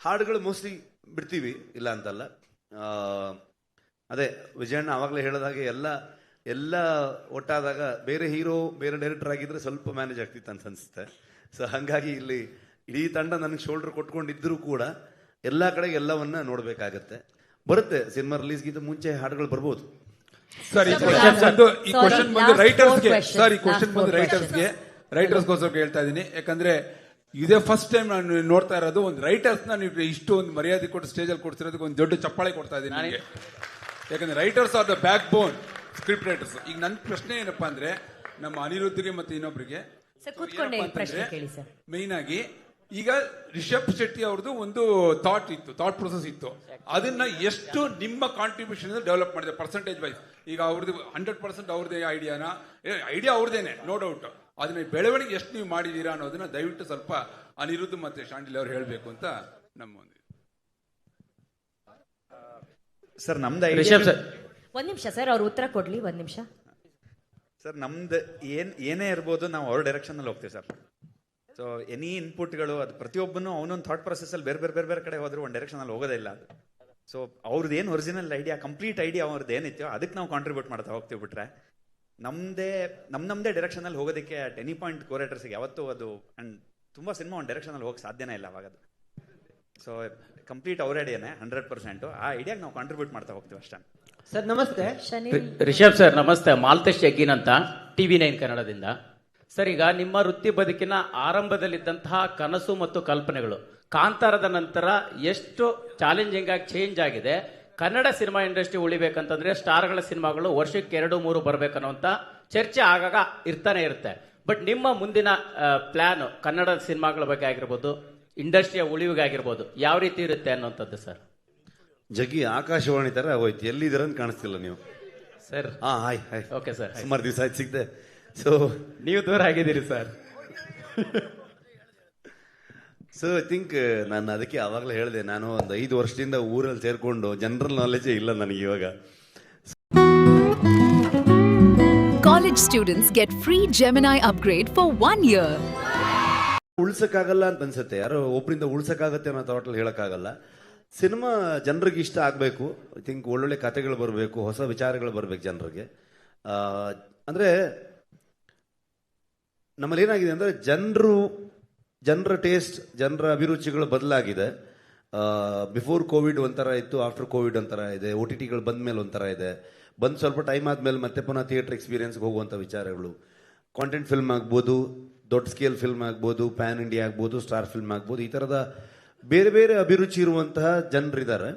ಹಾಡುಗಳು ಮೋಸ್ಟ್ಲಿ ಬಿಡ್ತೀವಿ, ಇಲ್ಲ ಅಂತಲ್ಲ. ಅದೇ ವಿಜಯಣ್ಣ ಆವಾಗಲೇ ಹೇಳಿದಾಗೆ ಎಲ್ಲ ಒಟ್ಟಾದಾಗ ಬೇರೆ ಹೀರೋ ಬೇರೆ ಡೈರೆಕ್ಟರ್ ಆಗಿದ್ರೆ ಸ್ವಲ್ಪ ಮ್ಯಾನೇಜ್ ಆಗ್ತಿತ್ತು ಅಂತ ಅನಿಸುತ್ತೆ. ಸೊ ಹಾಗಾಗಿ ಇಲ್ಲಿ ಇಡೀ ತಂಡ ನನಗೆ ಶೋಲ್ಡರ್ ಕೊಟ್ಕೊಂಡಿದ್ದರೂ ಕೂಡ ಎಲ್ಲ ಕಡೆಗೆ ಎಲ್ಲವನ್ನ ನೋಡಬೇಕಾಗತ್ತೆ. ಬರುತ್ತೆ, ಸಿನಿಮಾ ರಿಲೀಸ್ಗಿಂತ ಮುಂಚೆ ಹಾಡುಗಳು ಬರ್ಬೋದು. ಸರ್, ಈ ಕ್ವಶನ್ ಬಂದು ರೈಟರ್ಸ್ಗೋಸ್ಕರ ಹೇಳ್ತಾ ಇದ್ದೀನಿ. ಯಾಕಂದ್ರೆ ಇದೇ ಫಸ್ಟ್ ಟೈಮ್ ನಾನು ನೋಡ್ತಾ ಇರೋದು, ಒಂದು ರೈಟರ್ಸ್ನ ನೀವು ಇಷ್ಟು ಒಂದು ಮರ್ಯಾದೆ ಕೊಟ್ಟು ಸ್ಟೇಜಲ್ಲಿ ಕೊಡ್ತಿರೋದಕ್ಕೆ ಒಂದು ದೊಡ್ಡ ಚಪ್ಪಾಳೆ ಕೊಡ್ತಾ ಇದ್ದೀನಿ ನನಗೆ. ಯಾಕಂದ್ರೆ writers are the back bone, script writers. ಈಗ ನನ್ನ ಪ್ರಶ್ನೆ ಏನಪ್ಪಾ ಅಂದ್ರೆ, ನಮ್ಮ ಅನಿರುದ್ಧಿಗೆ ಮತ್ತೆ ಇನ್ನೊಬ್ರಿಗೆ ಮೇನ್ ಆಗಿ, ಈಗ ರಿಷಬ್ ಶೆಟ್ಟಿ ಅವ್ರದ್ದು ಒಂದು ಥಾಟ್ ಪ್ರೊಸೆಸ್ ಇತ್ತು, ಅದನ್ನ ಎಷ್ಟು ನಿಮ್ಮ ಕಾಂಟ್ರಿಬ್ಯೂಷನ್ ಡೆವಲಪ್ ಮಾಡಿದೆ ಪರ್ಸೆಂಟೇಜ್ ವೈಸ್? ಈಗ ಅವ್ರದ್ದು 100% ಅವ್ರದೇ ಐಡಿಯಾ ಅವ್ರದೇನೆ, ನೋ ಡೌಟ್. ಅದನ್ನ ಬೆಳವಣಿಗೆ ಎಷ್ಟು ನೀವು ಮಾಡಿದೀರಾ ಅನ್ನೋದನ್ನ ದಯವಿಟ್ಟು ಸ್ವಲ್ಪ ಅನಿರುದ್ಧ ಮತ್ತೆ ಶಾಂಡಿಲ್ ಅವ್ರು ಹೇಳಬೇಕು ಅಂತ ನಮ್ಮ ಒಂದು. ಸರ್ ನಮ್ದು ಒಂದ್ ನಿಮಿಷ ಸರ್, ಅವ್ರು ಉತ್ತರ ಕೊಡ್ಲಿ, ಒಂದ್ ನಿಮಿಷ ಸರ್. ನಮ್ದು ಏನೇ ಇರ್ಬೋದು, ನಾವು ಅವ್ರ ಡೈರೆಕ್ಷನ್ ಅಲ್ಲಿ ಹೋಗ್ತೀವಿ ಸರ್. ಸೊ ಎನಿ ಇನ್ಪುಟ್ಗಳು, ಅದು ಪ್ರತಿಯೊಬ್ಬನು ಅವನೊಂದು ಥಾಟ್ ಪ್ರೊಸೆಸ್ ಅಲ್ಲಿ ಬೇರೆ ಕಡೆ ಹೋದ್ರೆ ಒಂದು ಡೈರೆಕ್ಷನ್ ಅಲ್ಲಿ ಹೋಗೋದೇ ಇಲ್ಲ ಅದು. ಸೊ ಅವ್ರದ್ದು ಏನು ಒರಿಜಿನಲ್ ಐಡಿಯಾ, ಕಂಪ್ಲೀಟ್ ಐಡಿಯಾ ಅವ್ರದ್ದು ಏನಿತ್ತು ಅದಕ್ಕೆ ನಾವು ಕಾಂಟ್ರಿಬ್ಯೂಟ್ ಮಾಡ್ತಾ ಹೋಗ್ತೀವಿ. ಬಿಟ್ರೆ ನಮ್ದೇ ಡೈರೆಕ್ಷನ್ ಅಲ್ಲಿ ಹೋಗೋದಕ್ಕೆ ಅಟ್ ಎನಿ ಪಾಯಿಂಟ್ ಕೋರೇಟರ್ಸ್ಗೆ ಯಾವತ್ತೂ ಅದು ಅಂಡ್ ತುಂಬಾ ಸಿನಿಮಾ ಒಂದು ಡೈರೆಕ್ಷನ್ ಅಲ್ಲಿ ಹೋಗಕ್ಕೆ ಸಾಧ್ಯನೇ ಇಲ್ಲ ಅವಾಗ ಅದು. ಸೊ ಕಂಪ್ಲೀಟ್ ಅವ್ರ ಐಡಿಯಾನೇ 100%. ಆ ಐಡಿಯಾಗೆ ನಾವು ಕಾಂಟ್ರಿಬ್ಯೂಟ್ ಮಾಡ್ತಾ ಹೋಗ್ತೀವಿ ಅಷ್ಟೇ. ಸರ್ ನಮಸ್ತೆ. ರಿಷಬ್ ಸರ್ ನಮಸ್ತೆ. ಮಾಲ್ತೇಶ್ ಯಗ್ಗಿನ್ ಅಂತ, TV9 ಕನ್ನಡದಿಂದ. ಸರ್, ಈಗ ನಿಮ್ಮ ವೃತ್ತಿ ಬದುಕಿನ ಆರಂಭದಲ್ಲಿದ್ದಂತಹ ಕನಸು ಮತ್ತು ಕಲ್ಪನೆಗಳು ಕಾಂತಾರದ ನಂತರ ಎಷ್ಟು ಚಾಲೆಂಜಿಂಗ್ ಆಗಿ ಚೇಂಜ್ ಆಗಿದೆ. ಕನ್ನಡ ಸಿನಿಮಾ ಇಂಡಸ್ಟ್ರಿ ಉಳಿಬೇಕಂತಂದ್ರೆ ಸ್ಟಾರ್ಗಳ ಸಿನಿಮಾಗಳು ವರ್ಷಕ್ಕೆ 2-3 ಬರ್ಬೇಕನ್ನುವಂತ ಚರ್ಚೆ ಆಗಾಗ ಇರ್ತಾನೆ ಇರುತ್ತೆ. ಬಟ್ ನಿಮ್ಮ ಮುಂದಿನ ಪ್ಲಾನ್ ಕನ್ನಡ ಸಿನಿಮಾಗಳ ಬಗ್ಗೆ ಆಗಿರ್ಬೋದು, ಇಂಡಸ್ಟ್ರಿಯ ಉಳಿವಿಗಾಗಿರ್ಬೋದು, ಯಾವ ರೀತಿ ಇರುತ್ತೆ ಅನ್ನುವಂಥದ್ದು ಸರ್? ಜಗ್ಗಿ ಆಕಾಶವಾಣಿ ತರ ಹೋಯ್ತು, ಎಲ್ಲಿದ್ದೀರ ಅಂತ ಕಾಣಿಸ್ತಿಲ್ಲ ನೀವು. Sir hi hi. Okay sir. ಸುಮಾರು ದಿವಸ ಆಯ್ತು ಸಿಗ್ದೆ. ಸೊ ನೀವು ದೂರ ಆಗಿದ್ದೀರಿ ಸರ್. ಸೊ ಐ ಥಿಂಕ್ ನಾನು ಅದಕ್ಕೆ ಆವಾಗಲೇ ಹೇಳಿದೆ, ನಾನು ಒಂದು 5 ವರ್ಷದಿಂದ ಊರಲ್ಲಿ ಸೇರ್ಕೊಂಡು ಜನರಲ್ ನಾಲೆಜೇ ಇಲ್ಲ ನನಗೆ ಇವಾಗ. College students get free Gemini upgrade for 1 year. ಉಳ್ಸಕ್ಕಾಗಲ್ಲ ಅಂತ ಅನ್ಸುತ್ತೆ, ಯಾರೋ ಒಬ್ಬರಿಂದ ಉಳ್ಸಕ್ಕಾಗತ್ತೆ ಅನ್ನೋ ಥಾಟಲ್ಲಿ ಹೇಳೋಕ್ಕಾಗಲ್ಲ. ಸಿನಿಮಾ ಜನರಿಗೆ ಇಷ್ಟ ಆಗಬೇಕು. ಐ ಥಿಂಕ್ ಒಳ್ಳೊಳ್ಳೆ ಕಥೆಗಳು ಬರಬೇಕು, ಹೊಸ ವಿಚಾರಗಳು ಬರಬೇಕು ಜನರಿಗೆ. ಅಂದರೆ ನಮ್ಮಲ್ಲಿ ಏನಾಗಿದೆ ಅಂದರೆ ಜನರ ಟೇಸ್ಟ್, ಜನರ ಅಭಿರುಚಿಗಳು ಬದಲಾಗಿದೆ. ಬಿಫೋರ್ ಕೋವಿಡ್ ಒಂಥರ ಇತ್ತು, ಆಫ್ಟರ್ ಕೋವಿಡ್ ಒಂಥರ ಇದೆ, OTTಗಳು ಬಂದ ಮೇಲೆ ಒಂಥರ ಇದೆ. ಬಂದು ಸ್ವಲ್ಪ ಟೈಮ್ ಆದಮೇಲೆ ಮತ್ತೆ ಪುನಃ ಥಿಯೇಟರ್ ಎಕ್ಸ್ಪೀರಿಯನ್ಸ್ಗೆ ಹೋಗುವಂಥ ವಿಚಾರಗಳು. ಕಾಂಟೆಂಟ್ ಫಿಲ್ಮ್ ಆಗ್ಬೋದು, ದೊಡ್ಡ ಸ್ಕೇಲ್ ಫಿಲ್ಮ್ ಆಗ್ಬೋದು, ಪ್ಯಾನ್ ಇಂಡಿಯಾ ಆಗ್ಬೋದು, ಸ್ಟಾರ್ ಫಿಲ್ಮ್ ಆಗ್ಬೋದು, ಈ ಥರದ ಬೇರೆ ಬೇರೆ ಅಭಿರುಚಿ ಇರುವಂತಹ ಜನರಿದ್ದಾರೆ.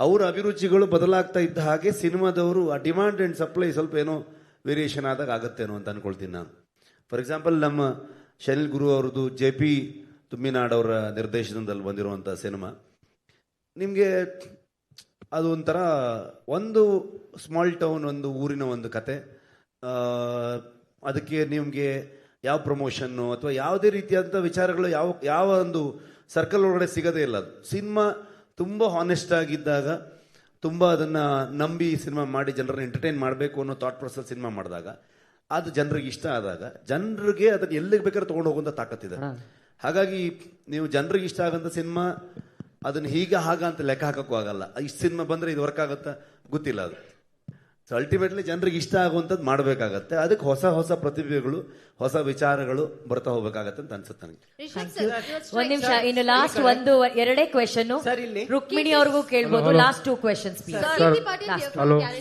ಅವರ ಅಭಿರುಚಿಗಳು ಬದಲಾಗ್ತಾ ಇದ್ದ ಹಾಗೆ ಸಿನಿಮಾದವರು ಆ ಡಿಮಾಂಡ್ ಆ್ಯಂಡ್ ಸಪ್ಲೈ ಸ್ವಲ್ಪ ಏನೋ ವೇರಿಯೇಷನ್ ಆದಾಗ ಆಗುತ್ತೇನೋ ಅಂತ ಅಂದ್ಕೊಳ್ತೀನಿ ನಾನು. ಫಾರ್ ಎಕ್ಸಾಂಪಲ್, ನಮ್ಮ ಶನಿಲ್ ಗುರು ಅವ್ರದ್ದು JP ತುಮ್ಮಿನಾಡ್ ಅವರ ನಿರ್ದೇಶನದಲ್ಲಿ ಬಂದಿರುವಂಥ ಸಿನಿಮಾ, ನಿಮಗೆ ಅದು ಒಂಥರ ಒಂದು ಸ್ಮಾಲ್ ಟೌನ್, ಒಂದು ಊರಿನ ಒಂದು ಕತೆ. ಅದಕ್ಕೆ ನಿಮಗೆ ಯಾವ ಪ್ರಮೋಷನ್ನು ಅಥವಾ ಯಾವುದೇ ರೀತಿಯಾದಂಥ ವಿಚಾರಗಳು ಯಾವ ಒಂದು ಸರ್ಕಲ್ ಒಳಗಡೆ ಸಿಗೋದೇ ಇಲ್ಲ. ಅದು ಸಿನಿಮಾ ತುಂಬ ಹಾನೆಸ್ಟ್ ಆಗಿದ್ದಾಗ, ತುಂಬ ಅದನ್ನು ನಂಬಿ ಸಿನಿಮಾ ಮಾಡಿ ಜನರನ್ನ ಎಂಟರ್ಟೈನ್ ಮಾಡಬೇಕು ಅನ್ನೋ ಥಾಟ್ ಪ್ರೊಸೆಸ್ ಸಿನಿಮಾ ಮಾಡಿದಾಗ, ಅದು ಜನರಿಗೆ ಇಷ್ಟ ಆದಾಗ ಜನರಿಗೆ ಅದನ್ನು ಎಲ್ಲಿಗೆ ಬೇಕಾದ್ರೆ ತೊಗೊಂಡು ಹೋಗುವಂಥ ತಾಕತ್ತಿದೆ. ಹಾಗಾಗಿ ನೀವು ಜನರಿಗೆ ಇಷ್ಟ ಆಗಂಥ ಸಿನಿಮಾ ಅದನ್ನು ಹಾಗ ಅಂತ ಲೆಕ್ಕ ಹಾಕೋಕ್ಕೂ ಆಗಲ್ಲ. ಇಷ್ಟು ಸಿನಿಮಾ ಬಂದರೆ ಇದು ವರ್ಕ್ ಆಗುತ್ತಾ ಗೊತ್ತಿಲ್ಲ. ಅದು ಸೊ ಅಲ್ಟಿಮೇಟ್ಲಿ ಜನರಿಗೆ ಇಷ್ಟ ಆಗುವಂಥದ್ದು ಮಾಡಬೇಕಾಗತ್ತೆ. ಅದಕ್ಕೆ ಹೊಸ ಹೊಸ ಪ್ರತಿಭೆಗಳು, ಹೊಸ ವಿಚಾರಗಳು ಬರ್ತಾ ಹೋಗ್ಬೇಕಾಗತ್ತೆ ಅಂತ ಅನ್ಸುತ್ತೆ ನನಗೆ. ಒಂದ್ ನಿಮಿಷ, ಇನ್ನು ಲಾಸ್ಟ್ ಎರಡೇ ಕ್ವೆಶನ್ ರುಕ್ಮಿಣಿ ಅವ್ರಿಗೂ ಕೇಳ್ಬೋದು. Last 2 questions please.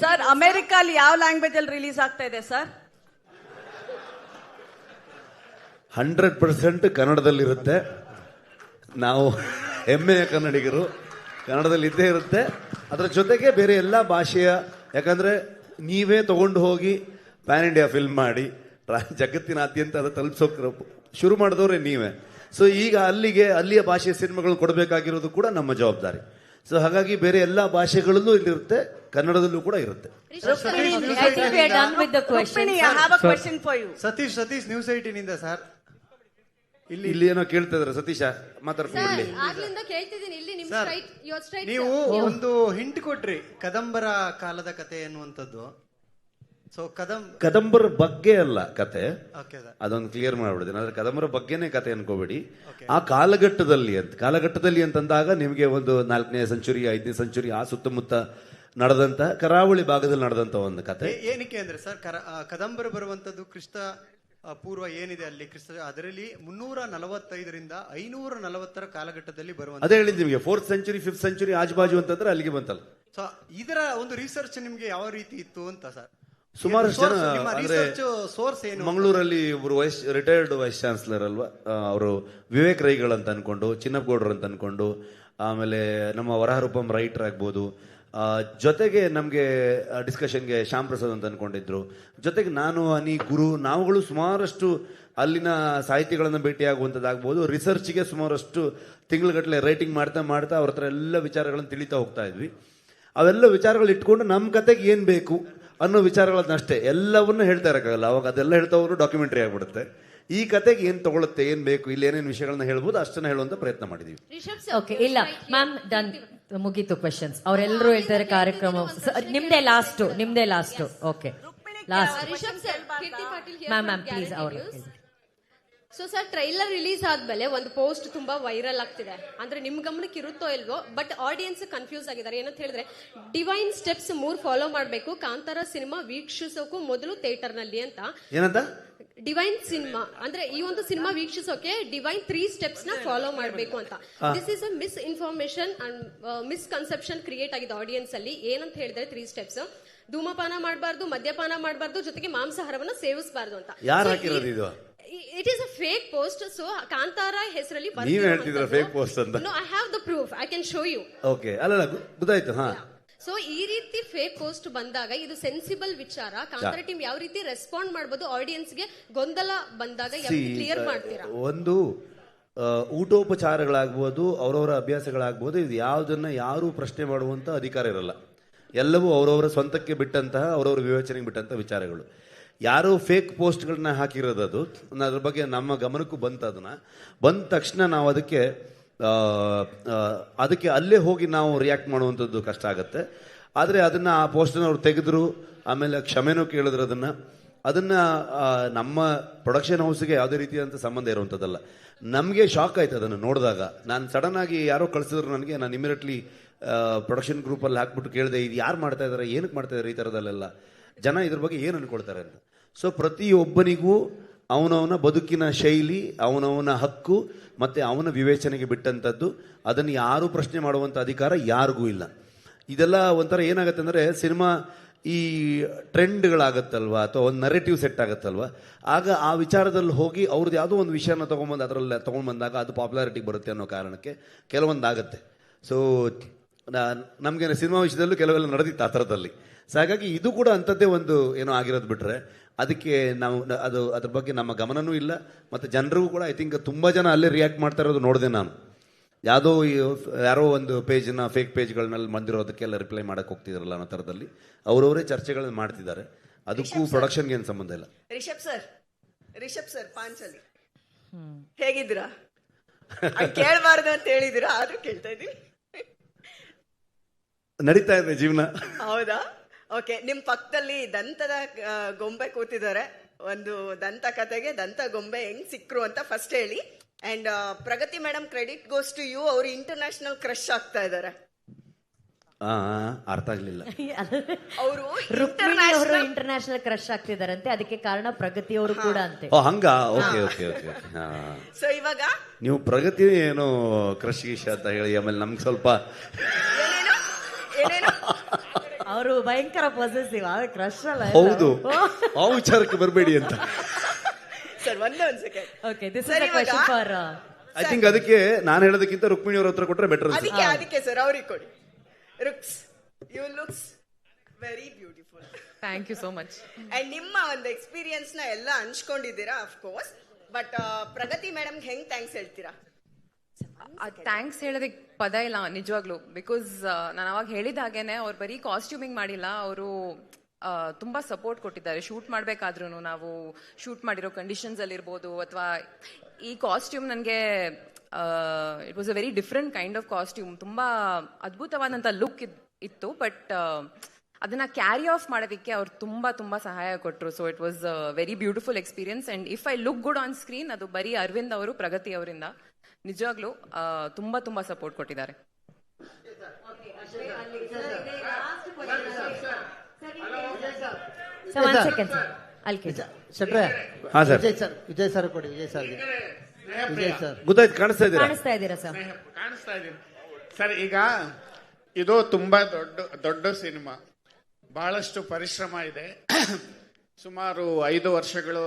ಸರ್, ಅಮೆರಿಕಲ್ಲಿ ಯಾವ ಲ್ಯಾಂಗ್ವೇಜ್ ಅಲ್ಲಿ ರಿಲೀಸ್ ಆಗ್ತಾ ಇದೆ ಸರ್? 100% ಕನ್ನಡದಲ್ಲಿರುತ್ತೆ. ನಾವು ಹೆಮ್ಮೆಯ ಕನ್ನಡಿಗರು, ಕನ್ನಡದಲ್ಲಿ ಇದ್ದೇ ಇರುತ್ತೆ. ಅದರ ಜೊತೆಗೆ ಬೇರೆ ಎಲ್ಲ ಭಾಷೆಯ, ಯಾಕಂದ್ರೆ ನೀವೇ ತಗೊಂಡು ಹೋಗಿ ಪ್ಯಾನ್ ಇಂಡಿಯಾ ಫಿಲ್ಮ್ ಮಾಡಿ ಜಗತ್ತಿನಾದ್ಯಂತ ಅದು ತಲುಪಿಸೋಕೆ ಶುರು ಮಾಡಿದವ್ರೆ ನೀವೇ. ಸೊ ಈಗ ಅಲ್ಲಿಯ ಭಾಷೆಯ ಸಿನಿಮಾಗಳು ಕೊಡಬೇಕಾಗಿರೋದು ಕೂಡ ನಮ್ಮ ಜವಾಬ್ದಾರಿ. ಸೊ ಹಾಗಾಗಿ ಬೇರೆ ಎಲ್ಲ ಭಾಷೆಗಳಲ್ಲೂ ಇಲ್ಲಿರುತ್ತೆ, ಕನ್ನಡದಲ್ಲೂ ಕೂಡ ಇರುತ್ತೆ. Satish news 18 sir. ಇಲ್ಲಿ ಏನೋ ಕೇಳ್ತಾ ಇದಾರೆ. ಸತೀಶ ಮಾತಾಡ್ಕೊಂಡು ನೀವು ಒಂದು ಹಿಂಟ್ ಕೊಟ್ರಿ, ಕದಂಬರ ಕಾಲದ ಕತೆ ಎನ್ನುವಂಥದ್ದು. ಸೊ ಕದಂಬರ ಬಗ್ಗೆ ಅಲ್ಲ ಕತೆ, ಅದೊಂದು ಕ್ಲಿಯರ್ ಮಾಡ್ಬಿಡ್ತೀನಿ. ಆದ್ರೆ ಕದಂಬರ ಬಗ್ಗೆನೇ ಕತೆ ಅನ್ಕೋಬೇಡಿ. ಆ ಕಾಲಘಟ್ಟದಲ್ಲಿ ಅಂತಂದಾಗ ನಿಮಗೆ ಒಂದು 4ನೇ ಸೆಂಚುರಿ 5ನೇ ಸೆಂಚುರಿ ಆ ಸುತ್ತಮುತ್ತ ನಡೆದಂತ, ಕರಾವಳಿ ಭಾಗದಲ್ಲಿ ನಡೆದಂತ ಒಂದು ಕತೆ. ಏನಕ್ಕೆ ಅಂದ್ರೆ ಸರ್, ಕದಂಬರ ಬರುವಂತದ್ದು ಕ್ರಿಸ್ತ ಪೂರ್ವ ಏನಿದೆ ಅಲ್ಲಿ, ಅದರಲ್ಲಿ 345ರಿಂದ 540 ಕಾಲಘಟ್ಟದಲ್ಲಿ ಬರುವಂತ. ಅದೇ ಹೇಳಿದ್ ನಿಮಗೆ 4th ಸೆಂಚುರಿ 5th ಸೆಂಚುರಿ ಆಜುಬಾಜು ಅಂತಂದ್ರೆ ಅಲ್ಲಿಗೆ ಬಂತಲ್ಲ. ಸೊ ಇದರ ಒಂದು ರಿಸರ್ಚ್ ನಿಮ್ಗೆ ಯಾವ ರೀತಿ ಇತ್ತು ಅಂತ ಸರ್? ಸುಮಾರಷ್ಟು ಜನ ಅಂದ್ರೆ ಸೋರ್ಸ್ ಏನು? ಮಂಗಳೂರಲ್ಲಿ ಒಬ್ರು ರಿಟೈರ್ಡ್ ವೈಸ್ ಚಾನ್ಸಲರ್ ಅಲ್ವಾ, ಅವರು ವಿವೇಕ್ ರೈಗಳು ಅಂತ ಅನ್ಕೊಂಡು, ಚಿನ್ನಪ್ಪಗೌಡರು ಅಂತ ಅನ್ಕೊಂಡು, ಆಮೇಲೆ ನಮ್ಮ ವರಹರೂಪಂ ರೈಟರ್ ಆಗ್ಬೋದು, ಜೊತೆಗೆ ನಮಗೆ ಡಿಸ್ಕಷನ್ಗೆ ಶ್ಯಾಮ್ ಪ್ರಸಾದ್ ಅಂತ ಅನ್ಕೊಂಡಿದ್ರು, ಜೊತೆಗೆ ನಾನು ಗುರು ನಾವುಗಳು ಸುಮಾರಷ್ಟು ಅಲ್ಲಿನ ಸಾಹಿತಿಗಳನ್ನು ಭೇಟಿಯಾಗುವಂಥದ್ದಾಗ್ಬೋದು, ರಿಸರ್ಚ್ಗೆ ಸುಮಾರಷ್ಟು ತಿಂಗಳುಗಟ್ಟಲೆ ರೈಟಿಂಗ್ ಮಾಡ್ತಾ ಮಾಡ್ತಾ ಅವ್ರ ಹತ್ರ ಎಲ್ಲ ವಿಚಾರಗಳನ್ನು ತಿಳಿತಾ ಹೋಗ್ತಾ ಇದ್ವಿ. ಅವೆಲ್ಲ ವಿಚಾರಗಳು ಇಟ್ಕೊಂಡು ನಮ್ಮ ಕತೆಗೆ ಏನು ಬೇಕು ಅನ್ನೋ ವಿಚಾರಗಳನ್ನಷ್ಟೇ, ಎಲ್ಲವನ್ನೂ ಹೇಳ್ತಾ ಇರೋಕ್ಕಾಗಲ್ಲ. ಅವಾಗ ಅದೆಲ್ಲ ಹೇಳ್ತಾ ಹೋದ್ರು ಡಾಕ್ಯುಮೆಂಟ್ರಿ ಆಗ್ಬಿಡುತ್ತೆ. ಈ ಕತೆಗೆ ಏನ್ ತಗೊಳುತ್ತೆ, ಏನ್ ಬೇಕು, ಇಲ್ಲಿ ಏನೇನು ವಿಷಯಗಳನ್ನ ಹೇಳ್ಬೋದು ಅಷ್ಟನ್ನ ಹೇಳುವಂತ ಪ್ರಯತ್ನ ಮಾಡಿದೀವಿ. ಓಕೆ, ಇಲ್ಲ ಮ್ಯಾಮ್, ಡನ್, ಮುಗೀತು ಕ್ವೆಶನ್ಸ್. ಅವರೆಲ್ಲರೂ ಹೇಳ್ತಾರೆ ಕಾರ್ಯಕ್ರಮ ನಿಮ್ದೇ last. Okay, last ma'am please ಅವರು. ಸೊ ಸರ್, ಟ್ರೈಲರ್ ರಿಲೀಸ್ ಆದ್ಮೇಲೆ ಒಂದು ಪೋಸ್ಟ್ ತುಂಬಾ ವೈರಲ್ ಆಗ್ತಿದೆ. ಅಂದ್ರೆ ನಿಮ್ ಗಮನಕ್ಕೆ ಇರುತ್ತೋ ಇಲ್ವೋ, ಬಟ್ ಆಡಿಯನ್ಸ್ ಕನ್ಫ್ಯೂಸ್ ಆಗಿದ್ದಾರೆ. ಏನಂತ ಹೇಳಿದ್ರೆ, ಡಿವೈನ್ ಸ್ಟೆಪ್ಸ್ 3 ಫಾಲೋ ಮಾಡ್ಬೇಕು ಕಾಂತಾರ ಸಿನಿಮಾ ವೀಕ್ಷಿಸೋಕು ಮೊದಲು ಥಿಯೇಟರ್ ನಲ್ಲಿ ಅಂತ. ಏನಂತ ಡಿವೈನ್ ಸಿನಿಮಾ ಅಂದ್ರೆ ಈ ಒಂದು ಸಿನಿಮಾ ವೀಕ್ಷಿಸೋಕೆ ಡಿವೈನ್ 3 ಸ್ಟೆಪ್ಸ್ ನ ಫಾಲೋ ಮಾಡಬೇಕು ಅಂತ. This is a miss information and misconception create ಆಗಿದೆ ಆಡಿಯನ್ಸ್ ಅಲ್ಲಿ. ಏನಂತ ಹೇಳಿದ್ರೆ 3 ಸ್ಟೆಪ್ಸ್: ಧೂಮಪಾನ ಮಾಡಬಾರ್ದು, ಮದ್ಯಪಾನ ಮಾಡಬಾರ್ದು, ಜೊತೆಗೆ ಮಾಂಸಾಹಾರವನ್ನ ಸೇವಿಸಬಾರ್ದು ಅಂತ. ಯಾರು ಹಾಕಿರೋದು ಇದು? It is a fake post. So Kantara ಹೆಸರಲ್ಲಿ ನೀವು ಹೇಳ್ತಿದ್ರ ಫೇಕ್ ಪೋಸ್ಟ್ ಅಂತ? No, I have the proof. I can show you. Okay, ಅಲ್ಲ ಗೊತ್ತಾಯ್ತು. ಹಾ, ಸೊ ಈ ರೀತಿ ಫೇಕ್ ಪೋಸ್ಟ್ ಬಂದಾಗ ಇದು ಸೆನ್ಸಿಬಲ್ ವಿಚಾರ. ಕಾಂತಾರ ಟೀಮ್ ಯಾವ ರೀತಿ ರೆಸ್ಪಾಂಡ್ ಮಾಡಬಹುದು, ಆಡಿಯನ್ಸ್ ಗೆ ಗೊಂದಲ ಬಂದಾಗ ಯಾವ ರೀತಿ ಕ್ಲಿಯರ್ ಮಾಡ್ತೀರಾ? ಒಂದು ಊಟೋಪಚಾರಗಳಾಗ್ಬೋದು, ಅವರವರ ಅಭ್ಯಾಸಗಳಾಗ್ಬೋದು, ಇದು ಯಾವುದನ್ನ ಯಾರು ಪ್ರಶ್ನೆ ಮಾಡುವಂತ ಅಧಿಕಾರ ಇರಲ್ಲ. ಎಲ್ಲವೂ ಅವರವರ ಸ್ವಂತಕ್ಕೆ ಬಿಟ್ಟಂತಹ ಅವರವರ ವಿವೇಚನೆಗೆ ಬಿಟ್ಟಂತಹ ವಿಚಾರಗಳು. ಯಾರೋ ಫೇಕ್ ಪೋಸ್ಟ್ಗಳನ್ನ ಹಾಕಿರೋದು ಅದು, ಅದ್ರ ಬಗ್ಗೆ ನಮ್ಮ ಗಮನಕ್ಕೂ ಬಂತು. ಅದನ್ನ ಬಂದ ತಕ್ಷಣ ನಾವು ಅದಕ್ಕೆ ಅಲ್ಲೇ ಹೋಗಿ ನಾವು ರಿಯಾಕ್ಟ್ ಮಾಡುವಂಥದ್ದು ಕಷ್ಟ ಆಗುತ್ತೆ. ಆದರೆ ಅದನ್ನು ಆ ಪೋಸ್ಟನ್ನು ಅವ್ರು ತೆಗೆದ್ರು, ಆಮೇಲೆ ಕ್ಷಮೆನೂ ಕೇಳಿದ್ರು. ಅದನ್ನು ನಮ್ಮ ಪ್ರೊಡಕ್ಷನ್ ಹೌಸ್ಗೆ ಯಾವುದೇ ರೀತಿಯಾದಂಥ ಸಂಬಂಧ ಇರುವಂಥದ್ದಲ್ಲ. ನಮಗೆ ಶಾಕ್ ಆಯ್ತು ಅದನ್ನು ನೋಡಿದಾಗ. ನಾನು ಸಡನ್ ಆಗಿ ಯಾರೋ ಕಳಿಸಿದ್ರು ನನಗೆ, ನಾನು ಇಮಿಡಿಯೇಟ್ಲಿ ಪ್ರೊಡಕ್ಷನ್ ಗ್ರೂಪಲ್ಲಿ ಹಾಕ್ಬಿಟ್ಟು ಕೇಳಿದೆ, ಇದು ಯಾರು ಮಾಡ್ತಾ ಇದ್ದಾರೆ, ಏನಕ್ಕೆ ಮಾಡ್ತಾ ಇದ್ದಾರೆ, ಈ ಥರದಲ್ಲೆಲ್ಲ ಜನ ಇದ್ರ ಬಗ್ಗೆ ಏನು ಅಂದ್ಕೊಳ್ತಾರೆ ಅಂತ. ಸೊ ಪ್ರತಿಯೊಬ್ಬನಿಗೂ ಅವನವನ ಬದುಕಿನ ಶೈಲಿ, ಅವನವನ ಹಕ್ಕು ಮತ್ತು ಅವನ ವಿವೇಚನೆಗೆ ಬಿಟ್ಟಂಥದ್ದು. ಅದನ್ನು ಯಾರೂ ಪ್ರಶ್ನೆ ಮಾಡುವಂಥ ಅಧಿಕಾರ ಯಾರಿಗೂ ಇಲ್ಲ. ಇದೆಲ್ಲ ಒಂಥರ ಏನಾಗುತ್ತೆ ಅಂದರೆ, ಸಿನಿಮಾ ಈ ಟ್ರೆಂಡ್ಗಳಾಗತ್ತಲ್ವ, ಅಥವಾ ಒಂದು ನರೇಟಿವ್ ಸೆಟ್ ಆಗುತ್ತಲ್ವ, ಆಗ ಆ ವಿಚಾರದಲ್ಲಿ ಹೋಗಿ ಅವ್ರದ್ದು ಯಾವುದೋ ಒಂದು ವಿಷಯನ ತೊಗೊಂಬಂದು ಅದರಲ್ಲಿ ತೊಗೊಂಡ್ಬಂದಾಗ ಅದು ಪಾಪ್ಯುಲಾರಿಟಿಗೆ ಬರುತ್ತೆ ಅನ್ನೋ ಕಾರಣಕ್ಕೆ ಕೆಲವೊಂದಾಗುತ್ತೆ. ಸೊ ನಮಗೆ ಸಿನಿಮಾ ವಿಷಯದಲ್ಲೂ ಕೆಲವೆಲ್ಲ ನಡೆದಿತ್ತು ಆ ಥರದಲ್ಲಿ. ಸೊ ಹಾಗಾಗಿ ಇದು ಕೂಡ ಅಂಥದ್ದೇ ಒಂದು ಏನೋ ಆಗಿರೋದು ಬಿಟ್ಟರೆ ಅದಕ್ಕೆ ನಾವು ಅದ್ರ ಬಗ್ಗೆ ನಮ್ಮ ಗಮನವೂ ಇಲ್ಲ. ಮತ್ತು ಜನರಿಗೂ ಕೂಡ ಐ ಥಿಂಕ್ ತುಂಬ ಜನ ಅಲ್ಲೇ ರಿಯಾಕ್ಟ್ ಮಾಡ್ತಾ ಇರೋದು ನೋಡಿದೆ ನಾನು. ಯಾರೋ ಒಂದು ಪೇಜ್ನ ಫೇಕ್ ಪೇಜ್ಗಳನ್ನೆಲ್ಲ ಬಂದಿರೋದಕ್ಕೆಲ್ಲ ರಿಪ್ಲೈ ಮಾಡೋಕ್ಕೆ ಹೋಗ್ತಿದ್ರಲ್ಲ ಅನ್ನೋ ಥರದಲ್ಲಿ ಅವರವರೇ ಚರ್ಚೆಗಳನ್ನ ಮಾಡ್ತಿದ್ದಾರೆ. ಅದಕ್ಕೂ ಪ್ರೊಡಕ್ಷನ್ಗೆ ಏನು ಸಂಬಂಧ ಇಲ್ಲ. ರಿಷಬ್ ಸರ್ ಪಾಂಚಲಿ ಹೇಗಿದ್ದೀರಾ? ಕೇಳಬಾರ್ದು ಅಂತ ಹೇಳಿದಿರಾ, ಆದ್ರೂ ಕೇಳ್ತಾ ಇದ್ದೀನಿ. ನಡೀತಾ ಇದೆ ಜೀವನ. ಹೌದಾ? ಓಕೆ. ನಿಮ್ ಪಕ್ಕದಲ್ಲಿ ದಂತದ ಗೊಂಬೆ ಕೂತಿದ್ದಾರೆ. ಒಂದು ದಂತ ಕತೆಗೆ ದಂತ ಗೊಂಬೆ ಹೆಂಗ್ ಸಿಕ್ರು ಅಂತ ಫಸ್ಟ್ ಹೇಳಿ. And Pragati madam, credit goes to you. ಅವರು ಇಂಟರ್ನ್ಯಾಷನಲ್ ಕ್ರಶ್ ಆಗ್ತಾ ಇದ್ದಾರೆ. ಅರ್ಥ ಆಗ್ಲಿಲ್ಲ. ಅವರು ಇಂಟರ್ನ್ಯಾಷನಲ್ ಕ್ರಶ್ ಆಗ್ತಿದಾರಂತೆ, ಅದಕ್ಕೆ ಕಾರಣ ಪ್ರಗತಿ ಅವರು ಕೂಡ ಅಂತೆ. ಹಂಗ? Okay okay okay. ಸೊ ಇವಾಗ ನೀವು ಪ್ರಗತಿ ಏನೋ ಕ್ರಶ್ ಗೀಶ ಅಂತ ಹೇಳಿ ಆಮೇಲೆ ನಮ್ಗೆ ಸ್ವಲ್ಪ ಅವರು ಭಯಂಕರ ಪಾಸಿಟಿವ್, ಕ್ರಶ್ ಅಲ್ಲ. ಹೌದು, ಆ ವಿಚಾರಕ್ಕೆ ಬರಬೇಡಿ ಅಂತ. ಸರ್ ಒಂದೇ ಒಂದು second. Okay, this is a question for I think. ಅದಕ್ಕೆ ನಾನು ಹೇಳೋದಕ್ಕಿಂತ ರುಕ್ಮಿಣಿ ಅವ್ರ ಹತ್ರ ಕೊಟ್ರೆ ಬೆಟರ್. ಅದಕ್ಕೆ ಸರ್ ಅವ್ರಿಗೆ ಕೊಡಿ. Ruks, you looks very beautiful. Thank you so much. And ನಿಮ್ಮ ಒಂದು ಎಕ್ಸ್ಪೀರಿಯನ್ಸ್ ನ ಎಲ್ಲ ಹಂಚ್ಕೊಂಡಿದ್ದೀರಾ of course. But Pragathi madam ಹೆಂಗ್ ಥ್ಯಾಂಕ್ಸ್ ಹೇಳ್ತೀರಾ? ಥ್ಯಾಂಕ್ಸ್ ಹೇಳೋದಕ್ಕೆ ಪದ ಇಲ್ಲ ನಿಜವಾಗ್ಲು. ಬಿಕಾಸ್ ನಾನು ಅವಾಗ ಹೇಳಿದ ಹಾಗೇನೆ ಅವ್ರು ಬರೀ ಕಾಸ್ಟ್ಯೂಮಿಂಗ್ ಮಾಡಿಲ್ಲ, ಅವರು ತುಂಬಾ ಸಪೋರ್ಟ್ ಕೊಟ್ಟಿದ್ದಾರೆ. ಶೂಟ್ ಮಾಡ್ಬೇಕಾದ್ರೂ ನಾವು ಶೂಟ್ ಮಾಡಿರೋ ಕಂಡೀಷನ್ಸ್ ಅಲ್ಲಿ ಇರ್ಬೋದು, ಅಥವಾ ಈ ಕಾಸ್ಟ್ಯೂಮ್ ನನಗೆ it was a very different kind of costume. ತುಂಬಾ ಅದ್ಭುತವಾದಂಥ ಲುಕ್ ಇತ್ತು. ಬಟ್ ಅದನ್ನ ಕ್ಯಾರಿ ಆಫ್ ಮಾಡೋದಕ್ಕೆ ಅವ್ರು ತುಂಬಾ ತುಂಬಾ ಸಹಾಯ ಕೊಟ್ಟರು. So it was very beautiful experience. And if I look good on screen, ಅದು ಬರೀ ಅರವಿಂದ್ ಅವರು, ಪ್ರಗತಿ ಅವರಿಂದ ನಿಜವಾಗ್ಲೂ ತುಂಬಾ ತುಂಬಾ ಸಪೋರ್ಟ್ ಕೊಟ್ಟಿದ್ದಾರೆ. ವಿಜಯ್ ಸರ್ ಕೊಡಿ. ವಿಜಯ್ ಸರ್ ಗೊತ್ತಾಯ್ತು, ಕಾಣಿಸ್ತಾ ಇದ್ದೀರಾ ಸರ್? ಕಾಣಿಸ್ತಾ ಇದ್ದೀನಿ ಸರ್. ಈಗ ಇದು ತುಂಬಾ ದೊಡ್ಡ ಸಿನಿಮಾ, ಬಹಳಷ್ಟು ಪರಿಶ್ರಮ ಇದೆ. ಸುಮಾರು 5 ವರ್ಷಗಳು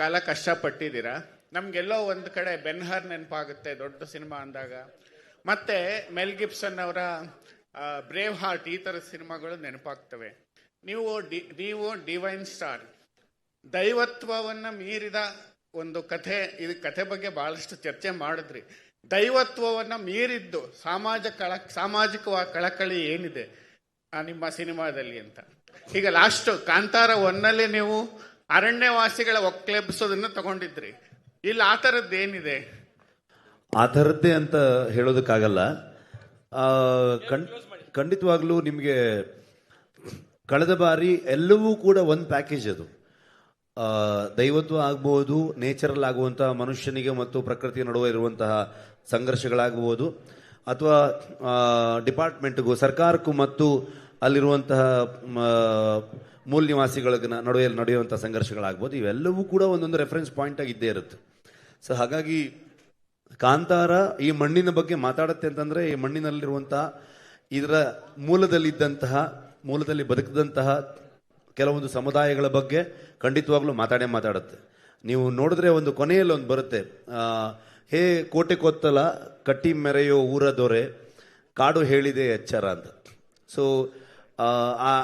ಕಾಲ ಕಷ್ಟಪಟ್ಟಿದ್ದೀರಾ. ನಮ್ಗೆಲ್ಲೋ ಒಂದು ಕಡೆ ಬೆನ್ಹರ್ ನೆನಪಾಗುತ್ತೆ ದೊಡ್ಡ ಸಿನಿಮಾ ಅಂದಾಗ. ಮತ್ತೆ ಮೆಲ್ ಗಿಬ್ಸನ್ ಅವರ ಬ್ರೇವ್ ಹಾರ್ಟ್, ಈ ಥರದ ಸಿನಿಮಾಗಳು ನೆನಪಾಗ್ತವೆ. ನೀವು ಡಿವೈನ್ ಸ್ಟಾರ್, ದೈವತ್ವವನ್ನು ಮೀರಿದ ಒಂದು ಕಥೆ. ಇದು ಕಥೆ ಬಗ್ಗೆ ಬಹಳಷ್ಟು ಚರ್ಚೆ ಮಾಡಿದ್ರಿ. ದೈವತ್ವವನ್ನು ಮೀರಿದ್ದು ಸಾಮಾಜಿಕ ಕಳಕಳಿ ಏನಿದೆ ನಿಮ್ಮ ಸಿನಿಮಾದಲ್ಲಿ ಅಂತ. ಈಗ ಲಾಸ್ಟ್ ಕಾಂತಾರ 1ನಲ್ಲಿ ನೀವು ಅರಣ್ಯವಾಸಿಗಳ ಒಕ್ಲೆಬ್ಸೋದನ್ನ ತಗೊಂಡಿದ್ರಿ. ಇಲ್ಲಿ ಆ ಥರದ್ದು ಏನಿದೆ? ಆ ಥರದ್ದೇ ಅಂತ ಹೇಳೋದಕ್ಕಾಗಲ್ಲ. ಖಂಡಿತವಾಗ್ಲೂ ನಿಮಗೆ ಕಳೆದ ಬಾರಿ ಎಲ್ಲವೂ ಕೂಡ ಒಂದು ಪ್ಯಾಕೇಜ್. ಅದು ದೈವತ್ವ ಆಗ್ಬೋದು, ನೇಚರಲ್ ಆಗುವಂತಹ ಮನುಷ್ಯನಿಗೆ ಮತ್ತು ಪ್ರಕೃತಿಯ ನಡುವೆ ಇರುವಂತಹ ಸಂಘರ್ಷಗಳಾಗಬಹುದು, ಅಥವಾ ಡಿಪಾರ್ಟ್ಮೆಂಟ್ಗೂ ಸರ್ಕಾರಕ್ಕೂ ಮತ್ತು ಅಲ್ಲಿರುವಂತಹ ಮೂಲ ನಿವಾಸಿಗಳ ನಡುವೆ ನಡೆಯುವಂಥ ಸಂಘರ್ಷಗಳಾಗ್ಬೋದು. ಇವೆಲ್ಲವೂ ಕೂಡ ಒಂದೊಂದು ರೆಫರೆನ್ಸ್ ಪಾಯಿಂಟ್ ಆಗಿ ಇದ್ದೇ ಇರುತ್ತೆ. ಸೊ ಹಾಗಾಗಿ ಕಾಂತಾರ ಈ ಮಣ್ಣಿನ ಬಗ್ಗೆ ಮಾತಾಡುತ್ತೆ ಅಂತಂದರೆ, ಈ ಮಣ್ಣಿನಲ್ಲಿರುವಂತಹ ಇದರ ಮೂಲದಲ್ಲಿ ಬದುಕಿದಂತಹ ಕೆಲವೊಂದು ಸಮುದಾಯಗಳ ಬಗ್ಗೆ ಖಂಡಿತವಾಗ್ಲೂ ಮಾತಾಡುತ್ತೆ. ನೀವು ನೋಡಿದ್ರೆ ಒಂದು ಕೊನೆಯಲ್ಲಿ ಒಂದು ಬರುತ್ತೆ, ಹೇ ಕೋಟೆ ಕೊತ್ತಲ ಕಟ್ಟಿ ಮೆರೆಯೋ ಊರ ದೊರೆ ಕಾಡು ಹೇಳಿದೆ ಎಚ್ಚರ ಅಂತ. ಸೊ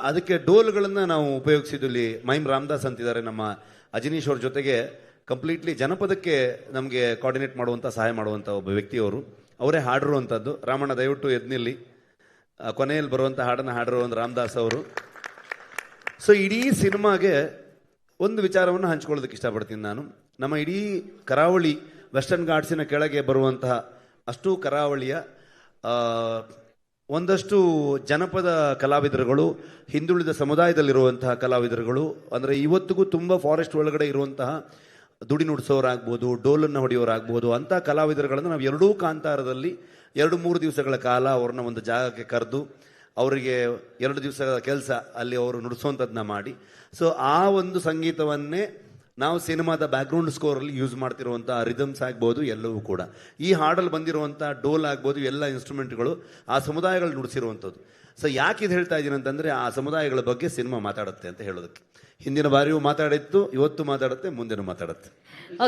ಅದಕ್ಕೆ ಡೋಲ್ಗಳನ್ನು ನಾವು ಉಪಯೋಗಿಸಿದ್ದು. ಇಲ್ಲಿ ಮೈಮ್ ರಾಮದಾಸ್ ಅಂತಿದ್ದಾರೆ ನಮ್ಮ ಅಜನೀಶ್ ಅವ್ರ ಜೊತೆಗೆ ಕಂಪ್ಲೀಟ್ಲಿ ಜನಪದಕ್ಕೆ ನಮಗೆ ಕೋಆರ್ಡಿನೇಟ್ ಮಾಡುವಂಥ, ಸಹಾಯ ಮಾಡುವಂಥ ಒಬ್ಬ ವ್ಯಕ್ತಿಯವರು. ಅವರೇ ಹಾಡಿರುವಂಥದ್ದು. ರಾಮಣ್ಣ ದಯವಿಟ್ಟು ಎದ್ನಿಲ್ಲಿ. ಕೊನೆಯಲ್ಲಿ ಬರುವಂಥ ಹಾಡನ್ನು ಹಾಡಿರೋ ಒಂದು ರಾಮದಾಸ್ ಅವರು. ಸೊ ಇಡೀ ಸಿನಿಮಾಗೆ ಒಂದು ವಿಚಾರವನ್ನು ಹಂಚ್ಕೊಳ್ಳೋದಕ್ಕೆ ಇಷ್ಟಪಡ್ತೀನಿ ನಾನು. ನಮ್ಮ ಇಡೀ ಕರಾವಳಿ ವೆಸ್ಟರ್ನ್ ಘಾಟ್ಸಿನ ಕೆಳಗೆ ಬರುವಂತಹ ಅಷ್ಟು ಕರಾವಳಿಯ ಒಂದಷ್ಟು ಜನಪದ ಕಲಾವಿದರುಗಳು, ಹಿಂದುಳಿದ ಸಮುದಾಯದಲ್ಲಿರುವಂತಹ ಕಲಾವಿದರುಗಳು, ಅಂದರೆ ಇವತ್ತಿಗೂ ತುಂಬ ಫಾರೆಸ್ಟ್ ಒಳಗಡೆ ಇರುವಂತಹ ದುಡಿ ನುಡಿಸೋರಾಗ್ಬೋದು, ಡೋಲನ್ನು ಹೊಡೆಯೋರಾಗ್ಬೋದು, ಅಂಥ ಕಲಾವಿದರುಗಳನ್ನು ನಾವು ಎರಡೂ ಕಾಂತಾರದಲ್ಲಿ 2-3 ದಿವಸಗಳ ಕಾಲ ಅವ್ರನ್ನ ಒಂದು ಜಾಗಕ್ಕೆ ಕರೆದು ಅವರಿಗೆ 2 ದಿವಸದ ಕೆಲಸ ಅಲ್ಲಿ ಅವರು ನುಡಿಸೋಂಥದ್ದನ್ನ ಮಾಡಿ, ಸೊ ಆ ಒಂದು ಸಂಗೀತವನ್ನೇ ನಾವು ಸಿನಿಮಾದ ಬ್ಯಾಕ್ಗ್ರೌಂಡ್ ಸ್ಕೋರಲ್ಲಿ ಯೂಸ್ ಮಾಡ್ತಿರುವಂಥ ರಿದಮ್ಸ್ ಆಗ್ಬೋದು, ಎಲ್ಲವೂ ಕೂಡ ಈ ಹಾಡಲ್ಲಿ ಬಂದಿರುವಂಥ ಡೋಲ್ ಆಗ್ಬೋದು, ಎಲ್ಲ ಇನ್ಸ್ಟ್ರೂಮೆಂಟ್ಗಳು ಆ ಸಮುದಾಯಗಳು ನುಡಿಸಿರುವಂಥದ್ದು. ಸೊ ಯಾಕೆ ಇದು ಹೇಳ್ತಾ ಇದ್ದೀನಿ ಅಂತಂದರೆ, ಆ ಸಮುದಾಯಗಳ ಬಗ್ಗೆ ಸಿನಿಮಾ ಮಾತಾಡುತ್ತೆ ಅಂತ ಹೇಳೋದಕ್ಕೆ. ಹಿಂದಿನ ಬಾರಿಯೂ ಮಾತಾಡಿತ್ತು, ಇವತ್ತು ಮಾತಾಡುತ್ತೆ, ಮುಂದೆನೂ ಮಾತಾಡುತ್ತೆ.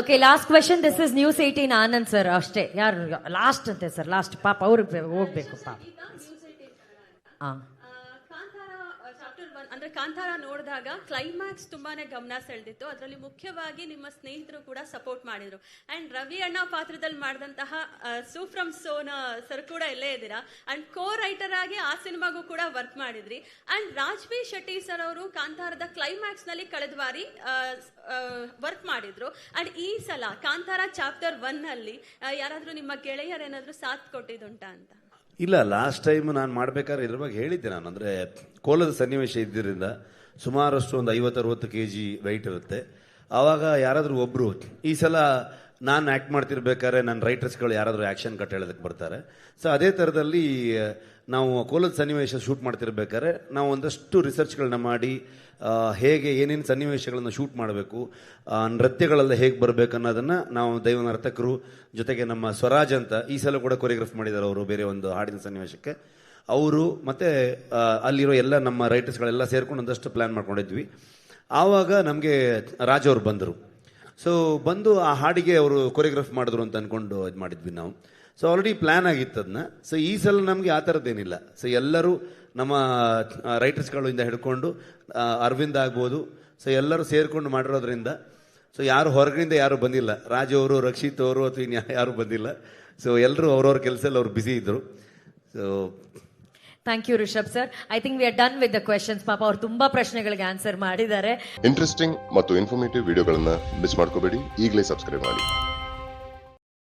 Okay, last question. This is news 18 Anand sir. ಅಷ್ಟೇ, ಯಾರು ಲಾಸ್ಟ್ ಅಂತೆ ಸರ್, ಲಾಸ್ಟ್ ಪಾಪ ಅವ್ರಿಗೆ ಹೋಗ್ಬೇಕು ಪಾಪ. ಅಂದ್ರೆ ಕಾಂತಾರ ನೋಡಿದಾಗ ಕ್ಲೈಮ್ಯಾಕ್ಸ್ ತುಂಬಾನೇ ಗಮನ ಸೆಳೆದಿತ್ತು. ಅದರಲ್ಲಿ ಮುಖ್ಯವಾಗಿ ನಿಮ್ಮ ಸ್ನೇಹಿತರು ಕೂಡ ಸಪೋರ್ಟ್ ಮಾಡಿದ್ರು. ಅಂಡ್ ರವಿ ಅಣ್ಣ ಪಾತ್ರದಲ್ಲಿ ಮಾಡಿದಂತಹ ಸೂಫ್ರಮ್ ಸೋನ ಸರ್ ಕೂಡ ಇಲ್ಲೇ ಇದ್ದೀರಾ. ಅಂಡ್ ಕೋ ರೈಟರ್ ಆಗಿ ಆ ಸಿನಿಮಾಗೂ ಕೂಡ ವರ್ಕ್ ಮಾಡಿದ್ರಿ. ಅಂಡ್ ರಾಜ್ಬಿ ಶೆಟ್ಟಿ ಸರ್ ಅವರು ಕಾಂತಾರದ ಕ್ಲೈಮ್ಯಾಕ್ಸ್ ನಲ್ಲಿ ಕಳೆದ ಬಾರಿ ವರ್ಕ್ ಮಾಡಿದ್ರು. ಅಂಡ್ ಈ ಸಲ ಕಾಂತಾರ ಚಾಪ್ಟರ್ 1 ಅಲ್ಲಿ ಯಾರಾದ್ರೂ ನಿಮ್ಮ ಗೆಳೆಯರೇನಾದ್ರೂ ಸಾಥ್ ಕೊಟ್ಟಿದ್ದುಂಟಾ ಅಂತ? ಇಲ್ಲ, ಲಾಸ್ಟ್ ಟೈಮ್ ನಾನು ಮಾಡ್ಬೇಕಾದ್ರೆ ಇದ್ರ ಬಗ್ಗೆ ಹೇಳಿದ್ದೆ ನಾನು. ಅಂದರೆ ಕೋಲದ ಸನ್ನಿವೇಶ ಇದ್ದರಿಂದ ಸುಮಾರಷ್ಟು ಒಂದು 50-60 kg ವೆಯ್ಟ್ ಇರುತ್ತೆ. ಆವಾಗ ಯಾರಾದರೂ ಒಬ್ಬರು, ಈ ಸಲ ನಾನು ಆ್ಯಕ್ಟ್ ಮಾಡ್ತಿರ್ಬೇಕಾದ್ರೆ ನನ್ನ ರೈಟರ್ಸ್ಗಳು ಯಾರಾದರೂ ಆ್ಯಕ್ಷನ್ ಕಟ್ ಹೇಳೋದಕ್ಕೆ ಬರ್ತಾರೆ. ಸೊ ಅದೇ ಥರದಲ್ಲಿ ನಾವು ಕೋಲದ ಸನ್ನಿವೇಶ ಶೂಟ್ ಮಾಡ್ತಿರ್ಬೇಕಾದ್ರೆ ನಾವು ಒಂದಷ್ಟು ರಿಸರ್ಚ್ಗಳನ್ನ ಮಾಡಿ ಹೇಗೆ ಏನೇನು ಸನ್ನಿವೇಶಗಳನ್ನು ಶೂಟ್ ಮಾಡಬೇಕು, ನೃತ್ಯಗಳೆಲ್ಲ ಹೇಗೆ ಬರಬೇಕು ಅನ್ನೋದನ್ನು ನಾವು ದೈವ ನರ್ತಕರು ಜೊತೆಗೆ ನಮ್ಮ ಸ್ವರಾಜ್ ಅಂತ ಈ ಸಲ ಕೂಡ ಕೊರಿಯೋಗ್ರಫ್ ಮಾಡಿದ್ದಾರೆ ಅವರು, ಬೇರೆ ಒಂದು ಹಾಡಿನ ಸನ್ನಿವೇಶಕ್ಕೆ ಅವರು, ಮತ್ತು ಅಲ್ಲಿರೋ ಎಲ್ಲ ನಮ್ಮ ರೈಟರ್ಸ್ಗಳೆಲ್ಲ ಸೇರ್ಕೊಂಡು ಒಂದಷ್ಟು ಪ್ಲ್ಯಾನ್ ಮಾಡ್ಕೊಂಡಿದ್ವಿ. ಆವಾಗ ನಮಗೆ ರಾಜ್ ಅವರು ಬಂದರು. ಸೊ ಬಂದು ಆ ಹಾಡಿಗೆ ಅವರು ಕೊರಿಯೋಗ್ರಫ್ ಮಾಡಿದ್ರು ಅಂತ ಅಂದ್ಕೊಂಡು ಇದು ಮಾಡಿದ್ವಿ ನಾವು. ಸೊ ಆಲ್ರೆಡಿ ಪ್ಲ್ಯಾನ್ ಆಗಿತ್ತು ಅದನ್ನ. ಸೊ ಈ ಸಲ ನಮಗೆ ಆ ಥರದ್ದೇನಿಲ್ಲ. ಸೊ ಎಲ್ಲರೂ ನಮ್ಮ ರೈಟರ್ಸ್ಗಳಿಂದ ಹಿಡ್ಕೊಂಡು ಅರವಿಂದ್ ಆಗ್ಬೋದು, ಸೊ ಎಲ್ಲರೂ ಸೇರಿಕೊಂಡು ಮಾಡಿರೋದ್ರಿಂದ ಸೊ ಯಾರು ಹೊರಗಡೆಯಿಂದ ಯಾರು ಬಂದಿಲ್ಲ. ರಾಜ್ ಅವರು, ರಕ್ಷಿತ್ ಅವರು ಅಥವಾ ಇನ್ನು ಯಾರು ಬಂದಿಲ್ಲ. ಸೊ ಎಲ್ಲರೂ ಅವ್ರವ್ರ ಕೆಲಸದಲ್ಲಿ ಅವ್ರು ಬ್ಯುಸಿ ಇದ್ದರು. So thank you Rishab sir. I think we are done with the questions. ಪಾಪ ಅವ್ರು ತುಂಬಾ ಪ್ರಶ್ನೆಗಳಿಗೆ ಆನ್ಸರ್ ಮಾಡಿದ್ದಾರೆ. ಇಂಟ್ರೆಸ್ಟಿಂಗ್ ಮತ್ತು ಇನ್ಫಾರ್ಮೇಟಿವ್ ವಿಡಿಯೋಗಳನ್ನ ಮಿಸ್ ಮಾಡ್ಕೋಬೇಡಿ. ಈಗಲೇ ಸಬ್ಸ್ಕ್ರೈಬ್ ಮಾಡಿ.